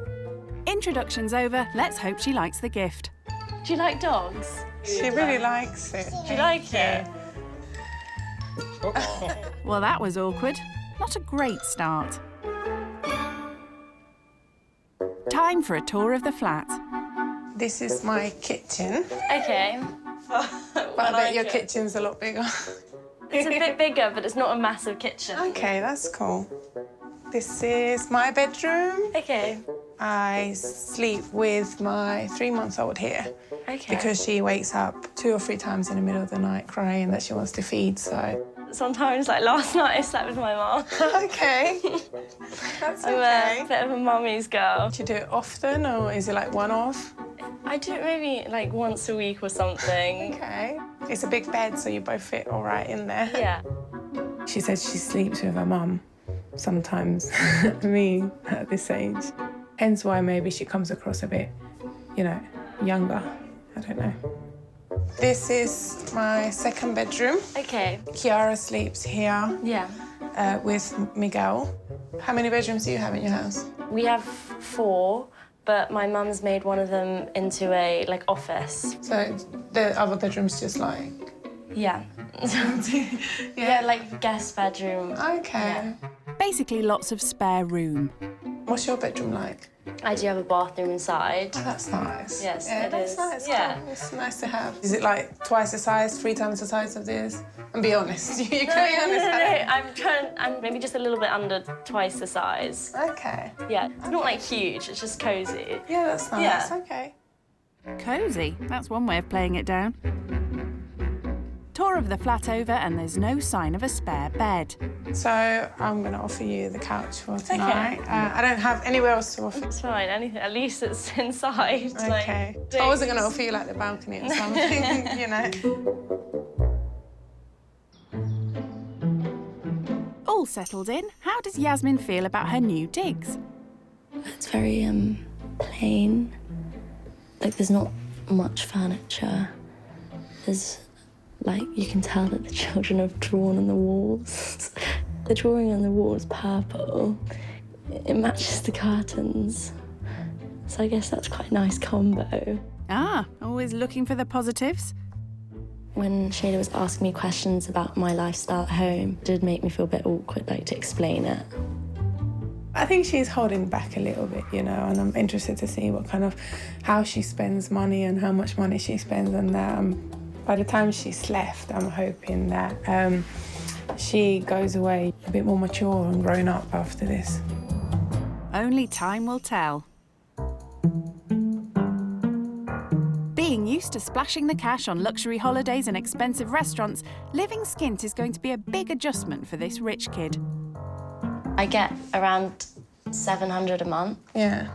Introduction's over. Let's hope she likes the gift. Do you like dogs? She really likes it. Do you like it? Well, that was awkward. Not a great start. Time for a tour of the flat. This is my kitchen. Okay. But I bet your kitchen's a lot bigger. It's a bit bigger, but it's not a massive kitchen. Okay, that's cool. This is my bedroom. Okay. I sleep with my 3-month-old here. Okay. Because she wakes up 2 or 3 times in the middle of the night crying that she wants to feed, so. Sometimes, like last night, I slept with my mum. Okay. That's I'm okay. a bit of a mummy's girl. Do you do it often, or is it like one-off? I do it maybe like once a week or something. Okay. It's a big bed, so you both fit all right in there. Yeah. She said she sleeps with her mum sometimes, me at this age. Hence why maybe she comes across a bit, you know, younger. I don't know. This is my 2nd bedroom. Okay. Kiara sleeps here. Yeah. With Miguel. How many bedrooms do you have in your house? We have 4, but my mum's made one of them into a office. So the other bedroom's just like. Yeah. Yeah, like guest bedroom. Okay. Yeah. Basically, lots of spare room. What's your bedroom like? I do have a bathroom inside. Oh, that's nice. Yes, yeah, it that's is. nice. Yeah. Cool. It's nice to have. Is it like twice the size, 3 times the size of this? And be honest. You can be honest. No. I'm maybe just a little bit under twice the size. Okay. Yeah, it's not like huge, it's just cozy. Yeah, that's nice. Yeah. Okay. Cosy, that's one way of playing it down. Tour of the flat over, and there's no sign of a spare bed. So I'm going to offer you the couch for tonight. Okay. I don't have anywhere else to offer. It's fine, anything. At least it's inside. Okay. I wasn't going to offer you like the balcony or something, you know. All settled in, how does Yasmin feel about her new digs? It's very plain. Like there's not much furniture. There's you can tell that the children have drawn on the walls. The drawing on the wall is purple. It matches the curtains. So I guess that's quite a nice combo. Ah, always looking for the positives. When Shayla was asking me questions about my lifestyle at home, it did make me feel a bit awkward, to explain it. I think she's holding back a little bit, you know, and I'm interested to see how she spends money and how much money she spends on that. By the time she's left, I'm hoping that she goes away a bit more mature and grown up after this. Only time will tell. Being used to splashing the cash on luxury holidays and expensive restaurants, living skint is going to be a big adjustment for this rich kid. I get around £700 a month. Yeah.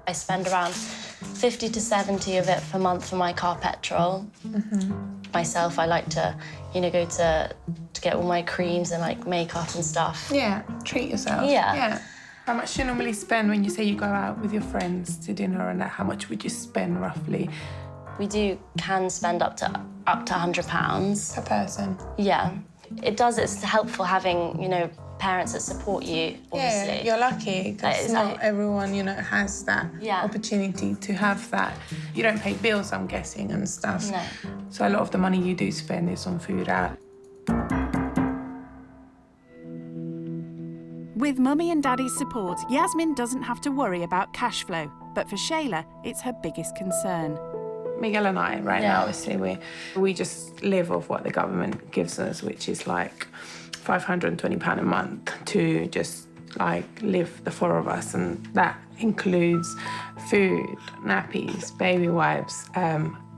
I spend around 50 to 70 of it per month for my car petrol. Myself, I like to, you know, go to get all my creams and like makeup and stuff. Yeah, treat yourself. Yeah. How much do you normally spend when you say you go out with your friends to dinner and that? How much would you spend roughly? We can spend up to £100 per person. Yeah, it's helpful having, you know, parents that support you. Obviously. Yeah, you're lucky because not everyone, you know, has that opportunity to have that. You don't pay bills, I'm guessing, and stuff. No. So a lot of the money you do spend is on food out. With Mummy and Daddy's support, Yasmin doesn't have to worry about cash flow. But for Shayla, it's her biggest concern. Miguel and I, right now, obviously, we just live off what the government gives us, which is like £520 a month to just like live the four of us, and that includes food, nappies, baby wipes,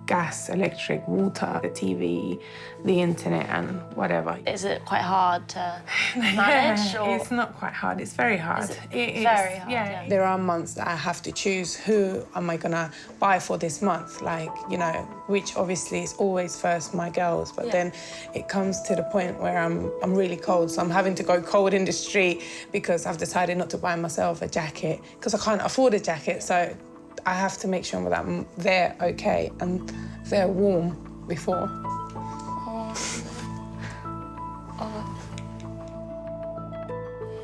gas, electric, water, the TV, the internet, and whatever. Is it quite hard to manage? Yeah, it's not quite hard. It's very hard. It's very hard. Yeah. There are months that I have to choose who am I gonna buy for this month. Like, you know, which obviously is always first my girls, but then it comes to the point where I'm really cold, so I'm having to go cold in the street because I've decided not to buy myself a jacket because I can't afford a jacket. So I have to make sure that they're okay and they're warm before.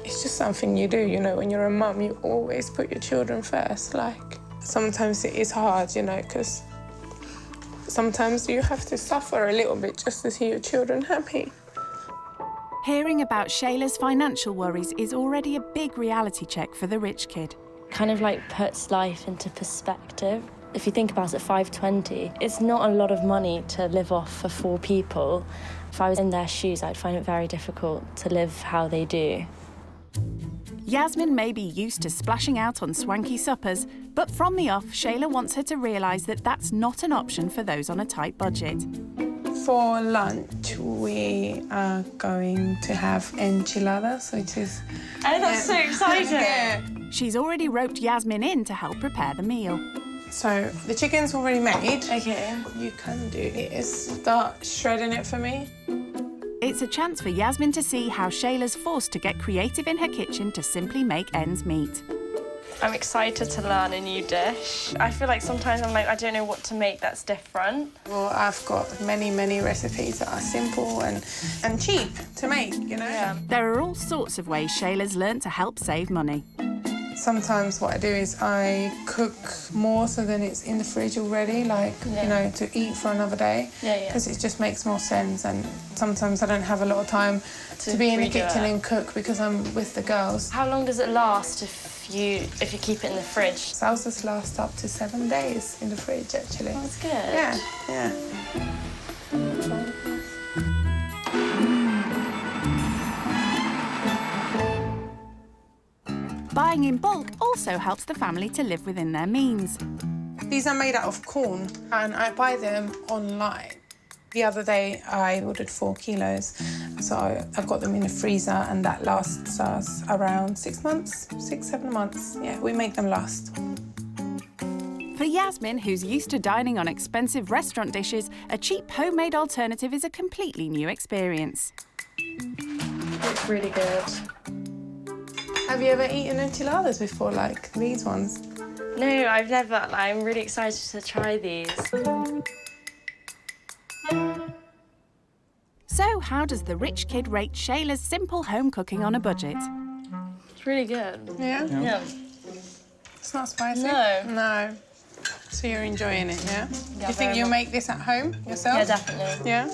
It's just something you do, you know, when you're a mum, you always put your children first. Like, sometimes it is hard, you know, because sometimes you have to suffer a little bit just to see your children happy. Hearing about Shayla's financial worries is already a big reality check for the rich kid. Kind of like puts life into perspective. If you think about it, 520, it's not a lot of money to live off for 4 people. If I was in their shoes, I'd find it very difficult to live how they do. Yasmin may be used to splashing out on swanky suppers, but from the off, Shayla wants her to realise that that's not an option for those on a tight budget. For lunch, we are going to have enchiladas, which is... Oh, that's so exciting! Yeah. She's already roped Yasmin in to help prepare the meal. So the chicken's already made. Okay. What you can do is start shredding it for me. It's a chance for Yasmin to see how Shayla's forced to get creative in her kitchen to simply make ends meet. I'm excited to learn a new dish. I feel like sometimes I'm like, I don't know what to make that's different. Well, I've got many, many recipes that are simple and cheap to make, you know? Yeah. There are all sorts of ways Shayla's learnt to help save money. Sometimes what I do is I cook more so then it's in the fridge already, like, you know, to eat for another day. Because it just makes more sense, and sometimes I don't have a lot of time to be in the kitchen and cook because I'm with the girls. How long does it last if you keep it in the fridge? Salsas last up to 7 days in the fridge, actually. Oh, that's good. Yeah, yeah. Buying in bulk also helps the family to live within their means. These are made out of corn, and I buy them online. The other day, I ordered 4 kilos, so I've got them in the freezer, and that lasts us around 6 months, 6-7 months. Yeah, we make them last. For Yasmin, who's used to dining on expensive restaurant dishes, a cheap homemade alternative is a completely new experience. It's really good. Have you ever eaten enchiladas before, like these ones? No, I've never. I'm really excited to try these. So, how does the rich kid rate Shayla's simple home cooking on a budget? It's really good. Yeah? Yeah. It's not spicy? No. No. So you're enjoying it, yeah? Yeah, you think you'll make this at home yourself? Yeah, definitely. Yeah?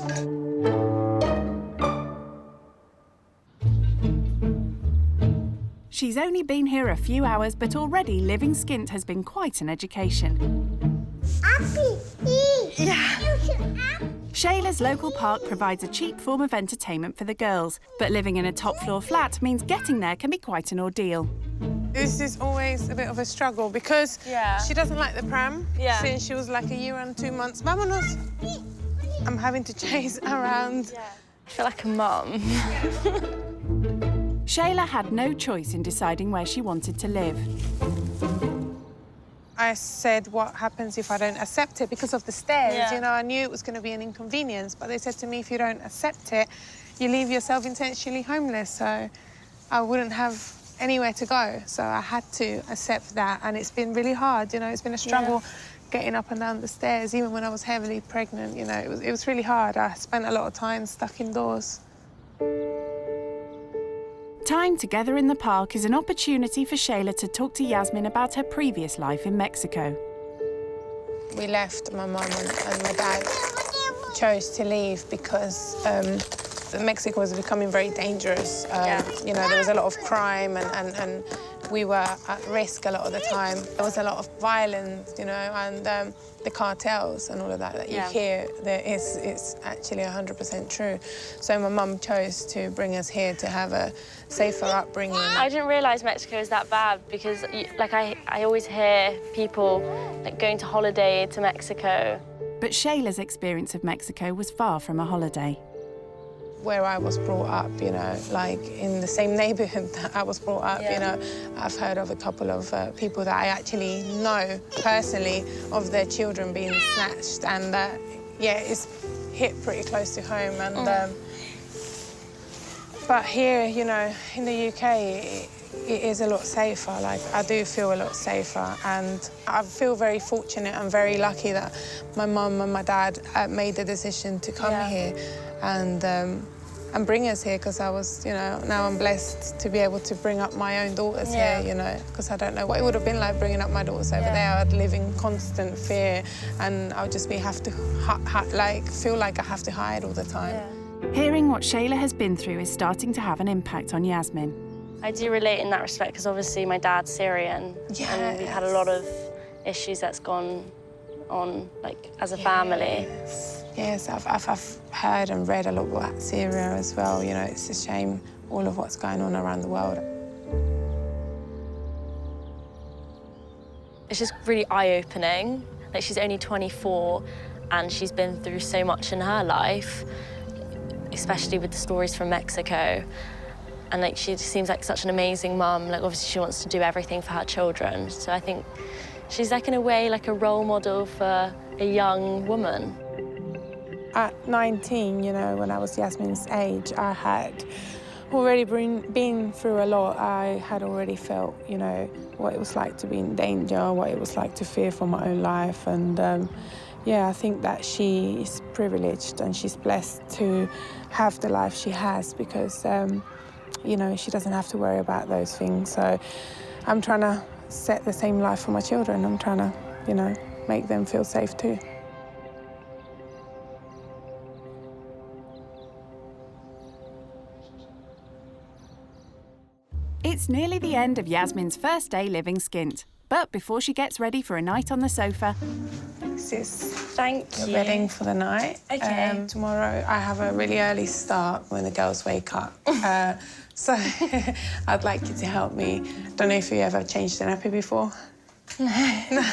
She's only been here a few hours, but already living skint has been quite an education. Shayla's local park provides a cheap form of entertainment for the girls, but living in a top-floor flat means getting there can be quite an ordeal. This is always a bit of a struggle because she doesn't like the pram since she was like 1 year and 2 months. Vámonos! I'm having to chase around. I feel like a mum. Shayla had no choice in deciding where she wanted to live. I said, what happens if I don't accept it? Because of the stairs, Yeah. you know, I knew it was going to be an inconvenience, but they said to me, if you don't accept it, you leave yourself intentionally homeless, so I wouldn't have anywhere to go. So I had to accept that, and it's been really hard, you know, it's been a struggle getting up and down the stairs, even when I was heavily pregnant, you know, it was really hard. I spent a lot of time stuck indoors. Time together in the park is an opportunity for Shayla to talk to Yasmin about her previous life in Mexico. We left, my mum and my dad chose to leave because Mexico was becoming very dangerous. You know, there was a lot of crime and we were at risk a lot of the time. There was a lot of violence, you know, and the cartels and all of that you hear, it's actually 100% true. So my mum chose to bring us here to have a safer upbringing. I didn't realise Mexico was that bad because, like, I always hear people, like, going to holiday to Mexico. But Shayla's experience of Mexico was far from a holiday. Where I was brought up, you know, like in the same neighbourhood that I was brought up, you know, I've heard of a couple of people that I actually know personally of their children being snatched, and yeah, it's hit pretty close to home. And but here, you know, in the UK, it is a lot safer. Like, I do feel a lot safer, and I feel very fortunate and very lucky that my mum and my dad made the decision to come here and bring us here, because I was, you know, now I'm blessed to be able to bring up my own daughters here, you know, because I don't know what it would have been like bringing up my daughters over there. I'd live in constant fear, and I would just feel like I have to hide all the time. Hearing what Shayla has been through is starting to have an impact on Yasmin. I do relate in that respect because obviously my dad's Syrian and we've had a lot of issues that's gone on, like, as a family. Yes, I've heard and read a lot about Syria as well. You know, it's a shame, all of what's going on around the world. It's just really eye-opening. Like, she's only 24 and she's been through so much in her life, especially with the stories from Mexico. And, like, she seems like such an amazing mum. Like, obviously she wants to do everything for her children. So I think she's, like, in a way, like a role model for a young woman. At 19, you know, when I was Yasmin's age, I had already been through a lot. I had already felt, you know, what it was like to be in danger, what it was like to fear for my own life. And yeah, I think that she is privileged and she's blessed to have the life she has, because you know, she doesn't have to worry about those things. So I'm trying to set the same life for my children. I'm trying to, you know, make them feel safe too. It's nearly the end of Yasmin's first day living skint. But before she gets ready for a night on the sofa... This is Thank you. bedding for the night. Okay. Tomorrow I have a really early start when the girls wake up. So I'd like you to help me. Don't know if you ever changed a nappy before? No.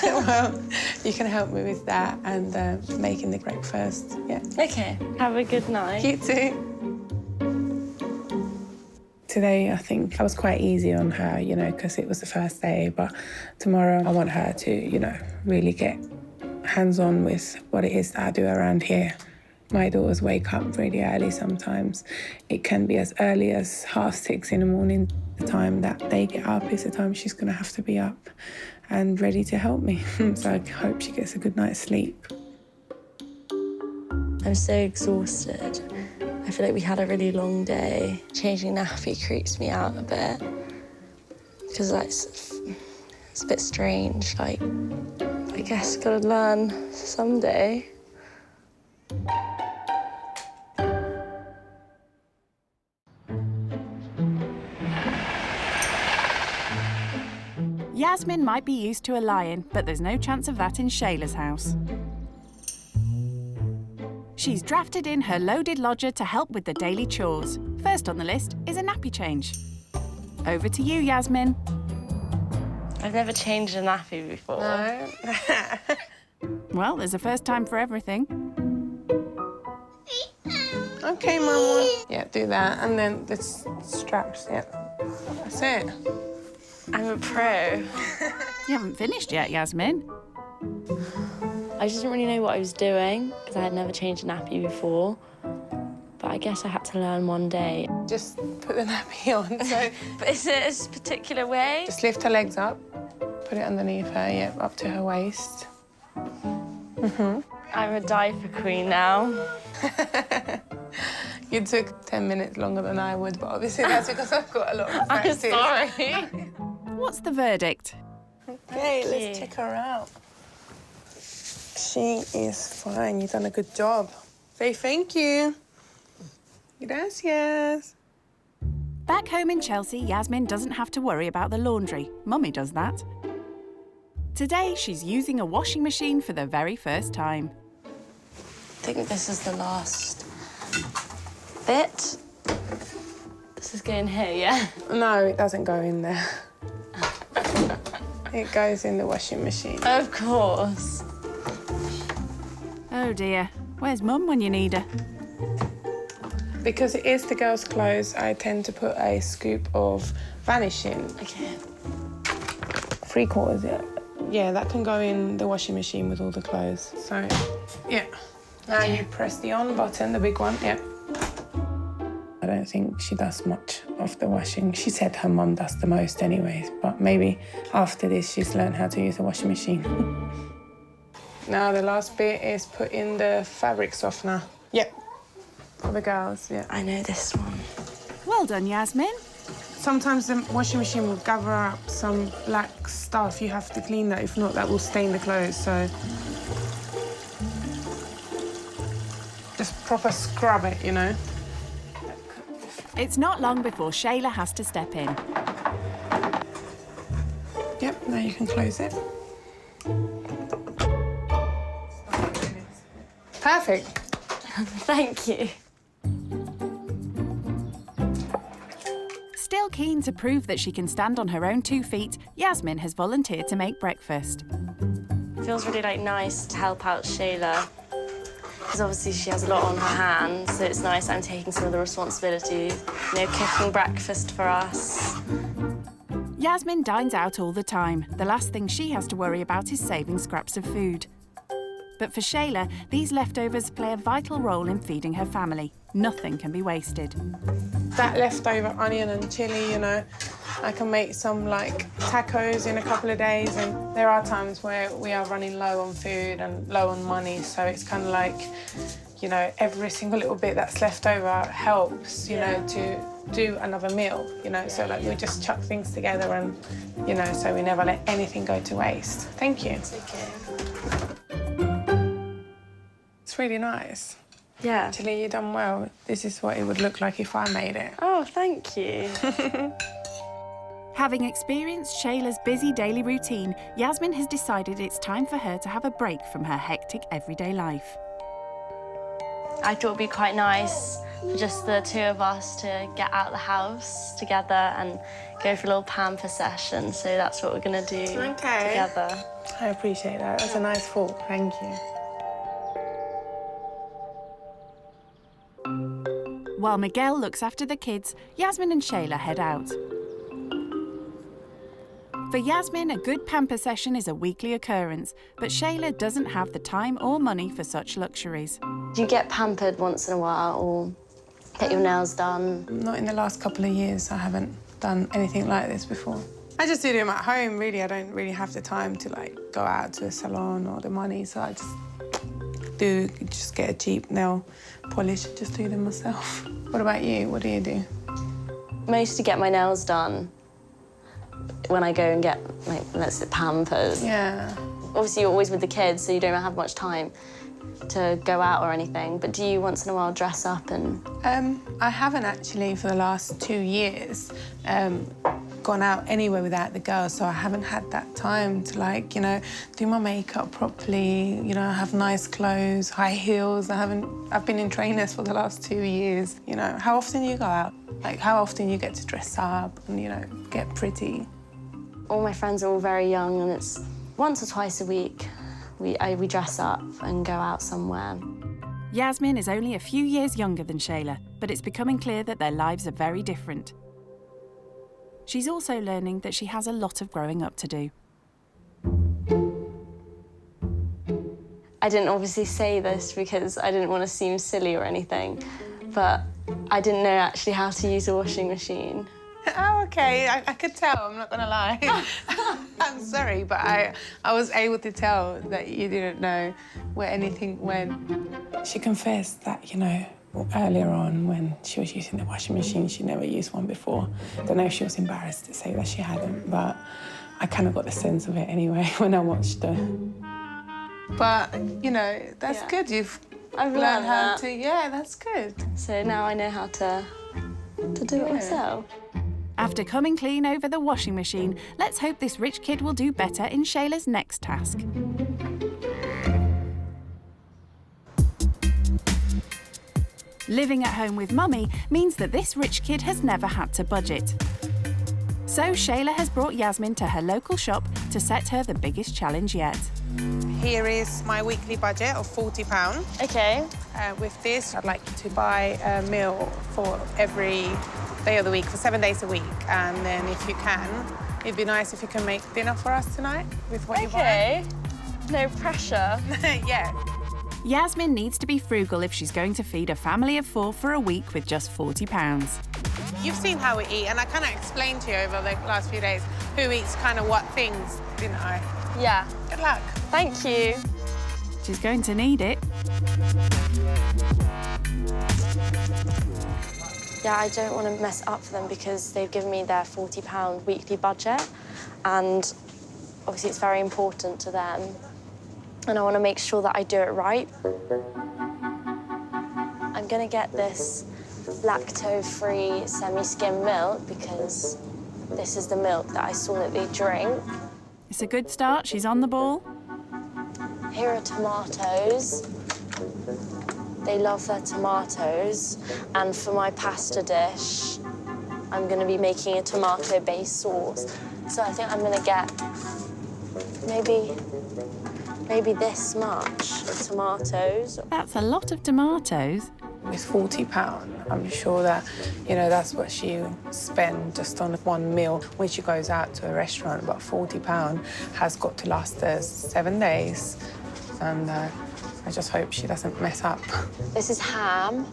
Well, you can help me with that and making the breakfast, yeah. Okay. Have a good night. You too. Today, I think I was quite easy on her, you know, because it was the first day, but tomorrow I want her to, you know, really get hands-on with what it is that I do around here. My daughters wake up really early sometimes. It can be as early as 6:30 in the morning. The time that they get up is the time she's going to have to be up and ready to help me. So I hope she gets a good night's sleep. I'm so exhausted. I feel like we had a really long day. Changing nappy creeps me out a bit because it's a bit strange. Like, I guess gotta learn someday. Yasmin might be used to a lion, but there's no chance of that in Shayla's house. She's drafted in her loaded lodger to help with the daily chores. First on the list is a nappy change. Over to you, Yasmin. I've never changed a nappy before. No. Well, there's a first time for everything. Okay, Mama. Yeah, do that. And then the straps, yeah. That's it. I'm a pro. You haven't finished yet, Yasmin. I just didn't really know what I was doing because I had never changed a nappy before. But I guess I had to learn one day. Just put the nappy on. So But is it a particular way? just lift her legs up, put it underneath her, yep, up to her waist. I'm a diaper queen now. You took 10 minutes longer than I would, but obviously that's because I've got a lot of I'm practice. sorry. What's the verdict? Okay, let's check her out. She is fine. You've done a good job. Say thank you. Gracias. Back home in Chelsea, Yasmin doesn't have to worry about the laundry. Mummy does that. Today, she's using a washing machine for the very first time. I think this is the last bit. This is going here, yeah? No, it doesn't go in there. It goes in the washing machine. Of course. Oh dear, where's Mum when you need her? Because it is the girls' clothes, I tend to put a scoop of Vanish in. Okay. 3/4, yeah. Yeah, that can go in the washing machine with all the clothes. So, yeah. Now you press the on button, the big one, yeah. I don't think she does much of the washing. She said her mum does the most anyways, but maybe after this she's learned how to use the washing machine. Now the last bit is put in the fabric softener. Yep. For the girls, yeah. I know this one. Well done, Yasmin. Sometimes the washing machine will gather up some black stuff. You have to clean that, if not that will stain the clothes, so... Just proper scrub it, you know? It's not long before Shayla has to step in. Yep, now you can close it. Perfect. Thank you. Still keen to prove that she can stand on her own 2 feet, Yasmin has volunteered to make breakfast. It feels really nice to help out Shayla. Because obviously she has a lot on her hands, so it's nice I'm taking some of the responsibility. You know, cooking breakfast for us. Yasmin dines out all the time. The last thing she has to worry about is saving scraps of food. But for Shayla, these leftovers play a vital role in feeding her family. Nothing can be wasted. That leftover onion and chilli, you know, I can make some tacos in a couple of days, and there are times where we are running low on food and low on money, so it's kind of you know, every single little bit that's left over helps, you know, to do another meal, you know, so we just chuck things together and, you know, so we never let anything go to waste. Thank you. It's okay. It's really nice. Yeah. Actually, you've done well. This is what it would look like if I made it. Oh, thank you. Having experienced Shayla's busy daily routine, Yasmin has decided it's time for her to have a break from her hectic everyday life. I thought it'd be quite nice for just the 2 of us to get out of the house together and go for a little pamper session. So that's what we're going to do together. I appreciate that. That's a nice thought. Thank you. While Miguel looks after the kids, Yasmin and Shayla head out. For Yasmin, a good pamper session is a weekly occurrence, but Shayla doesn't have the time or money for such luxuries. Do you get pampered once in a while or get your nails done? Not in the last couple of years. I haven't done anything like this before. I just do them at home, really. I don't really have the time to go out to a salon or the money, so I just get a cheap nail polish and just do them myself. What about you? What do you do? Mostly get my nails done when I go and get, let's say, pampered. Yeah. Obviously, you're always with the kids, so you don't have much time to go out or anything, but do you once in a while dress up and... I haven't actually for the last 2 years gone out anywhere without the girls, so I haven't had that time to you know, do my makeup properly, you know, have nice clothes, high heels. I've been in trainers for the last 2 years. You know, how often do you go out? How often you get to dress up and, you know, get pretty? All my friends are all very young, and it's once or twice a week we dress up and go out somewhere. Yasmin is only a few years younger than Shayla, but it's becoming clear that their lives are very different. She's also learning that she has a lot of growing up to do. I didn't obviously say this because I didn't want to seem silly or anything, but I didn't know actually how to use a washing machine. Oh, OK. I could tell, I'm not going to lie. I'm sorry, but I was able to tell that you didn't know where anything went. She confessed that, you know, earlier on when she was using the washing machine, she never used one before. I don't know if she was embarrassed to say that she hadn't, but I kind of got the sense of it anyway when I watched her. But, you know, that's good. I've learned how that. to, yeah, that's good. So now I know how to do it myself. After coming clean over the washing machine, let's hope this rich kid will do better in Shayla's next task. Living at home with Mummy means that this rich kid has never had to budget. So Shayla has brought Yasmin to her local shop to set her the biggest challenge yet. Here is my weekly budget of £40. OK. With this, I'd like you to buy a meal for every day of the week, for 7 days a week. And then if you can, it'd be nice if you can make dinner for us tonight with what you buy. OK. No pressure. Yeah. Yasmin needs to be frugal if she's going to feed a family of 4 for a week with just £40. You've seen how we eat, and I kind of explained to you over the last few days who eats kind of what things, didn't I? Yeah. Good luck. Thank you. She's going to need it. Yeah, I don't want to mess up for them because they've given me their £40 weekly budget, and obviously it's very important to them. And I want to make sure that I do it right. I'm going to get this lactose-free semi-skim milk because this is the milk that I saw that they drink. It's a good start. She's on the ball. Here are tomatoes. They love their tomatoes. And for my pasta dish, I'm going to be making a tomato-based sauce. So I think I'm going to get maybe this much of tomatoes. That's a lot of tomatoes. With £40, I'm sure that, you know, that's what she'll spend just on one meal when she goes out to a restaurant. But £40 has got to last her 7 days. And I just hope she doesn't mess up. This is ham.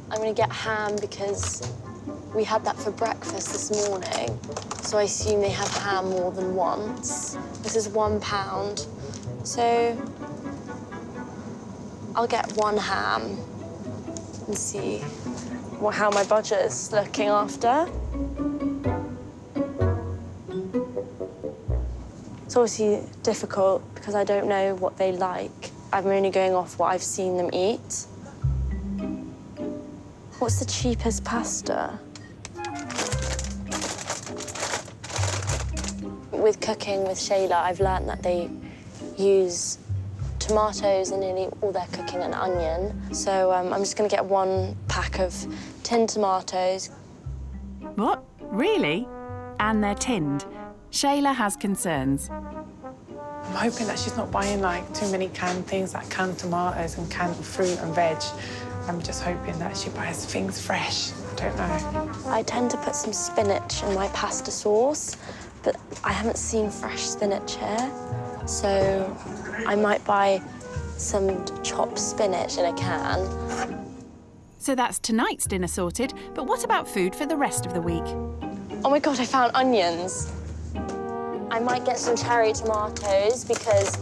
I'm going to get ham because we had that for breakfast this morning. So I assume they have ham more than once. This is £1. So I'll get 1 ham and see how my budget is looking after. It's obviously difficult because I don't know what they like. I'm only going off what I've seen them eat. What's the cheapest pasta? With cooking with Shayla, I've learned that they use tomatoes in nearly all their cooking and onion. So I'm just going to get 1 pack of tinned tomatoes. What? Really? And they're tinned. Shayla has concerns. I'm hoping that she's not buying, like, too many canned things, like canned tomatoes and canned fruit and veg. I'm just hoping that she buys things fresh. I don't know. I tend to put some spinach in my pasta sauce, but I haven't seen fresh spinach here. So I might buy some chopped spinach in a can. So that's tonight's dinner sorted, but what about food for the rest of the week? Oh my God, I found onions. I might get some cherry tomatoes because,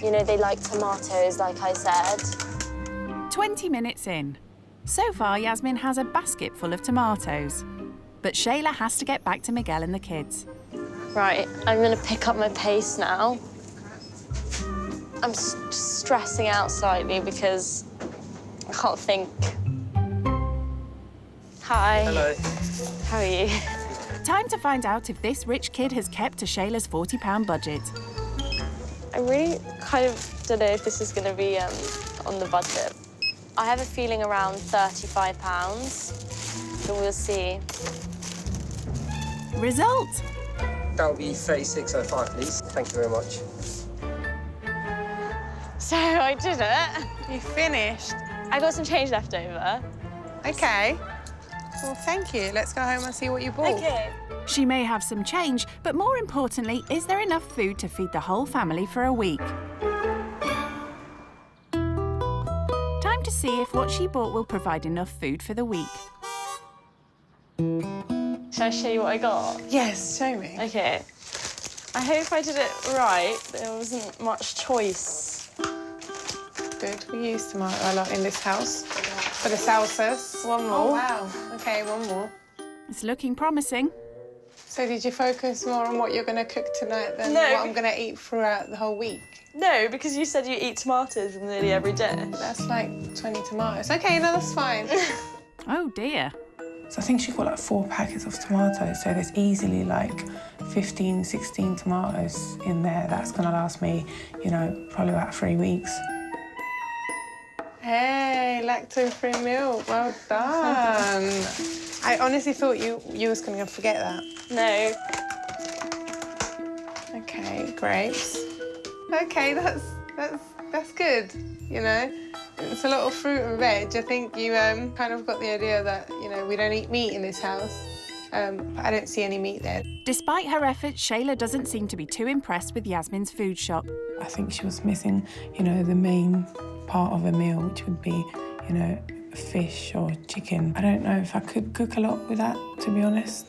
you know, they like tomatoes, like I said. 20 minutes in. So far, Yasmin has a basket full of tomatoes. But Shayla has to get back to Miguel and the kids. Right, I'm going to pick up my pace now. I'm stressing out slightly because I can't think. Hi. Hello. How are you? Time to find out if this rich kid has kept to Shayla's £40 budget. I really kind of don't know if this is going to be on the budget. I have a feeling around £35, but we'll see. Result! That'll be 36.05, please. Thank you very much. So I did it. You finished? I got some change left over. OK. Well, thank you. Let's go home and see what you bought. OK. She may have some change, but more importantly, is there enough food to feed the whole family for a week? Time to see if what she bought will provide enough food for the week. Shall I show you what I got? Yes, show me. OK. I hope I did it right. There wasn't much choice. Good. We use tomato a lot in this house. For the salsas. One more. Oh, wow. OK, one more. It's looking promising. So did you focus more on what you're going to cook tonight than what I'm going to eat throughout the whole week? No, because you said you eat tomatoes in nearly every dish. That's like 20 tomatoes. OK, no, that's fine. Oh, dear. So I think she got like 4 packets of tomatoes, so there's easily like 15, 16 tomatoes in there. That's going to last me, you know, probably about 3 weeks. Hey, lactose-free milk, well done. I honestly thought you was going to forget that. No. OK, grapes. OK, that's good, you know. It's a lot of fruit and veg. I think you kind of got the idea that, you know, we don't eat meat in this house. But I don't see any meat there. Despite her efforts, Shayla doesn't seem to be too impressed with Yasmin's food shop. I think she was missing, you know, the main part of a meal, which would be, you know, fish or chicken. I don't know if I could cook a lot with that, to be honest.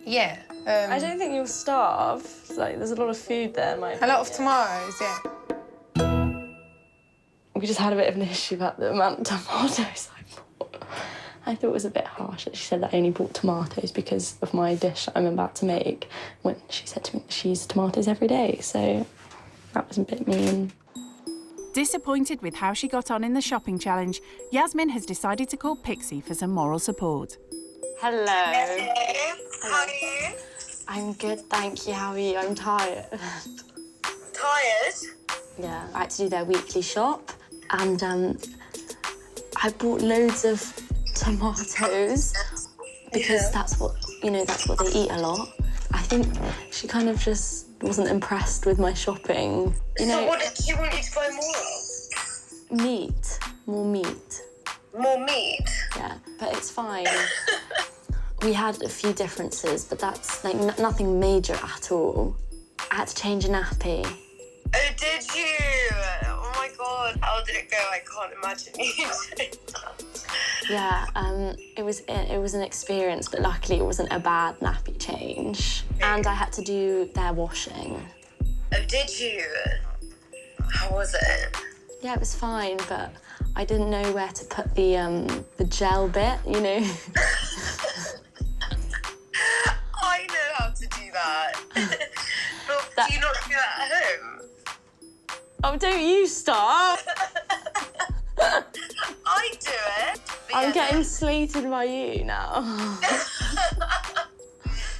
Yeah. I don't think you'll starve. Like, there's a lot of food there, in my opinion. A lot of tomatoes, yeah. We just had a bit of an issue about the amount of tomatoes I bought. I thought it was a bit harsh that she said that I only bought tomatoes because of my dish I'm about to make, when she said to me that she uses tomatoes every day, so that was a bit mean. Disappointed with how she got on in the shopping challenge, Yasmin has decided to call Pixie for some moral support. Hello. Hello. How are you? I'm good, thank you. How are you? I'm tired. Tired? Yeah, I had to do their weekly shop, and I bought loads of tomatoes because that's what, you know, that's what they eat a lot. I think she kind of just wasn't impressed with my shopping. You know, so what did she want you to buy more of? Meat. More meat. More meat? Yeah, but it's fine. We had a few differences, but that's like nothing major at all. I had to change a nappy. Oh, did you? Oh my God, how did it go? I can't imagine you doing that. Yeah, it was an experience, but luckily it wasn't a bad nappy change. And I had to do their washing. Oh, did you? How was it? Yeah, it was fine, but I didn't know where to put the gel bit, you know. I know how to do that. But do you not do that at home? Oh, don't you stop! I do it. I'm getting slated by you now.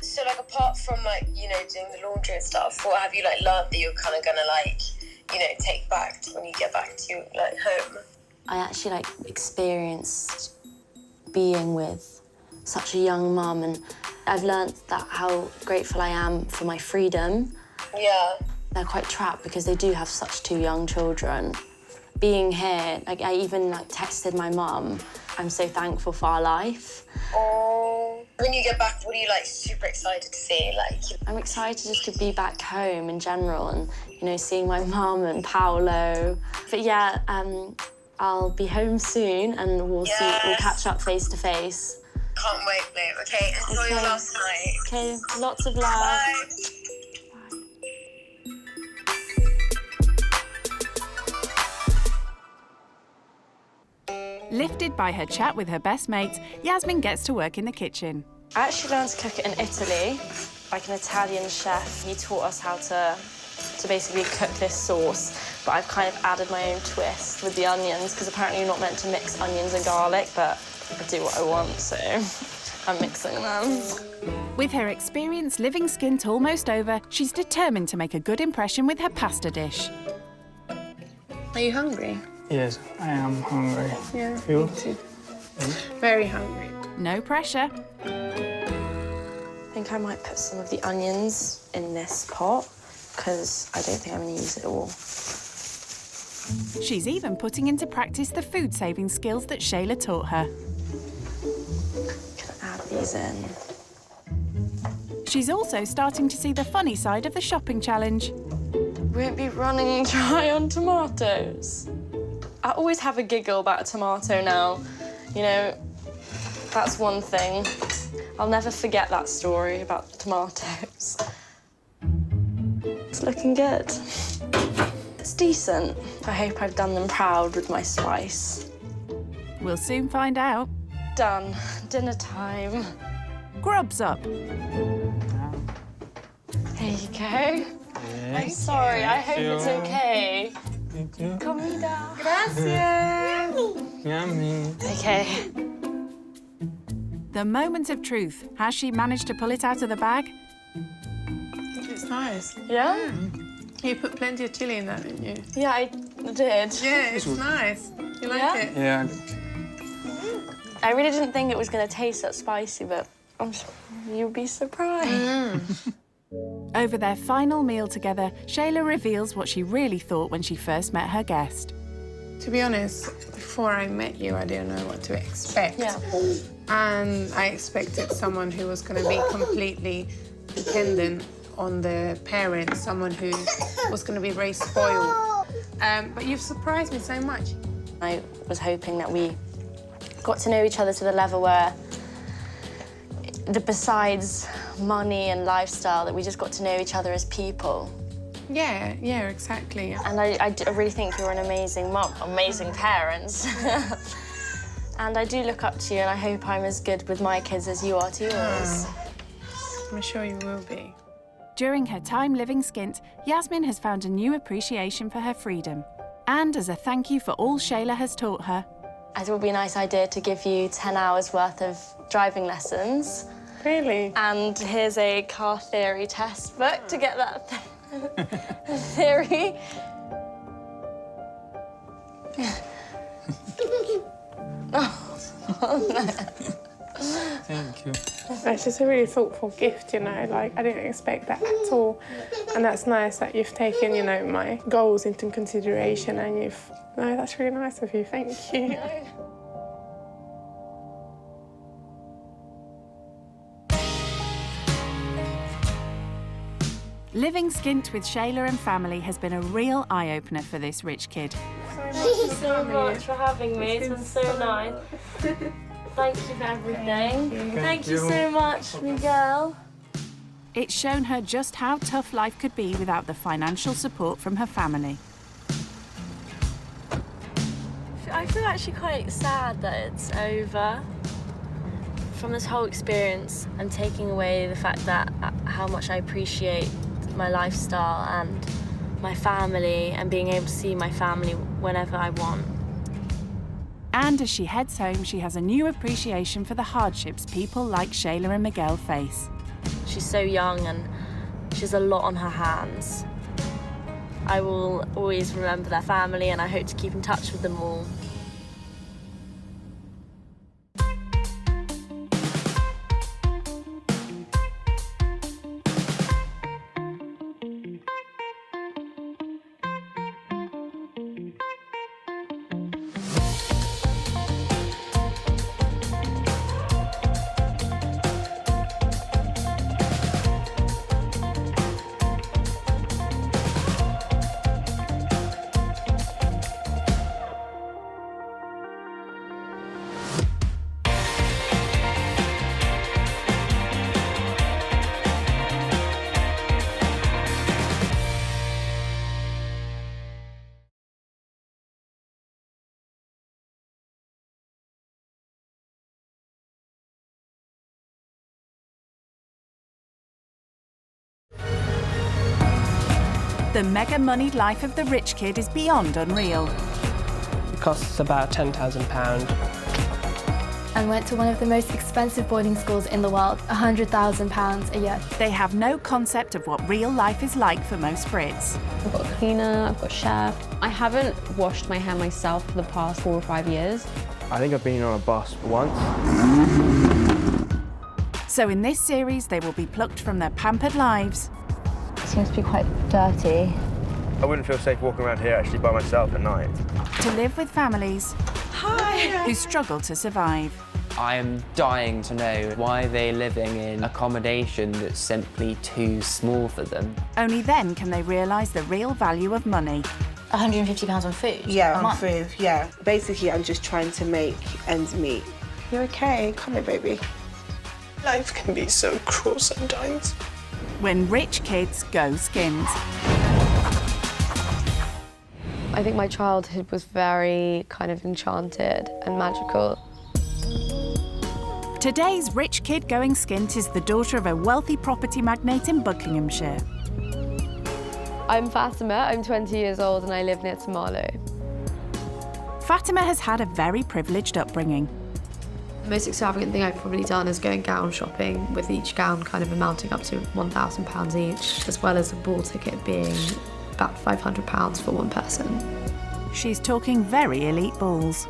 So, like, apart from, like, you know, doing the laundry and stuff, what have you, like, learned that you're kind of gonna, like, you know, take back to when you get back to, like, home? I actually, like, experienced being with such a young mum, and I've learned that how grateful I am for my freedom. Yeah. They're quite trapped because they do have such 2 young children. Being here, like, I even, like, texted my mum, I'm so thankful for our life. Oh. When you get back, what are you, like, super excited to see? Like, I'm excited just to be back home in general and, you know, seeing my mum and Paolo. But yeah, I'll be home soon and we'll catch up face to face. Can't wait, babe. Okay, enjoy your last night. Okay, lots of love. Bye. Lifted by her chat with her best mates, Yasmin gets to work in the kitchen. I actually learned to cook it in Italy, like an Italian chef. He taught us how to basically cook this sauce, but I've kind of added my own twist with the onions, because apparently you're not meant to mix onions and garlic, but I do what I want, so I'm mixing them. With her experience living skint almost over, she's determined to make a good impression with her pasta dish. Are you hungry? Yes, I am hungry. Yeah, You? me too. Very hungry. No pressure. I think I might put some of the onions in this pot, because I don't think I'm going to use it all. She's even putting into practice the food-saving skills that Shayla taught her. Can add these in. She's also starting to see the funny side of the shopping challenge. Won't be running dry on tomatoes. I always have a giggle about a tomato now. You know, that's one thing. I'll never forget that story about the tomatoes. It's looking good. It's decent. I hope I've done them proud with my spice. We'll soon find out. Done. Dinner time. Grub's up. Here you go. I'm sorry, I hope it's okay. Comida. Gracias. Yummy. Okay. The moment of truth. Has she managed to pull it out of the bag? It's nice. Yeah? You put plenty of chilli in that, didn't you? Yeah, I did. Yeah, it's nice. You like it? Yeah. I really didn't think it was going to taste that spicy, but you'll be surprised. Over their final meal together, Shayla reveals what she really thought when she first met her guest. To be honest, before I met you, I didn't know what to expect. Yeah. And I expected someone who was going to be completely dependent on their parents, someone who was going to be very spoiled. But you've surprised me so much. I was hoping that we got to know each other to the level where, besides money and lifestyle, that we just got to know each other as people. Yeah, exactly. And I really think you're an amazing mum, amazing parents. And I do look up to you, and I hope I'm as good with my kids as you are to yours. I'm sure you will be. During her time living skint, Yasmin has found a new appreciation for her freedom. And as a thank you for all Shayla has taught her, I thought it would be a nice idea to give you 10 hours worth of driving lessons. Really? And here's a car theory test book to get that theory. Oh, no. Thank you. It's just a really thoughtful gift, you know, like I didn't expect that at all. And that's nice that you've taken, you know, my goals into consideration and no, that's really nice of you, thank you. living skint with Shayla and family has been a real eye-opener for this rich kid. Thank you so much for having me. It's been so nice. Thank you for everything. Thank you so much, Miguel. It's shown her just how tough life could be without the financial support from her family. I feel actually quite sad that it's over. From this whole experience, I'm taking away the fact that how much I appreciate my lifestyle and my family and being able to see my family whenever I want. And as she heads home, she has a new appreciation for the hardships people like Shayla and Miguel face. She's so young and she has a lot on her hands. I will always remember their family and I hope to keep in touch with them all. The mega-moneyed life of the rich kid is beyond unreal. It costs about £10,000. And went to one of the most expensive boarding schools in the world, £100,000 a year. They have no concept of what real life is like for most Brits. I've got a cleaner, I've got a chef. I haven't washed my hair myself for the past 4 or 5 years. I think I've been on a bus once. So in this series, they will be plucked from their pampered lives. It seems to be quite dirty. I wouldn't feel safe walking around here actually by myself at night. To live with families Hi. who struggle to survive. I am dying to know why they're living in accommodation that's simply too small for them. Only then can they realise the real value of money. £150 on food? Yeah, a on month? food, yeah. Basically, I'm just trying to make ends meet. You're okay, come here, baby. Life can be so cruel sometimes. When rich kids go skint. I think my childhood was very kind of enchanted and magical. Today's rich kid going skint is the daughter of a wealthy property magnate in Buckinghamshire. I'm Fatima, I'm 20 years old and I live near Marlow. Fatima has had a very privileged upbringing. The most extravagant thing I've probably done is going gown shopping, with each gown kind of amounting up to £1,000 each, as well as a ball ticket being about £500 for one person. She's talking very elite balls.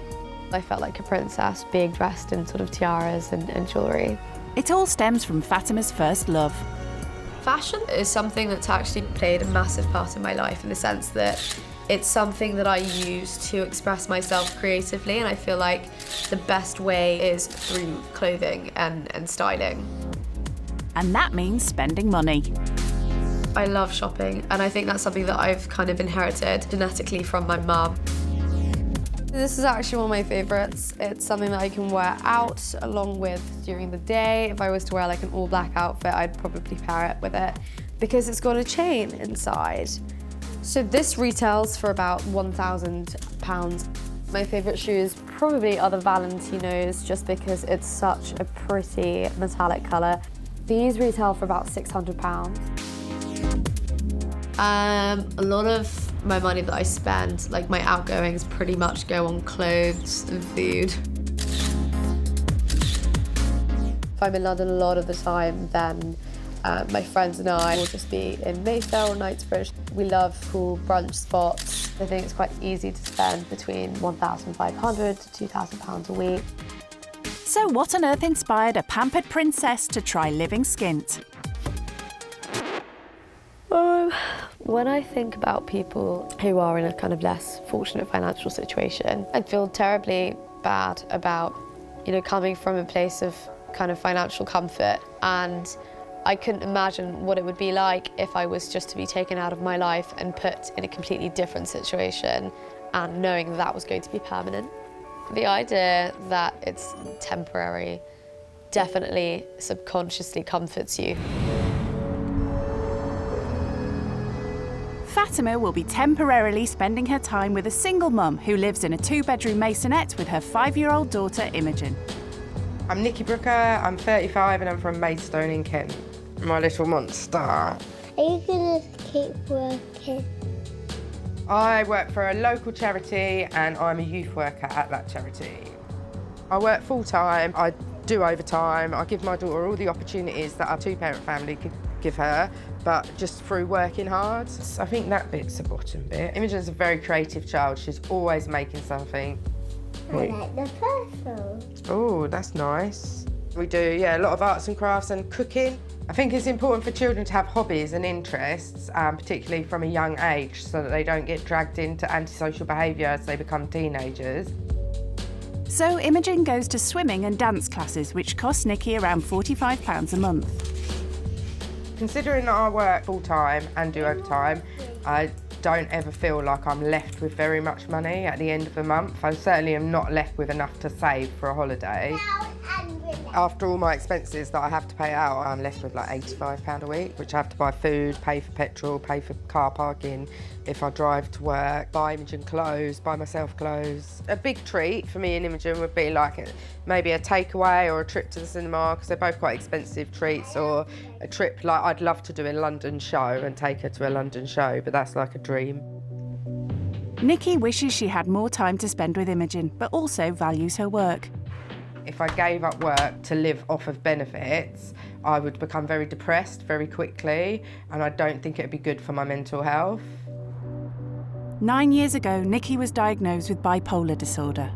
I felt like a princess being dressed in sort of tiaras and jewellery. It all stems from Fatima's first love. Fashion is something that's actually played a massive part in my life, in the sense that it's something that I use to express myself creatively, and I feel like the best way is through clothing and styling. And that means spending money. I love shopping, and I think that's something that I've kind of inherited genetically from my mum. This is actually one of my favourites. It's something that I can wear out along with during the day. If I was to wear like an all black outfit, I'd probably pair it with it because it's got a chain inside. So this retails for about £1,000. My favourite shoes probably are the Valentinos, just because it's such a pretty metallic colour. These retail for about £600. A lot of my money that I spend, like my outgoings, pretty much go on clothes and food. If I'm in London a lot of the time, then my friends and I will just be in Mayfair or Knightsbridge. We love cool brunch spots. I think it's quite easy to spend between £1,500 to £2,000 a week. So what on earth inspired a pampered princess to try living skint? When I think about people who are in a kind of less fortunate financial situation, I feel terribly bad about, coming from a place of kind of financial comfort, and I couldn't imagine what it would be like if I was just to be taken out of my life and put in a completely different situation, and knowing that was going to be permanent. The idea that it's temporary definitely subconsciously comforts you. Fatima will be temporarily spending her time with a single mum who lives in a 2-bedroom maisonette with her 5-year-old daughter, Imogen. I'm Nikki Brooker, I'm 35 and I'm from Maidstone in Kent. My little monster. Are you gonna keep working? I work for a local charity and I'm a youth worker at that charity. I work full-time, I do overtime, I give my daughter all the opportunities that our 2-parent family could give her, but just through working hard. I think that bit's the bottom bit. Imogen's a very creative child, she's always making something. I like the purple. Oh, that's nice. We do, a lot of arts and crafts and cooking. I think it's important for children to have hobbies and interests, particularly from a young age, so that they don't get dragged into antisocial behaviour as they become teenagers. So Imogen goes to swimming and dance classes, which cost Nikki around £45 a month. Considering that I work full-time and do overtime, I don't ever feel like I'm left with very much money at the end of the month. I certainly am not left with enough to save for a holiday. After all my expenses that I have to pay out, I'm left with like £85 a week, which I have to buy food, pay for petrol, pay for car parking, if I drive to work, buy Imogen clothes, buy myself clothes. A big treat for me and Imogen would be like maybe a takeaway or a trip to the cinema, because they're both quite expensive treats, or a trip like I'd love to do a London show and take her to a London show, but that's like a dream. Nikki wishes she had more time to spend with Imogen, but also values her work. If I gave up work to live off of benefits, I would become very depressed very quickly, and I don't think it'd be good for my mental health. 9 years ago, Nikki was diagnosed with bipolar disorder.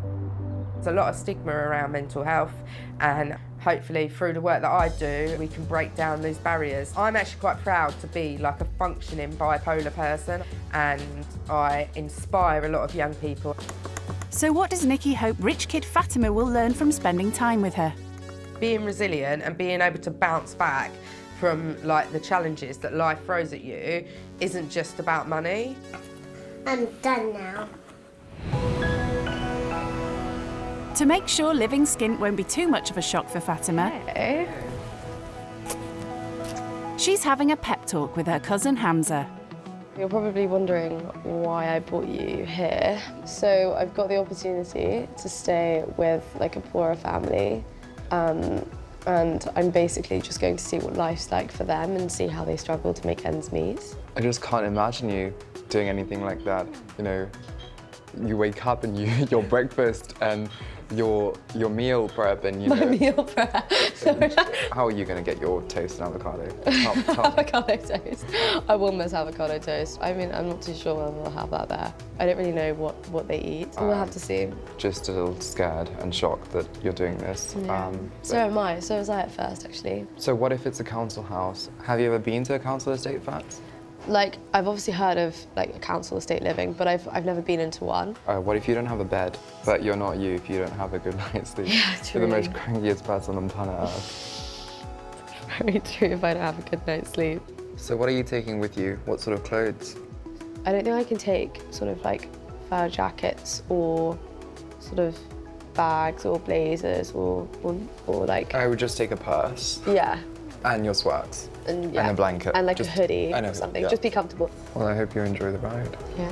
There's a lot of stigma around mental health, and hopefully through the work that I do, we can break down those barriers. I'm actually quite proud to be like a functioning bipolar person, and I inspire a lot of young people. So what does Nikki hope rich kid Fatima will learn from spending time with her? Being resilient and being able to bounce back from like the challenges that life throws at you isn't just about money. I'm done now. To make sure living skint won't be too much of a shock for Fatima, she's having a pep talk with her cousin Hamza. You're probably wondering why I brought you here. So I've got the opportunity to stay with like a poorer family, and I'm basically just going to see what life's like for them and see how they struggle to make ends meet. I just can't imagine you doing anything like that. You know, you wake up and your breakfast and your meal prep and My meal prep. How are you going to get your toast and avocado? Avocado toast. I will miss avocado toast. I mean, I'm not too sure whether we'll have that there. I don't really know what they eat. We'll have to see. Just a little scared and shocked that you're doing this. Yeah. So am I. So was I at first, actually. So what if it's a council house? Have you ever been to a council estate flats? Like, I've obviously heard of like a council estate living, but I've never been into one. What if you don't have a bed? But you're not you if you don't have a good night's sleep. Yeah, true. You're the most crankiest person on planet Earth. Very true if I don't have a good night's sleep. So what are you taking with you? What sort of clothes? I don't think I can take sort of like fur jackets or sort of bags or blazers or like... I would just take a purse. Yeah. And your sweats. And a blanket. And like just, a hoodie or something. Yeah. Just be comfortable. Well, I hope you enjoy the ride. Yeah.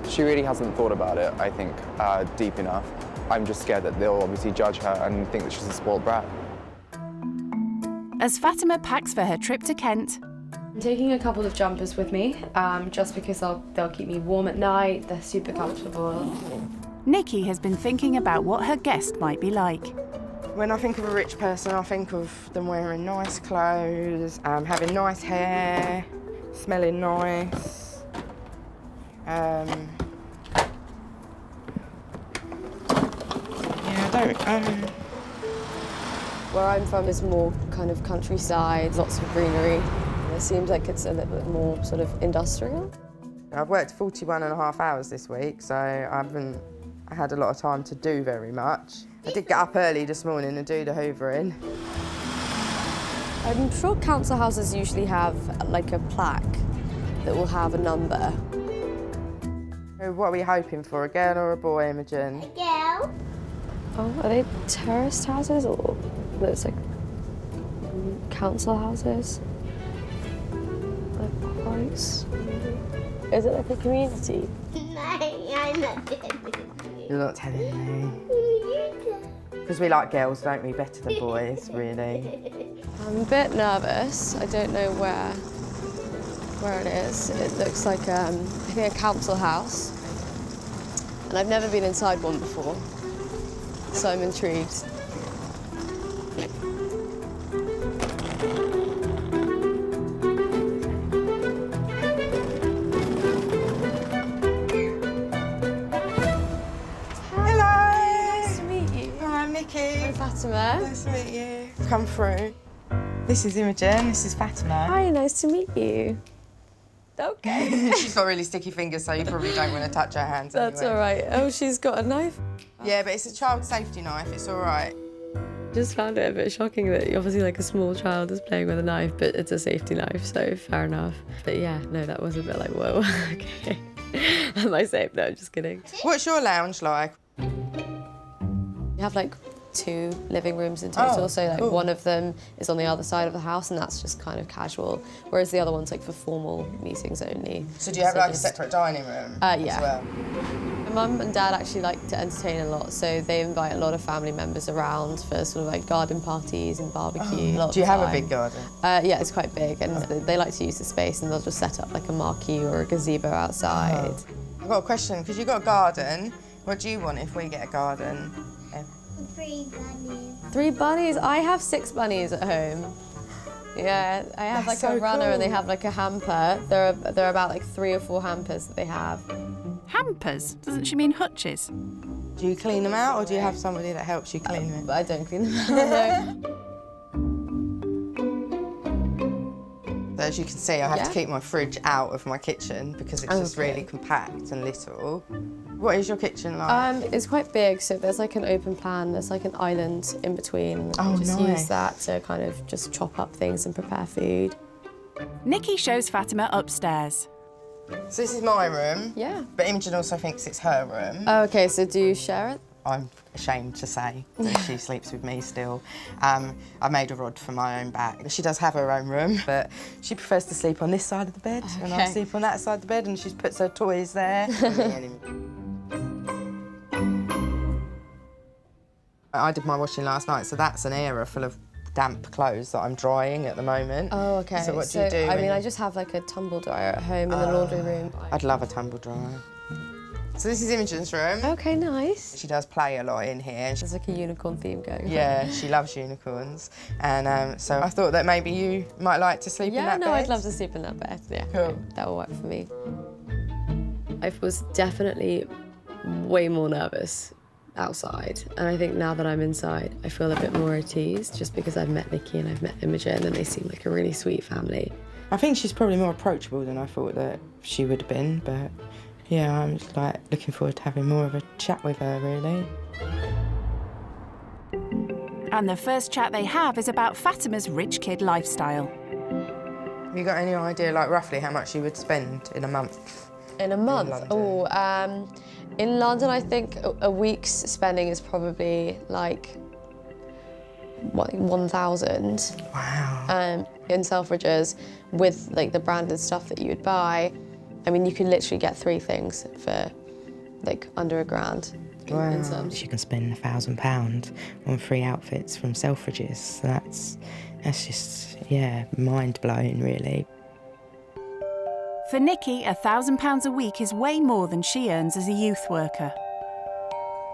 She really hasn't thought about it, I think, deep enough. I'm just scared that they'll obviously judge her and think that she's a spoiled brat. As Fatima packs for her trip to Kent, I'm taking a couple of jumpers with me, just because they'll keep me warm at night. They're super comfortable. Nikki has been thinking about what her guest might be like. When I think of a rich person, I think of them wearing nice clothes, having nice hair, smelling nice. Yeah, I don't. Where I'm from is more kind of countryside, lots of greenery. It seems like it's a little bit more sort of industrial. I've worked 41.5 hours this week, so I haven't had a lot of time to do very much. I did get up early this morning and do the hoovering. I'm sure council houses usually have like a plaque that will have a number. What are we hoping for, a girl or a boy, Imogen? A girl. Oh, are they terraced houses or looks like council houses? Like quite. Is it like a community? No, I'm not telling you. You're not telling me. Because we like girls, don't we? Better than boys, really. I'm a bit nervous. I don't know where it is. It looks like I think a council house. And I've never been inside one before, so I'm intrigued. Fatima. Nice to meet you. Come through. This is Imogen, this is Fatima. Hi, nice to meet you. Okay. She's got really sticky fingers, so you probably don't want to touch her hands. That's anyway. all right. Oh, she's got a knife? Yeah, but it's a child safety knife, it's all right. Just found it a bit shocking that obviously like a small child is playing with a knife, but it's a safety knife, so fair enough. But yeah, no, that was a bit like, whoa, okay. Am I safe? No, just kidding. What's your lounge like? We have like 2 living rooms in total, so like one of them is on the other side of the house, and that's just kind of casual, whereas the other one's like for formal meetings only. So do you have like a separate dining room yeah. as well? My mum and dad actually like to entertain a lot, so they invite a lot of family members around for sort of like garden parties and barbecue. Do you have a big garden? Yeah, it's quite big, and they like to use the space, and they'll just set up like a marquee or a gazebo outside. I've got a question, because you've got a garden. What do you want if we get a garden? 3 bunnies. 3 bunnies? I have 6 bunnies at home. Yeah, I have That's like a so runner cool. and they have like a hamper. There are about like 3 or 4 hampers that they have. Hampers? Doesn't she mean hutches? Do you clean them out, or do you have somebody that helps you clean them? I don't clean them out, no. So as you can see, I have Yeah. to keep my fridge out of my kitchen because it's just really compact and little. What is your kitchen like? It's quite big, so there's like an open plan, there's like an island in between, and Oh, we just nice. use that to kind of just chop up things and prepare food. Nikki shows Fatima upstairs. So this is my room. Yeah. But Imogen also thinks it's her room. Oh, okay, so do you share it? I'm ashamed to say that she sleeps with me still. I made a rod for my own back. She does have her own room, but she prefers to sleep on this side of the bed, and I Okay. sleep on that side of the bed, and she puts her toys there. I did my washing last night, so that's an area full of damp clothes that I'm drying at the moment. Oh, okay. So what do you do? I when mean, you- I just have like a tumble dryer at home in the laundry room. I'd love a tumble dryer. So this is Imogen's room. Okay, nice. She does play a lot in here. There's like a unicorn theme going on. Yeah, she loves unicorns. And so I thought that maybe you might like to sleep in Yeah, that no, bed. I'd love to sleep in that bed. Yeah, Cool. that will work for me. I was definitely way more nervous outside, and I think now that I'm inside, I feel a bit more at ease, just because I've met Nikki and I've met Imogen, and they seem like a really sweet family. I think she's probably more approachable than I thought that she would have been, but yeah, I'm just, like looking forward to having more of a chat with her, really. And the first chat they have is about Fatima's rich kid lifestyle. Have you got any idea, like roughly how much you would spend in a month? In a month? London? Oh, in London, I think a week's spending is probably like, what, 1,000. Wow. In Selfridges, with like the branded stuff that you would buy, I mean, you can literally get 3 things for like under £1,000 in some. She can spend £1,000 on 3 outfits from Selfridges. So that's just, yeah, mind-blowing, really. For Nikki, £1,000 a week is way more than she earns as a youth worker.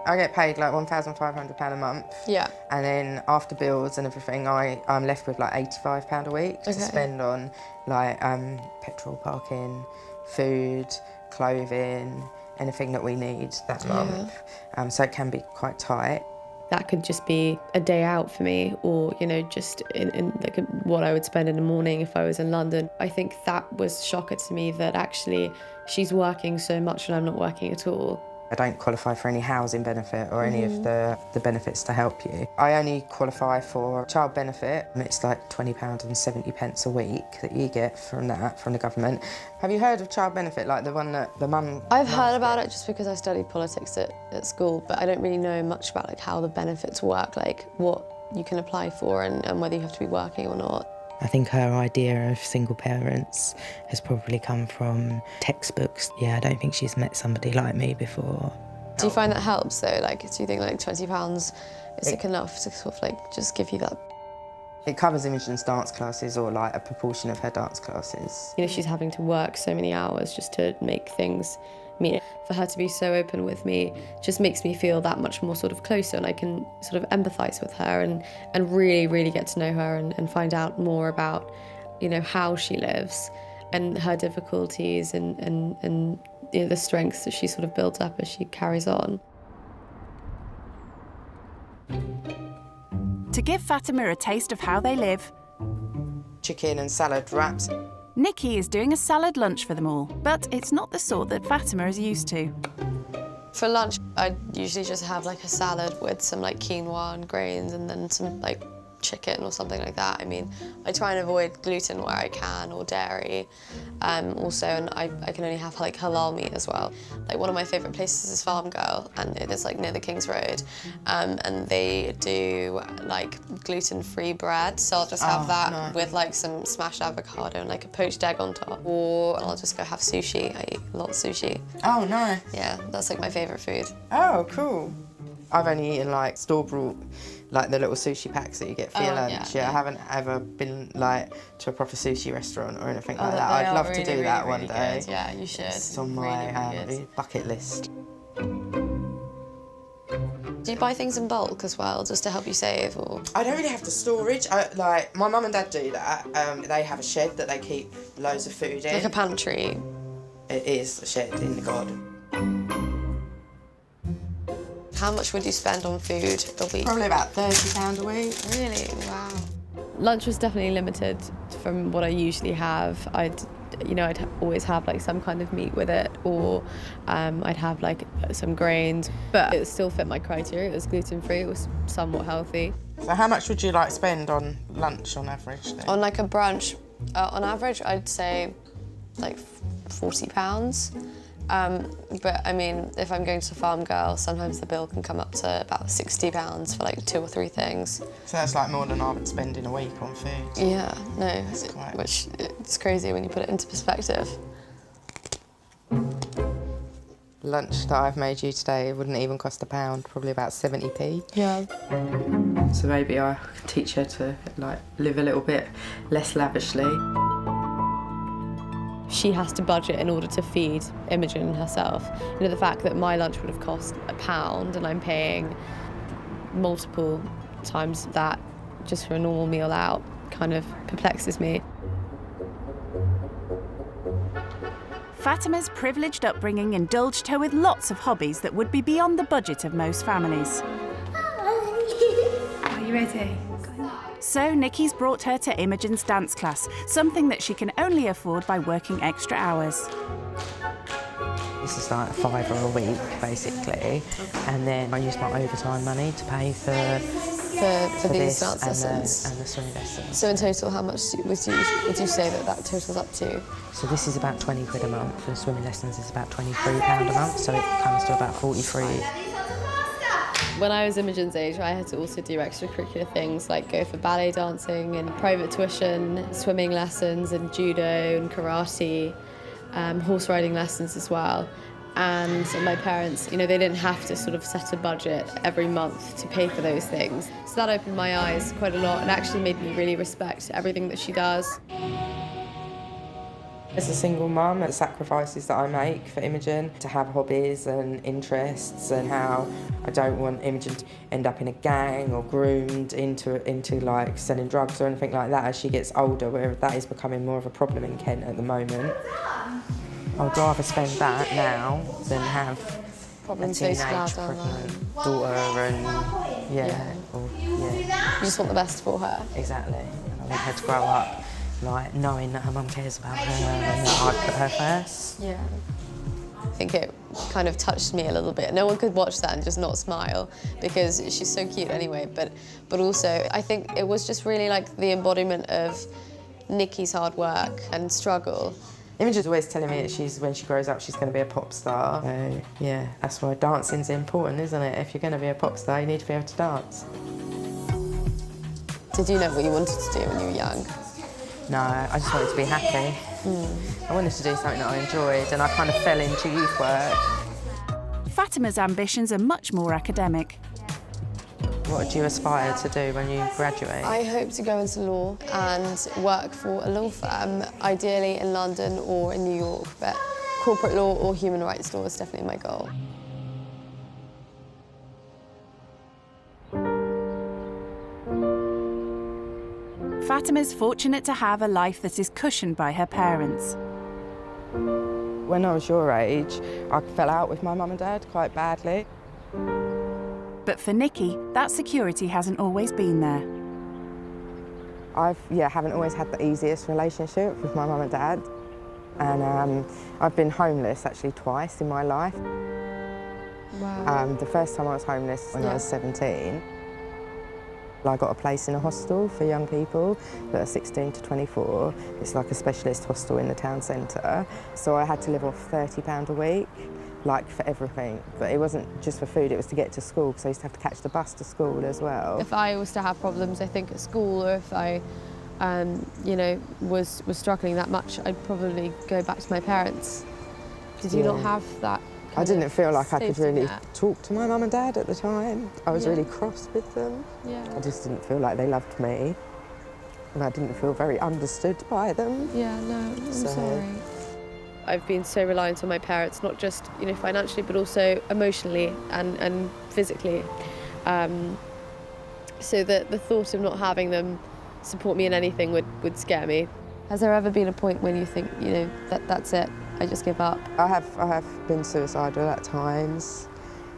I get paid like £1,500 a month. Yeah. And then after bills and everything, I'm left with like £85 a week to spend on like petrol, parking, food, clothing, anything that we need that month. So it can be quite tight. That could just be a day out for me, or, you know, just in like what I would spend in the morning if I was in London. I think that was a shocker to me, that actually she's working so much and I'm not working at all. I don't qualify for any housing benefit or any of the benefits to help you. I only qualify for child benefit, and it's like £20.70 a week that you get from that, from the government. Have you heard of child benefit, like the one that the mum... I've heard about it just because I studied politics at school, but I don't really know much about like how the benefits work, like what you can apply for and whether you have to be working or not. I think her idea of single parents has probably come from textbooks. Yeah, I don't think she's met somebody like me before. Do you find that helps though? Like, do you think like £20 is like enough to sort of like just give you that? It covers Imogen's dance classes, or like a proportion of her dance classes. You know, she's having to work so many hours just to make things meet. For her to be so open with me just makes me feel that much more sort of closer, and I can sort of empathise with her and really, really get to know her and find out more about, you know, how she lives and her difficulties and you know, the strengths that she sort of builds up as she carries on. To give Fatima a taste of how they live, Chicken and salad wraps. Nikki is doing a salad lunch for them all, but it's not the sort that Fatima is used to. For lunch, I usually just have like a salad with some like quinoa and grains and then some like chicken or something like that. I mean, I try and avoid gluten where I can, or dairy. Also, and I can only have like halal meat as well. Like, one of my favourite places is Farm Girl, and it is like near the King's Road. And they do like gluten-free bread, so I'll just have that nice. with like some smashed avocado and like a poached egg on top. Or I'll just go have sushi. I eat a lot of sushi. Oh, nice. Yeah, that's like my favourite food. Oh, cool. I've only eaten like store-bought, like the little sushi packs that you get for your lunch. Yeah, I haven't ever been like to a proper sushi restaurant or anything like that. I'd love to do that one day. Good. Yeah, you should. It's on my bucket list. Do you buy things in bulk as well, just to help you save, or? I don't really have the storage. Like, my mum and dad do that. They have a shed that they keep loads of food in. Like a pantry? It is a shed in the garden. How much would you spend on food a week? Probably about £30 a week. Really? Wow. Lunch was definitely limited from what I usually have. I'd always have like some kind of meat with it, or I'd have like some grains, but it still fit my criteria. It was gluten-free, it was somewhat healthy. So how much would you like spend on lunch on average then? On like a brunch, on average, I'd say like £40. But I mean, if I'm going to Farm Girl, sometimes the bill can come up to about £60 for like 2 or 3 things. So that's like more than I would spend in a week on food. Yeah, no, which it's crazy when you put it into perspective. Lunch that I've made you today wouldn't even cost £1, probably about 70p. Yeah. So maybe I could teach her to like live a little bit less lavishly. She has to budget in order to feed Imogen herself. You know, the fact that my lunch would have cost £1 and I'm paying multiple times that just for a normal meal out kind of perplexes me. Fatima's privileged upbringing indulged her with lots of hobbies that would be beyond the budget of most families. Are you ready? So Nikki's brought her to Imogen's dance class, something that she can only afford by working extra hours. This is like £5 a week, basically, and then I use my overtime money to pay for these this dance lessons and the swim lessons. So in total, how much would you say that totals up to? So this is about £20 a month, and swimming lessons is about £23 a month, so it comes to about 43. When I was Imogen's age, I had to also do extracurricular things like go for ballet dancing and private tuition, swimming lessons and judo and karate, horse riding lessons as well. And my parents, you know, they didn't have to sort of set a budget every month to pay for those things. So that opened my eyes quite a lot and actually made me really respect everything that she does. As a single mum, the sacrifices that I make for Imogen to have hobbies and interests, and how I don't want Imogen to end up in a gang or groomed into like selling drugs or anything like that as she gets older, where that is becoming more of a problem in Kent at the moment. I would rather spend that now than have Problems a teenage later pregnant daughter and You just want the best for her. Exactly. I want her to grow up like knowing that her mum cares about her and that I put her first. Yeah. I think it kind of touched me a little bit. No one could watch that and just not smile because she's so cute anyway, but also I think it was just really like the embodiment of Nikki's hard work and struggle. Imogen's always telling me that when she grows up, she's going to be a pop star. So, yeah, that's why dancing's important, isn't it? If you're going to be a pop star, you need to be able to dance. Did you know what you wanted to do when you were young? No, I just wanted to be happy. I wanted to do something that I enjoyed, and I kind of fell into youth work. Fatima's ambitions are much more academic. What do you aspire to do when you graduate? I hope to go into law and work for a law firm, ideally in London or in New York, but corporate law or human rights law is definitely my goal. Fatima's fortunate to have a life that is cushioned by her parents. When I was your age, I fell out with my mum and dad quite badly. But for Nikki, that security hasn't always been there. I haven't always had the easiest relationship with my mum and dad. And I've been homeless actually twice in my life. Wow. The first time I was homeless when I was 17. I got a place in a hostel for young people that are 16 to 24. It's like a specialist hostel in the town centre. So I had to live off £30 a week, like for everything. But it wasn't just for food, it was to get to school, because I used to have to catch the bus to school as well. If I was to have problems, I think, at school, or if I, you know, was struggling that much, I'd probably go back to my parents. Did you not have that? I didn't feel like I could really net? talk to my mum and dad at the time. I was really cross with them. Yeah. I just didn't feel like they loved me. And I didn't feel very understood by them. Yeah, no, I'm sorry. I've been so reliant on my parents, not just, you know, financially, but also emotionally and physically. So that the thought of not having them support me in anything would scare me. Has there ever been a point when you think, you know, that's it, I just give up? I have been suicidal at times.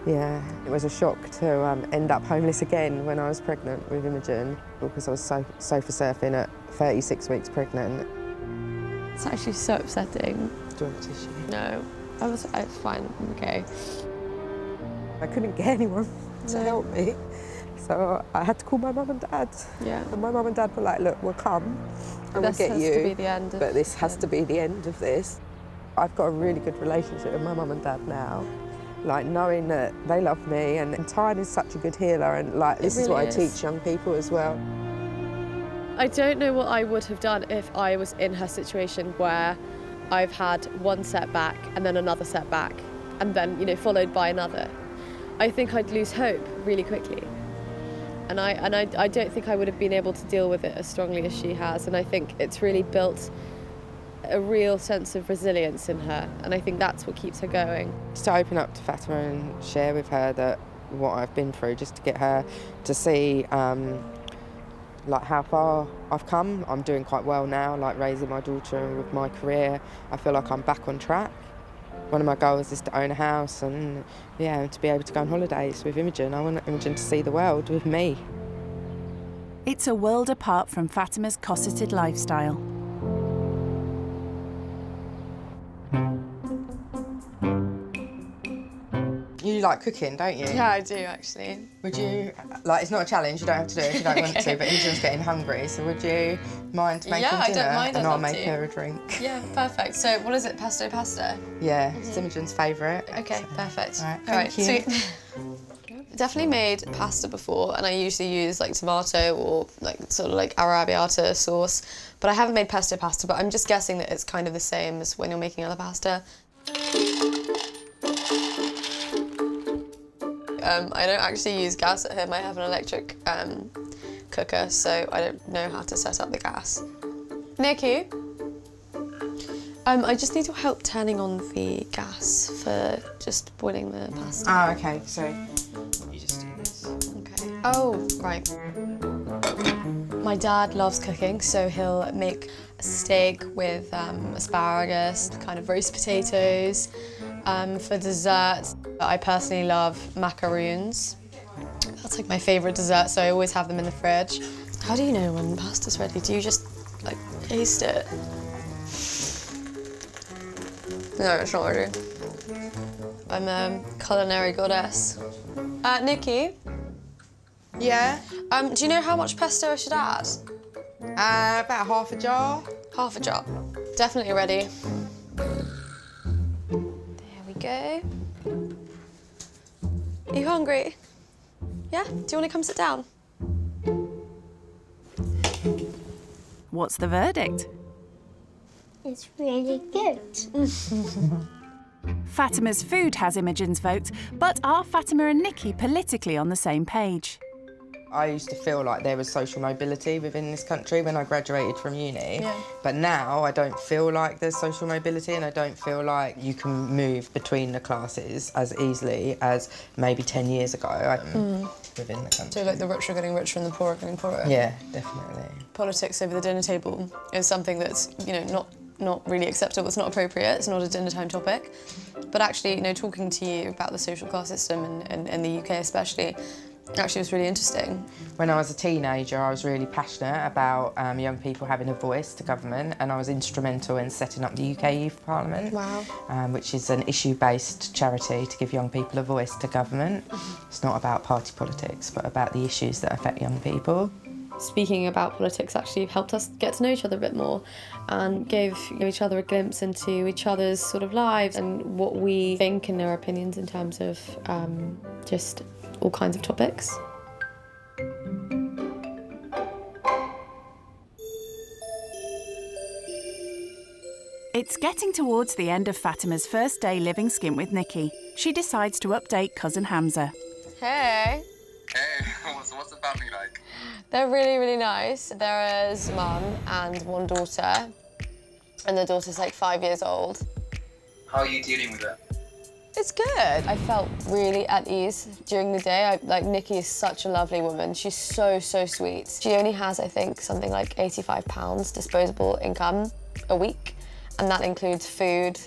Yeah, it was a shock to end up homeless again when I was pregnant with Imogen, because I was sofa surfing at 36 weeks pregnant. It's actually so upsetting. Do you want a tissue? No, it's fine, I'm okay. I couldn't get anyone to help me, so I had to call my mum and dad. Yeah. And my mum and dad were like, look, we'll come and we'll get you. This has to be the end of but this has to be the end of this. I've got a really good relationship with my mum and dad now. Like, knowing that they love me, and time is such a good healer, and like, this is what I teach young people as well. I don't know what I would have done if I was in her situation where I've had one setback and then another setback and then, you know, followed by another. I think I'd lose hope really quickly. And I don't think I would have been able to deal with it as strongly as she has, and I think it's really built a real sense of resilience in her, and I think that's what keeps her going. Just to open up to Fatima and share with her that what I've been through, just to get her to see like how far I've come. I'm doing quite well now, like raising my daughter and with my career. I feel like I'm back on track. One of my goals is to own a house and, yeah, to be able to go on holidays with Imogen. I want Imogen to see the world with me. It's a world apart from Fatima's cosseted lifestyle. You like cooking, don't you? Yeah, I do, actually. Would you, like, it's not a challenge, you don't have to do it if you don't want to, but Imogen's getting hungry, so would you mind making dinner? I don't mind, and I'd I'll love make to. her a drink. Yeah, perfect. So what is it, pesto pasta? Yeah, it's Imogen's favourite. Okay, perfect. All right, thank you. Sweet. Definitely made pasta before, and I usually use like tomato or like sort of like arrabbiata sauce, but I haven't made pesto pasta, but I'm just guessing that it's kind of the same as when you're making other pasta. I don't actually use gas at home. I have an electric cooker, so I don't know how to set up the gas. Nikki, I just need your help turning on the gas for just boiling the pasta. Oh, okay, so you just do this. Okay. Oh, right. My dad loves cooking, so he'll make a steak with asparagus, kind of roast potatoes. For dessert, I personally love macaroons. That's like my favourite dessert, so I always have them in the fridge. How do you know when pasta's ready? Do you just like taste it? No, it's not ready. I'm a culinary goddess. Nikki? Yeah? Do you know how much pesto I should add? About half a jar. Half a jar. Definitely ready. Go. Are you hungry? Yeah? Do you want to come sit down? What's the verdict? It's really good. Fatima's food has Imogen's vote, but are Fatima and Nikki politically on the same page? I used to feel like there was social mobility within this country when I graduated from uni, but now I don't feel like there's social mobility, and I don't feel like you can move between the classes as easily as maybe 10 years ago within the country. So like the rich are getting richer and the poor are getting poorer? Yeah, definitely. Politics over the dinner table is something that's, you know, not really acceptable, it's not appropriate, it's not a dinner time topic. But actually, you know, talking to you about the social class system in the UK especially, actually was really interesting. When I was a teenager, I was really passionate about young people having a voice to government, and I was instrumental in setting up the UK Youth Parliament, which is an issue-based charity to give young people a voice to government. It's not about party politics, but about the issues that affect young people. Speaking about politics actually helped us get to know each other a bit more and gave each other a glimpse into each other's sort of lives and what we think and our opinions in terms of just all kinds of topics. It's getting towards the end of Fatima's first day living skint with Nikki. She decides to update cousin Hamza. Hey. Hey, what's the family like? They're really, really nice. There is mum and one daughter, and the daughter's like 5 years old. How are you dealing with it? It's good. I felt really at ease during the day. Nikki is such a lovely woman. She's so, so sweet. She only has, I think, something like £85 disposable income a week, and that includes food.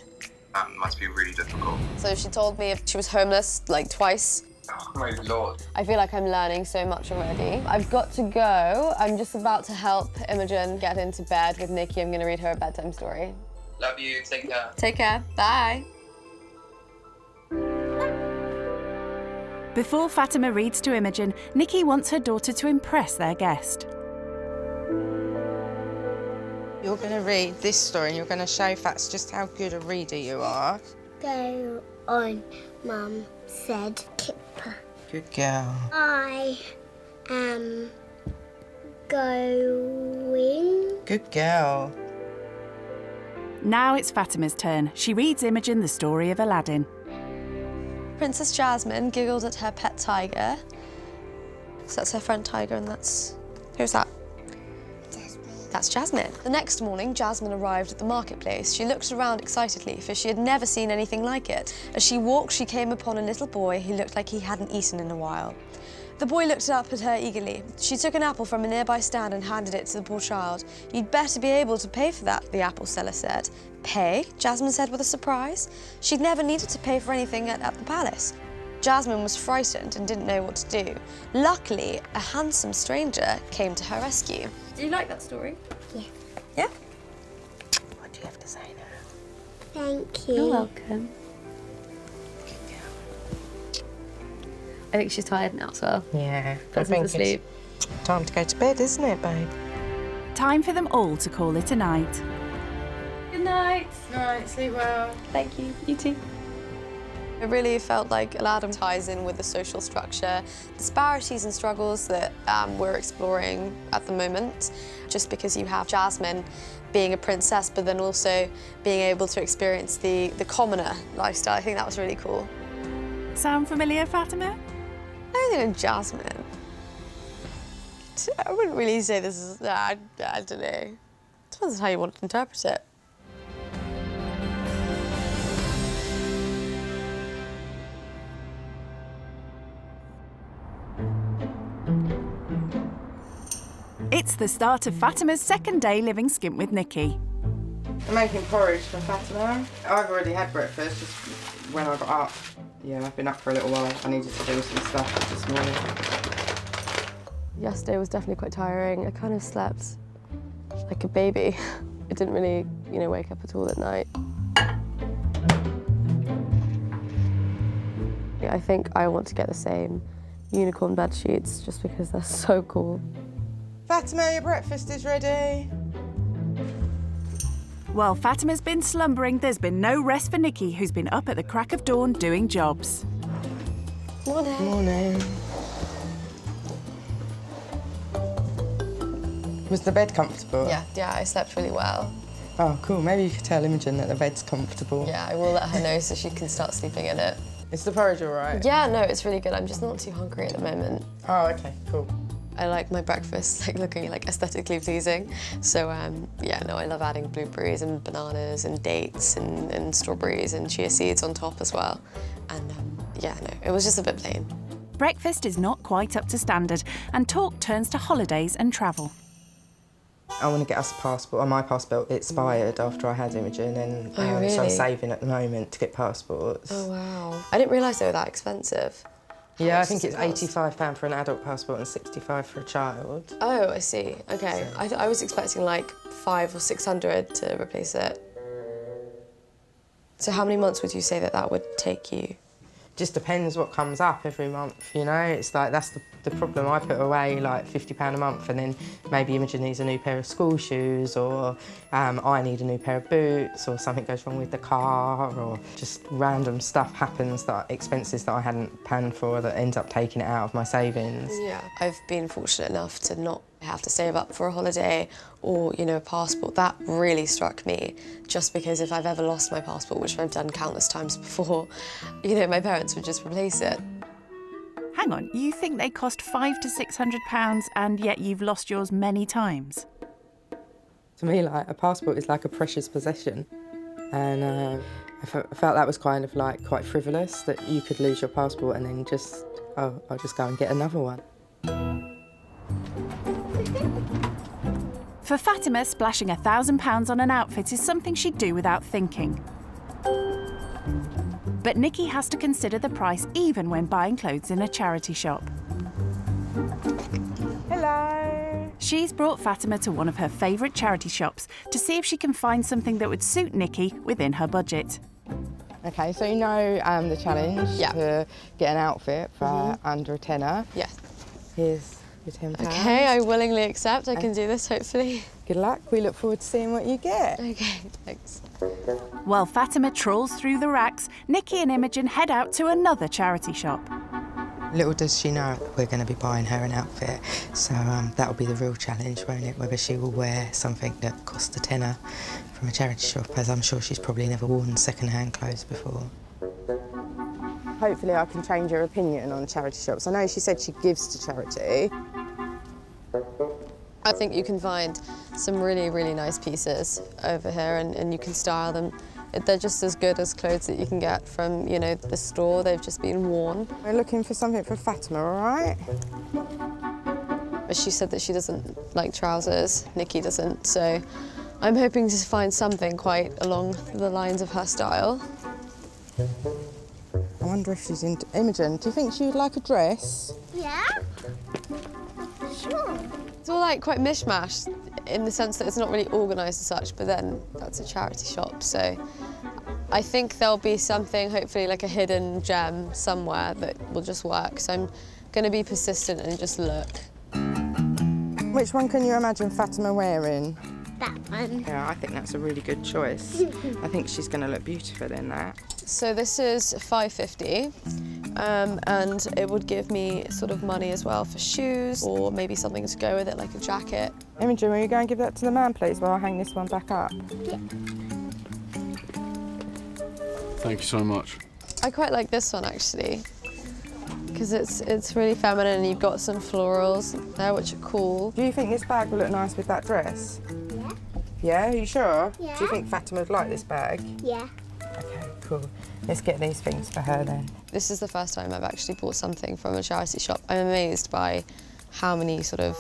must be really difficult. So she told me if she was homeless, like twice. Oh my Lord. I feel like I'm learning so much already. I've got to go. I'm just about to help Imogen get into bed with Nikki. I'm going to read her a bedtime story. Love you, take care. Take care, bye. Before Fatima reads to Imogen, Nikki wants her daughter to impress their guest. You're going to read this story and you're going to show Fats just how good a reader you are. Go on, Mum said Kipper. Good girl. I am going. Good girl. Now it's Fatima's turn. She reads Imogen the story of Aladdin. Princess Jasmine giggled at her pet tiger. So that's her friend Tiger, and that's... Who's that? That's Jasmine. The next morning, Jasmine arrived at the marketplace. She looked around excitedly, for she had never seen anything like it. As she walked, she came upon a little boy who looked like he hadn't eaten in a while. The boy looked up at her eagerly. She took an apple from a nearby stand and handed it to the poor child. "You'd better be able to pay for that," the apple seller said. "Pay?" Jasmine said with a surprise. She'd never needed to pay for anything at the palace. Jasmine was frightened and didn't know what to do. Luckily, a handsome stranger came to her rescue. Do you like that story? Yeah. Yeah? What do you have to say now? Thank you. You're welcome. I think she's tired now as well. Yeah. Puts her to sleep. Time to go to bed, isn't it, babe? Time for them all to call it a night. Good night. All right, sleep well. Thank you. You too. It really felt like Aladdin ties in with the social structure, disparities and struggles that we're exploring at the moment. Just because you have Jasmine being a princess, but then also being able to experience the commoner lifestyle. I think that was really cool. Sound familiar, Fatima? I don't think of Jasmine. I wouldn't really say this is... I don't know. Depends on how you want to interpret it. It's the start of Fatima's second day living skint with Nikki. I'm making porridge for Fatima. I've already had breakfast just when I got up. Yeah, I've been up for a little while. I needed to do some stuff this morning. Yesterday was definitely quite tiring. I kind of slept like a baby. I didn't really, wake up at all at night. Yeah, I think I want to get the same unicorn bed sheets just because they're so cool. Fatima, your breakfast is ready. While Fatima's been slumbering, there's been no rest for Nikki, who's been up at the crack of dawn doing jobs. Morning. Morning. Was the bed comfortable? Yeah, I slept really well. Oh, cool. Maybe you could tell Imogen that the bed's comfortable. Yeah, I will let her know so she can start sleeping in it. Is the porridge all right? Yeah, no, it's really good. I'm just not too hungry at the moment. Oh, okay, cool. I like my breakfast looking aesthetically pleasing. So yeah, no, I love adding blueberries and bananas and dates and strawberries and chia seeds on top as well. And yeah, no, it was just a bit plain. Breakfast is not quite up to standard, and talk turns to holidays and travel. I want to get us a passport. My passport expired after I had Imogen, and Oh, really? so I'm saving at the moment to get passports. Oh, wow. I didn't realise they were that expensive. Yeah, I think it's £85 for an adult passport and £65 for a child. Oh, I see. Okay. I was expecting like 500 or 600 to replace it. So how many months would you say that would take you? Just depends what comes up every month, It's like, that's the problem. I put away like £50 a month, and then maybe Imogen needs a new pair of school shoes, or I need a new pair of boots, or something goes wrong with the car, or just random stuff happens, expenses that I hadn't planned for that ends up taking it out of my savings. Yeah. I've been fortunate enough to not have to save up for a holiday or, a passport. That really struck me, just because if I've ever lost my passport, which I've done countless times before, my parents would just replace it. Hang on, you think they cost £500 to £600 and yet you've lost yours many times? To me, like, a passport is like a precious possession, and I felt that was kind of like quite frivolous, that you could lose your passport and then just, oh, I'll just go and get another one. For Fatima, splashing £1,000 on an outfit is something she'd do without thinking. But Nikki has to consider the price even when buying clothes in a charity shop. Hello. She's brought Fatima to one of her favourite charity shops to see if she can find something that would suit Nikki within her budget. Okay, so you know the challenge to get an outfit for under a tenner. Yes. Here's your £10. Okay, I willingly accept. I can do this, hopefully. Good luck. We look forward to seeing what you get. Okay, thanks. While Fatima trawls through the racks, Nikki and Imogen head out to another charity shop. Little does she know we're going to be buying her an outfit, so that'll be the real challenge, won't it? Whether she will wear something that costs a tenner from a charity shop, as I'm sure she's probably never worn second-hand clothes before. Hopefully I can change her opinion on charity shops. I know she said she gives to charity. I think you can find some really, really nice pieces over here and you can style them. They're just as good as clothes that you can get from, you know, the store. They've just been worn. We're looking for something for Fatima, all right? But she said that she doesn't like trousers. Nikki doesn't, so I'm hoping to find something quite along the lines of her style. I wonder if she's into... Imogen, do you think she would like a dress? Yeah? Sure. It's all like quite mishmash in the sense that it's not really organised as such, but then that's a charity shop, so I think there'll be something, hopefully like a hidden gem somewhere that will just work. So I'm going to be persistent and just look. Which one can you imagine Fatima wearing? That one. Yeah, I think that's a really good choice. I think she's going to look beautiful in that. So this is £5.50, and it would give me sort of money as well for shoes or maybe something to go with it, like a jacket. Imogen, will you go and give that to the man, please, while I hang this one back up? Yeah. Thank you so much. I quite like this one, actually, because it's really feminine and you've got some florals there, which are cool. Do you think this bag will look nice with that dress? Yeah. Yeah, are you sure? Yeah. Do you think Fatima would like this bag? Yeah. Okay, cool. Let's get these things for her then. This is the first time I've actually bought something from a charity shop. I'm amazed by how many sort of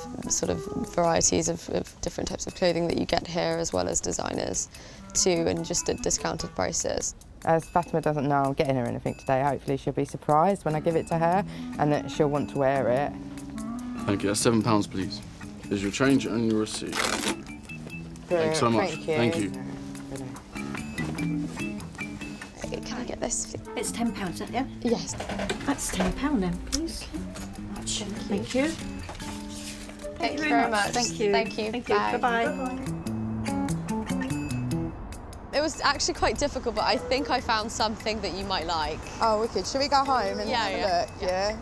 varieties of different types of clothing that you get here, as well as designers too, and just at discounted prices. As Fatima doesn't know I'm getting her anything today, hopefully she'll be surprised when I give it to her and that she'll want to wear it. Thank you. That's £7, please. There's your change and your receipt. Thanks so much. Thank you. Can I get this? It's £10, isn't it? Yeah? Yes. That's £10 then, please. Thank you. Thank you very much. Thank you. Thank you. Thank you. Bye-bye. It was actually quite difficult, but I think I found something that you might like. Oh, wicked. Should we go home and have a look? Yeah.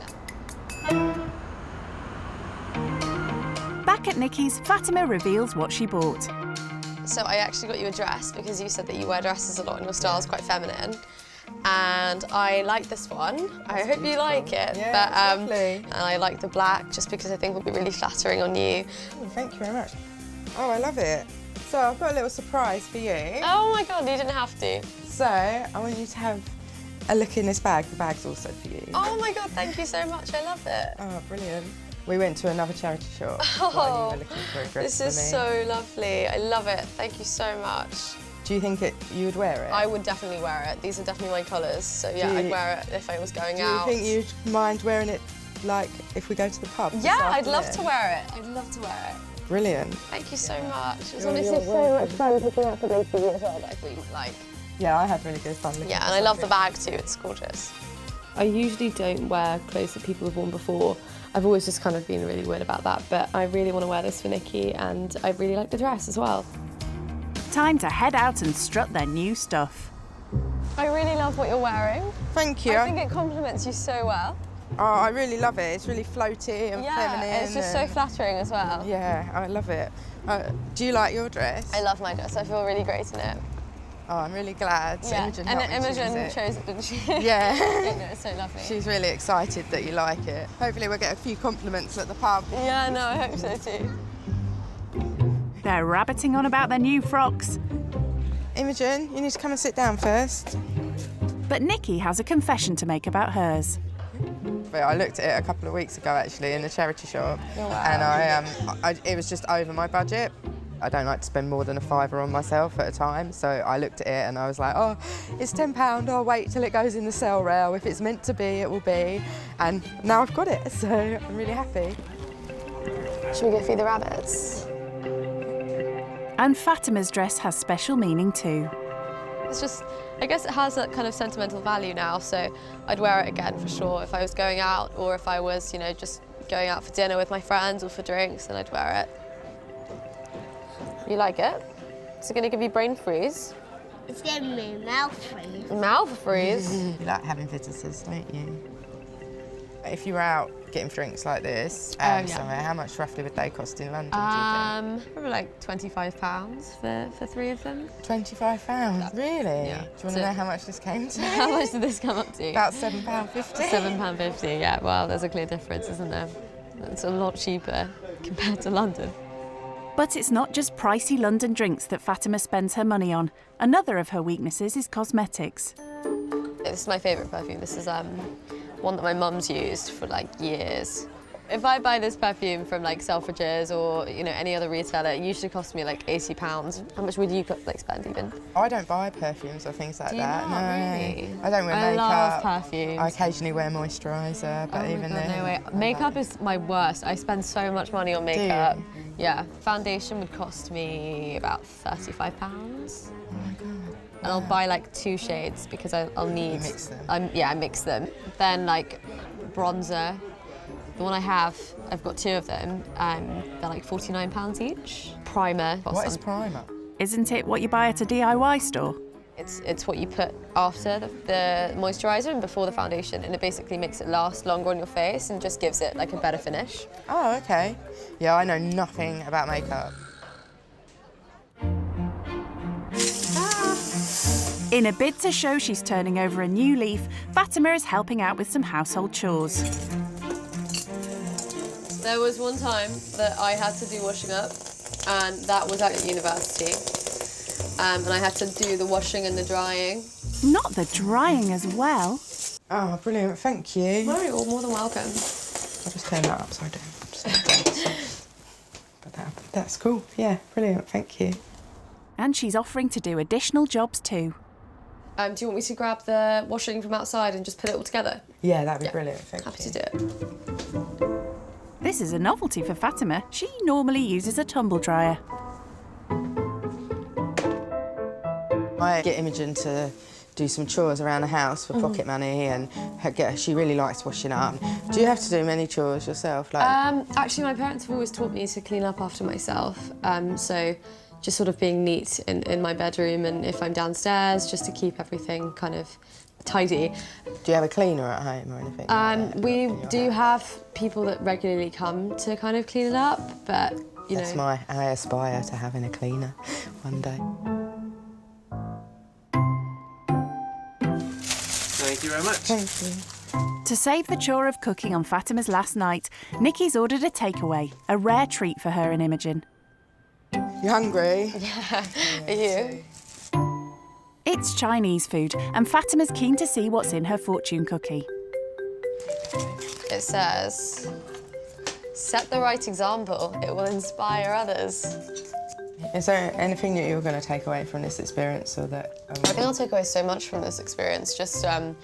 Back at Nikki's, Fatima reveals what she bought. So I actually got you a dress because you said that you wear dresses a lot and your style is quite feminine. And I like this one. I hope you like it. Yeah, but, it's lovely. And I like the black just because I think it will be really flattering on you. Oh, thank you very much. Oh, I love it. So I've got a little surprise for you. Oh my God, you didn't have to. So I want you to have a look in this bag. The bag's also for you. Oh my God, thank you so much. I love it. Oh, brilliant. We went to another charity shop Oh, while you were looking for a dress this for is me. so lovely. I love it. Thank you so much. Do you think you would wear it? I would definitely wear it. These are definitely my colours, so yeah, I'd wear it if I was going out. Do you think you'd mind wearing it, like, if we go to the pub? this Yeah, I'd love afternoon? to wear it. I'd love to wear it. Brilliant. Thank you so much. It was You're honestly so welcome. much fun picking out for both of you as well that I thought you would like. Yeah, I had really good fun. Yeah, and I love the bag too. It's gorgeous. I usually don't wear clothes that people have worn before. I've always just kind of been really weird about that, but I really want to wear this for Nikki, and I really like the dress as well. Time to head out and strut their new stuff. I really love what you're wearing. Thank you. I think it complements you so well. Oh, I really love it. It's really floaty and feminine. Yeah, it's just so flattering as well. Yeah, I love it. Do you like your dress? I love my dress. I feel really great in it. Oh, I'm really glad. Yeah, Imogen and helped me choose Imogen it. chose it, didn't she? Yeah. No, it's so lovely. She's really excited that you like it. Hopefully we'll get a few compliments at the pub. Yeah, no, I hope so too. They're rabbiting on about their new frocks. Imogen, you need to come and sit down first. But Nikki has a confession to make about hers. But I looked at it a couple of weeks ago actually in the charity shop, Oh, wow. and it was just over my budget. I don't like to spend more than a £5 on myself at a time, so I looked at it and I was like, oh, it's £10, I'll wait till it goes in the sale rail. If it's meant to be, it will be. And now I've got it, so I'm really happy. Should we go feed the rabbits? And Fatima's dress has special meaning too. It's just, I guess it has that kind of sentimental value now, so I'd wear it again for sure. If I was going out or if I was, you know, just going out for dinner with my friends or for drinks, then I'd wear it. You like it? Is it going to give you brain freeze? It's giving me mouth freeze. Mouth freeze? You like having visitors, don't you? If you were out getting drinks like this, somewhere, how much roughly would they cost in London, do you think? Probably like £25 for 3 of them. £25? Really? Yeah. Do you want to know how much this came to? How much did this come up to? About £7.50. £7.50, yeah. Well, there's a clear difference, isn't there? It's a lot cheaper compared to London. But it's not just pricey London drinks that Fatima spends her money on. Another of her weaknesses is cosmetics. This is my favourite perfume. This is one that my mum's used for like years. If I buy this perfume from like Selfridges or any other retailer, it usually costs me like £80. How much would you like spend even? I don't buy perfumes or things like Do you that. not, No, really? I don't wear I makeup. love perfumes. I occasionally wear moisturiser, but even then. No way. Makeup is my worst. I spend so much money on makeup. Yeah. Foundation would cost me about £35. Oh my God. And I'll buy like 2 shades because I'll need. You mix them? I mix them. Then like bronzer. The one I have, I've got 2 of them. They're like £49 each. Primer. What is primer? Isn't it what you buy at a DIY store? It's what you put after the moisturiser and before the foundation, and it basically makes it last longer on your face and just gives it like a better finish. Oh, okay. Yeah, I know nothing about makeup. In a bid to show she's turning over a new leaf, Fatima is helping out with some household chores. There was one time that I had to do washing up, and that was at university. And I had to do the washing and the drying. Not the drying as well. Oh, brilliant, thank you. No, you're more than welcome. I'll just turn that upside down. But that's cool, yeah, brilliant, thank you. And she's offering to do additional jobs too. Do you want me to grab the washing from outside and just put it all together? Yeah, that'd be brilliant, thank you. Happy to do it. This is a novelty for Fatima. She normally uses a tumble dryer. I get Imogen to do some chores around the house for pocket money, and she really likes washing up. Do you have to do many chores yourself? Actually, my parents have always taught me to clean up after myself. So just sort of being neat in my bedroom, and if I'm downstairs, just to keep everything kind of tidy. Do you have a cleaner at home or anything? We do have people that regularly come to kind of clean it up, but you know. I aspire to having a cleaner one day. Thank you very much. Thank you. To save the chore of cooking on Fatima's last night, Nikki's ordered a takeaway, a rare treat for her and Imogen. You hungry? Yeah. Are you? It's Chinese food, and Fatima's keen to see what's in her fortune cookie. It says, set the right example, it will inspire others. Is there anything that you're going to take away from this experience, or that? I think I'll take away so much from this experience. Just no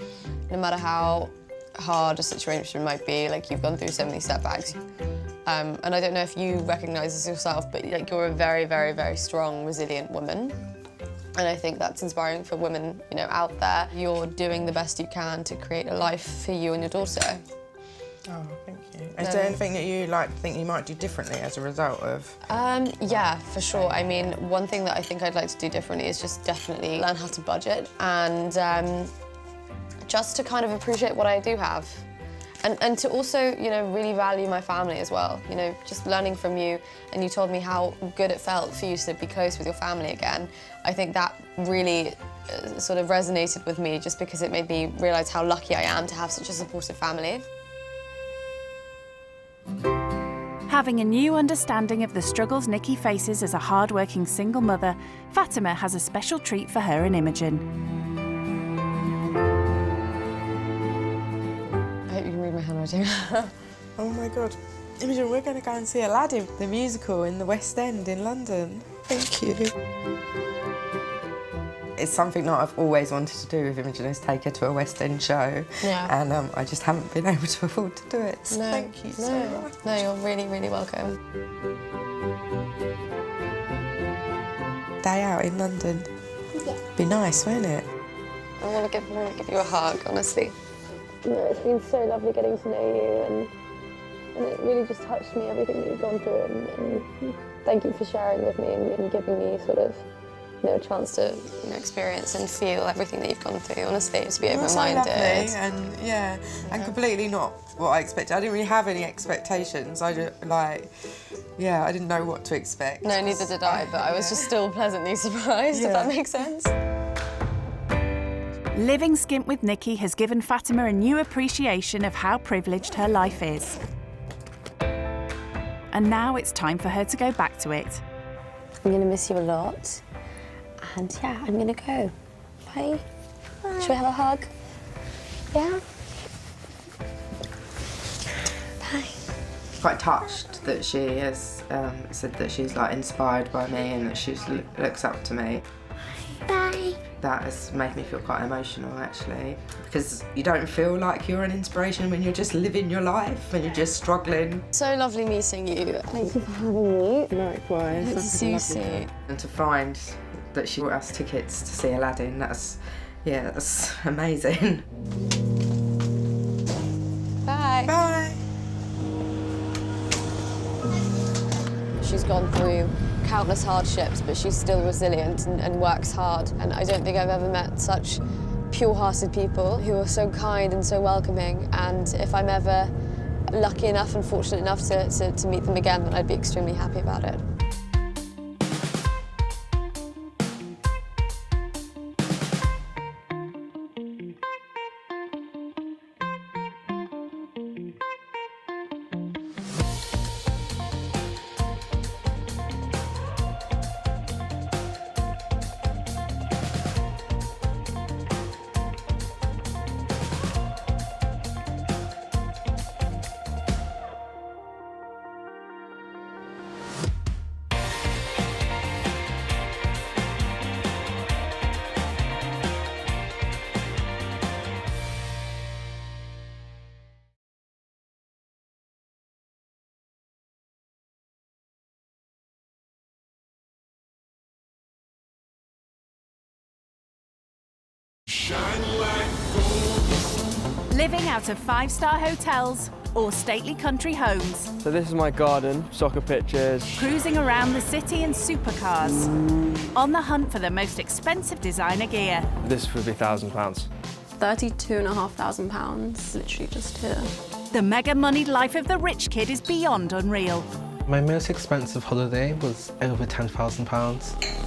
matter how hard a situation might be, like you've gone through so many setbacks. And I don't know if you recognise this yourself, but like you're a very, very, very strong, resilient woman. And I think that's inspiring for women, out there. You're doing the best you can to create a life for you and your daughter. Oh, thank you. Is there anything that you think you might do differently as a result of? Yeah, for sure. I mean, one thing that I think I'd like to do differently is just definitely learn how to budget and just to kind of appreciate what I do have. And to also, really value my family as well. Just learning from you, and you told me how good it felt for you to be close with your family again. I think that really sort of resonated with me, just because it made me realise how lucky I am to have such a supportive family. Having a new understanding of the struggles Nikki faces as a hard-working single mother, Fatima has a special treat for her and Imogen. I hope you can read my handwriting. Oh my God. Imogen, we're going to go and see Aladdin, the musical in the West End in London. Thank you. It's something that I've always wanted to do with Imogen, is take her to a West End show. Yeah. And I just haven't been able to afford to do it. So thank you so much. No, you're really, really welcome. Day out in London. Yeah. Be nice, won't it? I want to give you a hug, honestly. No, it's been so lovely getting to know you, and it really just touched me, everything that you've gone through, and thank you for sharing with me and giving me sort of, a chance to experience and feel everything that you've gone through. Honestly, just be open-minded. So lovely, and yeah, and completely not what I expected. I didn't really have any expectations. I just I didn't know what to expect. No, neither did I, but I was just still pleasantly surprised, if that makes sense. Living skint with Nikki has given Fatima a new appreciation of how privileged her life is. And now it's time for her to go back to it. I'm going to miss you a lot. And yeah, I'm going to go. Bye. Bye. Should we have a hug? Yeah? Bye. Quite touched that she has said that she's inspired by me and that she looks up to me. Bye. That has made me feel quite emotional, actually, because you don't feel like you're an inspiration when you're just living your life, when you're just struggling. So lovely meeting you. Thank you for having me. Likewise. Good to see you soon. And to find that she bought us tickets to see Aladdin, that's amazing. Bye. Bye. She's gone through countless hardships, but she's still resilient and works hard. And I don't think I've ever met such pure-hearted people who are so kind and so welcoming. And if I'm ever lucky enough and fortunate enough to meet them again, then I'd be extremely happy about it. Living out of 5-star hotels or stately country homes. So this is my garden, soccer pitches. Cruising around the city in supercars. On the hunt for the most expensive designer gear. This would be £1,000. £32,500, literally just here. The mega-moneyed life of the rich kid is beyond unreal. My most expensive holiday was over £10,000.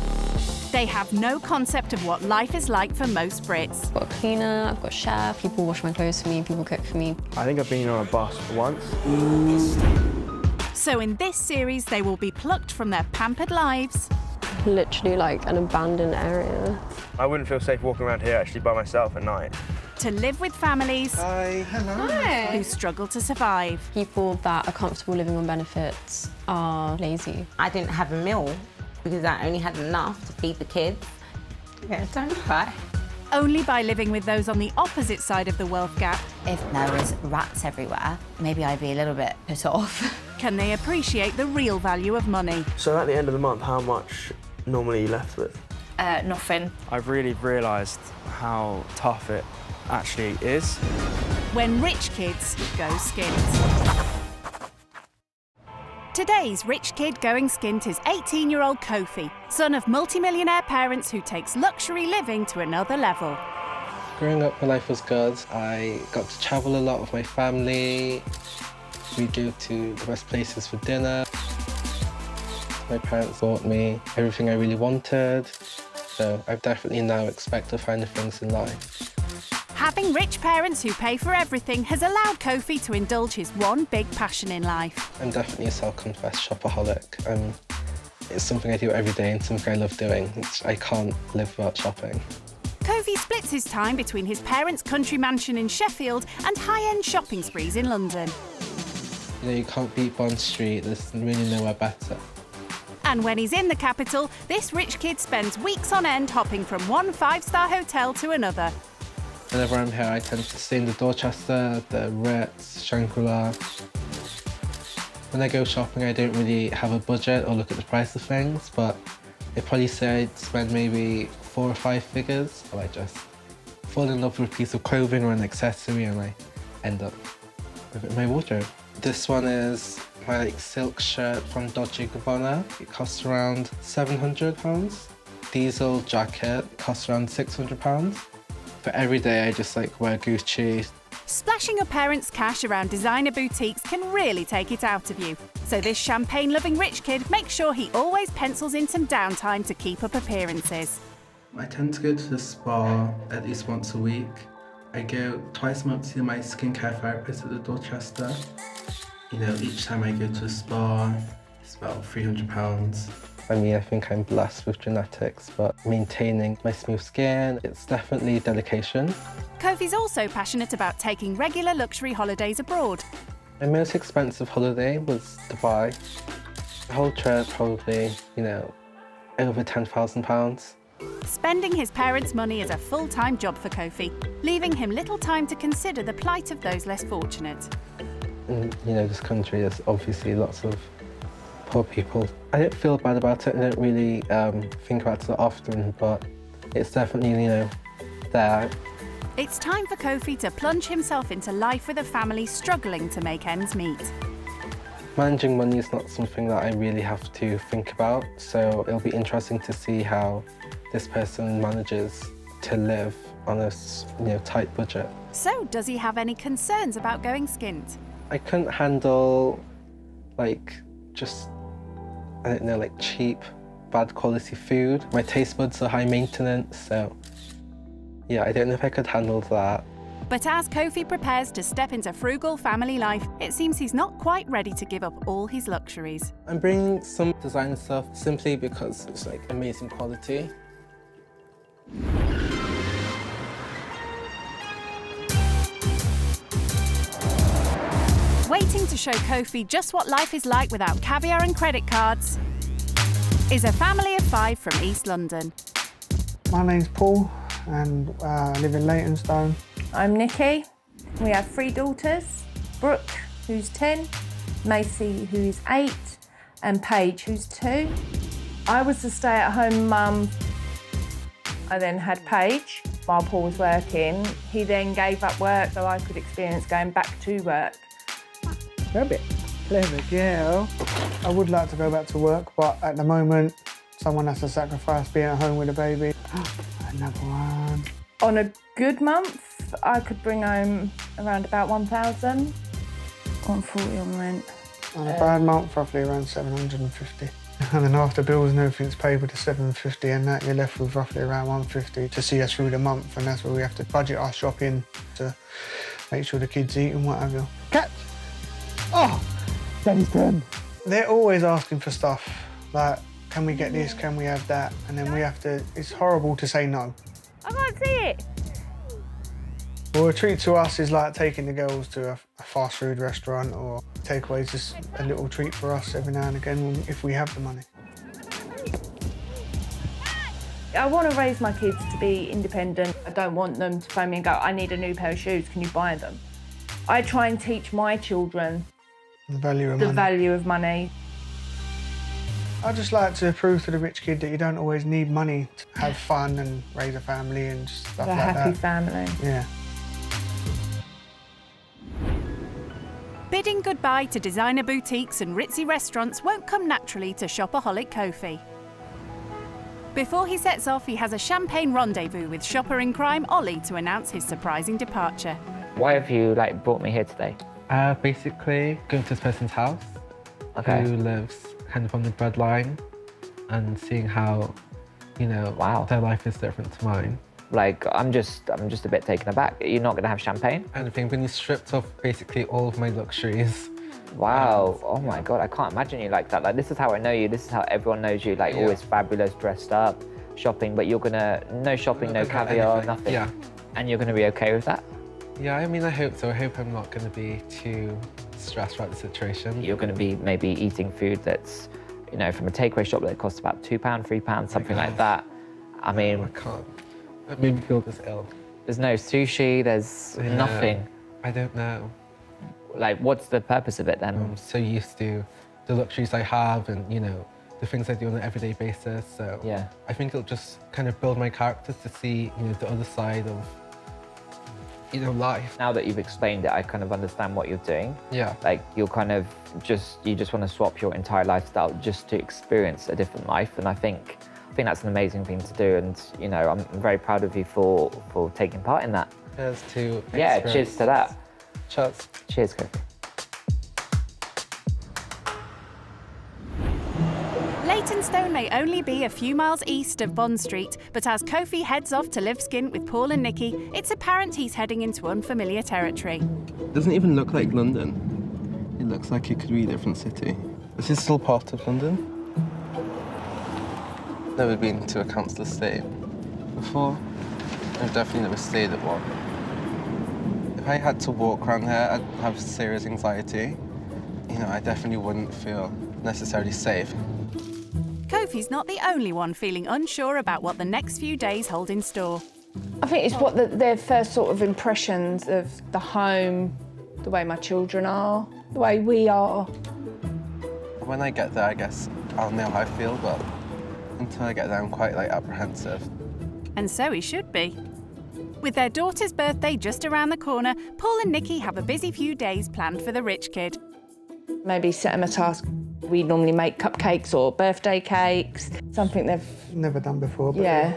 They have no concept of what life is like for most Brits. I've got a cleaner, I've got a chef, people wash my clothes for me, people cook for me. I think I've been on a bus once. So in this series, they will be plucked from their pampered lives. Literally an abandoned area. I wouldn't feel safe walking around here actually by myself at night. To live with families who struggle to survive. People that are comfortable living on benefits are lazy. I didn't have a meal because I only had enough to feed the kids. Yeah, don't cry. Only by living with those on the opposite side of the wealth gap. If there was rats everywhere, maybe I'd be a little bit put off. Can they appreciate the real value of money? So at the end of the month, how much normally are you left with? Nothing. I've really realised how tough it actually is. When rich kids go skint. Today's rich kid going skint is 18-year-old Kofi, son of multi-millionaire parents who takes luxury living to another level. Growing up, my life was good. I got to travel a lot with my family. We go to the best places for dinner. My parents bought me everything I really wanted. So I definitely now expect to find the things in life. Having rich parents who pay for everything has allowed Kofi to indulge his one big passion in life. I'm definitely a self-confessed shopaholic. It's something I do every day and something I love doing. I can't live without shopping. Kofi splits his time between his parents' country mansion in Sheffield and high-end shopping sprees in London. You know, you can't beat Bond Street. There's really nowhere better. And when he's in the capital, this rich kid spends weeks on end hopping from one 5-star hotel to another. Whenever I'm here, I tend to stay in the Dorchester, the Ritz, Shangri-La. When I go shopping, I don't really have a budget or look at the price of things, but I'd probably say I'd spend maybe 4 or 5 figures, or I just fall in love with a piece of clothing or an accessory and I end up with it in my wardrobe. This one is my silk shirt from Dolce & Gabbana. It costs around £700. Diesel jacket costs around £600. For every day, I just wear Gucci. Splashing your parents' cash around designer boutiques can really take it out of you. So this champagne-loving rich kid makes sure he always pencils in some downtime to keep up appearances. I tend to go to the spa at least once a week. I go twice a month to see my skincare therapist at the Dorchester. You know, each time I go to the spa, it's about £300. I mean, I think I'm blessed with genetics, but maintaining my smooth skin, it's definitely dedication. Kofi's also passionate about taking regular luxury holidays abroad. My most expensive holiday was Dubai. The whole trip probably, you know, over £10,000. Spending his parents' money is a full-time job for Kofi, leaving him little time to consider the plight of those less fortunate. In, you know, this country, there's obviously lots of poor people. I don't feel bad about it. I don't really think about it often, but it's definitely, you know, there. It's time for Kofi to plunge himself into life with a family struggling to make ends meet. Managing money is not something that I really have to think about, so it'll be interesting to see how this person manages to live on a, you know, tight budget. So, does he have any concerns about going skint? I couldn't handle, just, I don't know, cheap, bad quality food. My taste buds are high maintenance, so yeah, I don't know if I could handle that. But as Kofi prepares to step into frugal family life, it seems he's not quite ready to give up all his luxuries. I'm bringing some designer stuff simply because it's amazing quality. Waiting to show Kofi just what life is like without caviar and credit cards is a family of 5 from East London. My name's Paul and I live in Leytonstone. I'm Nikki. We have 3 daughters, Brooke, who's 10, Macy, who's 8, and Paige, who's 2. I was the stay-at-home mum. I then had Paige while Paul was working. He then gave up work so I could experience going back to work. Rabbit, clever girl. I would like to go back to work, but at the moment, someone has to sacrifice being at home with a baby. Another one. On a good month, I could bring home around about 1,000. 140 on rent. On a bad month, roughly around 750. And then after bills and everything's paid with the 750 and that, you're left with roughly around 150 to see us through the month, and that's where we have to budget our shopping to make sure the kids eat and what have you. Catch! Oh! Daddy's turn. They're always asking for stuff, like, can we get this, can we have that? And then we have to, it's horrible to say no. I can't see it. Well, a treat to us is like taking the girls to a fast food restaurant, or takeaways, just a little treat for us every now and again if we have the money. I want to raise my kids to be independent. I don't want them to phone me and go, I need a new pair of shoes, can you buy them? I try and teach my children the value of money. I just like to prove to the rich kid that you don't always need money to have fun and raise a family and stuff like that. A happy family. Yeah. Bidding goodbye to designer boutiques and ritzy restaurants won't come naturally to shopaholic Kofi. Before he sets off, he has a champagne rendezvous with shopper in crime Ollie to announce his surprising departure. Why have you brought me here today? Basically, going to this person's house, who lives kind of on the breadline, and seeing how, you know, their life is different to mine. I'm just a bit taken aback. You're not gonna have champagne? And I've been stripped of basically all of my luxuries. Wow, oh my God, I can't imagine you like that. This is how I know you, this is how everyone knows you, always fabulous, dressed up, shopping, but you're gonna, no shopping, no caviar, nothing. Yeah. And you're gonna be okay with that? Yeah, I mean, I hope so. I hope I'm not gonna be too stressed about the situation. You're going to be maybe eating food that's, you know, from a takeaway shop that costs about £2, £3, something like that. I mean, I can't. That made me feel this ill. There's no sushi, there's nothing. I don't know. Like, what's the purpose of it then? I'm so used to the luxuries I have and, you know, the things I do on an everyday basis. So yeah. I think it'll just kind of build my character to see, you know, the other side of, you know, life. Now that you've explained it, I kind of understand what you're doing. Yeah. Like, you're kind of you just want to swap your entire lifestyle just to experience a different life. And I think that's an amazing thing to do. And, you know, I'm very proud of you for taking part in that. Cheers to Yeah, cheers to that. Cheers. Cheers, Kofi. Leytonstone may only be a few miles east of Bond Street, but as Kofi heads off to live skint with Paul and Nikki, it's apparent he's heading into unfamiliar territory. It doesn't even look like London. It looks like it could be a different city. Is this still part of London? Never been to a council estate before. I've definitely never stayed at one. If I had to walk around here, I'd have serious anxiety. You know, I definitely wouldn't feel necessarily safe. Kofi's not the only one feeling unsure about what the next few days hold in store. I think it's what their first sort of impressions of the home, the way my children are, the way we are. When I get there, I guess I'll know how I feel, but until I get there, I'm quite, like, apprehensive. And so he should be. With their daughter's birthday just around the corner, Paul and Nikki have a busy few days planned for the rich kid. Maybe set them a task. We normally make cupcakes or birthday cakes, something they've never done before. But yeah.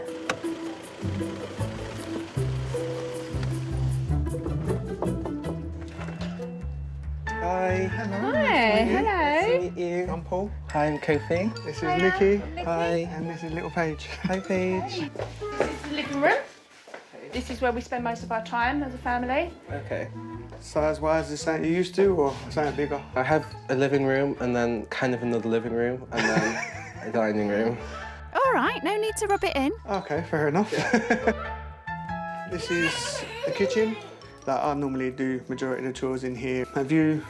Hi. Hello. Hi. Hello. Nice to meet you. I'm Paul. Hi, I'm Kofi. This is Nikki. Hi. And this is little Paige. Hi, Paige. This is the living room. This is where we spend most of our time as a family. Okay. Size-wise, is something you used to, or something bigger? I have a living room and then kind of another living room and then a dining room. All right, no need to rub it in. Okay, fair enough. This is the kitchen. Like, I normally do majority of the chores in here. Have you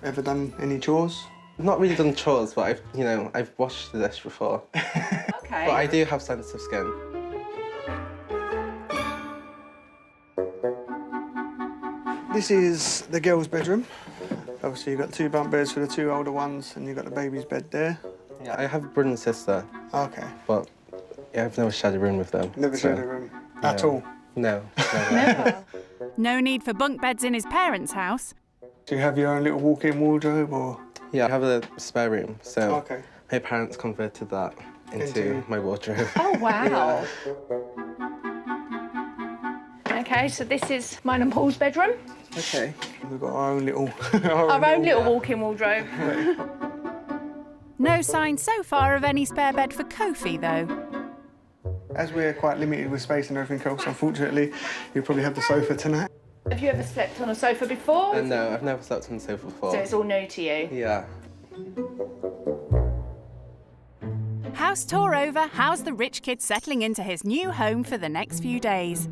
ever done any chores? I've not really done chores, but I've washed the dish before. Okay. But I do have sensitive skin. This is the girls' bedroom. Obviously, you've got 2 bunk beds for the 2 older ones, and you've got the baby's bed there. Yeah, I have a brother and sister. Okay. But yeah, I've never shared a room with them. Never shared a room at all? No. Never. No need for bunk beds in his parents' house. Do you have your own little walk-in wardrobe, or? Yeah, I have a spare room, so okay. My parents converted that into my wardrobe. Oh, wow. Okay, so this is mine and Paul's bedroom. Okay. We've got our own little... our own little walk-in wardrobe. No sign so far of any spare bed for Kofi, though. As we're quite limited with space and everything else, unfortunately, you'll probably have the sofa tonight. Have you ever slept on a sofa before? No, I've never slept on a sofa before. So it's all new to you? Yeah. House tour over, how's the rich kid settling into his new home for the next few days?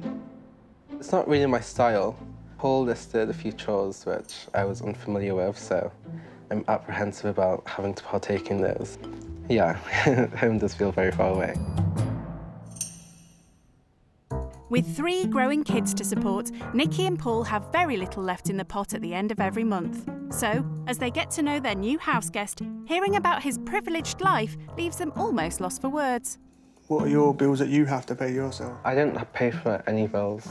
It's not really my style. Paul listed a few chores which I was unfamiliar with, so I'm apprehensive about having to partake in those. Yeah, home does feel very far away. With 3 growing kids to support, Nikki and Paul have very little left in the pot at the end of every month. So, as they get to know their new house guest, hearing about his privileged life leaves them almost lost for words. What are your bills that you have to pay yourself? I don't pay for any bills.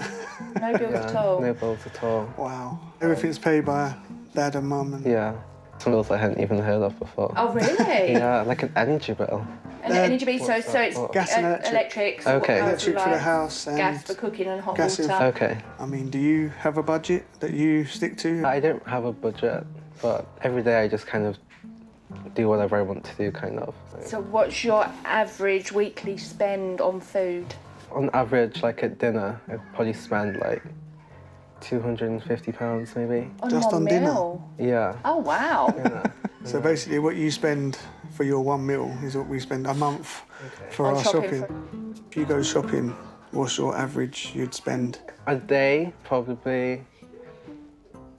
No bills at all? No bills at all. Wow. Everything's paid by Dad and Mum? And... Yeah. Some bills I hadn't even heard of before. Oh, really? Yeah, like an energy bill. An energy bill, so it's gas and electric. Electric. Okay. Electric for the house and gas for cooking and hot gas water. Okay. I mean, do you have a budget that you stick to? I don't have a budget, but every day I just kind of do whatever I want to do, kind of. So what's your average weekly spend on food? On average, like at dinner, I probably spend like £250 maybe. Just on meal? dinner? Yeah. Oh, wow. Yeah. So basically what you spend for your 1 meal is what we spend a month for On our shopping shopping. If you go shopping, what's your average you'd spend? A day, probably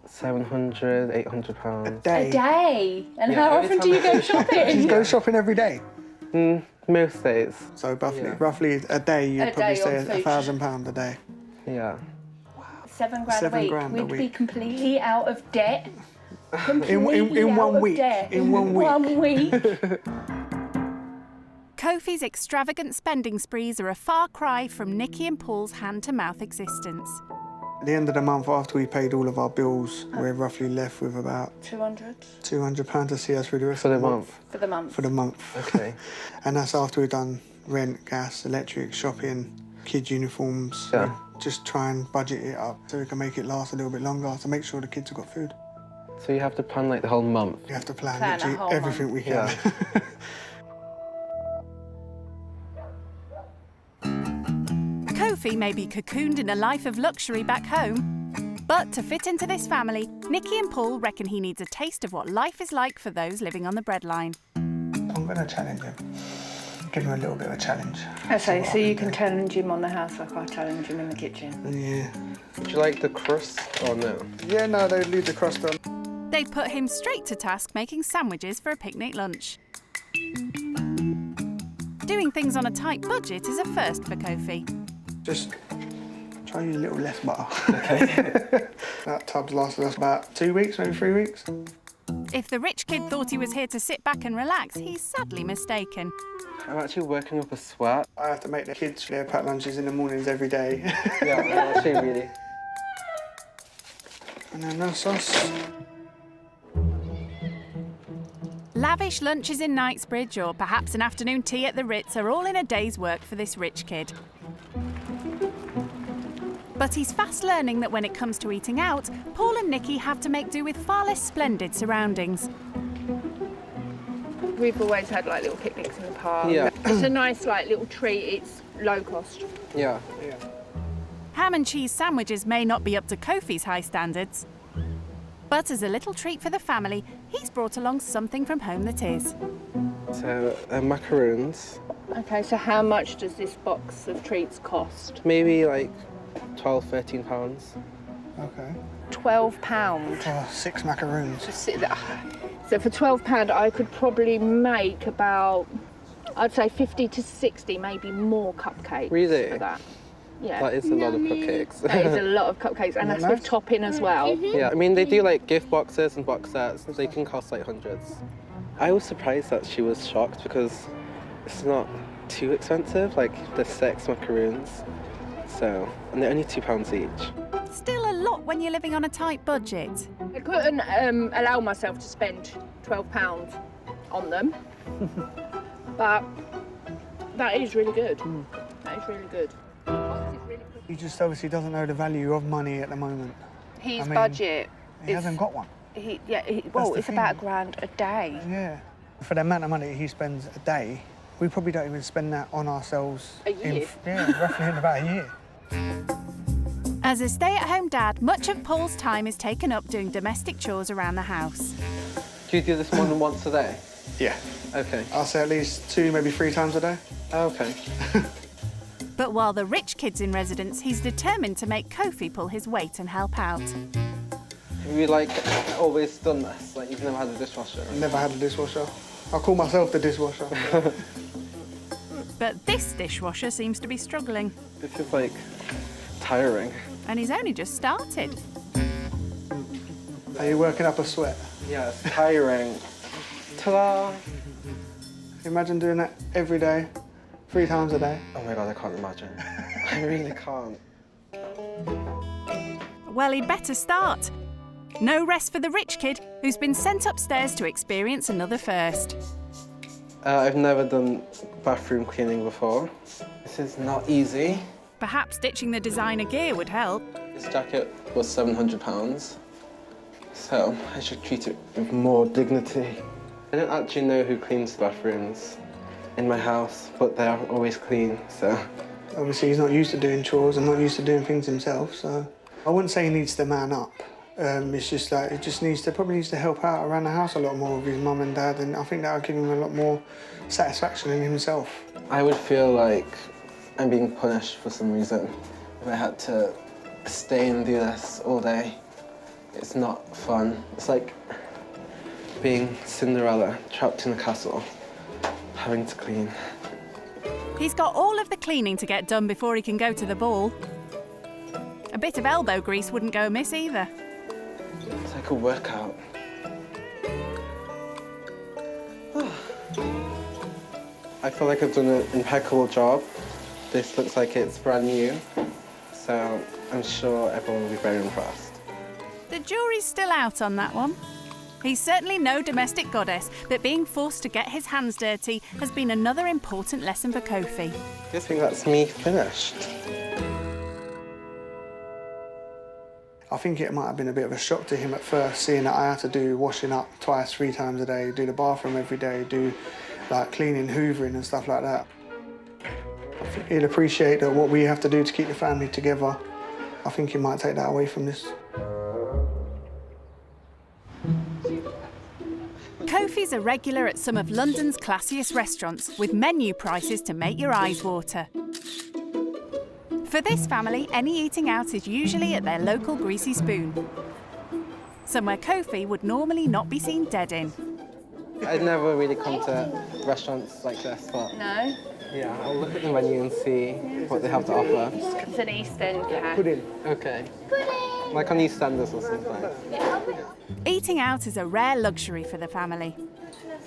700, 800 pounds. A day? A day? And Yeah, how every often time do you I- go shopping? Do you go shopping every day? Most days. So roughly a day, you'd A probably day say on food. £1,000 a day. Yeah. £7 grand a £7 week. grand a We'd be week. completely out of debt. In one week. In one week. 1 week. Kofi's extravagant spending sprees are a far cry from Nikki and Paul's hand-to-mouth existence. At the end of the month, after we paid all of our bills, we're roughly left with about 200 £200 to see us through the rest For of the the month? for the month. For the month. Okay. And that's after we've done rent, gas, electric, shopping, kids' uniforms. Yeah. We just try and budget it up so we can make it last a little bit longer to make sure the kids have got food. So you have to plan like the whole month? You have to plan Plan a literally whole everything we can. Yeah. Kofi may be cocooned in a life of luxury back home, but to fit into this family, Nikki and Paul reckon he needs a taste of what life is like for those living on the breadline. I'm going to challenge him. Give him a little bit of a challenge. Okay, so you can challenge him on the house like I challenge him in the kitchen. Yeah. Would you like the crust or no? Yeah, no, they leave the crust on. They'd put him straight to task making sandwiches for a picnic lunch. Doing things on a tight budget is a first for Kofi. Just try to use a little less butter. Okay. That tub's lasted us about 2 weeks, maybe 3 weeks. If the rich kid thought he was here to sit back and relax, he's sadly mistaken. I'm actually working up a sweat. I have to make the kids their packed lunches in the mornings every day. Yeah, no, actually really. And then no sauce. Lavish lunches in Knightsbridge or perhaps an afternoon tea at the Ritz are all in a day's work for this rich kid. But he's fast learning that when it comes to eating out, Paul and Nikki have to make do with far less splendid surroundings. We've always had like little picnics in the park. Yeah. It's a nice like little treat. It's low cost. Yeah. Ham and cheese sandwiches may not be up to Kofi's high standards, but as a little treat for the family, he's brought along something from home that is. So, macaroons. Okay, so how much does this box of treats cost? Maybe like 12, 13 pounds. Okay. £12. For 6 macaroons. So for £12, I could probably make about, I'd say 50 to 60, maybe more cupcakes. Really? For that. Yeah. That is a lot of cupcakes. That is a lot of cupcakes, and that's with topping as well. Yeah, I mean, they do like gift boxes and box sets. They can cost like hundreds. I was surprised that she was shocked because it's not too expensive. Like, there's 6 macaroons. So, and they're only £2 each. Still a lot when you're living on a tight budget. I couldn't allow myself to spend £12 on them, but that is really good. That is really good. He just obviously doesn't know the value of money at the moment. His budget. He hasn't got one. Well, the it's thing. about £1,000 a day. Yeah. For the amount of money he spends a day, we probably don't even spend that on ourselves. A year? Roughly in about a year. As a stay-at-home dad, much of Paul's time is taken up doing domestic chores around the house. Do you do this more than once a day? Yeah. Okay. I'll say at least 2, maybe 3 times a day. Oh, okay. But while the rich kid's in residence, he's determined to make Kofi pull his weight and help out. Have you like always done this? Like, you've never had a dishwasher? Never had a dishwasher. I call myself the dishwasher. But this dishwasher seems to be struggling. This is like tiring. And he's only just started. Are you working up a sweat? Yeah, it's tiring. Ta-da! Imagine doing that every day, 3 times a day. Oh my God, I can't imagine. I really can't. Well, he'd better start. No rest for the rich kid, who's been sent upstairs to experience another first. I've never done bathroom cleaning before. This is not easy. Perhaps ditching the designer gear would help. This jacket was £700, so I should treat it with more dignity. I don't actually know who cleans the bathrooms in my house, but they are always clean, so. Obviously, he's not used to doing chores and not used to doing things himself, so I wouldn't say he needs to man up. It's just like he just probably needs to help out around the house a lot more with his mum and dad, and I think that'll give him a lot more satisfaction in himself. I would feel like I'm being punished for some reason if I had to stay and do this all day. It's not fun. It's like being Cinderella, trapped in a castle, having to clean. He's got all of the cleaning to get done before he can go to the ball. A bit of elbow grease wouldn't go amiss either. It's like a workout. I feel like I've done an impeccable job. This looks like it's brand new, so I'm sure everyone will be very impressed. The jury's still out on that one. He's certainly no domestic goddess, but being forced to get his hands dirty has been another important lesson for Kofi. I think that's me finished. I think it might have been a bit of a shock to him at first, seeing that I had to do washing up twice, 3 times a day, do the bathroom every day, do like cleaning, hoovering and stuff like that. I think he'll appreciate that what we have to do to keep the family together. I think he might take that away from this. Kofi's a regular at some of London's classiest restaurants, with menu prices to make your eyes water. For this family, any eating out is usually at their local Greasy Spoon, somewhere Kofi would normally not be seen dead in. I'd never really come to restaurants like this, but No? yeah, I'll look at the menu and see what they have to offer. It's an East End cat. Pudding. Okay. Like on EastEnders or something. Eating out is a rare luxury for the family.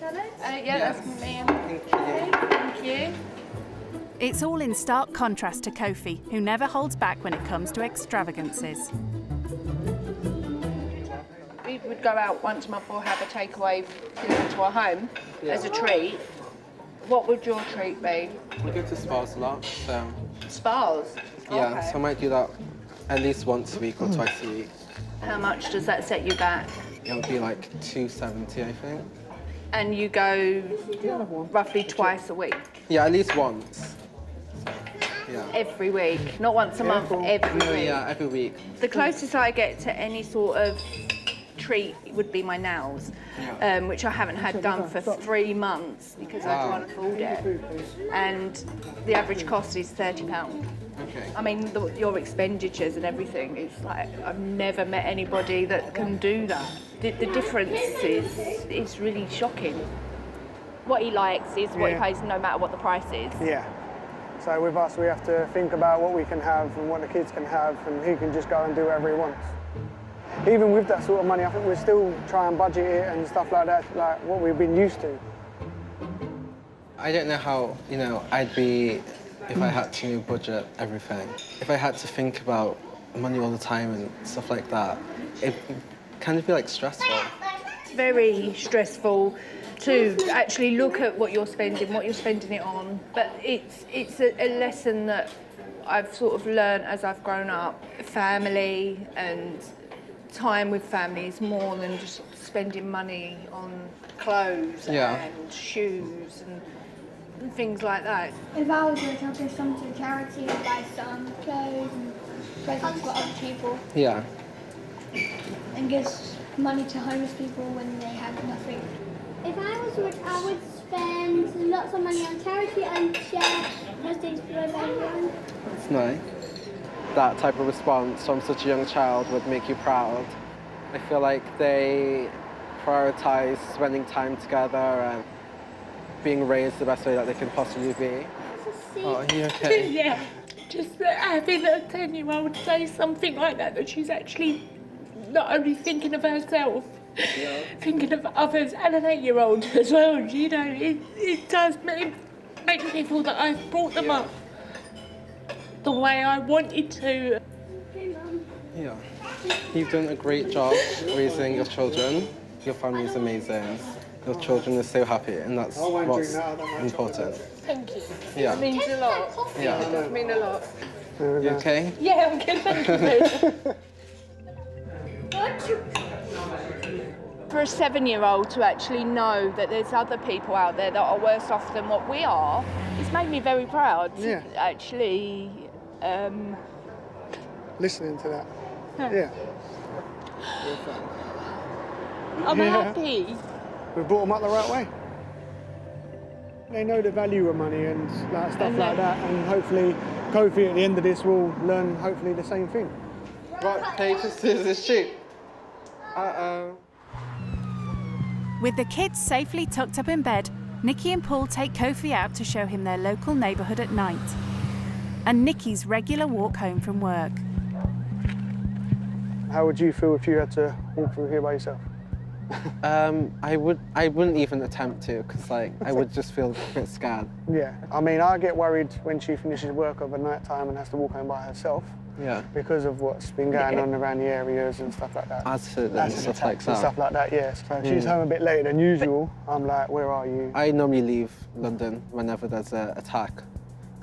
Yeah, that's me. Thank you. It's all in stark contrast to Kofi, who never holds back when it comes to extravagances. We would go out once a month or have a takeaway dinner to our home as a treat. What would your treat be? We go to spas a lot, so... Spas? Yeah, Okay. so I might do that at least once a week or twice a week. How much does that set you back? It would be like $270, I think. And you go roughly twice a week? Yeah, at least once. Yeah. Every week? Not once a month, every No, week? yeah, every week. The closest I get to any sort of treat would be my nails, which I haven't had done for 3 months because I can't afford it. And the average cost is £30. Okay. I mean, your expenditures and everything, it's like, I've never met anybody that can do that. The difference is really shocking. What he likes is what he pays no matter what the price is. Yeah. So with us, we have to think about what we can have and what the kids can have, and he can just go and do whatever he wants. Even with that sort of money, I think we'll still try and budget it and stuff like that, like what we've been used to. I don't know how, I'd be if I had to budget everything. If I had to think about money all the time and stuff like that, it kind of be like stressful. It's very stressful to actually look at what you're spending it on. But it's a lesson that I've sort of learned as I've grown up. Family and time with family is more than just spending money on clothes and shoes and things like that. If I was rich, I'd give some to charity and buy some clothes and presents for other people. Yeah. And give money to homeless people when they have nothing. If I was rich, I would spend lots of money on charity and share presents with everyone. It's nice. That type of response from such a young child would make you proud. I feel like they prioritise spending time together and being raised the best way that they can possibly be. Oh, are you okay? Yeah, just having a 10-year-old say something like that she's actually not only thinking of herself, thinking of others, and an 8-year-old as well, it does make me feel that I've brought them up the way I wanted to. Yeah. You've done a great job raising your children. Your family is amazing. Your children are so happy, and that's what's important. Thank you. Yeah. It means a lot. Yeah. It does mean a lot. You okay? Yeah, I'm good, thank you. For a 7-year-old to actually know that there's other people out there that are worse off than what we are, it's made me very proud. Yeah. Actually, Listening to that. Yeah. I'm happy. We brought them up the right way. They know the value of money and stuff like that, and hopefully Kofi at the end of this will learn hopefully the same thing. Rock, paper, scissors, shoot. Uh-oh. With the kids safely tucked up in bed, Nikki and Paul take Kofi out to show him their local neighbourhood at night. And Nikki's regular walk home from work. How would you feel if you had to walk through here by yourself? I wouldn't even attempt to, because like I would just feel a bit scared. Yeah, I mean, I get worried when she finishes work over night time and has to walk home by herself. Yeah. Because of what's been going on around the areas and stuff like that. Absolutely, and stuff like that. And stuff like that, yes. So if she's home a bit later than usual, I'm like, where are you? I normally leave London whenever there's an attack.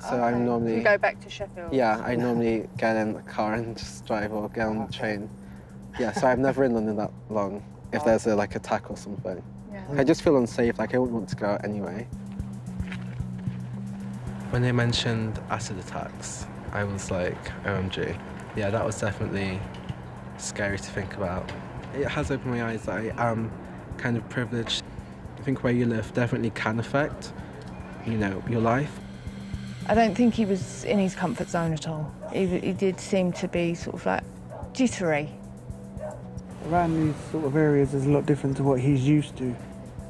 So I'm normally... You go back to Sheffield? Yeah, I normally get in the car and just drive or get on the train. Yeah, so I'm never in London that long if there's a like attack or something. Yeah. I just feel unsafe, like I wouldn't want to go out anyway. When they mentioned acid attacks, I was like, OMG. Yeah, that was definitely scary to think about. It has opened my eyes that I am kind of privileged. I think where you live definitely can affect, you know, your life. I don't think he was in his comfort zone at all. He did seem to be sort of like jittery. Around these sort of areas is a lot different to what he's used to.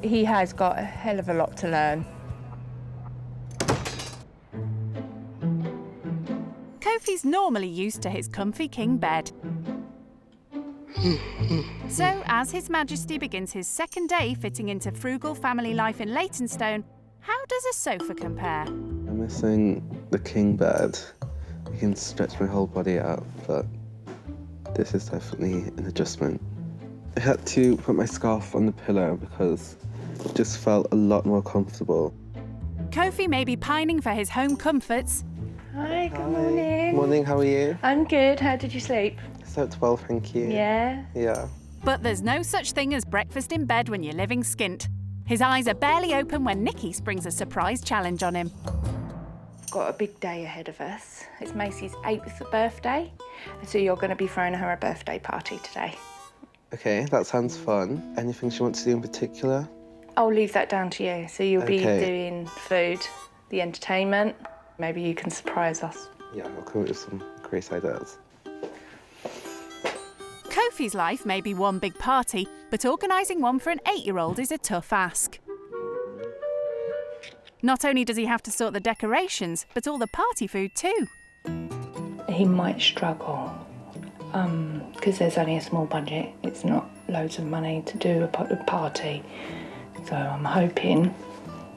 He has got a hell of a lot to learn. Kofi's normally used to his comfy king bed. So, as His Majesty begins his second day fitting into frugal family life in Leytonstone, how does a sofa compare? I'm missing the king bed. I can stretch my whole body out, but this is definitely an adjustment. I had to put my scarf on the pillow because it just felt a lot more comfortable. Kofi may be pining for his home comforts. Hi, good morning. Morning, how are you? I'm good. How did you sleep? I slept well, thank you. Yeah? Yeah. But there's no such thing as breakfast in bed when you're living skint. His eyes are barely open when Nikki springs a surprise challenge on him. We've got a big day ahead of us. It's Macy's 8th birthday, so you're going to be throwing her a birthday party today. Okay, that sounds fun. Anything she wants to do in particular? I'll leave that down to you. So you'll be Okay. doing food, the entertainment. Maybe you can surprise us. Yeah, I'll come up with some great ideas. Kofi's life may be one big party, but organising one for an 8-year-old is a tough ask. Not only does he have to sort the decorations, but all the party food too. He might struggle because there's only a small budget. It's not loads of money to do a party. So I'm hoping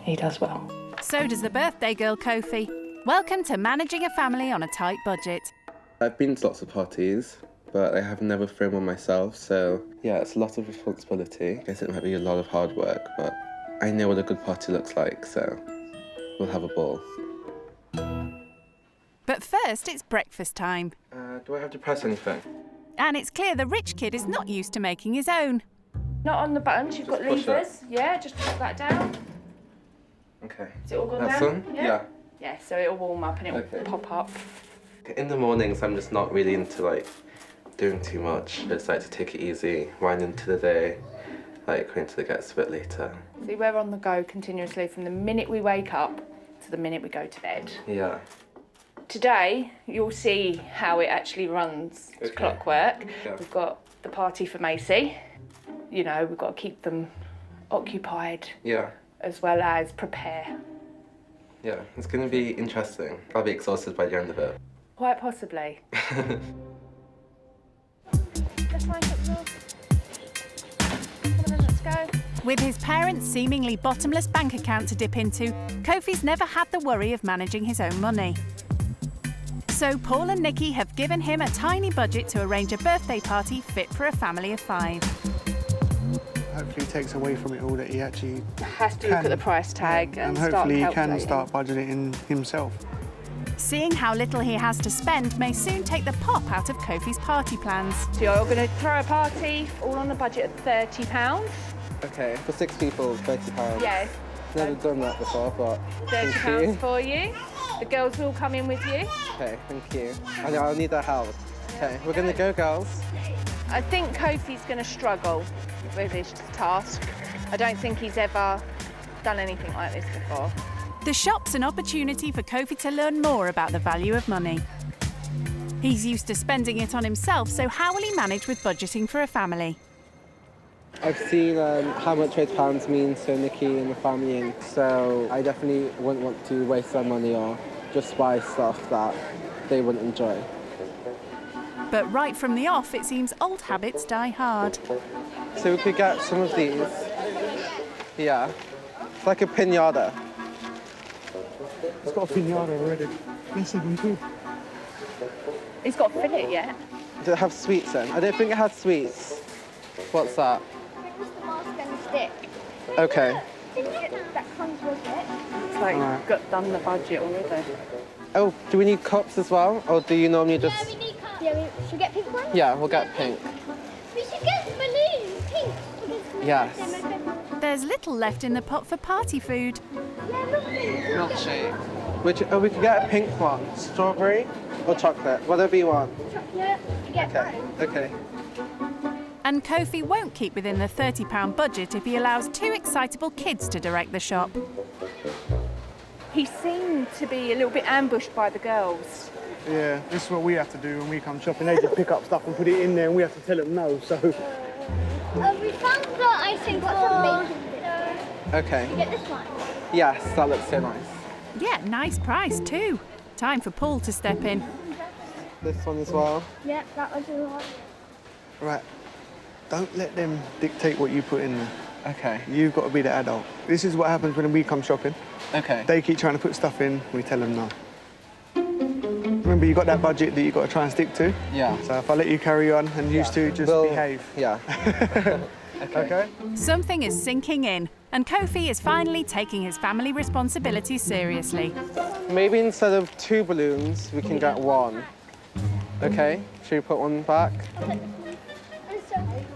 he does well. So does the birthday girl Kofi. Welcome to managing a family on a tight budget. I've been to lots of parties, but I have never thrown one myself, so yeah, it's a lot of responsibility. I guess it might be a lot of hard work, but I know what a good party looks like, so we'll have a ball. But first, it's breakfast time. Do I have to press anything? And it's clear the rich kid is not used to making his own. Not on the buttons, you've got push levers. Yeah, just put that down. Okay. Is it all gone That's down? on? Yeah. Yeah, so it'll warm up and it'll Okay. pop up. In the mornings, I'm just not really into like doing too much. I just like to take it easy, wind into the day, like wait until it gets a bit later. See, we're on the go continuously from the minute we wake up to the minute we go to bed. Yeah. Today, you'll see how it actually runs to clockwork. Yeah. We've got the party for Macy. You know, we've got to keep them occupied Yeah. as well as prepare. Yeah, it's going to be interesting. I'll be exhausted by the end of it. Quite possibly. Let's line up, Will. Come on then, let's go. With his parents' seemingly bottomless bank account to dip into, Kofi's never had the worry of managing his own money. So Paul and Nikki have given him a tiny budget to arrange a birthday party fit for a family of 5. Hopefully it takes away from it all that he actually Has to look at the price tag and start hopefully he can calculating. start budgeting himself. Seeing how little he has to spend may soon take the pop out of Kofi's party plans. So you're going to throw a party all on a budget of £30. Okay, for 6 people, £30. Yes. Never done that before, but thank £30 you. for you. The girls will come in with you. Okay, thank you. I'll need their help. Okay, we're going to go, girls. I think Kofi's going to struggle with this task. I don't think he's ever done anything like this before. The shop's an opportunity for Kofi to learn more about the value of money. He's used to spending it on himself, so how will he manage with budgeting for a family? I've seen how much £8 means to Nikki and the family, and so I definitely wouldn't want to waste their money or just buy stuff that they wouldn't enjoy. But right from the off, it seems old habits die hard. So we could get some of these. Yeah. It's like a piñata. It's got a piñata already. That's even cool. It's got a fillet yet. Does it have sweets in? I don't think it has sweets. What's that? It's the mask and stick. Okay. That comes with it. It's like Alright. done the budget already. Oh, do we need cups as well? Or do you normally just... Yeah, we need cups. Yeah, should we get pink ones? Yeah, we'll get pink. We should get balloons, pink. Yes. There's little left in the pot for party food. Milkshake. Which, we could get a pink one. Strawberry or chocolate? Whatever you want. Chocolate. Get one. Okay. And Kofi won't keep within the £30 budget if he allows two excitable kids to direct the shop. He seemed to be a little bit ambushed by the girls. Yeah, this is what we have to do when we come shopping. They just pick up stuff and put it in there and we have to tell them no, so... We found the icing got some bacon. Okay. You get this one. Yes, that looks so nice. Yeah, nice price too. Time for Paul to step in. This one as well. Yeah, that was a lot. Right, don't let them dictate what you put in there. Okay. You've got to be the adult. This is what happens when we come shopping. Okay. They keep trying to put stuff in, we tell them no. Remember, you got that budget that you got to try and stick to. Yeah. So if I let you carry on and you two just behave. Yeah. Okay. Something is sinking in, and Kofi is finally taking his family responsibilities seriously. Maybe instead of 2 balloons, we can get 1. Okay? Should we put 1 back?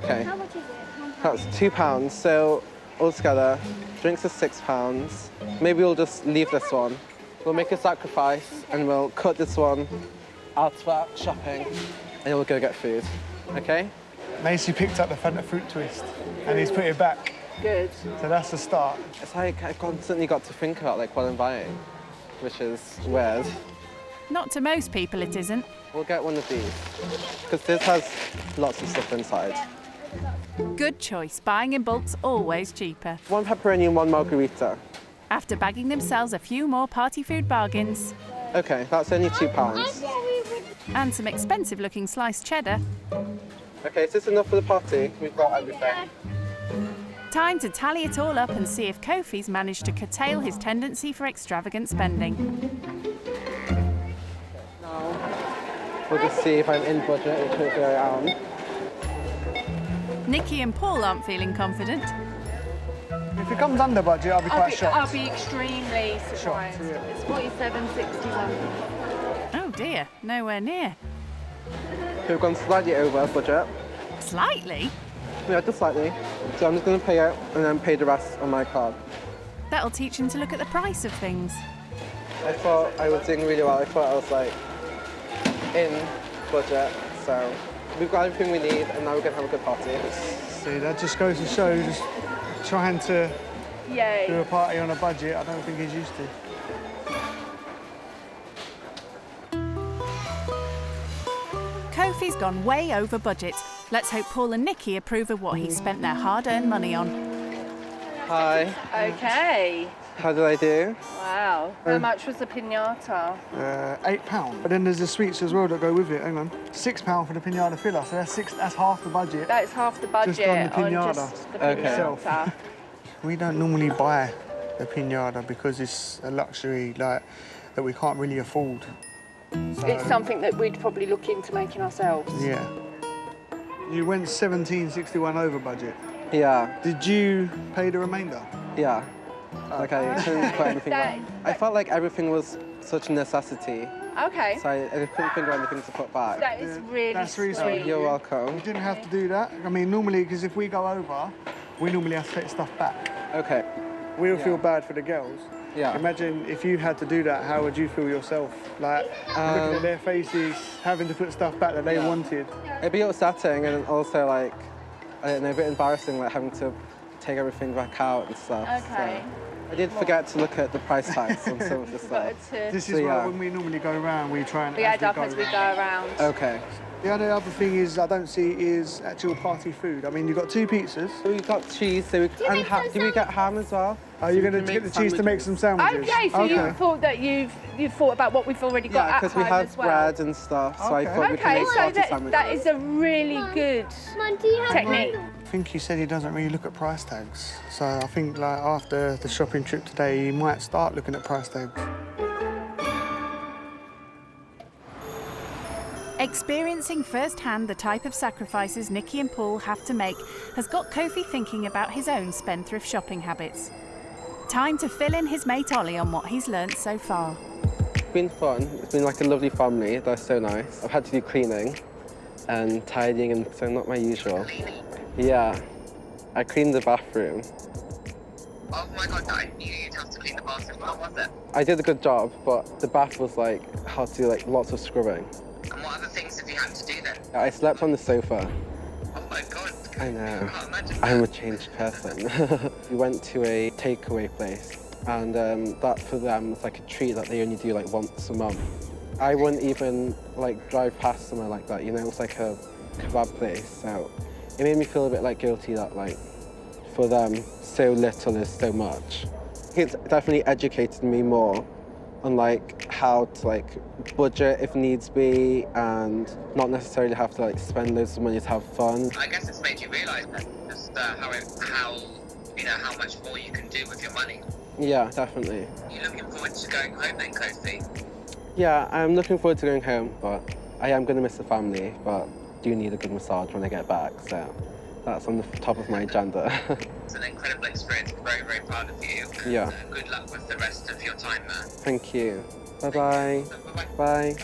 Okay. How much is it? That's £2. So altogether, drinks are £6. Maybe we'll just leave this one. We'll make a sacrifice and we'll cut this one out of our shopping and we'll go get food. Okay? Macy picked up the Fanta fruit twist and he's put it back. Good. So that's the start. It's like I constantly got to think about like what I'm buying, which is weird. Not to most people, it isn't. We'll get one of these because this has lots of stuff inside. Good choice. Buying in bulk's always cheaper. 1 pepperoni and 1 margarita. After bagging themselves a few more party food bargains. Okay, that's only £2. And some expensive-looking sliced cheddar. Okay, is this enough for the party? We've got everything. Time to tally it all up and see if Kofi's managed to curtail his tendency for extravagant spending. Now, we'll just see if I'm in budget, which hopefully I am. Nikki and Paul aren't feeling confident. If it comes under budget, I'll be quite shocked. I'll be extremely surprised. Yeah. It's 47.61. Oh dear, nowhere near. We've gone slightly over budget. Slightly? Yeah, just slightly. So I'm just going to pay out and then pay the rest on my card. That'll teach him to look at the price of things. I thought I was doing really well. I thought I was like in budget. So we've got everything we need and now we're going to have a good party. See, that just goes to show just trying to do a party on a budget, I don't think he's used to. Kofi's gone way over budget. Let's hope Paul and Nikki approve of what he spent their hard-earned money on. Hi. Okay. How did I do? Wow. How much was the piñata? £8. But then there's the sweets as well that go with it. Hang on. £6 for the piñata filler, so that's half the budget. That's half the budget just on the piñata. just the piñata. We don't normally buy the piñata because it's a luxury like that we can't really afford. So, It's something that we'd probably look into making ourselves. Yeah. You went £17.61 over budget. Yeah. Did you pay the remainder? Yeah. Like I couldn't put anything back. I felt like everything was such a necessity. Okay. So I couldn't think of anything to put back. That is really That's really sweet. sweet. You're welcome. You didn't have to do that. I mean, normally, because if we go over, we normally have to take stuff back. Okay. We'll feel bad for the girls. Yeah. Imagine if you had to do that, how would you feel yourself? Like, looking at their faces, having to put stuff back that they wanted. It'd be upsetting and also like, I don't know, a bit embarrassing, like having to take everything back out and stuff. Okay. So. I did forget to look at the price tags on some of the stuff. This is why when we normally go around, we try and We add up as we go around. Okay. The only other thing is I don't see is actual party food. I mean, you've got 2 pizzas. We've got cheese, so we do we get ham as well? Are you going to get the cheese to make some sandwiches? Okay, so you thought that you've thought about what we've already got at home because we have as well. bread and stuff, so I thought we could make so party sandwiches. that is a really good technique. I think he said he doesn't really look at price tags. So I think like after the shopping trip today, he might start looking at price tags. Experiencing firsthand the type of sacrifices Nikki and Paul have to make has got Kofi thinking about his own spendthrift shopping habits. Time to fill in his mate Ollie on what he's learnt so far. It's been fun. It's been like a lovely family. They're so nice. I've had to do cleaning and tidying, and so not my usual. Yeah, I cleaned the bathroom. Oh my God, I knew you'd have to clean the bathroom. How was it? I did a good job, but the bath was like, had to do like lots of scrubbing. And what other things have you had to do then? I slept on the sofa. Oh my God. I know. I can't imagine I'm a changed person. We went to a takeaway place, and that for them was like a treat that they only do like once a month. I wouldn't even like drive past somewhere like that, you know, it's like a kebab place, so it made me feel a bit like guilty that like for them so little is so much. It's definitely educated me more on like how to like budget if needs be and not necessarily have to like spend loads of money to have fun. I guess it's made you realise that just how much more you can do with your money. Yeah, definitely. Are you looking forward to going home then, Kofi? Yeah, I'm looking forward to going home, but I am going to miss the family, but do need a good massage when I get back, so that's on the top of my agenda. It's an incredible experience. I'm very, very proud of you. Yeah. Good luck with the rest of your time there. Thank you. Bye-bye. Bye.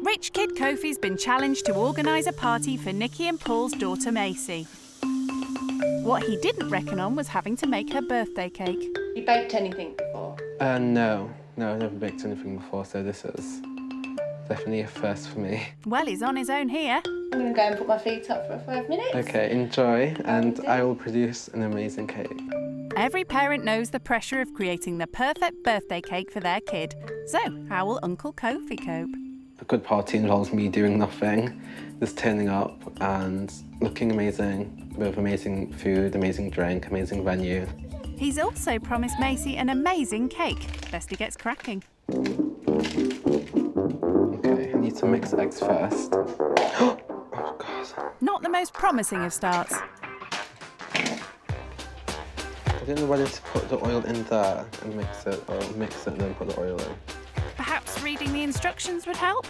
Rich Kid Kofi's been challenged to organise a party for Nikki and Paul's daughter Macy. What he didn't reckon on was having to make her birthday cake. You baked anything before? No, I've never baked anything before, so this is definitely a first for me. Well, he's on his own here. I'm going to go and put my feet up for 5 minutes. Okay, enjoy, and I will produce an amazing cake. Every parent knows the pressure of creating the perfect birthday cake for their kid. So, how will Uncle Kofi cope? A good party involves me doing nothing, just turning up and looking amazing, with amazing food, amazing drink, amazing venue. He's also promised Macy an amazing cake. Best he gets cracking. Okay, I need to mix eggs first. Oh, God. Not the most promising of starts. I don't know whether to put the oil in there and mix it, or mix it and then put the oil in. Perhaps reading the instructions would help?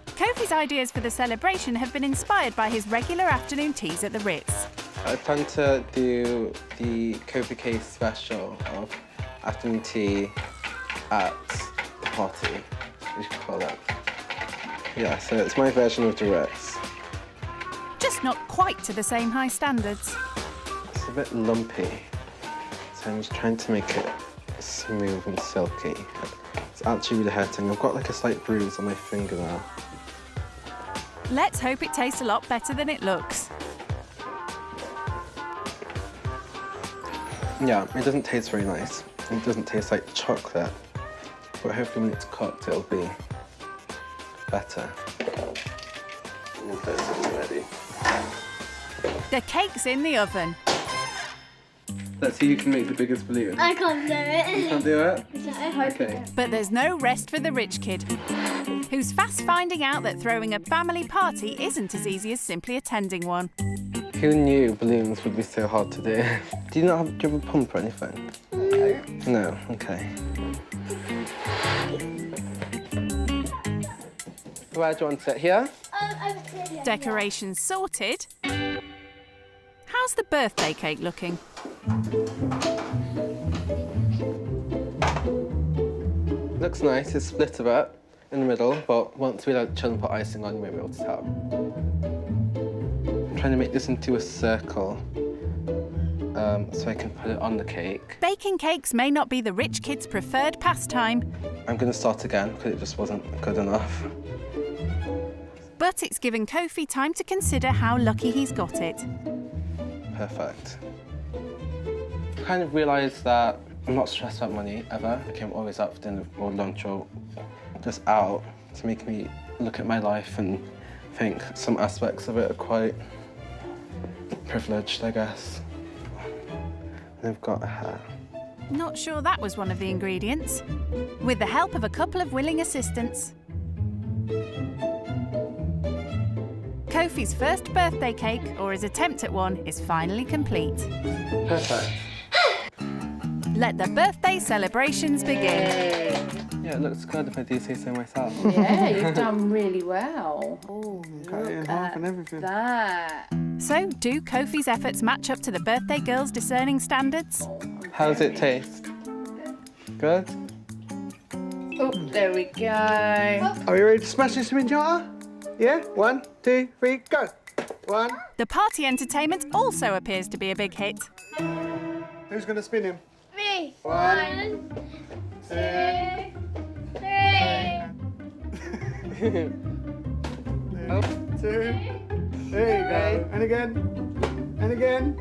Kofi's ideas for the celebration have been inspired by his regular afternoon teas at the Ritz. I plan to do the Kofi Case special of afternoon tea at the party, we should call it. Yeah, so it's my version of the Ritz. Just not quite to the same high standards. It's a bit lumpy, so I'm just trying to make it smooth and silky. It's actually really hurting. I've got like a slight bruise on my finger now. Let's hope it tastes a lot better than it looks. Yeah, it doesn't taste very nice. It doesn't taste like chocolate, but hopefully when it's cooked, it'll be better. Ready. The cake's in the oven. Let's see who can make the biggest balloon. I can't do it. You can't do it? No. Okay. But there's no rest for the rich kid, who's fast finding out that throwing a family party isn't as easy as simply attending one. Who knew balloons would be so hard to do? Do you not have a pump or anything? No. No, okay. Where do you want it? Here? Decorations sorted. How's the birthday cake looking? Looks nice. It's split a bit in the middle, but once we chill and put icing on, you won't be able to tell. I'm trying to make this into a circle so I can put it on the cake. Baking cakes may not be the rich kid's preferred pastime. I'm going to start again because it just wasn't good enough. But it's given Kofi time to consider how lucky he's got it. Perfect. I kind of realised that I'm not stressed about money, ever. I'm always out for dinner or lunch or just out to make me look at my life and think some aspects of it are quite privileged, I guess. And I've got a hat. Not sure that was one of the ingredients. With the help of a couple of willing assistants, Kofi's first birthday cake, or his attempt at one, is finally complete. Perfect. Let the birthday celebrations begin. Yeah, it looks good if I do say so myself. Yeah, you've done really well. Oh, cut it in half and everything. That. So, do Kofi's efforts match up to the birthday girl's discerning standards? How does it taste? Good? Oh, there we go. Are you ready to smash this pinata? Yeah? 1, 2, 3, go. 1. The party entertainment also appears to be a big hit. Who's going to spin him? Me. 1, 2, 3. Up, 2. There you go. And again. And again.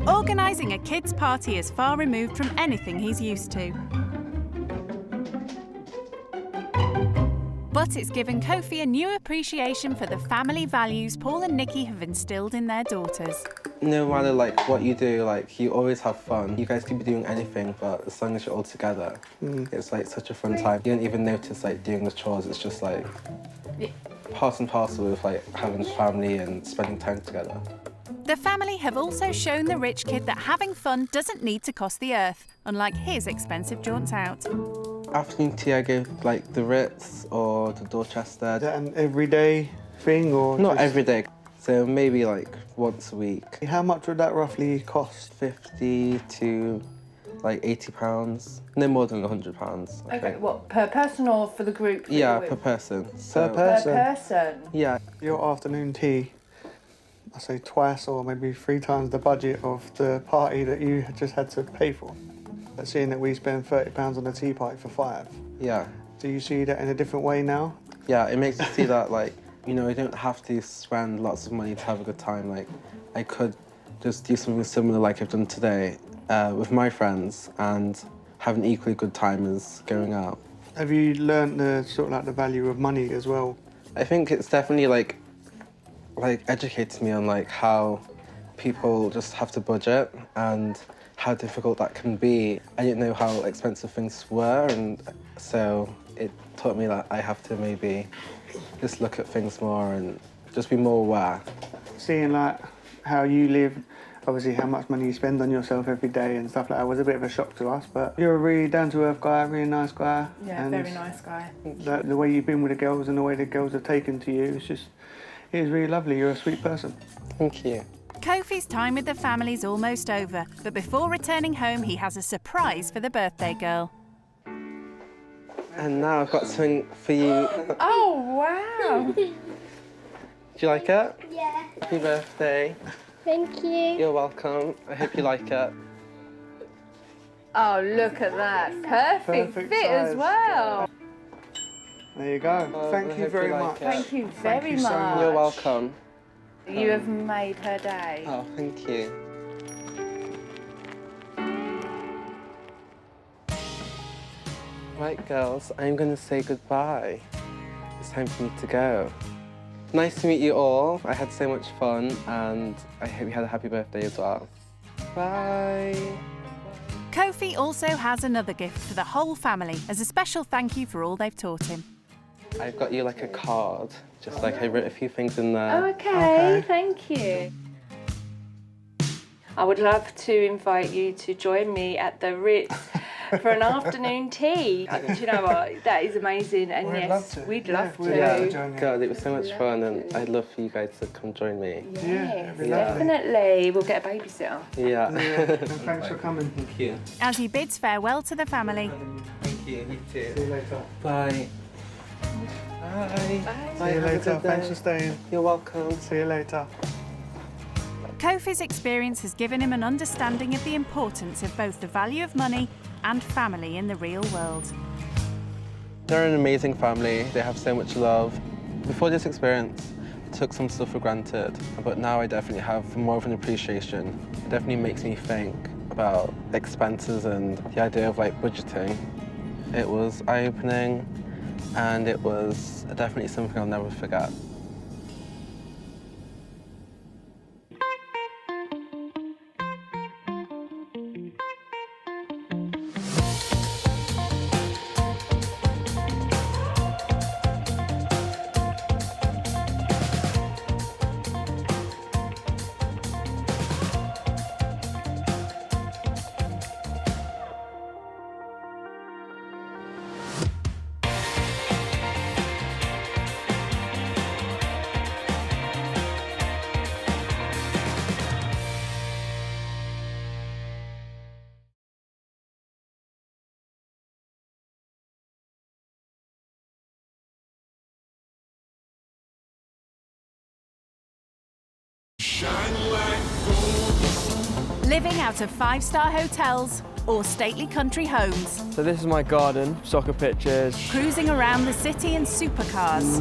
Organising a kids' party is far removed from anything he's used to. But it's given Kofi a new appreciation for the family values Paul and Nikki have instilled in their daughters. No matter like what you do, like you always have fun. You guys could be doing anything, but as long as you're all together, it's like such a fun time. You don't even notice like doing the chores. It's just like part and parcel with like having family and spending time together. The family have also shown the rich kid that having fun doesn't need to cost the earth, unlike his expensive jaunts out. Afternoon tea, I go like the Ritz or the Dorchester. Is that an everyday thing or not just... every day? So maybe like once a week. How much would that roughly cost? 50 to like £80. No more than £100. I think. What, per person or for the group? Yeah, per person. So, Per person? Per person? Yeah. Your afternoon tea, I say twice or maybe 3 times the budget of the party that you just had to pay for. But seeing that we spend £30 on a tea party for 5. Yeah. Do you see that in a different way now? Yeah, it makes me see that like, you know, I don't have to spend lots of money to have a good time. Like, I could just do something similar like I've done today with my friends and have an equally good time as going out. Have you learned the sort of like the value of money as well? I think it's definitely like educated me on like how people just have to budget and how difficult that can be. I didn't know how expensive things were, and so it taught me that I have to maybe just look at things more and just be more aware. Seeing like how you live, obviously how much money you spend on yourself every day and stuff like that was a bit of a shock to us, but you're a really down-to-earth guy, really nice guy. Yeah, and very nice guy. The way you've been with the girls and the way the girls have taken to you, it was really lovely. You're a sweet person. Thank you. Kofi's time with the family's almost over, but before returning home, he has a surprise for the birthday girl. And now I've got something for you. Oh, wow. Do you like it? Yeah. Happy birthday. Thank you. You're welcome. I hope you like it. Oh, look at that. Perfect fit size. as well. There you go. Thank you very much. Thank you very much. So much. You're welcome. You have made her day. Oh, thank you. Right, girls, I'm going to say goodbye. It's time for me to go. Nice to meet you all. I had so much fun, and I hope you had a happy birthday as well. Bye. Kofi also has another gift for the whole family as a special thank you for all they've taught him. I've got you like a card, just like I wrote a few things in there. Oh, okay. Thank you. I would love to invite you to join me at the Ritz for an afternoon tea. Do you know what? That is amazing, and yes, we'd love to. Yeah, God, it was so much fun, and I'd love for you guys to come join me. Yes, definitely. We'll get a babysitter. Yeah. And thanks for coming. Thank you. As he bids farewell to the family. Thank you. You too. See you later. Bye. Bye. See you later. Thanks for staying. You're welcome. See you later. Kofi's experience has given him an understanding of the importance of both the value of money and family in the real world. They're an amazing family. They have so much love. Before this experience, I took some stuff for granted, but now I definitely have more of an appreciation. It definitely makes me think about expenses and the idea of like budgeting. It was eye-opening, and it was definitely something I'll never forget. Living out of five-star hotels or stately country homes. So this is my garden, soccer pitches. Cruising around the city in supercars.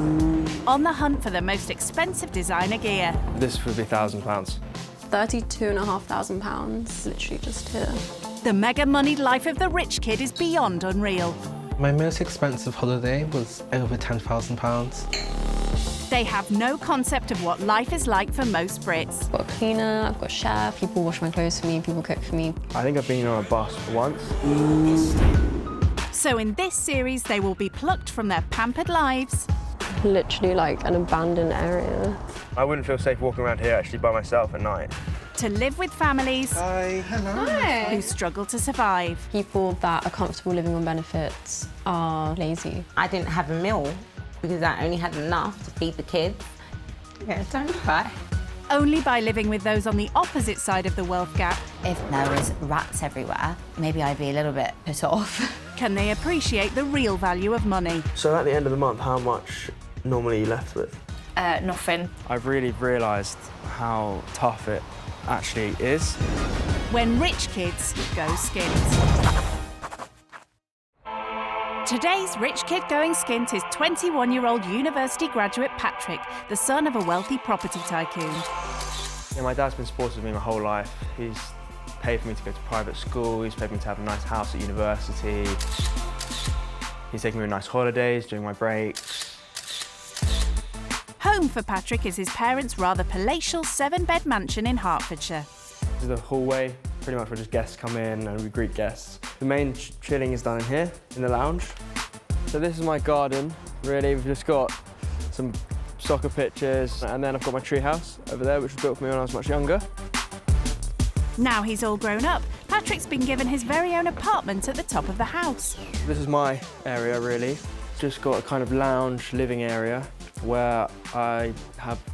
On the hunt for the most expensive designer gear. This would be £1,000. £32,500, literally just here. The mega-moneyed life of the rich kid is beyond unreal. My most expensive holiday was over £10,000. They have no concept of what life is like for most Brits. I've got a cleaner, I've got a chef, people wash my clothes for me, people cook for me. I think I've been on a bus once. So in this series, they will be plucked from their pampered lives. Literally like an abandoned area. I wouldn't feel safe walking around here actually by myself at night. To live with families who struggle to survive. People that are comfortable living on benefits are lazy. I didn't have a meal because I only had enough to feed the kids. Yeah, don't cry. Only by living with those on the opposite side of the wealth gap. If there was rats everywhere, maybe I'd be a little bit put off. Can they appreciate the real value of money? So at the end of the month, how much normally are you left with? Nothing. I've really realised how tough it actually is. When rich kids go skint. Today's rich kid going skint is 21-year-old university graduate Patrick, the son of a wealthy property tycoon. Yeah, my dad's been supportive of me my whole life. He's paid for me to go to private school, he's paid me to have a nice house at university. He's taken me on nice holidays during my breaks. Home for Patrick is his parents' rather palatial 7-bed mansion in Hertfordshire. This is the hallway, pretty much where just guests come in and we greet guests. The main chilling is done in here, in the lounge. So this is my garden, really. We've just got some soccer pitches, and then I've got my tree house over there, which was built for me when I was much younger. Now he's all grown up, Patrick's been given his very own apartment at the top of the house. This is my area, really. Just got a kind of lounge living area where I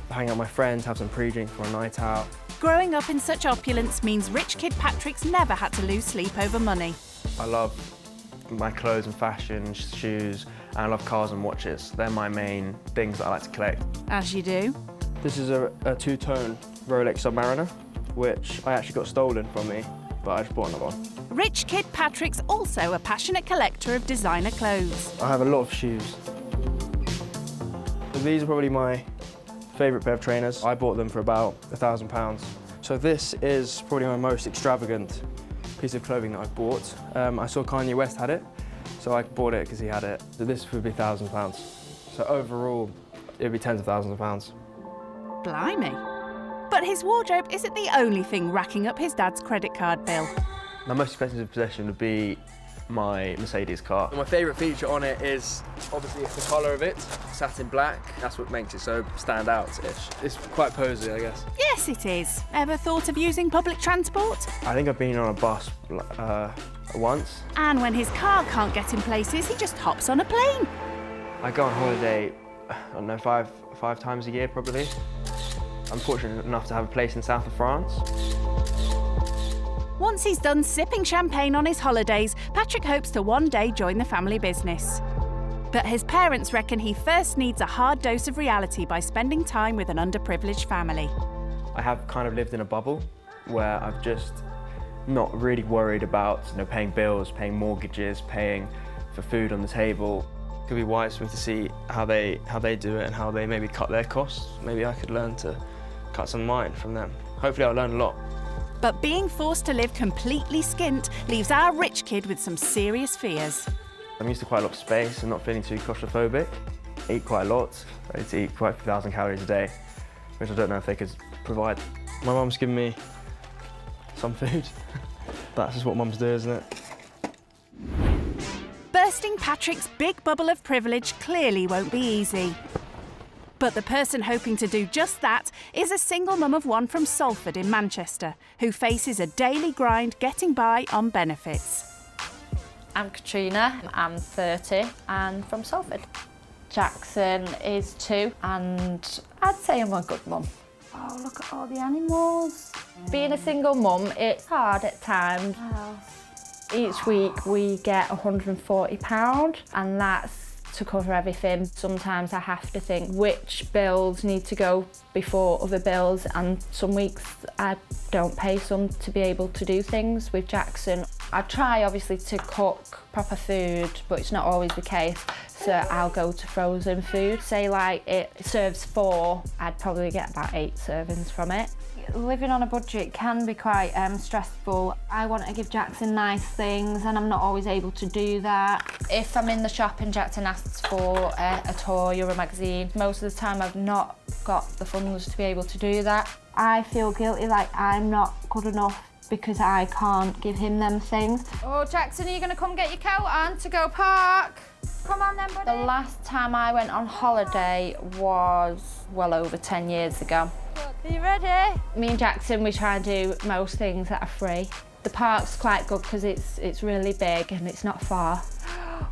hang out with my friends, have some pre-drinks for a night out. Growing up in such opulence means rich kid Patrick's never had to lose sleep over money. I love my clothes and fashion, shoes, and I love cars and watches. They're my main things that I like to collect. As you do. This is a two-tone Rolex Submariner, which I actually got stolen from me, but I just bought another one. Rich kid Patrick's also a passionate collector of designer clothes. I have a lot of shoes. So these are probably my favourite pair of trainers. I bought them for about £1,000. So this is probably my most extravagant piece of clothing that I've bought. I saw Kanye West had it, so I bought it because he had it. So this would be £1,000. So overall, it would be tens of thousands of pounds. Blimey. But his wardrobe isn't the only thing racking up his dad's credit card bill. My most expensive possession would be my Mercedes car. My favourite feature on it is obviously the colour of it, satin black. That's what makes it so stand out-ish. It's quite posy, I guess. Yes, it is. Ever thought of using public transport? I think I've been on a bus once. And when his car can't get in places, he just hops on a plane. I go on holiday, I don't know, five times a year probably. I'm fortunate enough to have a place in south of France. Once he's done sipping champagne on his holidays, Patrick hopes to one day join the family business. But his parents reckon he first needs a hard dose of reality by spending time with an underprivileged family. I have kind of lived in a bubble where I've just not really worried about paying bills, paying mortgages, paying for food on the table. It could be wise for me to see how they do it and how they maybe cut their costs. Maybe I could learn to cut some of mine from them. Hopefully I'll learn a lot. But being forced to live completely skint leaves our rich kid with some serious fears. I'm used to quite a lot of space and not feeling too claustrophobic. I eat quite a lot. I need to eat quite a few thousand calories a day, which I don't know if they could provide. My mum's given me some food. That's just what mums do, isn't it? Bursting Patrick's big bubble of privilege clearly won't be easy. But the person hoping to do just that is a single mum of one from Salford in Manchester, who faces a daily grind getting by on benefits. I'm Katrina, I'm 30 and from Salford. Jackson is 2 and I'd say I'm a good mum. Oh, look at all the animals. Being a single mum, it's hard at times. Each week we get £140 and that's to cover everything. Sometimes I have to think which bills need to go before other bills, and some weeks I don't pay some to be able to do things with Jackson. I try obviously to cook proper food, but it's not always the case. So I'll go to frozen food. Say like it serves 4, I'd probably get about 8 servings from it. Living on a budget can be quite stressful. I want to give Jackson nice things and I'm not always able to do that. If I'm in the shop and Jackson asks for a toy or a magazine, most of the time I've not got the funds to be able to do that. I feel guilty, like I'm not good enough because I can't give him them things. Oh, Jackson, are you going to come get your coat on to go park? Come on then, buddy. The last time I went on holiday was well over 10 years ago. Are you ready? Me and Jackson, we try and do most things that are free. The park's quite good because it's really big and it's not far.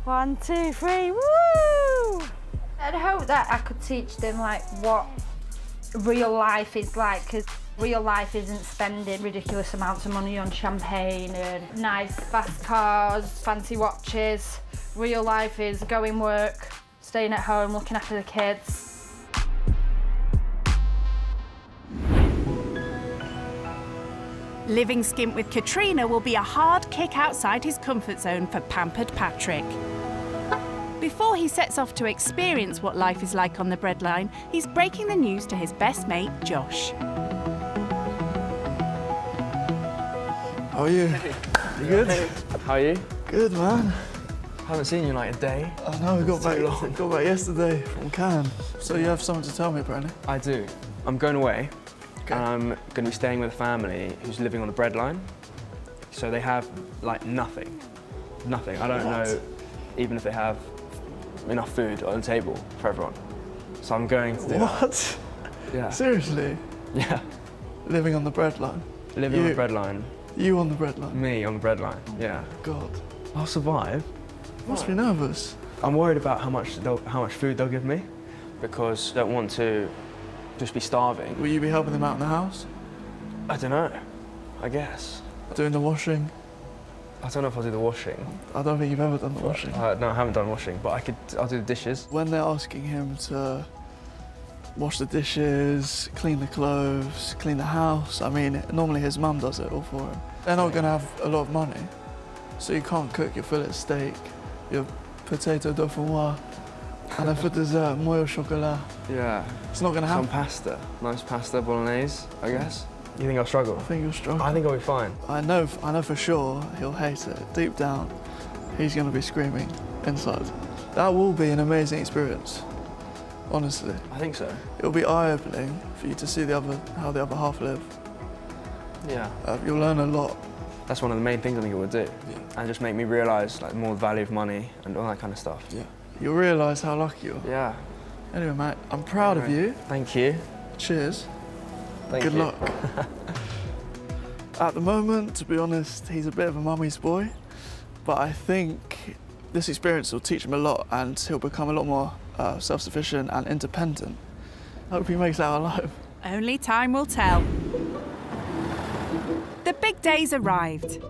1, 2, 3, woo! I'd hope that I could teach them like what real life is like, because real life isn't spending ridiculous amounts of money on champagne and nice fast cars, fancy watches. Real life is going work, staying at home, looking after the kids. Living skint with Katrina will be a hard kick outside his comfort zone for pampered Patrick. Before he sets off to experience what life is like on the breadline, he's breaking the news to his best mate, Josh. How are you? You good? How are you? Good, man. Haven't seen you in like a day. I know, we got back yesterday from Cannes. So you have something to tell me, apparently? I do. I'm going away. Okay. And I'm going to be staying with a family who's living on the breadline. So they have like nothing. Nothing. I don't know even if they have enough food on the table for everyone. So I'm going to do What? Yeah. Seriously? Yeah. Living on the breadline? Living on the breadline. You on the breadline? Me on the breadline, yeah. God. I'll survive. You must be nervous. I'm worried about how much food they'll give me because I don't want to just be starving. Will you be helping them out in the house? I don't know, I guess. Doing the washing? I don't know if I'll do the washing. I don't think you've ever done the washing. No, I haven't done washing, but I'll do the dishes. When they're asking him to wash the dishes, clean the clothes, clean the house, I mean, normally his mum does it all for him. They're not going to have a lot of money, so you can't cook your fillet steak, your potato dauphinoise, and then for dessert, moelle au chocolat. Yeah. It's not going to happen. Some pasta. Nice pasta bolognese, I guess. You think I'll struggle? I think you'll struggle. I think I'll be fine. I know for sure he'll hate it. Deep down, he's going to be screaming inside. That will be an amazing experience, honestly. I think so. It'll be eye-opening for you to see how the other half live. Yeah. You'll learn a lot. That's one of the main things I think it would do. Yeah. And just make me realise like more the value of money and all that kind of stuff. Yeah. You'll realise how lucky you are. Yeah. Anyway, mate, I'm proud of you. Thank you. Cheers. Thank you. Good luck. At the moment, to be honest, he's a bit of a mummy's boy, but I think this experience will teach him a lot and he'll become a lot more self-sufficient and independent. I hope he makes that alive. Only time will tell. The big day's arrived.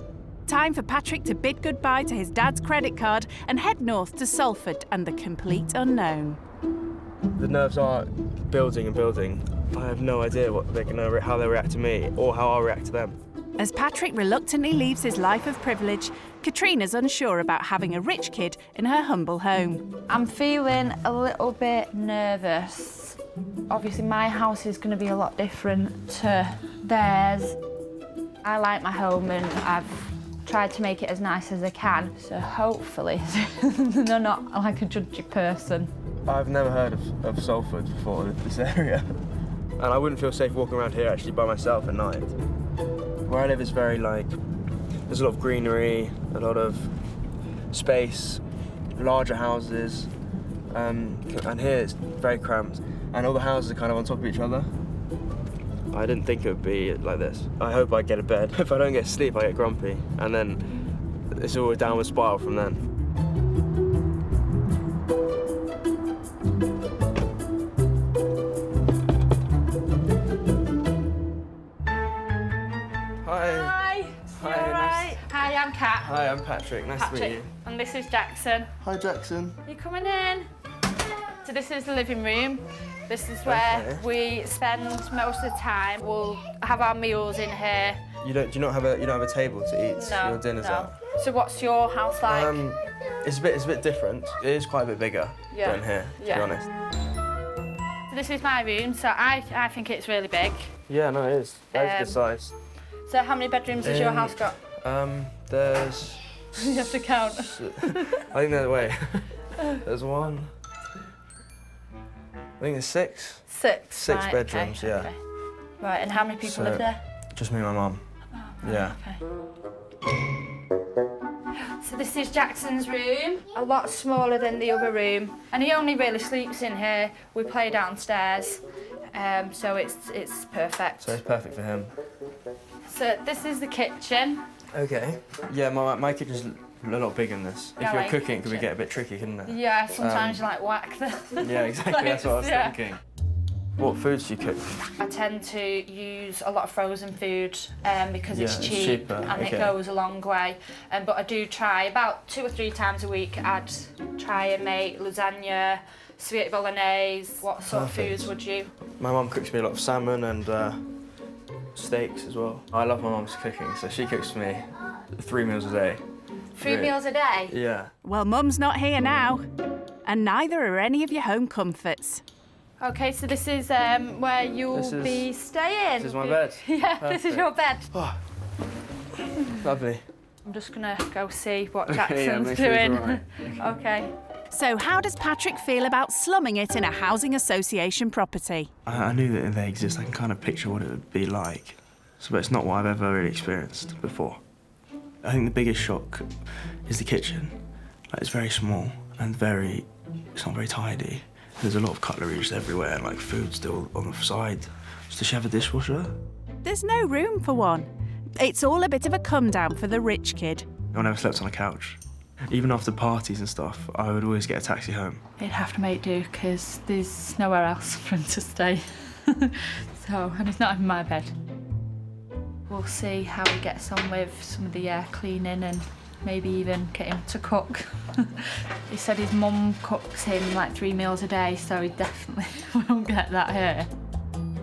Time for Patrick to bid goodbye to his dad's credit card and head north to Salford and the complete unknown. The nerves are building and building. I have no idea how they'll react to me or how I'll react to them. As Patrick reluctantly leaves his life of privilege, Katrina's unsure about having a rich kid in her humble home. I'm feeling a little bit nervous. Obviously, my house is going to be a lot different to theirs. I like my home and I've tried to make it as nice as I can, so hopefully they're not like a judgy person. I've never heard of Salford before, this area. And I wouldn't feel safe walking around here actually by myself at night. Where I live is very like, there's a lot of greenery, a lot of space, larger houses, and here it's very cramped. And all the houses are kind of on top of each other. I didn't think it would be like this. I hope I get a bed. If I don't get sleep, I get grumpy. And then it's all a downward spiral from then. Hi. Hi, Hi, I'm Kat. Hi, I'm Patrick. Nice to meet you. And this is Jackson. Hi, Jackson. You coming in? So this is the living room. This is where we spend most of the time. We'll have our meals in here. Do you not have a table to eat your dinners at? So what's your house like? It's a bit different. It is quite a bit bigger than here, to be honest. So this is my room. So I think it's really big. Yeah, no, it is. That's good size. So how many bedrooms has your house got? There's. You have to count. I think there's one. I think there's six. Six Right, bedrooms, okay, yeah. okay. Right, and how many people live there? Just me and my mum. Yeah. So this is Jackson's room, a lot smaller than the other room, and he only really sleeps in here. We play downstairs, so it's perfect. So it's perfect for him. So this is the kitchen. Okay. Yeah, my kitchen's a lot bigger than this. Yeah, If you're like cooking, it could kitchen. get a bit tricky, couldn't it? Yeah, sometimes you like whack the Yeah, exactly. That's what I was thinking. What foods do you cook? I tend to use a lot of frozen food because Yeah, it's it's cheap cheaper, and okay. it goes a long way. But I do try about 2 or 3 times a week. I'd try and make lasagna, spaghetti bolognese. What sort of foods would you? My mum cooks me a lot of salmon and steaks as well. I love my mum's cooking, so she cooks for me 3 meals a day. 3 meals a day? Yeah. Well, Mum's not here now, and neither are any of your home comforts. Okay, so this is where you'll be staying. This is my bed. Yeah, this is your bed. Oh. Lovely. I'm just gonna go see what Okay, yeah, Jackson's make sure he's doing. all right. Okay. So how does Patrick feel about slumming it in a housing association property? I knew that they exist. I can kind of picture what it would be like. But it's not what I've ever really experienced before. I think the biggest shock is the kitchen. Like, it's very small and it's not very tidy. There's a lot of cutlery just everywhere and like food still on the side. Does she have a dishwasher? There's no room for one. It's all a bit of a come down for the rich kid. I never slept on a couch. Even after parties and stuff, I would always get a taxi home. He'd have to make do because there's nowhere else for him to stay. And it's not in my bed. We'll see how he gets on with some of the cleaning and maybe even get him to cook. He said his mum cooks him like 3 meals a day, so he definitely won't get that here.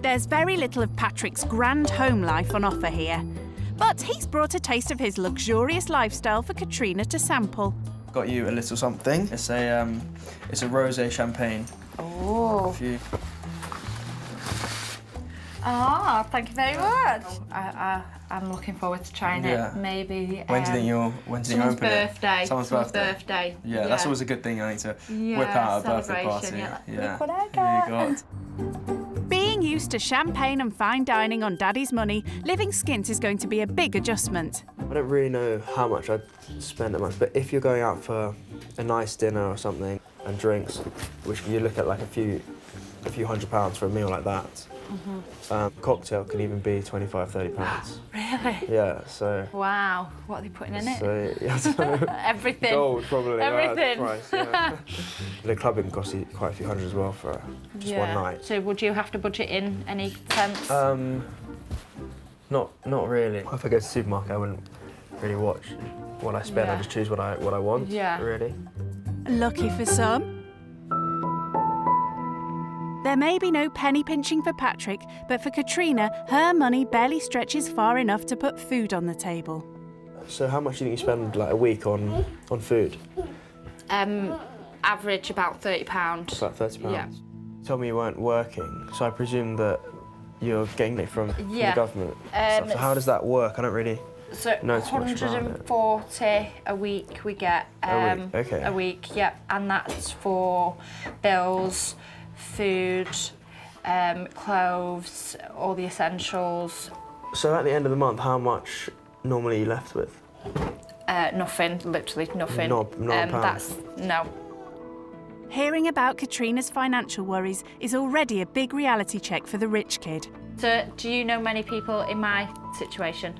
There's very little of Patrick's grand home life on offer here, but he's brought a taste of his luxurious lifestyle for Katrina to sample. Got you a little something. It's a rosé champagne. Oh. If you... Ah, thank you very much. I'm looking forward to trying it. Maybe. When do you think you'll someone's open birthday. it? Someone's birthday. Yeah, that's always a good thing. I need to whip out a birthday party. Look what I got. There you go. Being used to champagne and fine dining on Daddy's money, living skint is going to be a big adjustment. I don't really know how much I'd spend a month, but if you're going out for a nice dinner or something and drinks, which you look at like a few £100 for a meal like that. Cocktail can even be £25–30. Really? Yeah, so... Wow, what are they putting in it? So, yeah, Everything. Gold, probably. Everything. Price, yeah. The clubbing costs you quite a few hundred as well for just one night. So would you have to budget in any sense? Not really. If I go to the supermarket, I wouldn't really watch what I spend. I just choose what I want. Yeah. Really. Lucky for some. There may be no penny pinching for Patrick, but for Katrina, her money barely stretches far enough to put food on the table. So how much do you think you spend like a week on food? Average about £30. About £30. Yeah. You told me you weren't working, so I presume that you're getting it from the government. So how does that work? I don't really know too much about it. 140 a week we get. A week, okay. A week, yeah, and that's for bills, food, clothes, all the essentials. So at the end of the month, how much normally are you left with? Nothing, literally nothing. Not a pound? No. Hearing about Katrina's financial worries is already a big reality check for the rich kid. So, do you know many people in my situation?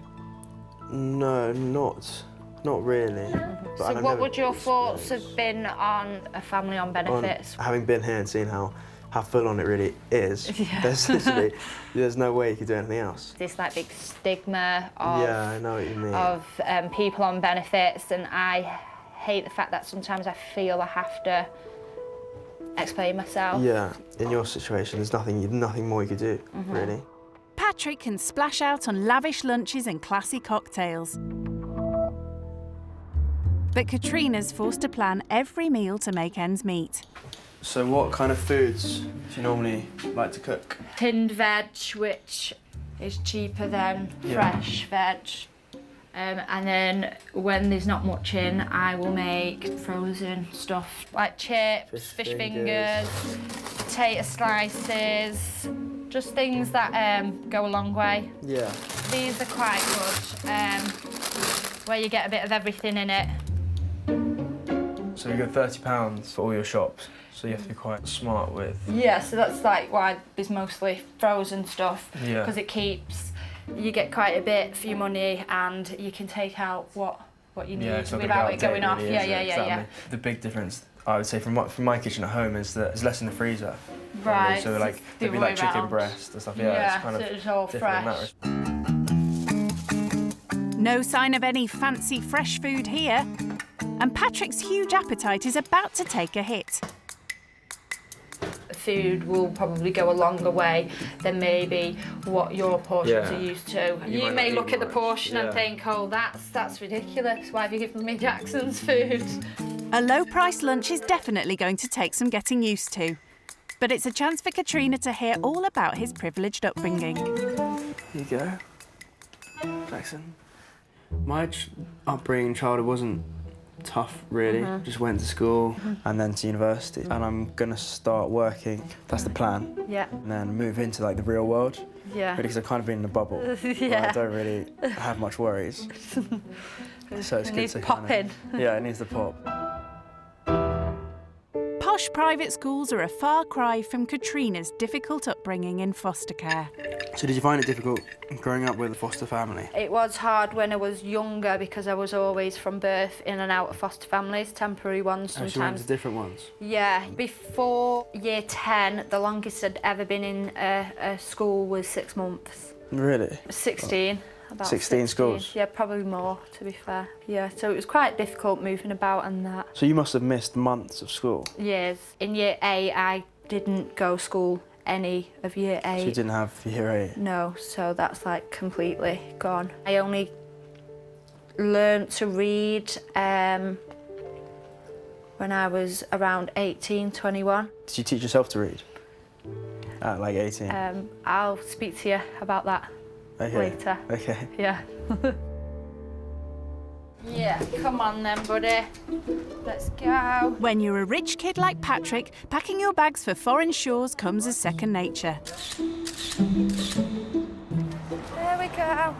No, not really. But So what would your thoughts have been on a family on benefits? Having been here and seeing how full on it really is, there's no way you could do anything else. This like big stigma of, I know what you mean. of people on benefits, and I hate the fact that sometimes I feel I have to explain myself. Yeah, in your situation, there's nothing more you could do, really. Patrick can splash out on lavish lunches and classy cocktails. But Katrina's forced to plan every meal to make ends meet. So what kind of foods do you normally like to cook? Tinned veg, which is cheaper than fresh veg. And then when there's not much in, I will make frozen stuff like chips, fish fingers, potato slices, just things that go a long way. Yeah. These are quite good, where you get a bit of everything in it. So you get £30 for all your shops, so you have to be quite smart with... Yeah, so that's like why there's mostly frozen stuff, Yeah. because it keeps, you get quite a bit for your money and you can take out what you need without it going off. Really, Yeah. The big difference, I would say, from my kitchen at home is that there's less in the freezer. Right. So like, there'd be like chicken breast and stuff. Yeah, it's kind so it's all fresh. No sign of any fancy fresh food here. And Patrick's huge appetite is about to take a hit. Food will probably go a longer way than maybe what your portions are used to. You may look at the portion and think, oh, that's ridiculous. Why have you given me Jackson's food? A low-priced lunch is definitely going to take some getting used to. But it's a chance for Katrina to hear all about his privileged upbringing. Here you go, Jackson. My upbringing, childhood wasn't tough, really. Just went to school and then to university. And I'm gonna start working, that's the plan. Yeah. And then move into like the real world. Yeah. Because I've kind of been in a bubble. Yeah. I don't really have much worries. So it's It good needs to popping. Yeah, it needs to pop. Posh private schools are a far cry from Katrina's difficult upbringing in foster care. So did you find it difficult growing up with a foster family? It was hard when I was younger because I was always from birth in and out of foster families, temporary ones sometimes. Oh, so you went to different ones? Yeah. Before year 10, the longest I'd ever been in a school was 6 months. Really? 16. About 16 schools? Yeah, probably more, to be fair. Yeah, so it was quite difficult moving about and that. So you must have missed months of school? Years. In year 8, I didn't go to school any of year 8. So you didn't have year 8? No, so that's like completely gone. I only learned to read when I was around 18, 21. Did you teach yourself to read? At like 18? I'll speak to you about that later. Okay. Yeah. Yeah, come on then, buddy. Let's go. When you're a rich kid like Patrick, packing your bags for foreign shores comes as second nature. There we go.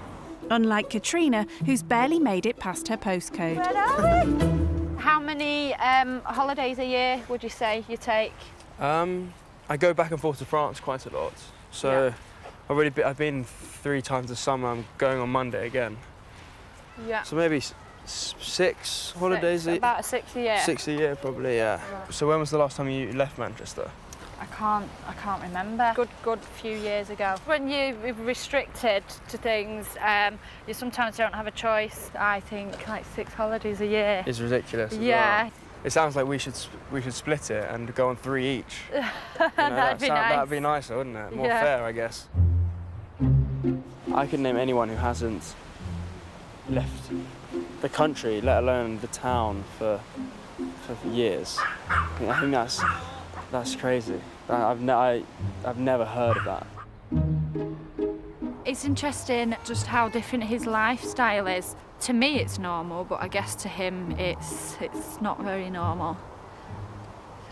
Unlike Katrina, who's barely made it past her postcode. Where are we? How many holidays a year would you say you take? I go back and forth to France quite a lot. So I've been 3 times this summer. I'm going on Monday again. Yeah. So maybe 6 holidays. About 6 a year. 6 a year, probably, yeah. So when was the last time you left Manchester? I can't remember. Good few years ago. When you're restricted to things, you sometimes don't have a choice. I think like 6 holidays a year. It's ridiculous. Yeah. Well. It sounds like we should split it and go on 3 each. That'd be nice. That'd be nicer, wouldn't it? More Yeah. fair, I guess. I could name anyone who hasn't left the country, let alone the town, for years. I think that's crazy. I've never heard of that. It's interesting just how different his lifestyle is. To me, it's normal, but I guess to him, it's not very normal.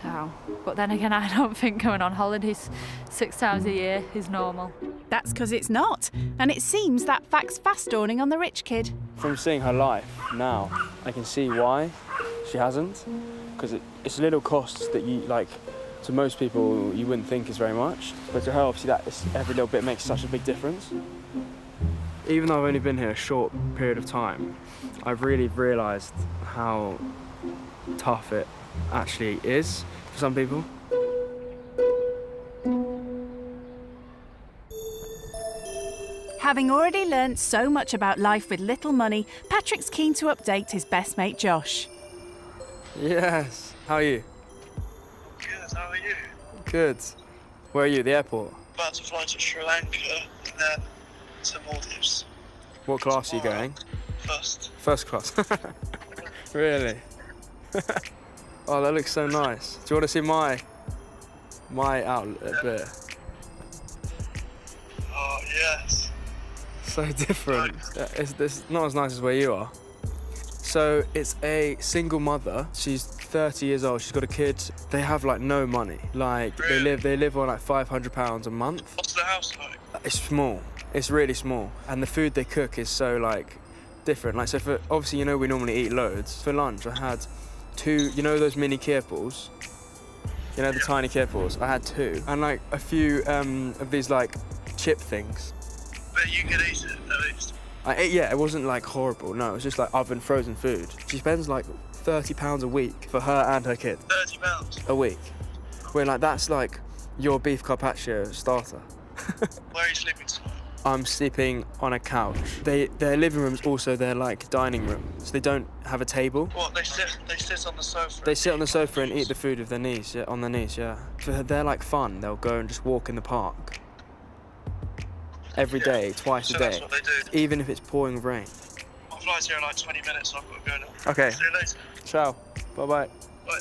So, but then again, I don't think going on holidays 6 times a year is normal. That's because it's not. And it seems that fact's fast dawning on the rich kid. From seeing her life now, I can see why she hasn't. Because it's little costs that you, like, to most people, you wouldn't think is very much. But to her, obviously, every little bit makes such a big difference. Even though I've only been here a short period of time, I've really realised how tough it actually is for some people. Having already learnt so much about life with little money, Patrick's keen to update his best mate Josh. Yes. How are you? Good, how are you? Good. Where are you? The airport? About to fly to Sri Lanka and then to Maldives. What class are you going? First. First class. Really? Oh, that looks so nice. Do you want to see my outlet a bit? Oh, yes. So different. It's not as nice as where you are. So it's a single mother. She's 30 years old. She's got a kid. They have like no money. Like really? they live on like £500 a month. What's the house like? It's small. It's really small. And the food they cook is so like different. Like so for obviously we normally eat loads. For lunch I had 2, those mini Keerpals? The tiny Keerpals? I had 2. And like a few of these like chip things. But you could eat it at least. I ate, yeah, it wasn't like horrible. No, it was just like oven frozen food. She spends like £30 a week for her and her kid. £30? A week. Where like that's like your beef carpaccio starter. Where are you sleeping tonight? I'm sleeping on a couch. Their living room's also their like dining room, so they don't have a table. What, they sit on the sofa? They sit on the sofa and eat the food with their knees, yeah, on their knees, yeah. For their like fun, they'll go and just walk in the park. Every day, twice a day. That's what they do. Even if it's pouring rain. My flight's here in like 20 minutes, so I've got to go now. Okay. See you later. Ciao. Bye-bye. Bye.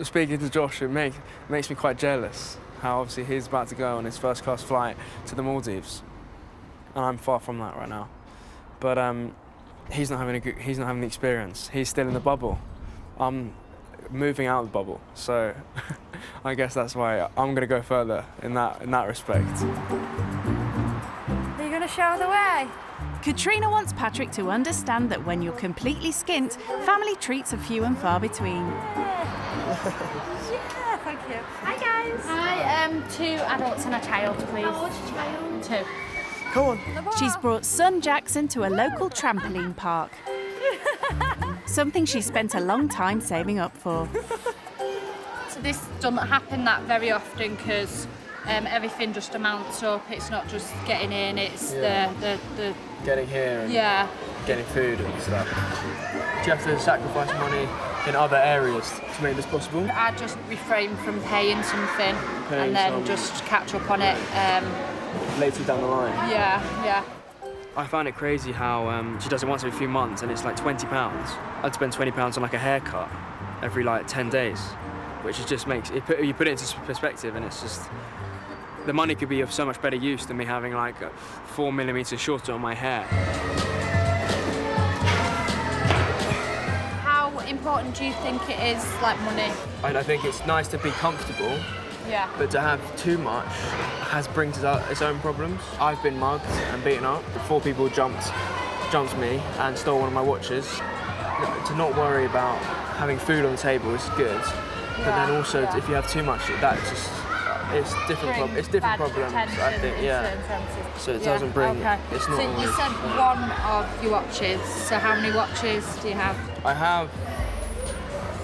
Speaking to Josh, it makes me quite jealous how obviously he's about to go on his first class flight to the Maldives. And I'm far from that right now. But he's not having the experience. He's still in the bubble. I'm moving out of the bubble. So I guess that's why I'm gonna go further in that respect. Are you gonna show the way? Katrina wants Patrick to understand that when you're completely skint, family treats are few and far between. Yeah, thank you. Hi guys. Hi, 2 adults and a child, please. How old's your child? 2. Come on. She's brought son Jackson to a local trampoline park. Something she spent a long time saving up for. So this doesn't happen that very often because everything just amounts up. It's not just getting in, it's the Getting here and getting food and stuff. Do you have to sacrifice money in other areas to make this possible? I just refrain from paying something and then just catch up on it. Later down the line? Yeah. I found it crazy how she does it once every few months and it's like £20. I'd spend £20 on like a haircut every like 10 days, which is just you put it into perspective and it's just, the money could be of so much better use than me having like 4mm shorter on my hair. How important do you think it is, like money? I think it's nice to be comfortable. Yeah. But to have too much brings its own problems. I've been mugged and beaten up. 4 people jumped me and stole one of my watches. To not worry about having food on the table is good. But then also, if you have too much, it's different. It's different problems. I think, yeah. So it doesn't bring. Okay. It's not. So you said one of your watches. So how many watches do you have? I have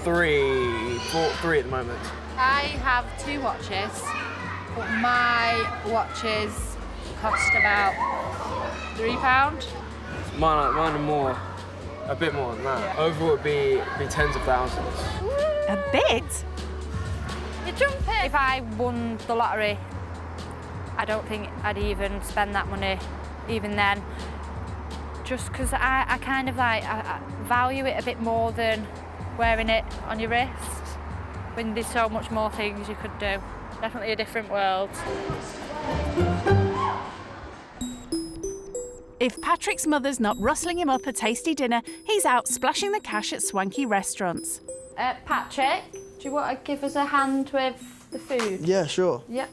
3 at the moment. I have 2 watches, but my watches cost about £3. Mine are more, a bit more than that. Yeah. Overall, it'd be tens of thousands. A bit? You're jumping. If I won the lottery, I don't think I'd even spend that money, even then. Just because I kind of like, I value it a bit more than wearing it on your wrist. When there's so much more things you could do. Definitely a different world. If Patrick's mother's not rustling him up a tasty dinner, he's out splashing the cash at swanky restaurants. Patrick, do you want to give us a hand with the food? Yeah, sure. Yep.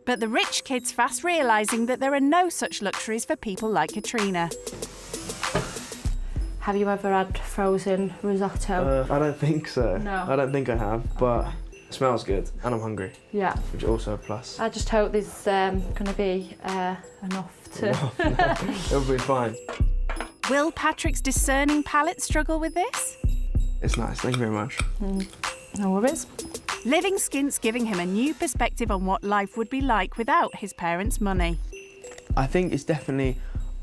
But the rich kid's fast realising that there are no such luxuries for people like Katrina. Have you ever had frozen risotto? I don't think so. No. I don't think I have, but it smells good and I'm hungry. Yeah. Which is also a plus. I just hope there's going to be enough to... It'll be fine. Will Patrick's discerning palate struggle with this? It's nice, thank you very much. No worries. Living Skint's giving him a new perspective on what life would be like without his parents' money. I think it's definitely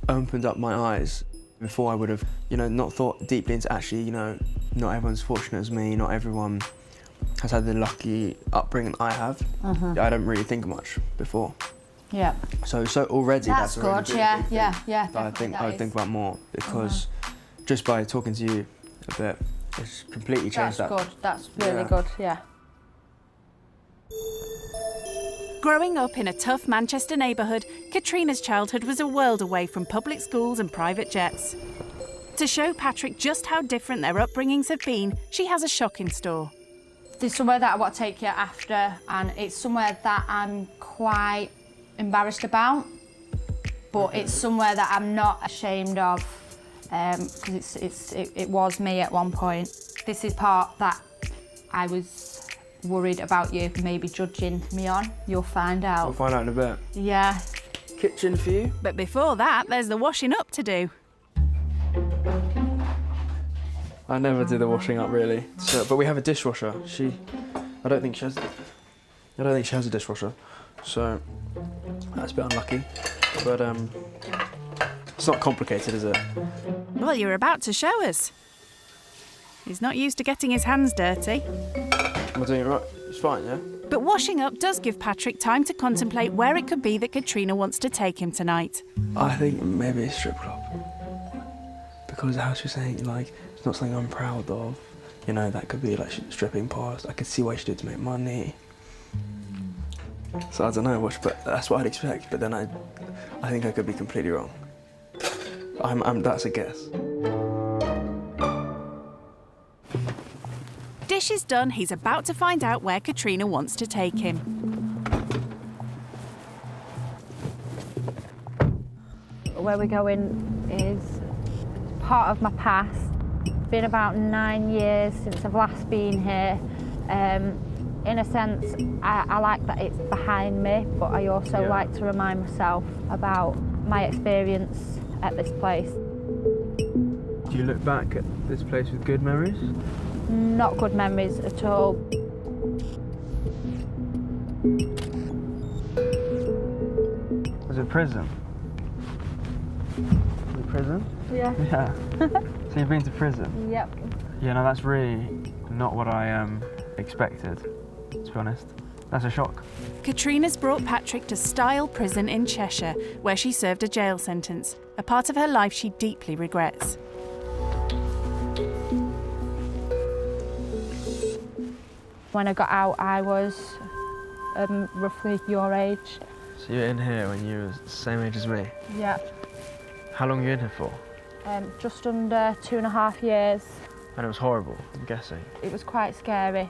opened up my eyes. Before I would have, not thought deeply into actually, not everyone's fortunate as me, not everyone has had the lucky upbringing I have. I don't really think much before. Yeah. So already that's already good, yeah. I think I would think about more because just by talking to you a bit, it's completely changed that. That's good, that's really good, yeah. Growing up in a tough Manchester neighbourhood, Katrina's childhood was a world away from public schools and private jets. To show Patrick just how different their upbringings have been, she has a shock in store. There's somewhere that I want to take you after, and it's somewhere that I'm quite embarrassed about, but it's somewhere that I'm not ashamed of, because it was me at one point. This is part that I was worried about you maybe judging me on. You'll find out. We'll find out in a bit. Yeah. Kitchen for you? But before that, there's the washing up to do. I never do the washing up really. So, but we have a dishwasher. I don't think she has a dishwasher. So that's a bit unlucky. But it's not complicated, is it? Well, you're about to show us. He's not used to getting his hands dirty. Am I doing it right? It's fine, yeah? But washing up does give Patrick time to contemplate where it could be that Katrina wants to take him tonight. I think maybe a strip club. Because how she's saying, it's not something I'm proud of. That could be stripping past. I could see why she did it to make money. So I don't know, but that's what I'd expect. But then I think I could be completely wrong. That's a guess. Dishes done, he's about to find out where Katrina wants to take him. Where we're going is part of my past. It's been about 9 years since I've last been here. In a sense, I like that it's behind me, but I also like to remind myself about my experience at this place. Do you look back at this place with good memories? Not good memories at all. Was it prison? Was it prison? Yeah. Yeah. So you've been to prison? Yep. Yeah, no, that's really not what I expected, to be honest. That's a shock. Katrina's brought Patrick to Style Prison in Cheshire, where she served a jail sentence, a part of her life she deeply regrets. When I got out, I was roughly your age. So you're in here when you were the same age as me? Yeah. How long were you in here for? Just under 2.5 years. And it was horrible, I'm guessing. It was quite scary.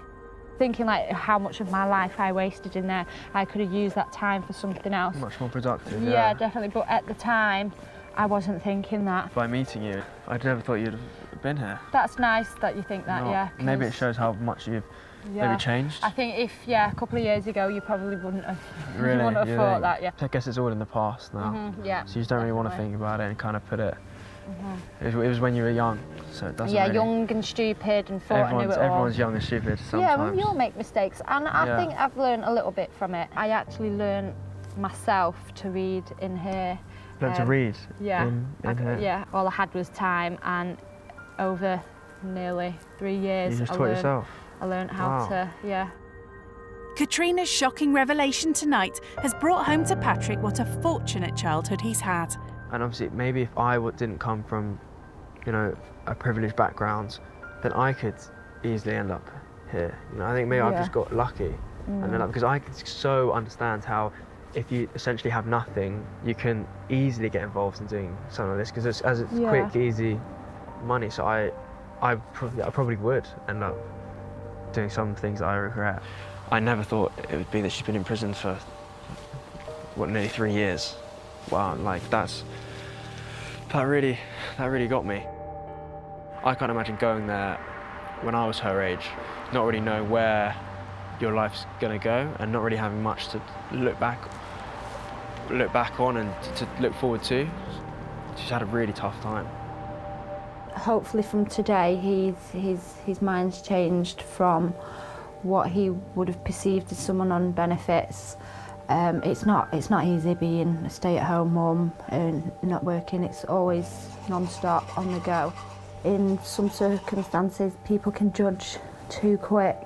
Thinking how much of my life I wasted in there. I could have used that time for something else. Much more productive, yeah. Definitely, but at the time, I wasn't thinking that. By meeting you, I never thought you'd have been here. That's nice that you think that, yeah. Maybe it shows how much you've maybe changed. I think if, a couple of years ago, you probably wouldn't have, really? You wouldn't have thought that, yeah. I guess it's all in the past now. Yeah. So you just don't really want to think about it and kind of put it. It was when you were young, so it doesn't really... young and stupid and thought I knew it all. Everyone's young and stupid sometimes. Yeah, well, you'll make mistakes, and I think I've learned a little bit from it. I actually learned myself to read in here. Learned to read? Yeah. In here? Yeah, all I had was time, and over nearly 3 years, you just taught yourself? I learned how to, Katrina's shocking revelation tonight has brought home to Patrick what a fortunate childhood he's had. And obviously, maybe if I didn't come from, a privileged background, then I could easily end up here. I think maybe I've just got lucky, and then because I could so understand how if you essentially have nothing, you can easily get involved in doing something like this because it's quick, easy money. So I probably would end up doing some things that I regret. I never thought it would be that she's been in prison for, what, nearly 3 years. Wow, like that really got me. I can't imagine going there when I was her age, not really knowing where your life's gonna go and not really having much to look back on and to look forward to. She's had a really tough time. Hopefully from today, his mind's changed from what he would have perceived as someone on benefits. It's not easy being a stay-at-home mum and not working. It's always non-stop, on the go. In some circumstances, people can judge too quick.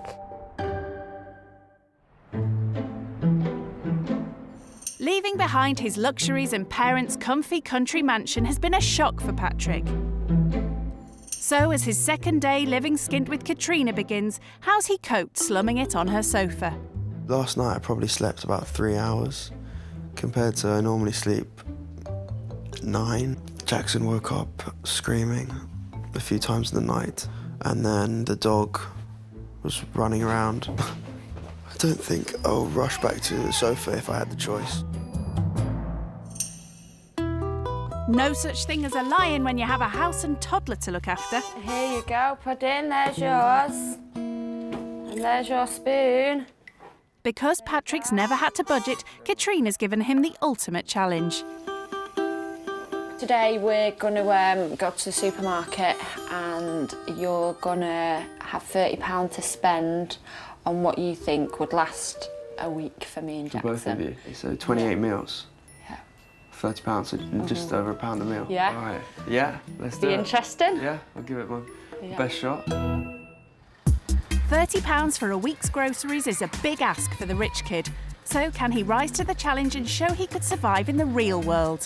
Leaving behind his luxuries and parents' comfy country mansion has been a shock for Patrick. So as his second day living skint with Katrina begins, how's he coped slumming it on her sofa? Last night I probably slept about 3 hours, compared to I normally sleep 9. Jackson woke up screaming a few times in the night, and then the dog was running around. I don't think I'll rush back to the sofa if I had the choice. No such thing as a lion when you have a house and toddler to look after. Here you go, Pudding, there's yours. And there's your spoon. Because Patrick's never had to budget, Katrina's given him the ultimate challenge. Today we're going to go to the supermarket and you're going to have £30 to spend on what you think would last a week for me and Jackson. For both of you? So 28 meals? Yeah. £30, so just over £1 a meal? Yeah. All right. Yeah, let's do it. Be interesting? Yeah, I'll give it my best shot. £30 for a week's groceries is a big ask for the rich kid. So can he rise to the challenge and show he could survive in the real world?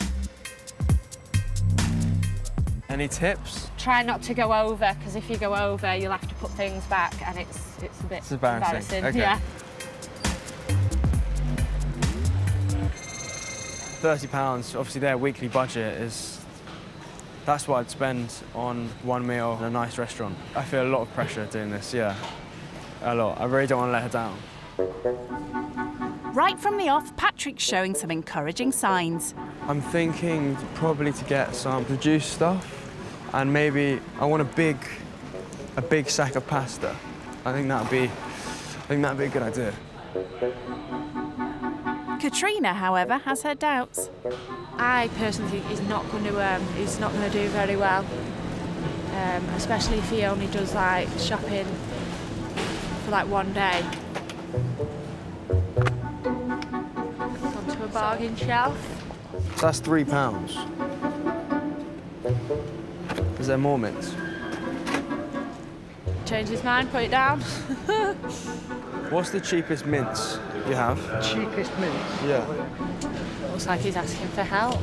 Any tips? Try not to go over, because if you go over, you'll have to put things back, and it's a bit embarrassing. Okay. Yeah. £30, obviously their weekly budget that's what I'd spend on one meal in a nice restaurant. I feel a lot of pressure doing this, yeah. A lot. I really don't want to let her down. Right from the off, Patrick's showing some encouraging signs. I'm thinking probably to get some produce stuff, and maybe I want a big sack of pasta. I think that'd be a good idea. Katrina, however, has her doubts. I personally think he's not going to do very well, especially if he only does like shopping for like one day. Onto a bargain shelf. So that's £3. Is there more mints? Change his mind, put it down. What's the cheapest mints you have? Cheapest mints? Yeah. Looks like he's asking for help.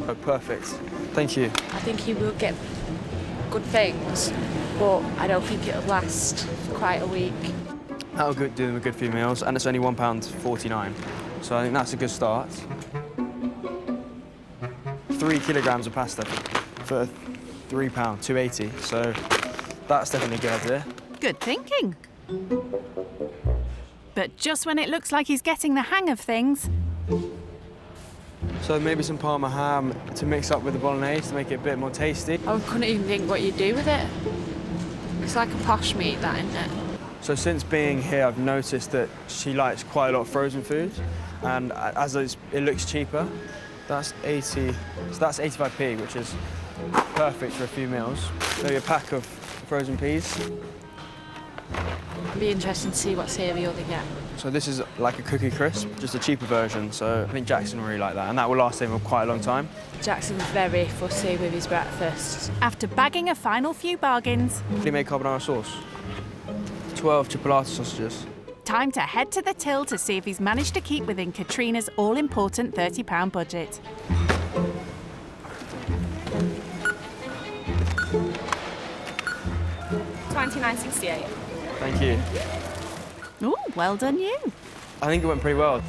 Oh, perfect. Thank you. I think he will get good things, but I don't think it'll last quite a week. That'll do them a good few meals, and it's only £1.49. So I think that's a good start. 3 kilograms of pasta for £3, £2.80. So that's definitely a good idea. Good thinking. But just when it looks like he's getting the hang of things... So maybe some Parma ham to mix up with the bolognese to make it a bit more tasty. I couldn't even think what you'd do with it. It's like a posh meat, that, isn't it? So since being here, I've noticed that she likes quite a lot of frozen food, and as it looks cheaper, that's 80, so that's 85p, which is perfect for a few meals. Maybe a pack of frozen peas. It'd be interesting to see what cereal they get. So this is like a Cookie Crisp, just a cheaper version, so I think Jackson will really like that, and that will last him quite a long time. Jackson's very fussy with his breakfast. After bagging a final few bargains... Fully made carbonara sauce. 12 chipolata sausages. Time to head to the till to see if he's managed to keep within Katrina's all-important £30 budget. £29.68. Thank you. Ooh, well done you. I think it went pretty well.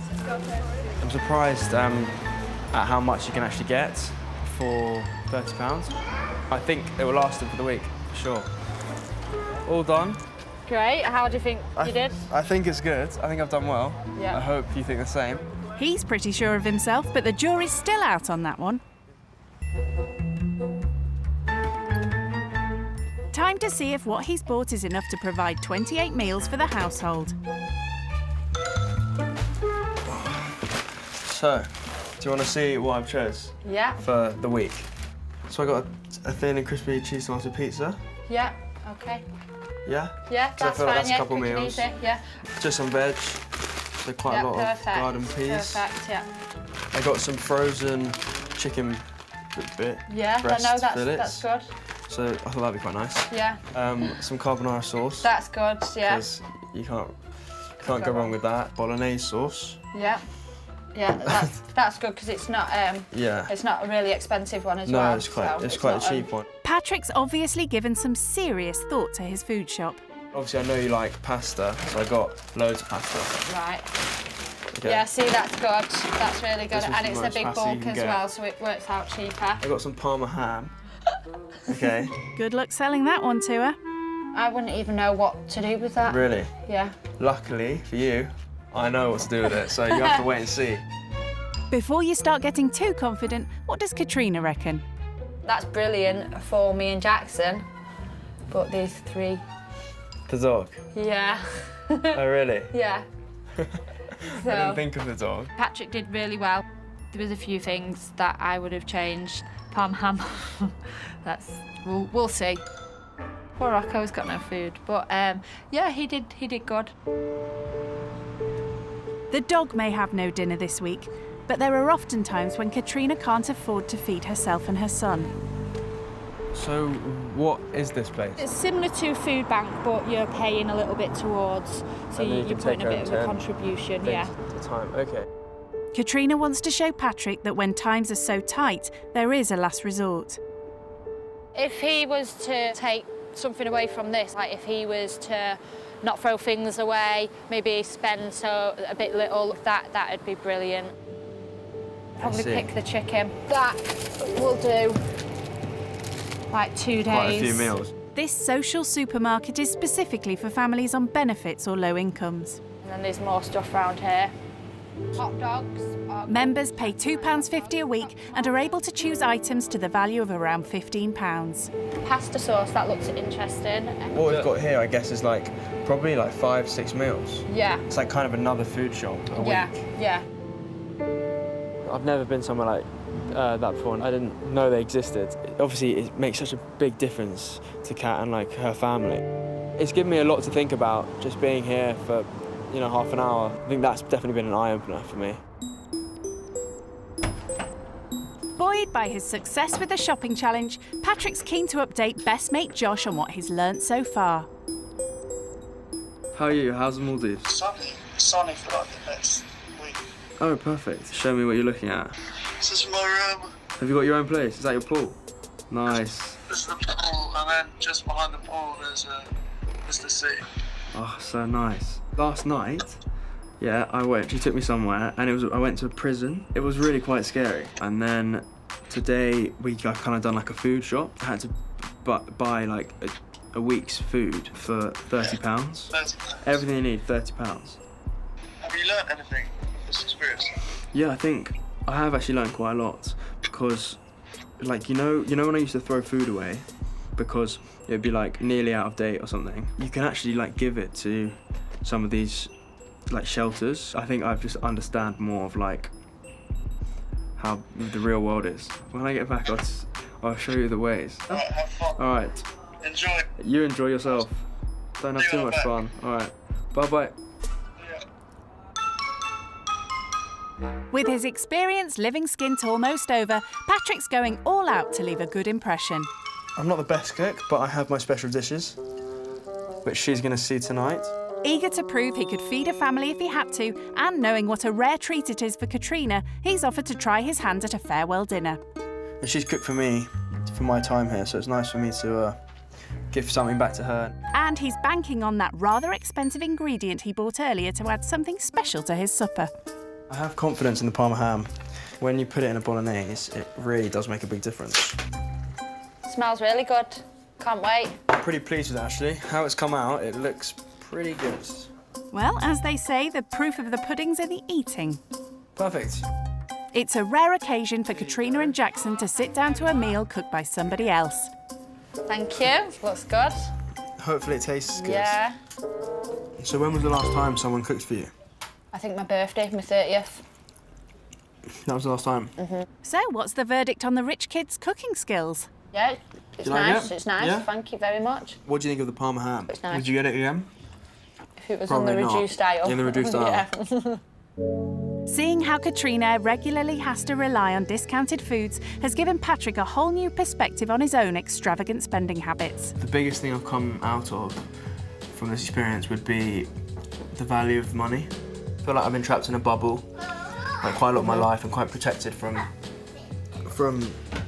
I'm surprised at how much you can actually get for £30. I think it will last them for the week, for sure. All done. Great. How do you think you did? I think it's good. I think I've done well. Yeah. I hope you think the same. He's pretty sure of himself, but the jury's still out on that one. Time to see if what he's bought is enough to provide 28 meals for the household. So, do you want to see what I've chose? Yeah. For the week. So I got a thin and crispy cheese tomato pizza. Yeah. Okay. Yeah? Yeah, So I that's feel like fine. that's a Yeah, couple quick and meals. easy, yeah. Just some veg. So quite a lot of garden peas. Perfect. Yeah. I got some frozen chicken bit. Yeah. breast I know fillets. that's good. So I thought that'd be quite nice. Yeah. Some carbonara sauce. That's good. Yeah. Because you can't go wrong with that. Bolognese sauce. Yeah. Yeah, that's good because it's not Yeah. it's not a really expensive one as well. No, it's quite a cheap one. Patrick's obviously given some serious thought to his food shop. Obviously, I know you like pasta, so I got loads of pasta. Right. Okay. Yeah, see, that's good. That's really good. This was And the it's a most big pasta you bulk can as get. well, so it works out cheaper. I got some Parma ham. Okay. Good luck selling that one to her. I wouldn't even know what to do with that. Really? Yeah. Luckily for you, I know what to do with it, so you have to wait and see. Before you start getting too confident, what does Katrina reckon? That's brilliant for me and Jackson, but these three... The dog? Yeah. Oh, really? Yeah. I didn't think of the dog. Patrick did really well. There was a few things that I would have changed. Parm ham. We'll see. Poor Rocco's got no food, but yeah, he did good. The dog may have no dinner this week, but there are often times when Katrina can't afford to feed herself and her son. So, what is this place? It's similar to Food Bank, but you're paying a little bit towards, so And then you you're can putting take a bit of a home 10 contribution, things yeah. at a time. Okay. Katrina wants to show Patrick that when times are so tight, there is a last resort. If he was to take something away from this, like if he was to not throw things away, maybe spend a bit little, that'd be brilliant. Probably pick the chicken. That will do like 2 days. Quite a few meals. This social supermarket is specifically for families on benefits or low incomes. And then there's more stuff around here. Hot dogs. Members pay £2.50 a week and are able to choose items to the value of around £15. Pasta sauce, that looks interesting. What we've got here, I guess, is probably 5-6 meals. Yeah. It's like kind of another food shop a week. Yeah. I've never been somewhere like that before, and I didn't know they existed. Obviously, it makes such a big difference to Kat and her family. It's given me a lot to think about, just being here for half an hour. I think that's definitely been an eye-opener for me. Buoyed by his success with the shopping challenge, Patrick's keen to update best mate Josh on what he's learnt so far. How are you? How's the Maldives? Sunny for the next week. Oh, perfect. Show me what you're looking at. This is my room. Have you got your own place? Is that your pool? Nice. This is the pool, and then just behind the pool is the sea. Oh, so nice. Last night, she took me somewhere, and I went to a prison. It was really quite scary. And then today, I kind of done a food shop. I had to buy a week's food for £30. £30. Everything you need, £30. Have you learnt anything from this experience? Yeah, I think I have actually learned quite a lot because, when I used to throw food away because it'd be nearly out of date or something, you can actually give it to some of these shelters. I think I've just understand more of how the real world is. When I get back, I'll show you the ways. Alright, have fun. All right. Enjoy. You enjoy yourself. Don't have too much fun. All right. Bye-bye. With his experience living skint almost over, Patrick's going all out to leave a good impression. I'm not the best cook, but I have my special dishes, which she's going to see tonight. Eager to prove he could feed a family if he had to, and knowing what a rare treat it is for Katrina, he's offered to try his hand at a farewell dinner. And she's cooked for me for my time here, so it's nice for me to give something back to her. And he's banking on that rather expensive ingredient he bought earlier to add something special to his supper. I have confidence in the Parma ham. When you put it in a bolognese, it really does make a big difference. Smells really good. Can't wait. I'm pretty pleased with it, actually. How it's come out, it looks pretty good. Well, as they say, the proof of the pudding's in the eating. Perfect. It's a rare occasion for Katrina and Jackson to sit down to a meal cooked by somebody else. Thank you. Looks good. Hopefully it tastes good. Yeah. So when was the last time someone cooked for you? I think my birthday, my 30th. That was the last time? So, what's the verdict on the rich kid's cooking skills? Yeah, it's you like nice. it? It's nice. Yeah? Thank you very much. What do you think of the Parma ham? It's nice. Would you get it again? If it was Probably in the not. reduced style. In the reduced style. Yeah. Seeing how Katrina regularly has to rely on discounted foods has given Patrick a whole new perspective on his own extravagant spending habits. The biggest thing I've come out of from this experience would be the value of money. I feel like I've been trapped in a bubble like quite a lot of my life and quite protected from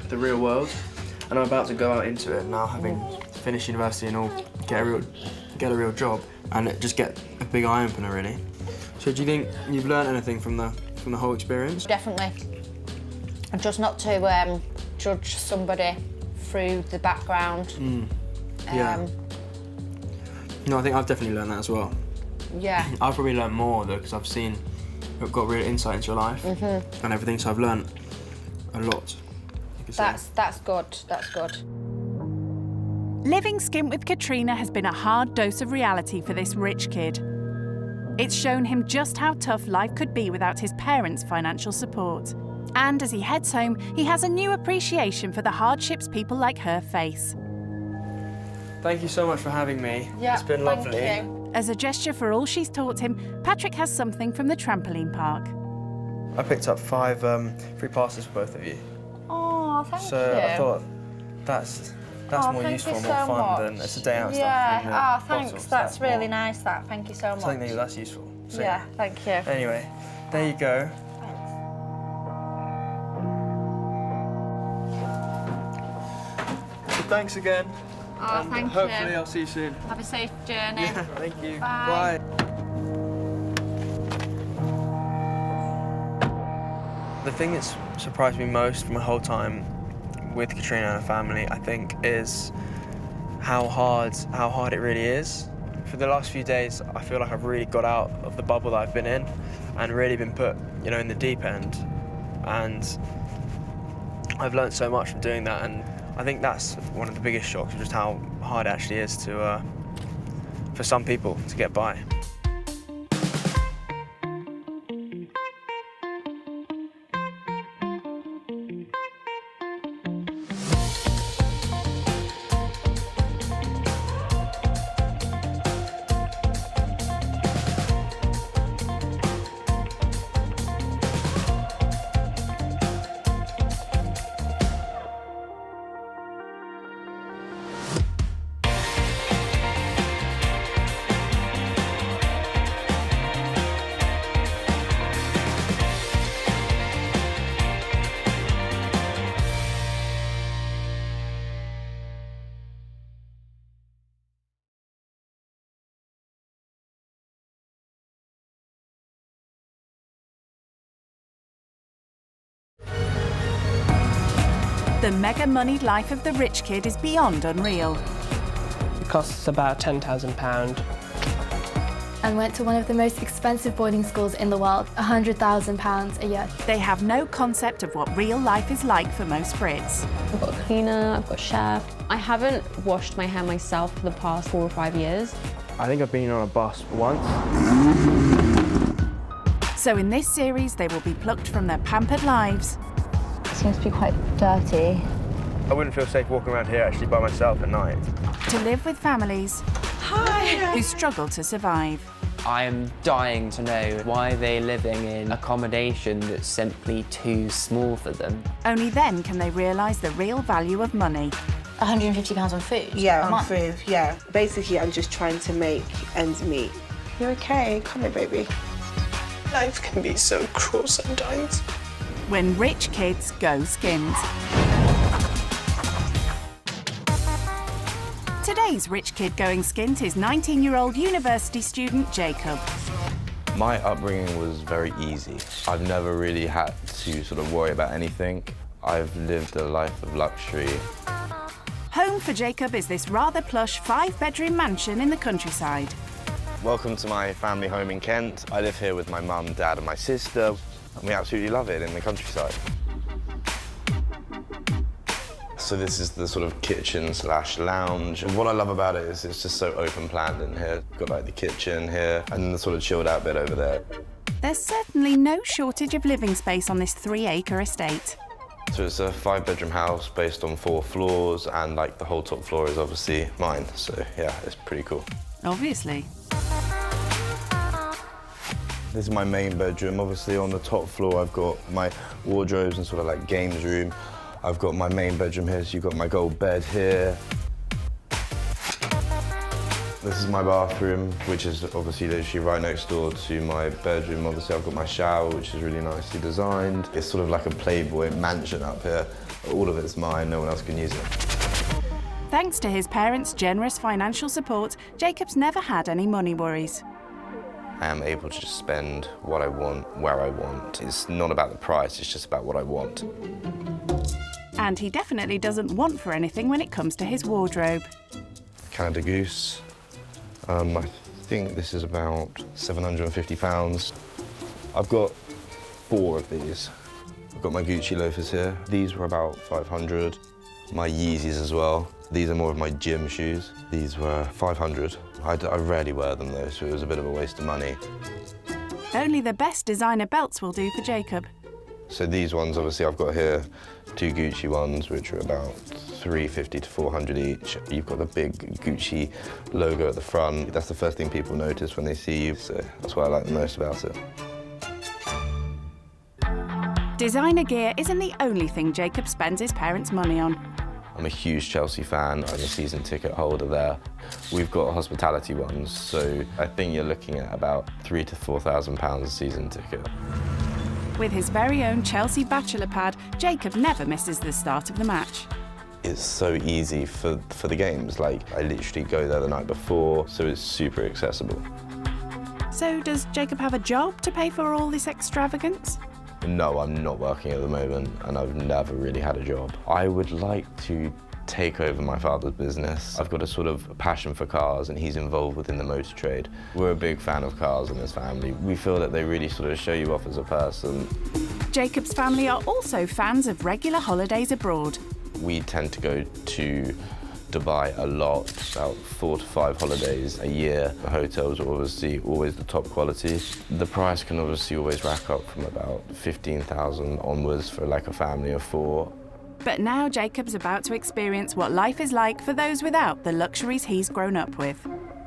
the real world. And I'm about to go out into it now, having finished university and all, get a real job, and just get a big eye opener really. So do you think you've learned anything from the whole experience? Definitely. And just not to judge somebody through the background. Yeah. No, I think I've definitely learned that as well. Yeah. I've probably learned more though, because I've got real insight into your life and everything, so I've learned a lot. That's good. That's good. Living skint with Katrina has been a hard dose of reality for this rich kid. It's shown him just how tough life could be without his parents' financial support. And as he heads home, he has a new appreciation for the hardships people like her face. Thank you so much for having me. Yeah, it's been lovely. thank you. As a gesture for all she's taught him, Patrick has something from the trampoline park. I picked up 5 free passes for both of you. Oh, thank you. So I thought that's more thank useful you and so more fun much. than it's a day out Yeah. stuff. Oh, thanks. That's really nice. That. Thank you so much. Something that's useful. So, Yeah. Thank you. Anyway, there you go. So thanks again. Oh, and thank you. hopefully I'll see you soon. Have a safe journey. Yeah, thank you. Bye. The thing that's surprised me most from my whole time with Katrina and her family, I think, is how hard it really is. For the last few days, I feel like I've really got out of the bubble that I've been in and really been put, in the deep end. And I've learned so much from doing that, and I think that's one of the biggest shocks, just how hard it actually is to, for some people, to get by. The mega-moneyed life of the rich kid is beyond unreal. It costs about £10,000. And went to one of the most expensive boarding schools in the world, £100,000 a year. They have no concept of what real life is like for most Brits. I've got a cleaner, I've got a chef. I haven't washed my hair myself for the past 4 or 5 years. I think I've been on a bus once. So in this series, they will be plucked from their pampered lives. It seems to be quite dirty. I wouldn't feel safe walking around here actually by myself at night. To live with families who struggle to survive. I am dying to know why they're living in accommodation that's simply too small for them. Only then can they realise the real value of money. £150 on food? Yeah, a on month? food, yeah. Basically, I'm just trying to make ends meet. You're okay, come here, baby. Life can be so cruel sometimes. When rich kids go skint. Today's rich kid going skint is 19-year-old university student Jacob. My upbringing was very easy. I've never really had to sort of worry about anything. I've lived a life of luxury. Home for Jacob is this rather plush 5-bedroom mansion in the countryside. Welcome to my family home in Kent. I live here with my mum, dad and my sister, and we absolutely love it in the countryside. So this is the sort of kitchen/lounge. And what I love about it is it's just so open planned in here. Got like the kitchen here and then the sort of chilled out bit over there. There's certainly no shortage of living space on this 3-acre estate. So it's a 5-bedroom house based on 4 floors, and like the whole top floor is obviously mine. So yeah, it's pretty cool. Obviously. This is my main bedroom. Obviously on the top floor I've got my wardrobes and sort of like games room. I've got my main bedroom here, so you've got my gold bed here. This is my bathroom, which is obviously literally right next door to my bedroom. Obviously I've got my shower, which is really nicely designed. It's sort of like a Playboy mansion up here. All of it's mine, no one else can use it. Thanks to his parents' generous financial support, Jacob's never had any money worries. I am able to just spend what I want, where I want. It's not about the price, it's just about what I want. And he definitely doesn't want for anything when it comes to his wardrobe. Canada Goose. I think this is about £750. I've got 4 of these. I've got my Gucci loafers here. These were about 500. My Yeezys as well. These are more of my gym shoes. These were 500. I rarely wear them though, so it was a bit of a waste of money. Only the best designer belts will do for Jacob. So these ones, obviously, I've got here 2 Gucci ones, which are about £350 to £400 each. You've got the big Gucci logo at the front. That's the first thing people notice when they see you, so that's what I like the most about it. Designer gear isn't the only thing Jacob spends his parents' money on. I'm a huge Chelsea fan. I'm a season ticket holder there. We've got hospitality ones, so I think you're looking at about £3,000 to £4,000 a season ticket. With his very own Chelsea bachelor pad, Jacob never misses the start of the match. It's so easy for the games. Like, I literally go there the night before, so it's super accessible. So does Jacob have a job to pay for all this extravagance? No, I'm not working at the moment, and I've never really had a job. I would like to take over my father's business. I've got a sort of passion for cars, and he's involved within the motor trade. We're a big fan of cars in his family. We feel that they really sort of show you off as a person. Jacob's family are also fans of regular holidays abroad. We tend to go to Dubai a lot, about 4 to 5 holidays a year. The hotels are obviously always the top quality. The price can obviously always rack up from about 15,000 onwards for like a family of 4. But now Jacob's about to experience what life is like for those without the luxuries he's grown up with.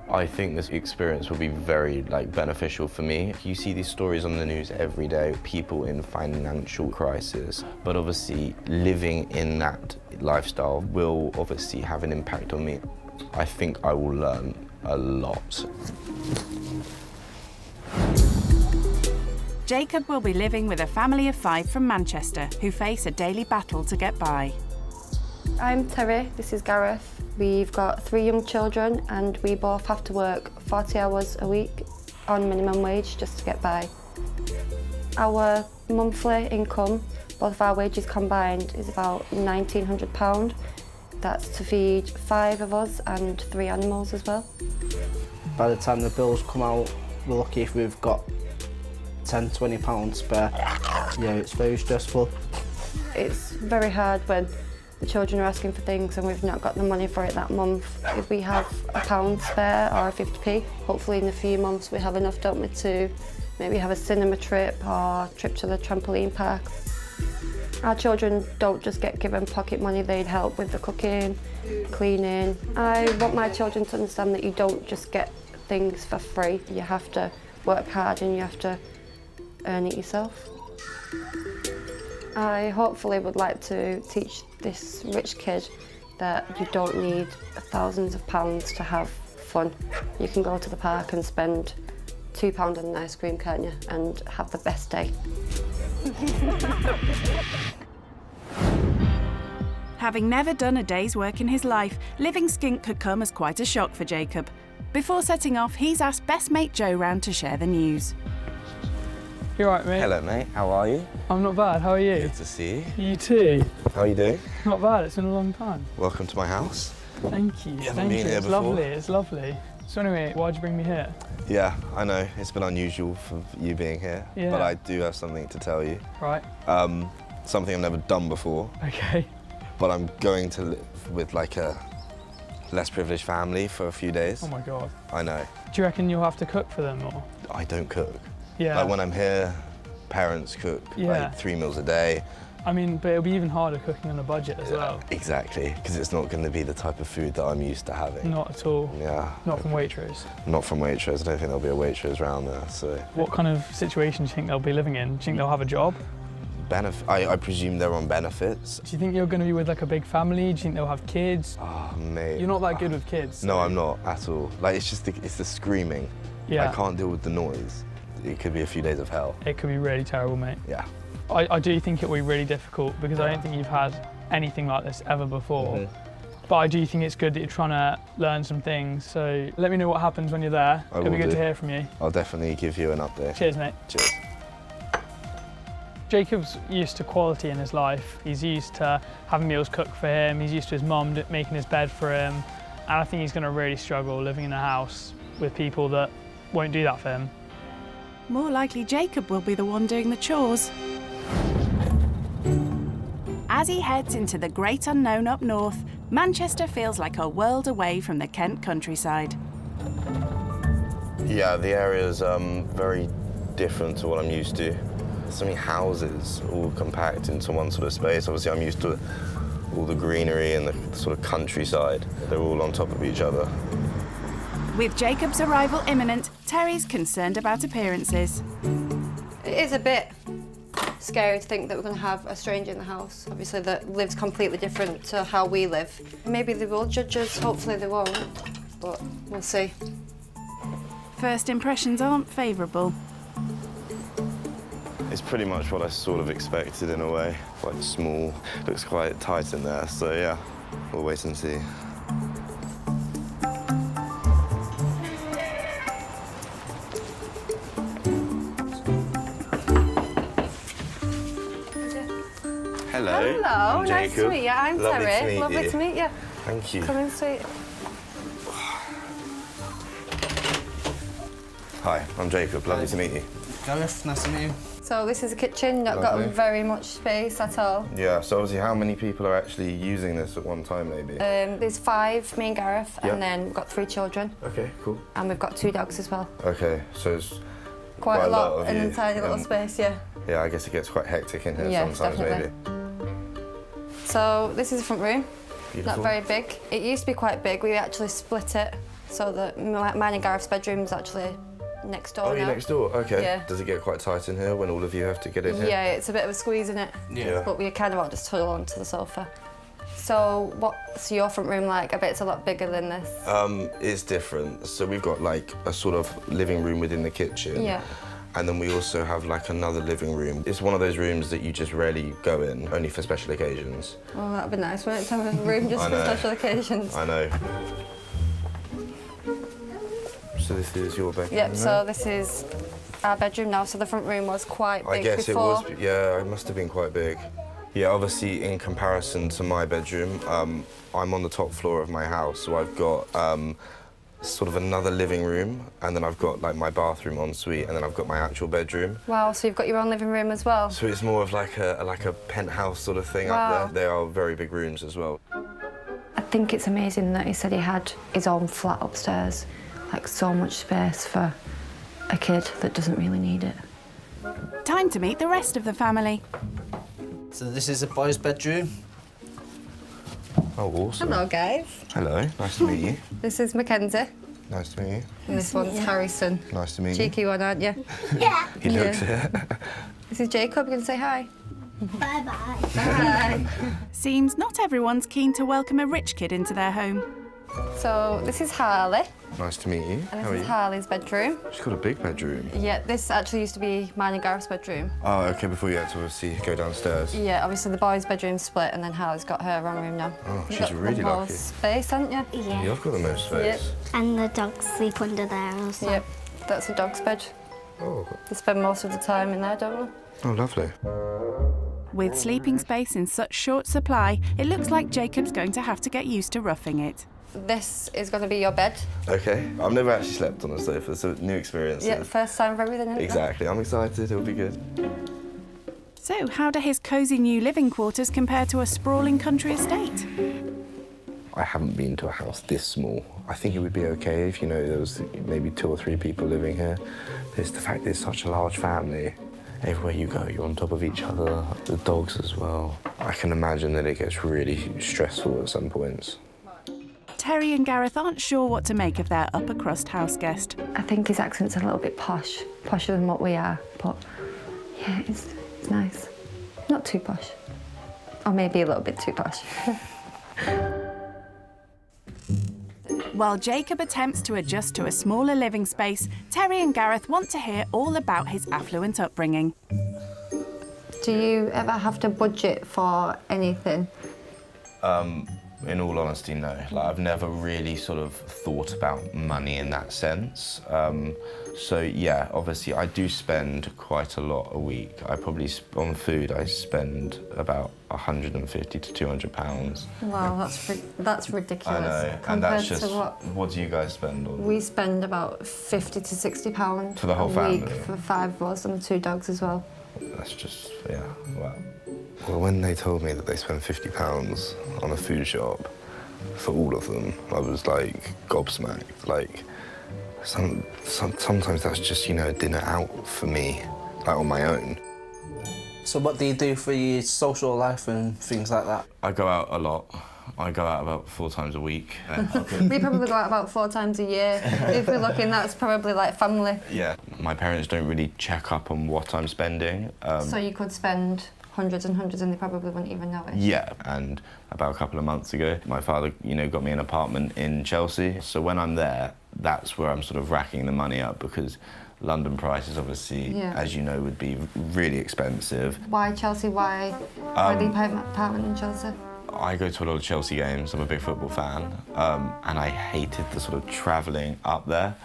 I think this experience will be very beneficial for me. You see these stories on the news every day, people in financial crisis, but obviously living in that lifestyle will obviously have an impact on me. I think I will learn a lot. Jacob will be living with a family of 5 from Manchester who face a daily battle to get by. I'm Terry, this is Gareth. We've got 3 young children and we both have to work 40 hours a week on minimum wage just to get by. Our monthly income, both of our wages combined, is about £1,900. That's to feed 5 of us and 3 animals as well. By the time the bills come out, we're lucky if we've got £10, £20 spare. Yeah, it's very stressful. It's very hard when the children are asking for things and we've not got the money for it that month. If we have £1 spare or a 50p, hopefully in a few months we have enough, don't we, to maybe have a cinema trip or a trip to the trampoline park. Our children don't just get given pocket money, they'd help with the cooking, cleaning. I want my children to understand that you don't just get things for free. You have to work hard and you have to earn it yourself. I hopefully would like to teach this rich kid that you don't need thousands of pounds to have fun. You can go to the park and spend £2 on an ice cream, can't you, and have the best day. Having never done a day's work in his life, living skint could come as quite a shock for Jacob. Before setting off, he's asked best mate Joe round to share the news. You alright, mate? Hello, mate. How are you? I'm not bad. How are you? Good to see you. You too. How are you doing? Not bad. It's been a long time. Welcome to my house. Thank you. You haven't Thank been you. here It's before? lovely. It's lovely. So anyway, why'd you bring me here? Yeah, I know. It's been unusual for you being here. Yeah. But I do have something to tell you. Right. Something I've never done before. Okay. But I'm going to live with like a less privileged family for a few days. Oh my God. I know. Do you reckon you'll have to cook for them or? I don't cook. Yeah. Like when I'm here, parents cook like 3 meals a day. I mean, but it'll be even harder cooking on a budget as well. Exactly, because it's not going to be the type of food that I'm used to having. Not at all. Yeah. Not from Waitrose. Not from Waitrose. I don't think there'll be a Waitrose around there, so. What kind of situation do you think they'll be living in? Do you think they'll have a job? I presume they're on benefits. Do you think you're going to be with like a big family? Do you think they'll have kids? Oh, mate. You're not that good with kids. No, I'm not at all. Like, it's just it's the screaming. Yeah. I can't deal with the noise. It could be a few days of hell. It could be really terrible, mate. Yeah. I do think it will be really difficult because I don't think you've had anything like this ever before. But I do think it's good that you're trying to learn some things. So let me know what happens when you're there. It'll be good to hear from you. I'll definitely give you an update. Cheers, mate. Cheers. Jacob's used to quality in his life. He's used to having meals cooked for him. He's used to his mum making his bed for him. And I think he's going to really struggle living in a house with people that won't do that for him. More likely Jacob will be the one doing the chores. As he heads into the great unknown up north, Manchester feels like a world away from the Kent countryside. Yeah, the area's very different to what I'm used to. So many houses all compact into one sort of space. Obviously, I'm used to all the greenery and the sort of countryside. They're all on top of each other. With Jacob's arrival imminent, Terry's concerned about appearances. It is a bit scary to think that we're going to have a stranger in the house, obviously, that lives completely different to how we live. Maybe they will judge us, hopefully they won't, but we'll see. First impressions aren't favourable. It's pretty much what I sort of expected in a way. Quite small, looks quite tight in there, so yeah, we'll wait and see. Hello. Hello, I'm nice Jacob. to meet you. I'm Lovely Terry. to meet Lovely you. to meet you. Thank you. Come in, sweet. Hi, I'm Jacob. Lovely to meet you. Gareth, nice to meet you. So this is a kitchen, not Lovely. got very much space at all. Yeah, so obviously how many people are actually using this at one time, maybe? There's 5, me and Gareth, Yeah. and then we've got 3 children. Okay, cool. And we've got 2 dogs as well. Okay, so it's Quite a lot of in you. a tiny little space, yeah. Yeah, I guess it gets quite hectic in here Yes, sometimes, definitely. maybe. So this is the front room. Beautiful. Not very big. It used to be quite big. We actually split it so that mine and Gareth's bedroom's actually next door Oh, now. you're next door? Okay. Yeah. Does it get quite tight in here when all of you have to get in here? Yeah, it's a bit of a squeeze in it. Yeah. But we kind of all just huddle onto the sofa. So what's your front room like? I bet it's a lot bigger than this. It's different. So we've got like a sort of living room within the kitchen. Yeah. And then we also have like another living room. It's one of those rooms that you just rarely go in, only for special occasions. Oh, that'd be nice, wouldn't it, to have a room just I for know. special occasions? I know. So this is your bedroom? Yep, right? so this is our bedroom now, so the front room was quite big I guess before. it was, yeah, it must have been quite big. Yeah, obviously in comparison to my bedroom, I'm on the top floor of my house, so I've got sort of another living room, and then I've got like my bathroom ensuite, and then I've got my actual bedroom. Wow, so you've got your own living room as well? So it's more of like a penthouse sort of thing Wow. up there. They are very big rooms as well. I think it's amazing that he said he had his own flat upstairs. Like, so much space for a kid that doesn't really need it. Time to meet the rest of the family. So this is the boys' bedroom. Oh, awesome. Hello, guys. Hello, nice to meet you. This is Mackenzie, Nice to meet you. and this one's Harrison. Nice to meet you. Cheeky one, aren't you? Yeah. He looks Yeah. it. This is Jacob. You can say hi. Bye-bye. Hi. Seems not everyone's keen to welcome a rich kid into their home. So this is Harley, Nice to meet you. and How are this is you? Harley's bedroom. She's got a big bedroom. Yeah, this actually used to be mine and Gareth's bedroom. Oh, okay, before you had to obviously go downstairs. Yeah, obviously the boys' bedroom's split, and then Harley's got her own room now. Oh, You've she's got really the most lucky. space, haven't you? Yeah. You've got the most space. Yep. And the dogs sleep under there also. Yep, that's a dog's bed. Oh. They spend most of the time in there, don't they? Oh, lovely. With sleeping space in such short supply, it looks like Jacob's going to have to get used to roughing it. This is going to be your bed. Okay. I've never actually slept on a sofa, so new experience. Yeah, first time for everything, isn't it? Exactly. I'm excited. It'll be good. So, how do his cosy new living quarters compare to a sprawling country estate? I haven't been to a house this small. I think it would be okay if, there was maybe 2 or 3 people living here. There's the fact that it's such a large family. Everywhere you go, you're on top of each other, the dogs as well. I can imagine that it gets really stressful at some points. Terry and Gareth aren't sure what to make of their upper crust house guest. I think his accent's a little bit posher than what we are, but yeah, it's nice. Not too posh. Or maybe a little bit too posh. While Jacob attempts to adjust to a smaller living space, Terry and Gareth want to hear all about his affluent upbringing. Do you ever have to budget for anything? In all honesty, no. I've never really sort of thought about money in that sense. So yeah, obviously I do spend quite a lot a week. I probably, on food, I spend about 150 to 200 pounds. Wow, that's ridiculous. I know, and that's just, what do you guys spend on? We spend about 50 to 60 pounds for the whole a week family? for 5 of us and 2 dogs as well. That's just, yeah, wow. Well, when they told me that they spend £50 on a food shop for all of them, I was like gobsmacked. Sometimes that's just, a dinner out for me, on my own. So what do you do for your social life and things like that? I go out a lot. I go out about 4 times a week. We probably go out about 4 times a year. If we're looking, that's probably like family. Yeah, my parents don't really check up on what I'm spending. So you could spend hundreds and hundreds and they probably wouldn't even know it. Yeah, and about a couple of months ago, my father, got me an apartment in Chelsea. So when I'm there, that's where I'm sort of racking the money up because London prices, obviously, as you know, would be really expensive. Why Chelsea? Why the apartment in Chelsea? I go to a lot of Chelsea games. I'm a big football fan, and I hated the sort of travelling up there.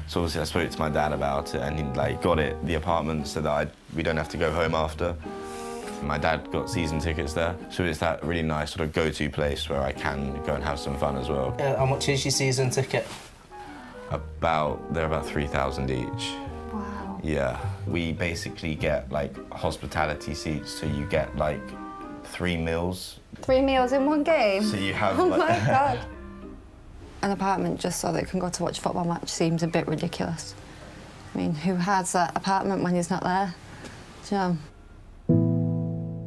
So obviously I spoke to my dad about it, and he got the apartment so that we don't have to go home after. My dad got season tickets there, so it's that really nice sort of go-to place where I can go and have some fun as well. How much is your season ticket? They're about 3,000 each. Wow. Yeah, we basically get hospitality seats, so you get 3 meals. 3 meals in one game? So you have oh my God. An apartment just so they can go to watch a football match seems a bit ridiculous. I mean, who has that apartment when he's not there? Do you know?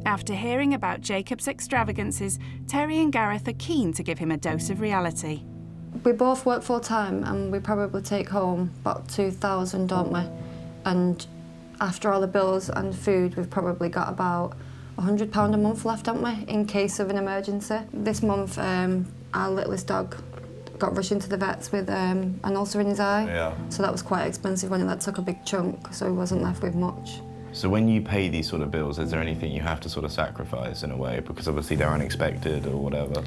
After hearing about Jacob's extravagances, Terry and Gareth are keen to give him a dose of reality. We both work full-time and we probably take home about 2,000, don't we? And after all the bills and food, we've probably got about £100 a month left, haven't we, in case of an emergency. This month, our littlest dog got rushed into the vets with an ulcer in his eye. Yeah. So that was quite expensive when that took a big chunk, so he wasn't left with much. So when you pay these sort of bills, is there anything you have to sort of sacrifice in a way? Because obviously they're unexpected or whatever,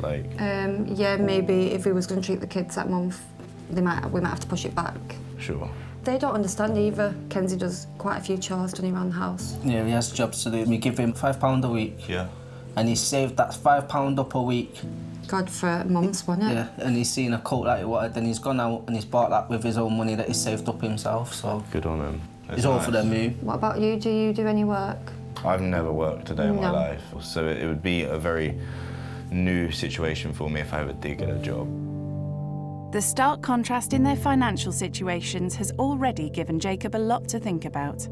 Yeah, maybe if we was going to treat the kids that month, we might have to push it back. Sure. They don't understand either. Kenzie does quite a few chores, doesn't he, around the house? Yeah, he has jobs to do. We give him £5 a week. Yeah. And he saved that £5 up a week. God, for months, wasn't it? Yeah, and he's seen a coat that he wanted, then he's gone out and he's bought that with his own money that he saved up himself, so... Good on him. It's all for the move. What about you? Do you do any work? I've never worked a day in my life, so it would be a very new situation for me if I ever did get a job. The stark contrast in their financial situations has already given Jacob a lot to think about.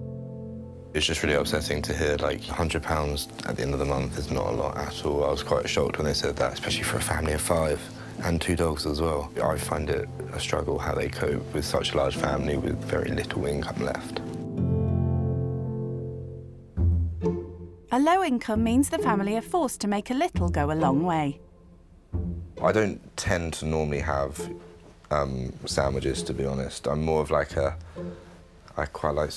It's just really upsetting to hear £100 at the end of the month is not a lot at all. I was quite shocked when they said that, especially for a family of 5 and 2 dogs as well. I find it a struggle how they cope with such a large family with very little income left. A low income means the family are forced to make a little go a long way. I don't tend to normally have sandwiches, to be honest. I'm more of I quite like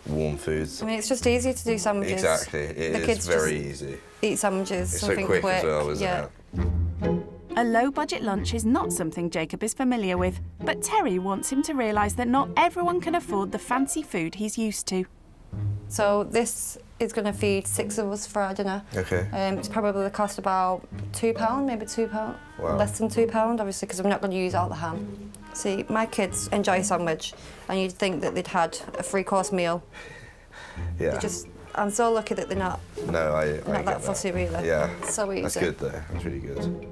warm foods. I mean, it's just easier to do sandwiches. Exactly, it is very easy. Eat sandwiches, it's something so quick quick. as well, isn't it? A low-budget lunch is not something Jacob is familiar with, but Terry wants him to realise that not everyone can afford the fancy food he's used to. So this is going to feed 6 of us for our dinner. Okay. It's probably cost about £2, maybe £2. Wow. Less than £2, obviously, because I'm not going to use all the ham. See, my kids enjoy a sandwich, and you'd think that they'd had a 3-course meal. Yeah. I'm so lucky that they're not. No, I Not get that fussy, really. Yeah. So easy. That's good, though. That's really good.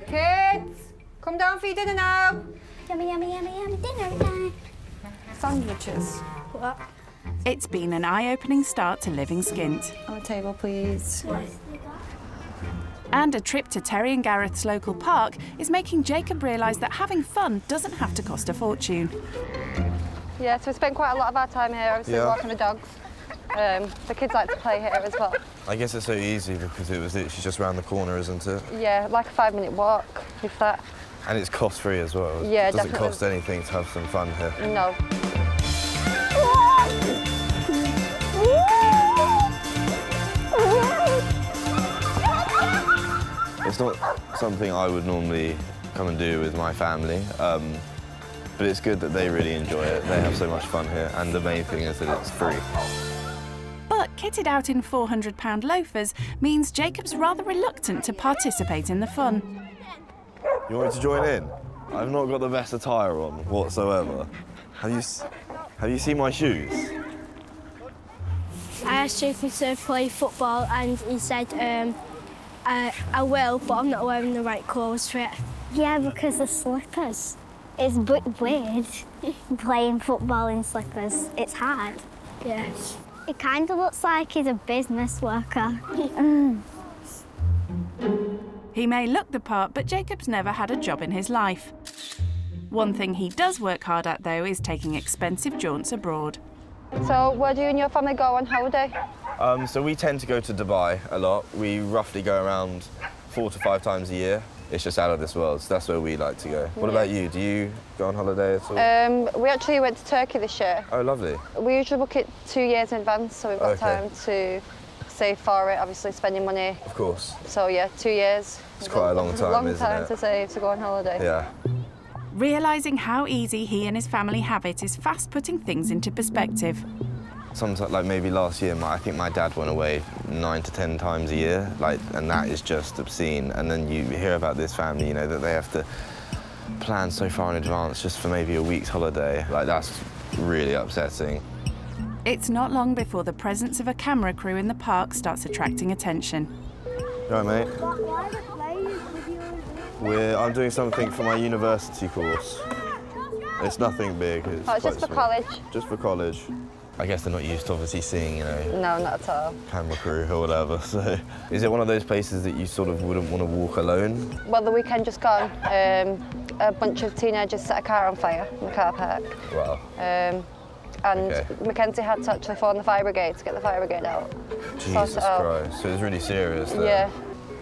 Kids, come down for your dinner now. Yummy, yummy, yummy, yummy, dinner time. Sandwiches. What? It's been an eye-opening start to living skint. On the table, please. And a trip to Terry and Gareth's local park is making Jacob realise that having fun doesn't have to cost a fortune. Yeah, so we spent quite a lot of our time here, obviously, walking the dogs. The kids like to play here as well. I guess it's so easy because it was literally just around the corner, isn't it? Yeah, like a 5-minute walk, if that. And it's cost-free as well. Yeah, It doesn't definitely. cost anything to have some fun here. No. It's not something I would normally come and do with my family, but it's good that they really enjoy it. They have so much fun here, and the main thing is that it's free. But kitted out in £400 loafers means Jacob's rather reluctant to participate in the fun. You want me to join in? I've not got the best attire on whatsoever. Have you seen my shoes? I asked Jacob to play football and he said, I will, but I'm not wearing the right clothes for it. Yeah, because the slippers. It's a bit weird playing football in slippers. It's hard. Yeah. It kind of looks like he's a business worker. He may look the part, but Jacob's never had a job in his life. One thing he does work hard at, though, is taking expensive jaunts abroad. So where do you and your family go on holiday? So we tend to go to Dubai a lot. We roughly go around 4 to 5 times a year. It's just out of this world, so that's where we like to go. What about you? Do you go on holiday at all? We actually went to Turkey this year. Oh, lovely. We usually book it 2 years in advance, so we've got time to save for it, obviously spending money. Of course. So yeah, 2 years. It's quite a long time, isn't it? To save to go on holiday. Yeah. Realising how easy he and his family have it is fast putting things into perspective. Sometimes, like maybe last year, I think my dad went away 9 to 10 times a year, and that is just obscene. And then you hear about this family, you know, that they have to plan so far in advance just for maybe a week's holiday. Like, that's really upsetting. It's not long before the presence of a camera crew in the park starts attracting attention. Right, mate? I'm doing something for my university course. It's nothing big. It's Oh, it's just for college? Just for college. I guess they're not used to obviously seeing, you know, No, not at all. camera crew or whatever. So, is it one of those places that you sort of wouldn't want to walk alone? Well, the weekend just gone, a bunch of teenagers set a car on fire in the car park. Wow. And Okay. Mackenzie had to actually phone the fire brigade to get the fire brigade out. Jesus Christ. So it's really serious then. Yeah.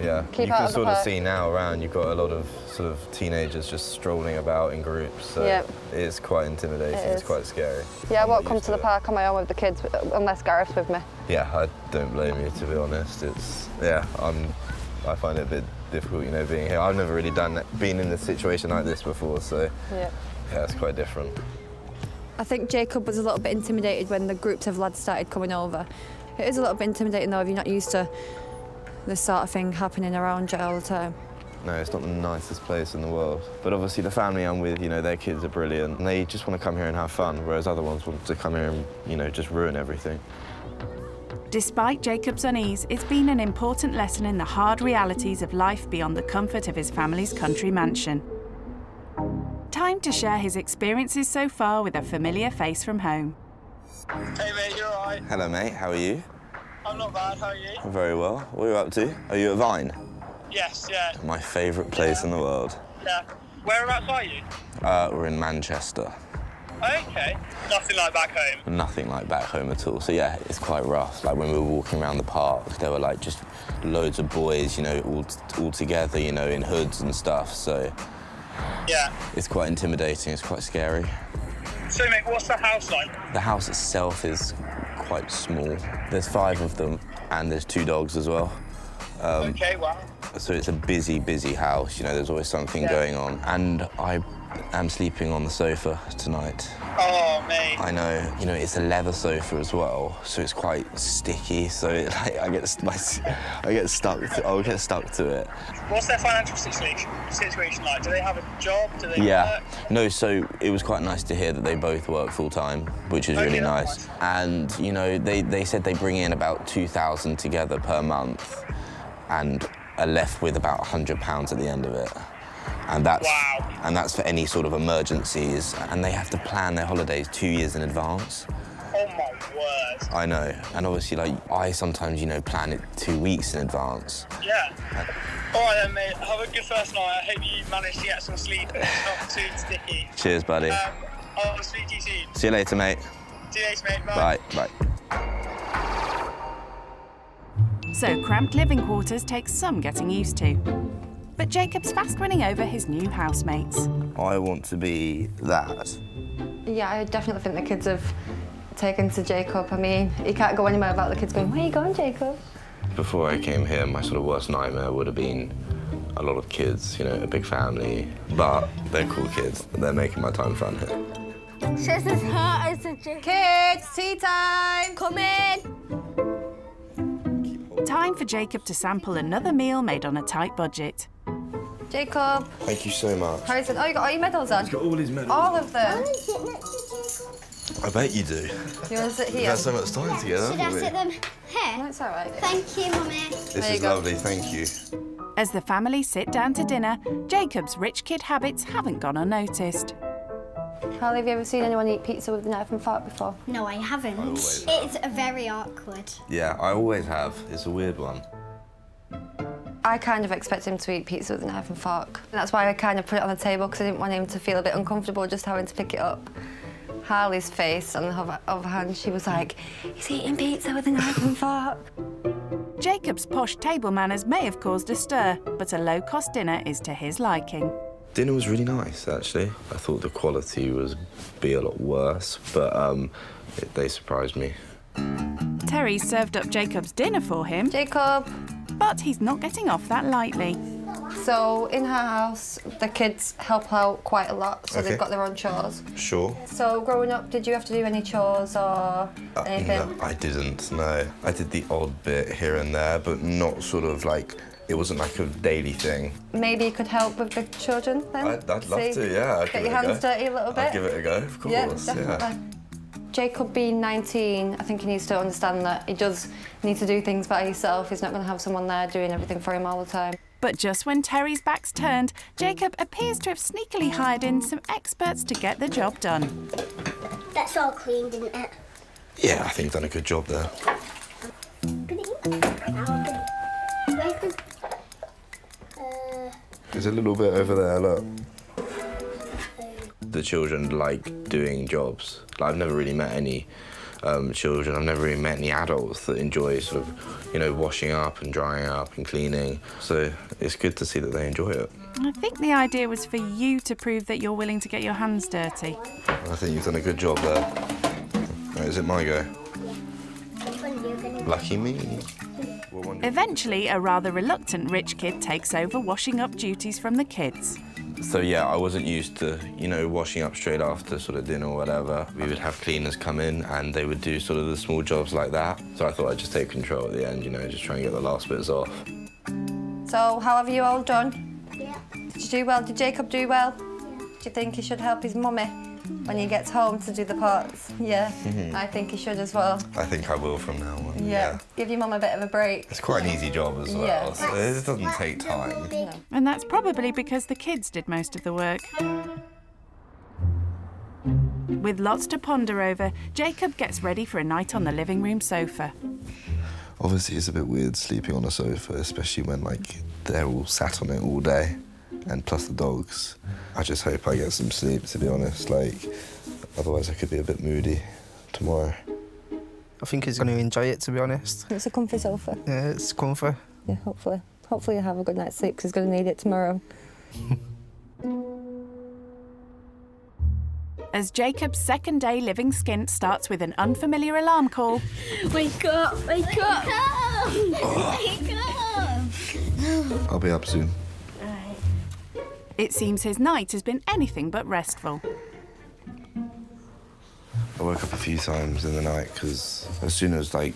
Yeah. Keep You out can of the sort of park. see now around, you've got a lot of sort of teenagers just strolling about in groups. So Yep. it is quite intimidating. It It's is. quite scary. Yeah, I I'm won't not come used to the it. park on my own with the kids unless Gareth's with me. Yeah, I don't blame you, to be honest. I find it a bit difficult, you know, being here. I've never really been in a situation like this before, so Yeah. yeah, it's quite different. I think Jacob was a little bit intimidated when the groups of lads started coming over. It is a little bit intimidating though if you're not used to this sort of thing happening around you all the time. No, it's not the nicest place in the world. But obviously the family I'm with, you know, their kids are brilliant. And they just want to come here and have fun, whereas other ones want to come here and, you know, just ruin everything. Despite Jacob's unease, it's been an important lesson in the hard realities of life beyond the comfort of his family's country mansion. Time to share his experiences so far with a familiar face from home. Hey mate, you alright? Hello, mate. How are you? I'm not bad, how are you? Very well. What are you up to? Are you at Vine? Yes, yeah. My favourite place in the world. Yeah. Whereabouts are you? We're in Manchester. Okay. Nothing like back home. Nothing like back home at all. So yeah, it's quite rough. Like when we were walking around the park, there were like just loads of boys, you know, all together, you know, in hoods and stuff. So yeah, it's quite intimidating. It's quite scary. So mate, what's the house like? The house itself is quite small. There's 5 of them, and there's 2 dogs as well. Okay, wow. So it's a busy, busy house. You know, there's always something going on. And I am sleeping on the sofa tonight. Oh, mate. I know. You know, it's a leather sofa as well, so it's quite sticky. So I'll get stuck to it. What's their financial situation like? Do they have a job? Do they work? No, so it was quite nice to hear that they both work full-time, which is really nice. And, you know, they said they bring in about 2,000 together per month and are left with about £100 at the end of it. And that's for any sort of emergencies. And they have to plan their holidays 2 years in advance. Oh, my word. I know. And obviously, like, I sometimes, you know, plan it 2 weeks in advance. Yeah. All right then, mate. Have a good first night. I hope you manage to get some sleep and it's not too sticky. Cheers, buddy. I'll speak to you soon. See you later, mate. See you later, mate. Bye. Bye. So cramped living quarters takes some getting used to. But Jacob's fast winning over his new housemates. I want to be that. Yeah, I definitely think the kids have taken to Jacob. I mean, he can't go anywhere without the kids going, where are you going, Jacob? Before I came here, my sort of worst nightmare would have been a lot of kids, you know, a big family. But they're cool kids. They're making my time fun here. She's as hot as a chicken. Kids, tea time! Come in! Time for Jacob to sample another meal made on a tight budget. Jacob. Thank you so much. Harrison, oh, you got all your medals on? He's got all his medals. All of them? I bet you do. You want to sit here? We've had so much time together, Should I haven't we? sit them here? That's all right. Thank you, Mummy. This is lovely, thank you. As the family sit down to dinner, Jacob's rich kid habits haven't gone unnoticed. Harley, have you ever seen anyone eat pizza with a knife and fork before? No, I haven't. I always It's very awkward. Yeah, I always have. It's a weird one. I kind of expect him to eat pizza with a knife and fork. That's why I kind of put it on the table, because I didn't want him to feel a bit uncomfortable just having to pick it up. Harley's face, on the other hand, she was like, he's eating pizza with a knife and fork. Jacob's posh table manners may have caused a stir, but a low-cost dinner is to his liking. Dinner was really nice, actually. I thought the quality was be a lot worse, but they surprised me. Terry served up Jacob's dinner for him. Jacob! But he's not getting off that lightly. So, in her house, the kids help out quite a lot, so they've got their own chores. Sure. So, growing up, did you have to do any chores or anything? No, I didn't, no. I did the odd bit here and there, but not sort of like, it wasn't like a daily thing. Maybe you could help with the children then? I'd love to, yeah. Get your hands dirty a little bit? I'd give it a go, of course. Yeah, definitely. Jacob being 19, I think he needs to understand that he does need to do things by himself. He's not going to have someone there doing everything for him all the time. But just when Terry's back's turned, Jacob appears to have sneakily hired in some experts to get the job done. That's all clean, didn't it? Yeah, I think you've done a good job there. There's a little bit over there, look. The children like doing jobs. I've never really met any children, I've never really met any adults that enjoy sort of, you know, washing up and drying up and cleaning. So it's good to see that they enjoy it. I think the idea was for you to prove that you're willing to get your hands dirty. I think you've done a good job there. Right, is it my go? Lucky me. Eventually, a rather reluctant rich kid takes over washing up duties from the kids. So yeah, I wasn't used to, you know, washing up straight after sort of dinner or whatever. We would have cleaners come in and they would do sort of the small jobs like that. So I thought I'd just take control at the end, you know, just try and get the last bits off. So, how have you all done? Yeah. Did you do well? Did Jacob do well? Yeah. Do you think he should help his mummy when he gets home to do the pots? Yeah, I think he should as well. I think I will from now on, Yeah. Give your mum a bit of a break. It's quite an easy job as well, Yeah. so it doesn't take time. No. And that's probably because the kids did most of the work. With lots to ponder over, Jacob gets ready for a night on the living room sofa. Obviously, it's a bit weird sleeping on a sofa, especially when, like, they're all sat on it all day, and plus the dogs. I just hope I get some sleep, to be honest. Like, otherwise I could be a bit moody tomorrow. I think he's going to enjoy it, to be honest. It's a comfy sofa. Yeah, it's comfy. Yeah, hopefully. Hopefully you'll have a good night's sleep, because he's going to need it tomorrow. As Jacob's second day living skint starts with an unfamiliar alarm call. Wake up, wake up. I'll be up soon. It seems his night has been anything but restful. I woke up a few times in the night because as soon as like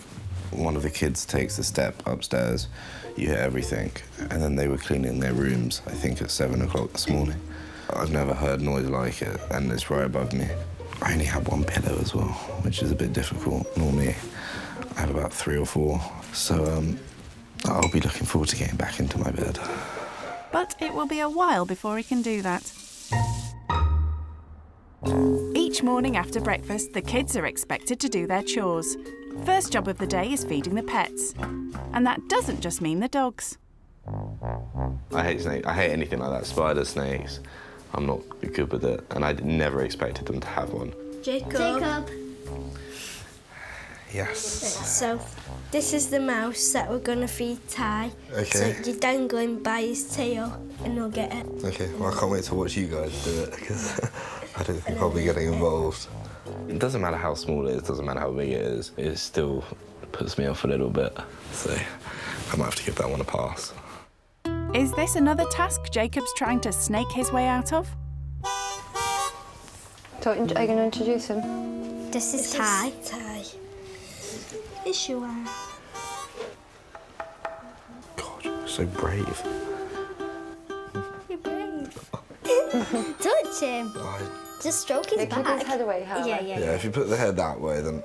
one of the kids takes a step upstairs, you hear everything. And then they were cleaning their rooms, I think at 7 o'clock this morning. I've never heard noise like it, and it's right above me. I only had one pillow as well, which is a bit difficult. Normally, I have about 3 or 4. So I'll be looking forward to getting back into my bed. But it will be a while before he can do that. Each morning after breakfast, the kids are expected to do their chores. First job of the day is feeding the pets. And that doesn't just mean the dogs. I hate snakes. I hate anything like that. Spiders, snakes. I'm not good with it, and I never expected them to have one. Jacob. Yes. So, this is the mouse that we're going to feed Ty. Okay. So you dangle him by his tail and he'll get it. Okay, well, I can't wait to watch you guys do it, because I don't think I'll be getting involved. It doesn't matter how small it is, doesn't matter how big it still puts me off a little bit. So I might have to give that one a pass. Is this another task Jacob's trying to snake his way out of? So, are you going to introduce him? This is Ty. Ty. Yes, you are. God, you're so brave. You're brave. Touch him. Just stroke his back. Keep his head away, Harry. Yeah. Yeah, if you put the head that way, then...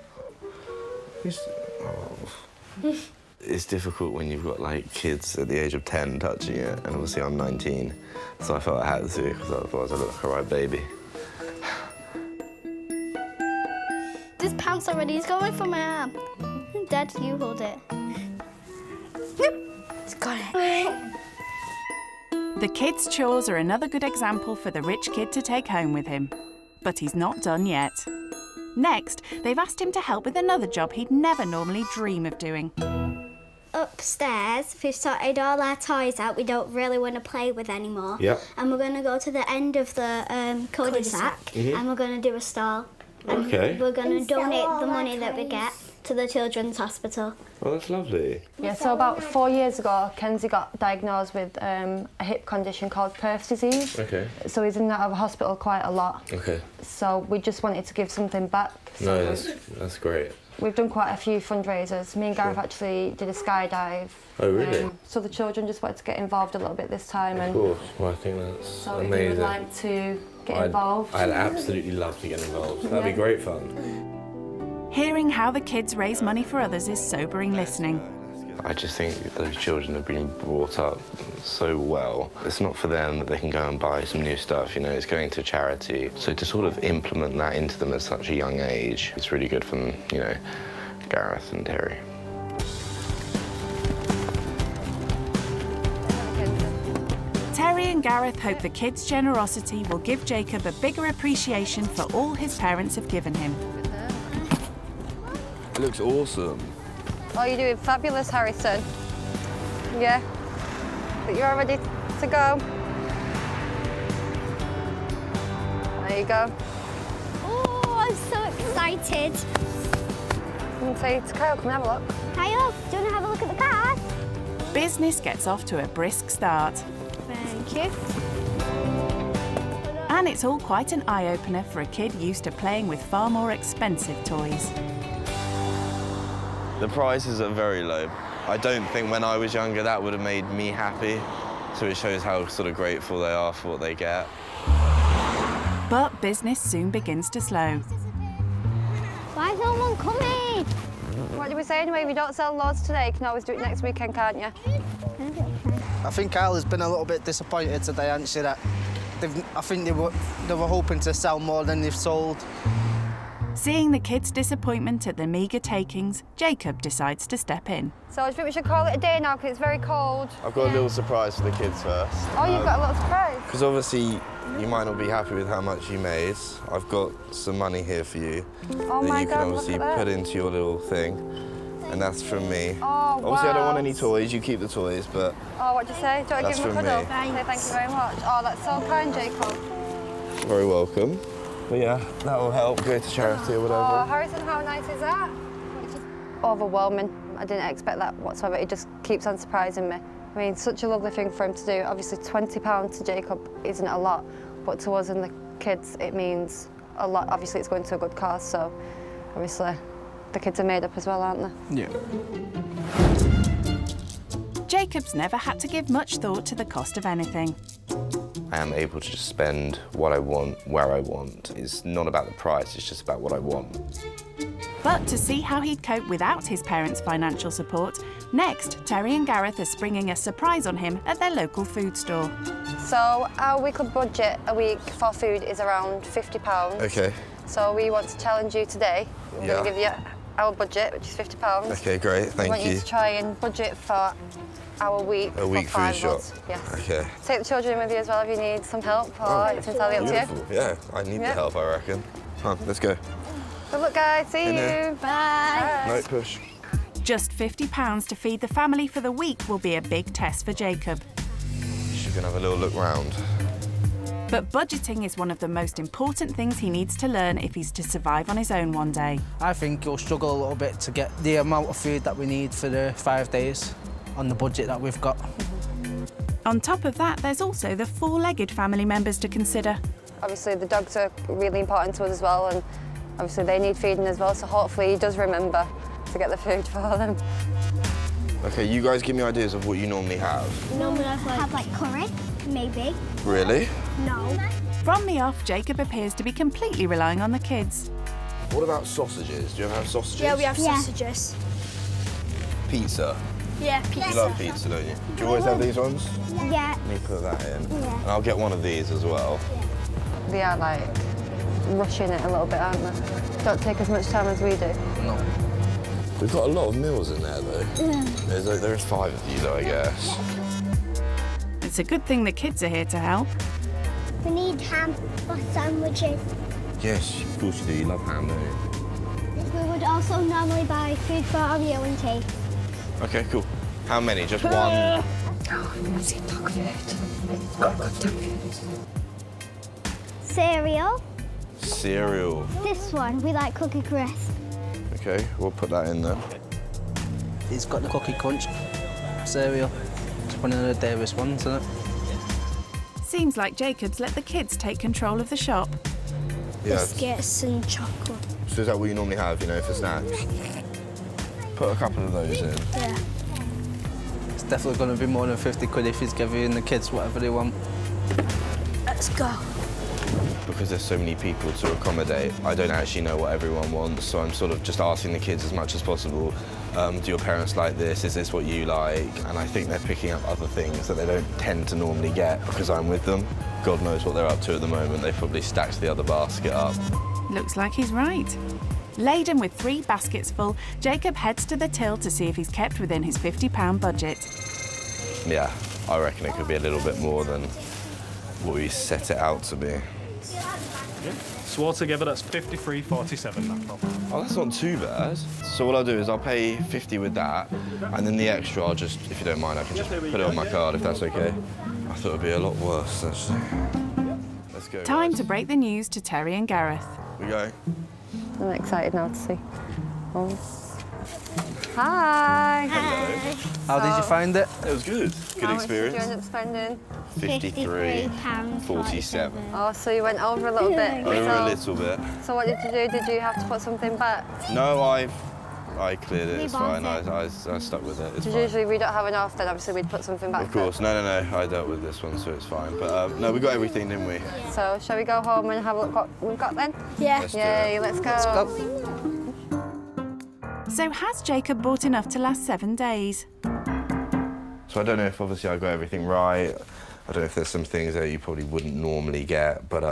Oh. It's difficult when you've got, like, kids at the age of 10 touching it, and obviously I'm 19, so I felt I had to, because otherwise I look like a right baby. This pants already is going for my arm. Dad, you hold it. It's got it. The kids' chores are another good example for the rich kid to take home with him. But he's not done yet. Next, they've asked him to help with another job he'd never normally dream of doing. Upstairs, we've sorted all our toys out we don't really want to play with anymore. Yep. And we're going to go to the end of the cul-de-sac and we're going to do a stall. And Okay. we're going to donate the money that we get to the Children's Hospital. Well, that's lovely. Yeah, so about 4 years ago, Kenzie got diagnosed with a hip condition called Perth disease. Okay. So he's in and out of hospital quite a lot. Okay. So we just wanted to give something back. No, that's great. We've done quite a few fundraisers. Me and Gareth actually did a skydive. Oh, really? So the children just wanted to get involved a little bit this time. Of course. Well, I think that's So amazing. if you would like to get involved. I'd absolutely love to get involved. That'd be great fun. Hearing how the kids raise money for others is sobering listening. I just think those children have been brought up so well. It's not for them that they can go and buy some new stuff, you know, it's going to charity. So to sort of implement that into them at such a young age, it's really good from, you know, Gareth and Terry. Terry and Gareth hope the kids' generosity will give Jacob a bigger appreciation for all his parents have given him. It looks awesome. Oh, you're doing fabulous, Harrison. Yeah. But you're all ready to go. There you go. Oh, I'm so excited. And say to Kyle, come and have a look. Kyle, do you want to have a look at the car? Business gets off to a brisk start. Thank you. And it's all quite an eye-opener for a kid used to playing with far more expensive toys. The prices are very low. I don't think when I was younger that would have made me happy. So it shows how sort of grateful they are for what they get. But business soon begins to slow. Why is no one coming? What do we say anyway? If you don't sell loads today, you can always do it next weekend, can't you? I think Kyle has been a little bit disappointed today, hasn't she? That I think they were hoping to sell more than they've sold. Seeing the kids' disappointment at the meagre takings, Jacob decides to step in. So do you think we should call it a day now because it's very cold? I've got a little surprise for the kids first. Oh, you've got a little surprise? Because obviously you might not be happy with how much you made. I've got some money here for you Oh that my you can God, obviously look at that. put into your little thing. And that's from me. Oh, Obviously I don't wow. want any toys, you keep the toys, but Oh, what'd you say? Do you want to That's give him a from cuddle? me. Say thank you very much. Oh, that's so kind, Jacob. very welcome. But yeah, that will help go to charity or Oh, whatever. Harrison, how nice is that? Overwhelming. I didn't expect that whatsoever. It just keeps on surprising me. I mean, such a lovely thing for him to do. Obviously, £20 to Jacob isn't a lot, but to us and the kids, it means a lot. Obviously, it's going to a good cause, so obviously the kids are made up as well, aren't they? Yeah. Jacob's never had to give much thought to the cost of anything. I am able to just spend what I want, where I want. It's not about the price, it's just about what I want. But to see how he'd cope without his parents' financial support, next, Terry and Gareth are springing a surprise on him at their local food store. So our weekly budget a week for food is around £50. Okay. So we want to challenge you today. We're going to give you our budget, which is £50. Okay, great, thank you. I want you to try and budget for our week. A week food shop? Yes. Okay. Take the children with you as well if you need some help, or it's entirely up to you. Beautiful. Yeah, I need the help, I reckon. Come on, let's go. Good luck, guys. See you. Bye. No push. Just £50 to feed the family for the week will be a big test for Jacob. She's gonna have a little look round. But budgeting is one of the most important things he needs to learn if he's to survive on his own one day. I think he'll struggle a little bit to get the amount of food that we need for the 5 days on the budget that we've got. On top of that, there's also the four-legged family members to consider. Obviously, the dogs are really important to us as well, and obviously they need feeding as well, so hopefully he does remember to get the food for them. Okay, you guys give me ideas of what you normally have. Normally I have like curry, maybe. Really? No. From the off, Jacob appears to be completely relying on the kids. What about sausages? Do you ever have sausages? Yeah, we have sausages. Pizza? Yeah, pizza. You love pizza, don't you? Do you always have these ones? Yeah. Let me put that in. Yeah. And I'll get one of these as well. They are like rushing it a little bit, aren't they? Don't take as much time as we do. No. We've got a lot of meals in there, though. Yeah. There's 5 of you, though, I guess. It's a good thing the kids are here to help. We need ham for sandwiches. Yes, of course you do. You love ham, don't you? We would also normally buy food for Oreo and tea. Okay, cool. How many? Just one? Oh, What's in dog food? Got good dog food. Cereal. Cereal. This one, we like Cookie Crisp. Okay, we'll put that in there. He's got the Cookie Crunch cereal. It's one of the dairy's ones, isn't it? Seems like Jacob's let the kids take control of the shop. Yeah. Biscuits and chocolate. So is that what you normally have, you know, for snacks? Put a couple of those in. Yeah. It's definitely going to be more than 50 quid if he's giving the kids whatever they want. Let's go. Because there's so many people to accommodate, I don't actually know what everyone wants, so I'm sort of just asking the kids as much as possible, do your parents like this? Is this what you like? And I think they're picking up other things that they don't tend to normally get because I'm with them. God knows what they're up to at the moment. They've probably stacked the other basket up. Looks like he's right. Laden with 3 baskets full, Jacob heads to the till to see if he's kept within his £50 budget. Yeah, I reckon it could be a little bit more than what we set it out to be. Yeah. So altogether, that's 53.47. That problem. Oh, that's not too bad. So what I'll do is I'll pay 50 with that, and then the extra I'll just, if you don't mind, I can just put it on my card if that's okay. I thought it'd be a lot worse, actually. Let's go. Time guys. to break the news to Terry and Gareth. We go. I'm excited now to see. Oh. Hi. Hello. How did you find it? It was good. Good How much did you experience. end up spending? £53.47. Oh, so you went over a little bit. Over so, a little bit. So what did you do? Did you have to put something back? No, I cleared it. It's fine. I stuck with it. It's Because fine. usually we don't have enough, then obviously we'd put something back. Of course. No. I dealt with this one, so it's fine. But no, we got everything, didn't we? So shall we go home and have a look what we've got then? Yeah. Let's do Yay, it. let's go. Let's go. So has Jacob bought enough to last 7 days? So I don't know if obviously I got everything right. I don't know if there's some things that you probably wouldn't normally get, but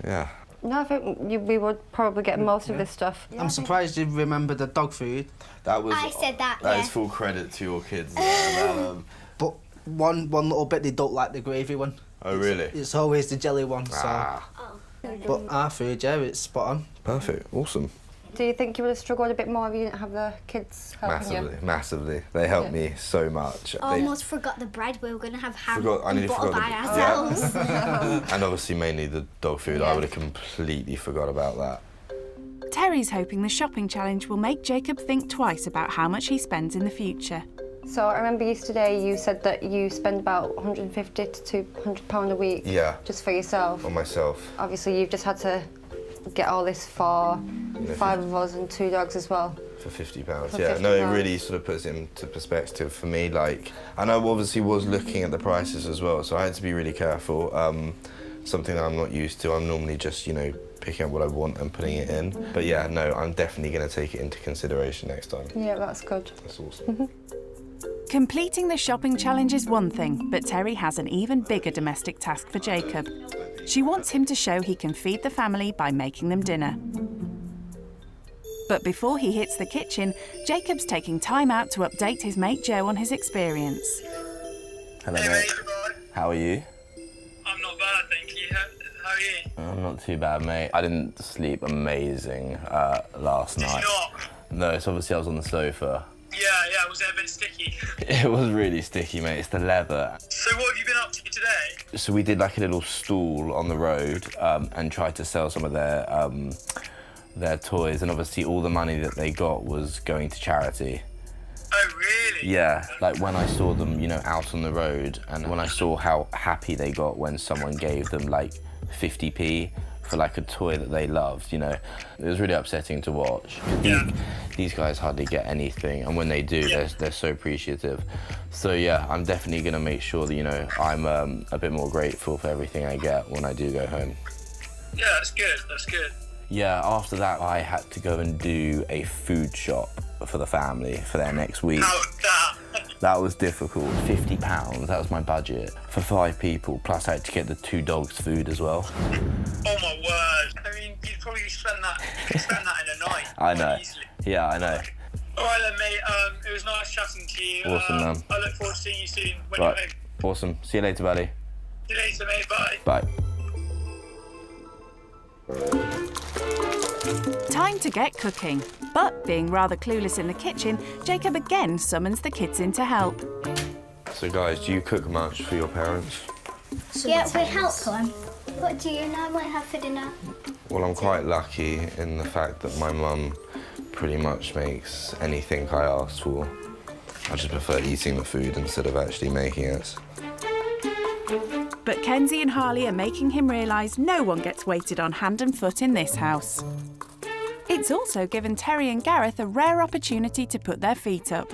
yeah. No, I think we would probably get most of this stuff. I'm surprised you remember the dog food. That was. I said that, That yeah. is full credit to your kids. But one little bit they don't like the gravy one. Oh really? It's always the jelly one. So. Ah. But our food, yeah, it's spot on. Perfect. Awesome. Do you think you would have struggled a bit more if you didn't have the kids helping you? Massively. They helped me so much. Almost forgot the bread. We were going to have ham I and nearly butter forgot by the- ourselves. And obviously mainly the dog food. I would have completely forgot about that. Terry's hoping the shopping challenge will make Jacob think twice about how much he spends in the future. So I remember yesterday you said that you spend about £150 to £200 a week. Yeah. Just for yourself. On myself. Obviously, you've just had to get all this for 5 of us and 2 dogs as well. For £50, For yeah. £50. No, it really sort of puts it into perspective for me. Like, and I obviously was looking at the prices as well, so I had to be really careful. Something that I'm not used to. I'm normally just, you know, picking up what I want and putting it in. But yeah, no, I'm definitely going to take it into consideration next time. Yeah, that's good. That's awesome. Completing the shopping challenge is one thing, but Terry has an even bigger domestic task for Jacob. She wants him to show he can feed the family by making them dinner. But before he hits the kitchen, Jacob's taking time out to update his mate Joe on his experience. Hello, mate. How are you? I'm not bad, thank you. How are you? I'm not too bad, mate. I didn't sleep amazing last night. Did you not? No, it's obviously I was on the sofa. Yeah, was it a bit sticky? It was really sticky, mate. It's the leather. So what have you been up to today? So we did like a little stall on the road and tried to sell some of their toys, and obviously all the money that they got was going to charity. Oh, really? Yeah, like when I saw them, you know, out on the road, and when I saw how happy they got when someone gave them like 50p for like a toy that they loved, you know, it was really upsetting to watch. These guys hardly get anything, and when they do, they're so appreciative. So yeah, I'm definitely gonna make sure that, you know, I'm a bit more grateful for everything I get when I do go home. Yeah, that's good, that's good. Yeah, after that, I had to go and do a food shop for the family for their next week. That was difficult. £50, that was my budget for 5 people, plus I had to get the 2 dogs food as well. Oh my word. I mean, you'd probably spend that in a night. I know. Easily. Yeah, I know. All right then, mate. It was nice chatting to you. Awesome, man. I look forward to seeing you soon when Right. you're home. Awesome. See you later, buddy. See you later, mate. Bye. Bye. Time to get cooking. But being rather clueless in the kitchen, Jacob again summons the kids in to help. So guys, do you cook much for your parents? Yeah, we help them. What do you normally have for dinner? Well, I'm quite lucky in the fact that my mum pretty much makes anything I ask for. I just prefer eating the food instead of actually making it. But Kenzie and Harley are making him realise no one gets waited on hand and foot in this house. It's also given Terry and Gareth a rare opportunity to put their feet up.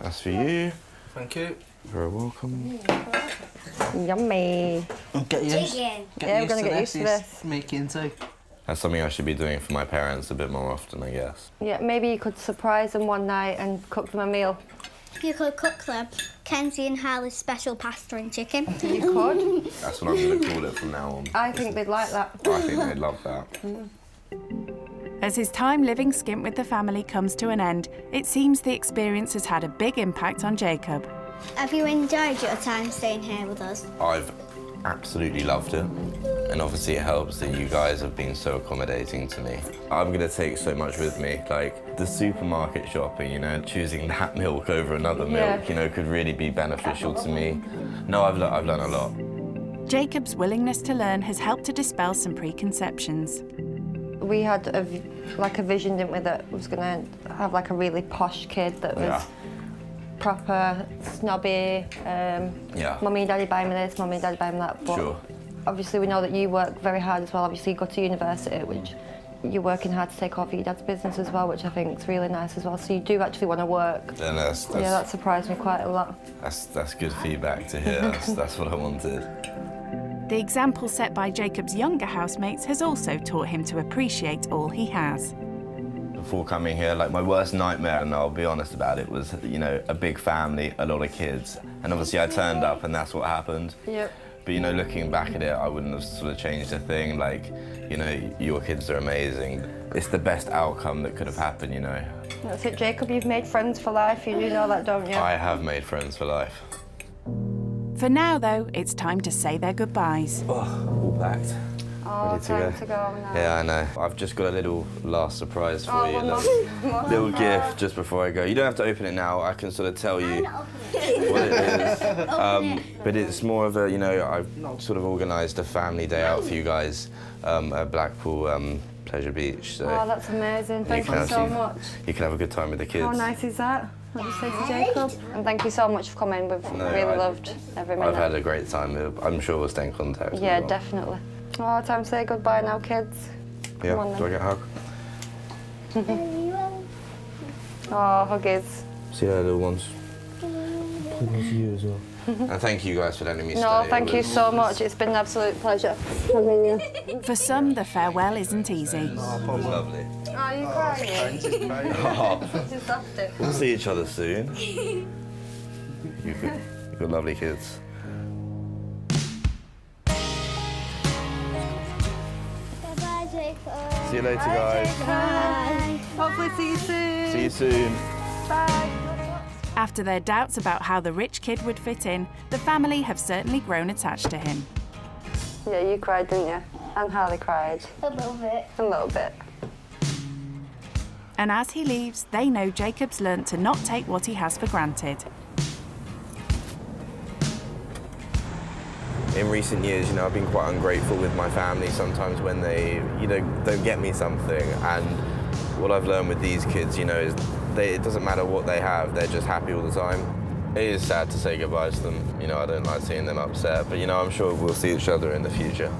That's for you. Thank you. You're very welcome. Yummy. Get used. Yeah, we're going to get used to this. Making too. That's something I should be doing for my parents a bit more often, I guess. Yeah, maybe you could surprise them one night and cook them a meal. You could cook them Kenzie and Harley's special pasta and chicken. You could. That's what I'm going to call it from now on. I think they'd like that. I think they'd love that. As his time living skint with the family comes to an end, it seems the experience has had a big impact on Jacob. Have you enjoyed your time staying here with us? I've absolutely loved it. And obviously it helps that you guys have been so accommodating to me. I'm going to take so much with me, like the supermarket shopping, you know, choosing that milk over another milk, you know, could really be beneficial to me. No, I've learned a lot. Jacob's willingness to learn has helped to dispel some preconceptions. We had a vision, didn't we, that was going to have like a really posh kid that was proper snobby. Mummy and Daddy buy me this, Mummy and Daddy buy me that. But obviously we know that you work very hard as well. Obviously you go to university, which you're working hard to take over your dad's business as well, which I think is really nice as well. So you do actually want to work. Yeah, that surprised me quite a lot. That's good feedback to hear. That's what I wanted. The example set by Jacob's younger housemates has also taught him to appreciate all he has. Before coming here, like my worst nightmare, and I'll be honest about it, was, you know, a big family, a lot of kids. And obviously I turned up and that's what happened. Yep. But, you know, looking back at it, I wouldn't have sort of changed a thing. Like, you know, your kids are amazing. It's the best outcome that could have happened, you know. That's it, Jacob. You've made friends for life. You do know that, don't you? I have made friends for life. For now, though, it's time to say their goodbyes. Oh, all packed. Oh, ready time to go now. Yeah, I know. I've just got a little last surprise for you. one more. Little gift just before I go. You don't have to open it now. I can sort of tell you what it is. But it's more of a, you know, I've sort of organised a family day out for you guys at Blackpool Pleasure Beach. So Oh, that's amazing. Thank you so much. You can have a good time with the kids. How nice is that? What do you say to Jacob? And thank you so much for coming. We've really loved every minute. I've had a great time. I'm sure we'll stay in contact. Yeah, as well. definitely. Oh, time to say goodbye now, kids. Yeah, Come on, do I get a hug? Oh, huggies. See you later, little ones. Please you as well. And thank you guys for letting me stay. No, thank you so much. It's been an absolute pleasure having you. For some, the farewell isn't easy. It was lovely. Are you crying? Oh. Just have to. We'll see each other soon. You've got lovely kids. Bye-bye, Jacob. See you later, guys. Bye. Hopefully see you soon. See you soon. Bye. After their doubts about how the rich kid would fit in, the family have certainly grown attached to him. Yeah, you cried, didn't you? And Harley cried. A little bit. A little bit. And as he leaves, they know Jacob's learnt to not take what he has for granted. In recent years, you know, I've been quite ungrateful with my family sometimes when they, you know, don't get me something. And what I've learned with these kids, you know, is it doesn't matter what they have, they're just happy all the time. It is sad to say goodbye to them. You know, I don't like seeing them upset, but, you know, I'm sure we'll see each other in the future.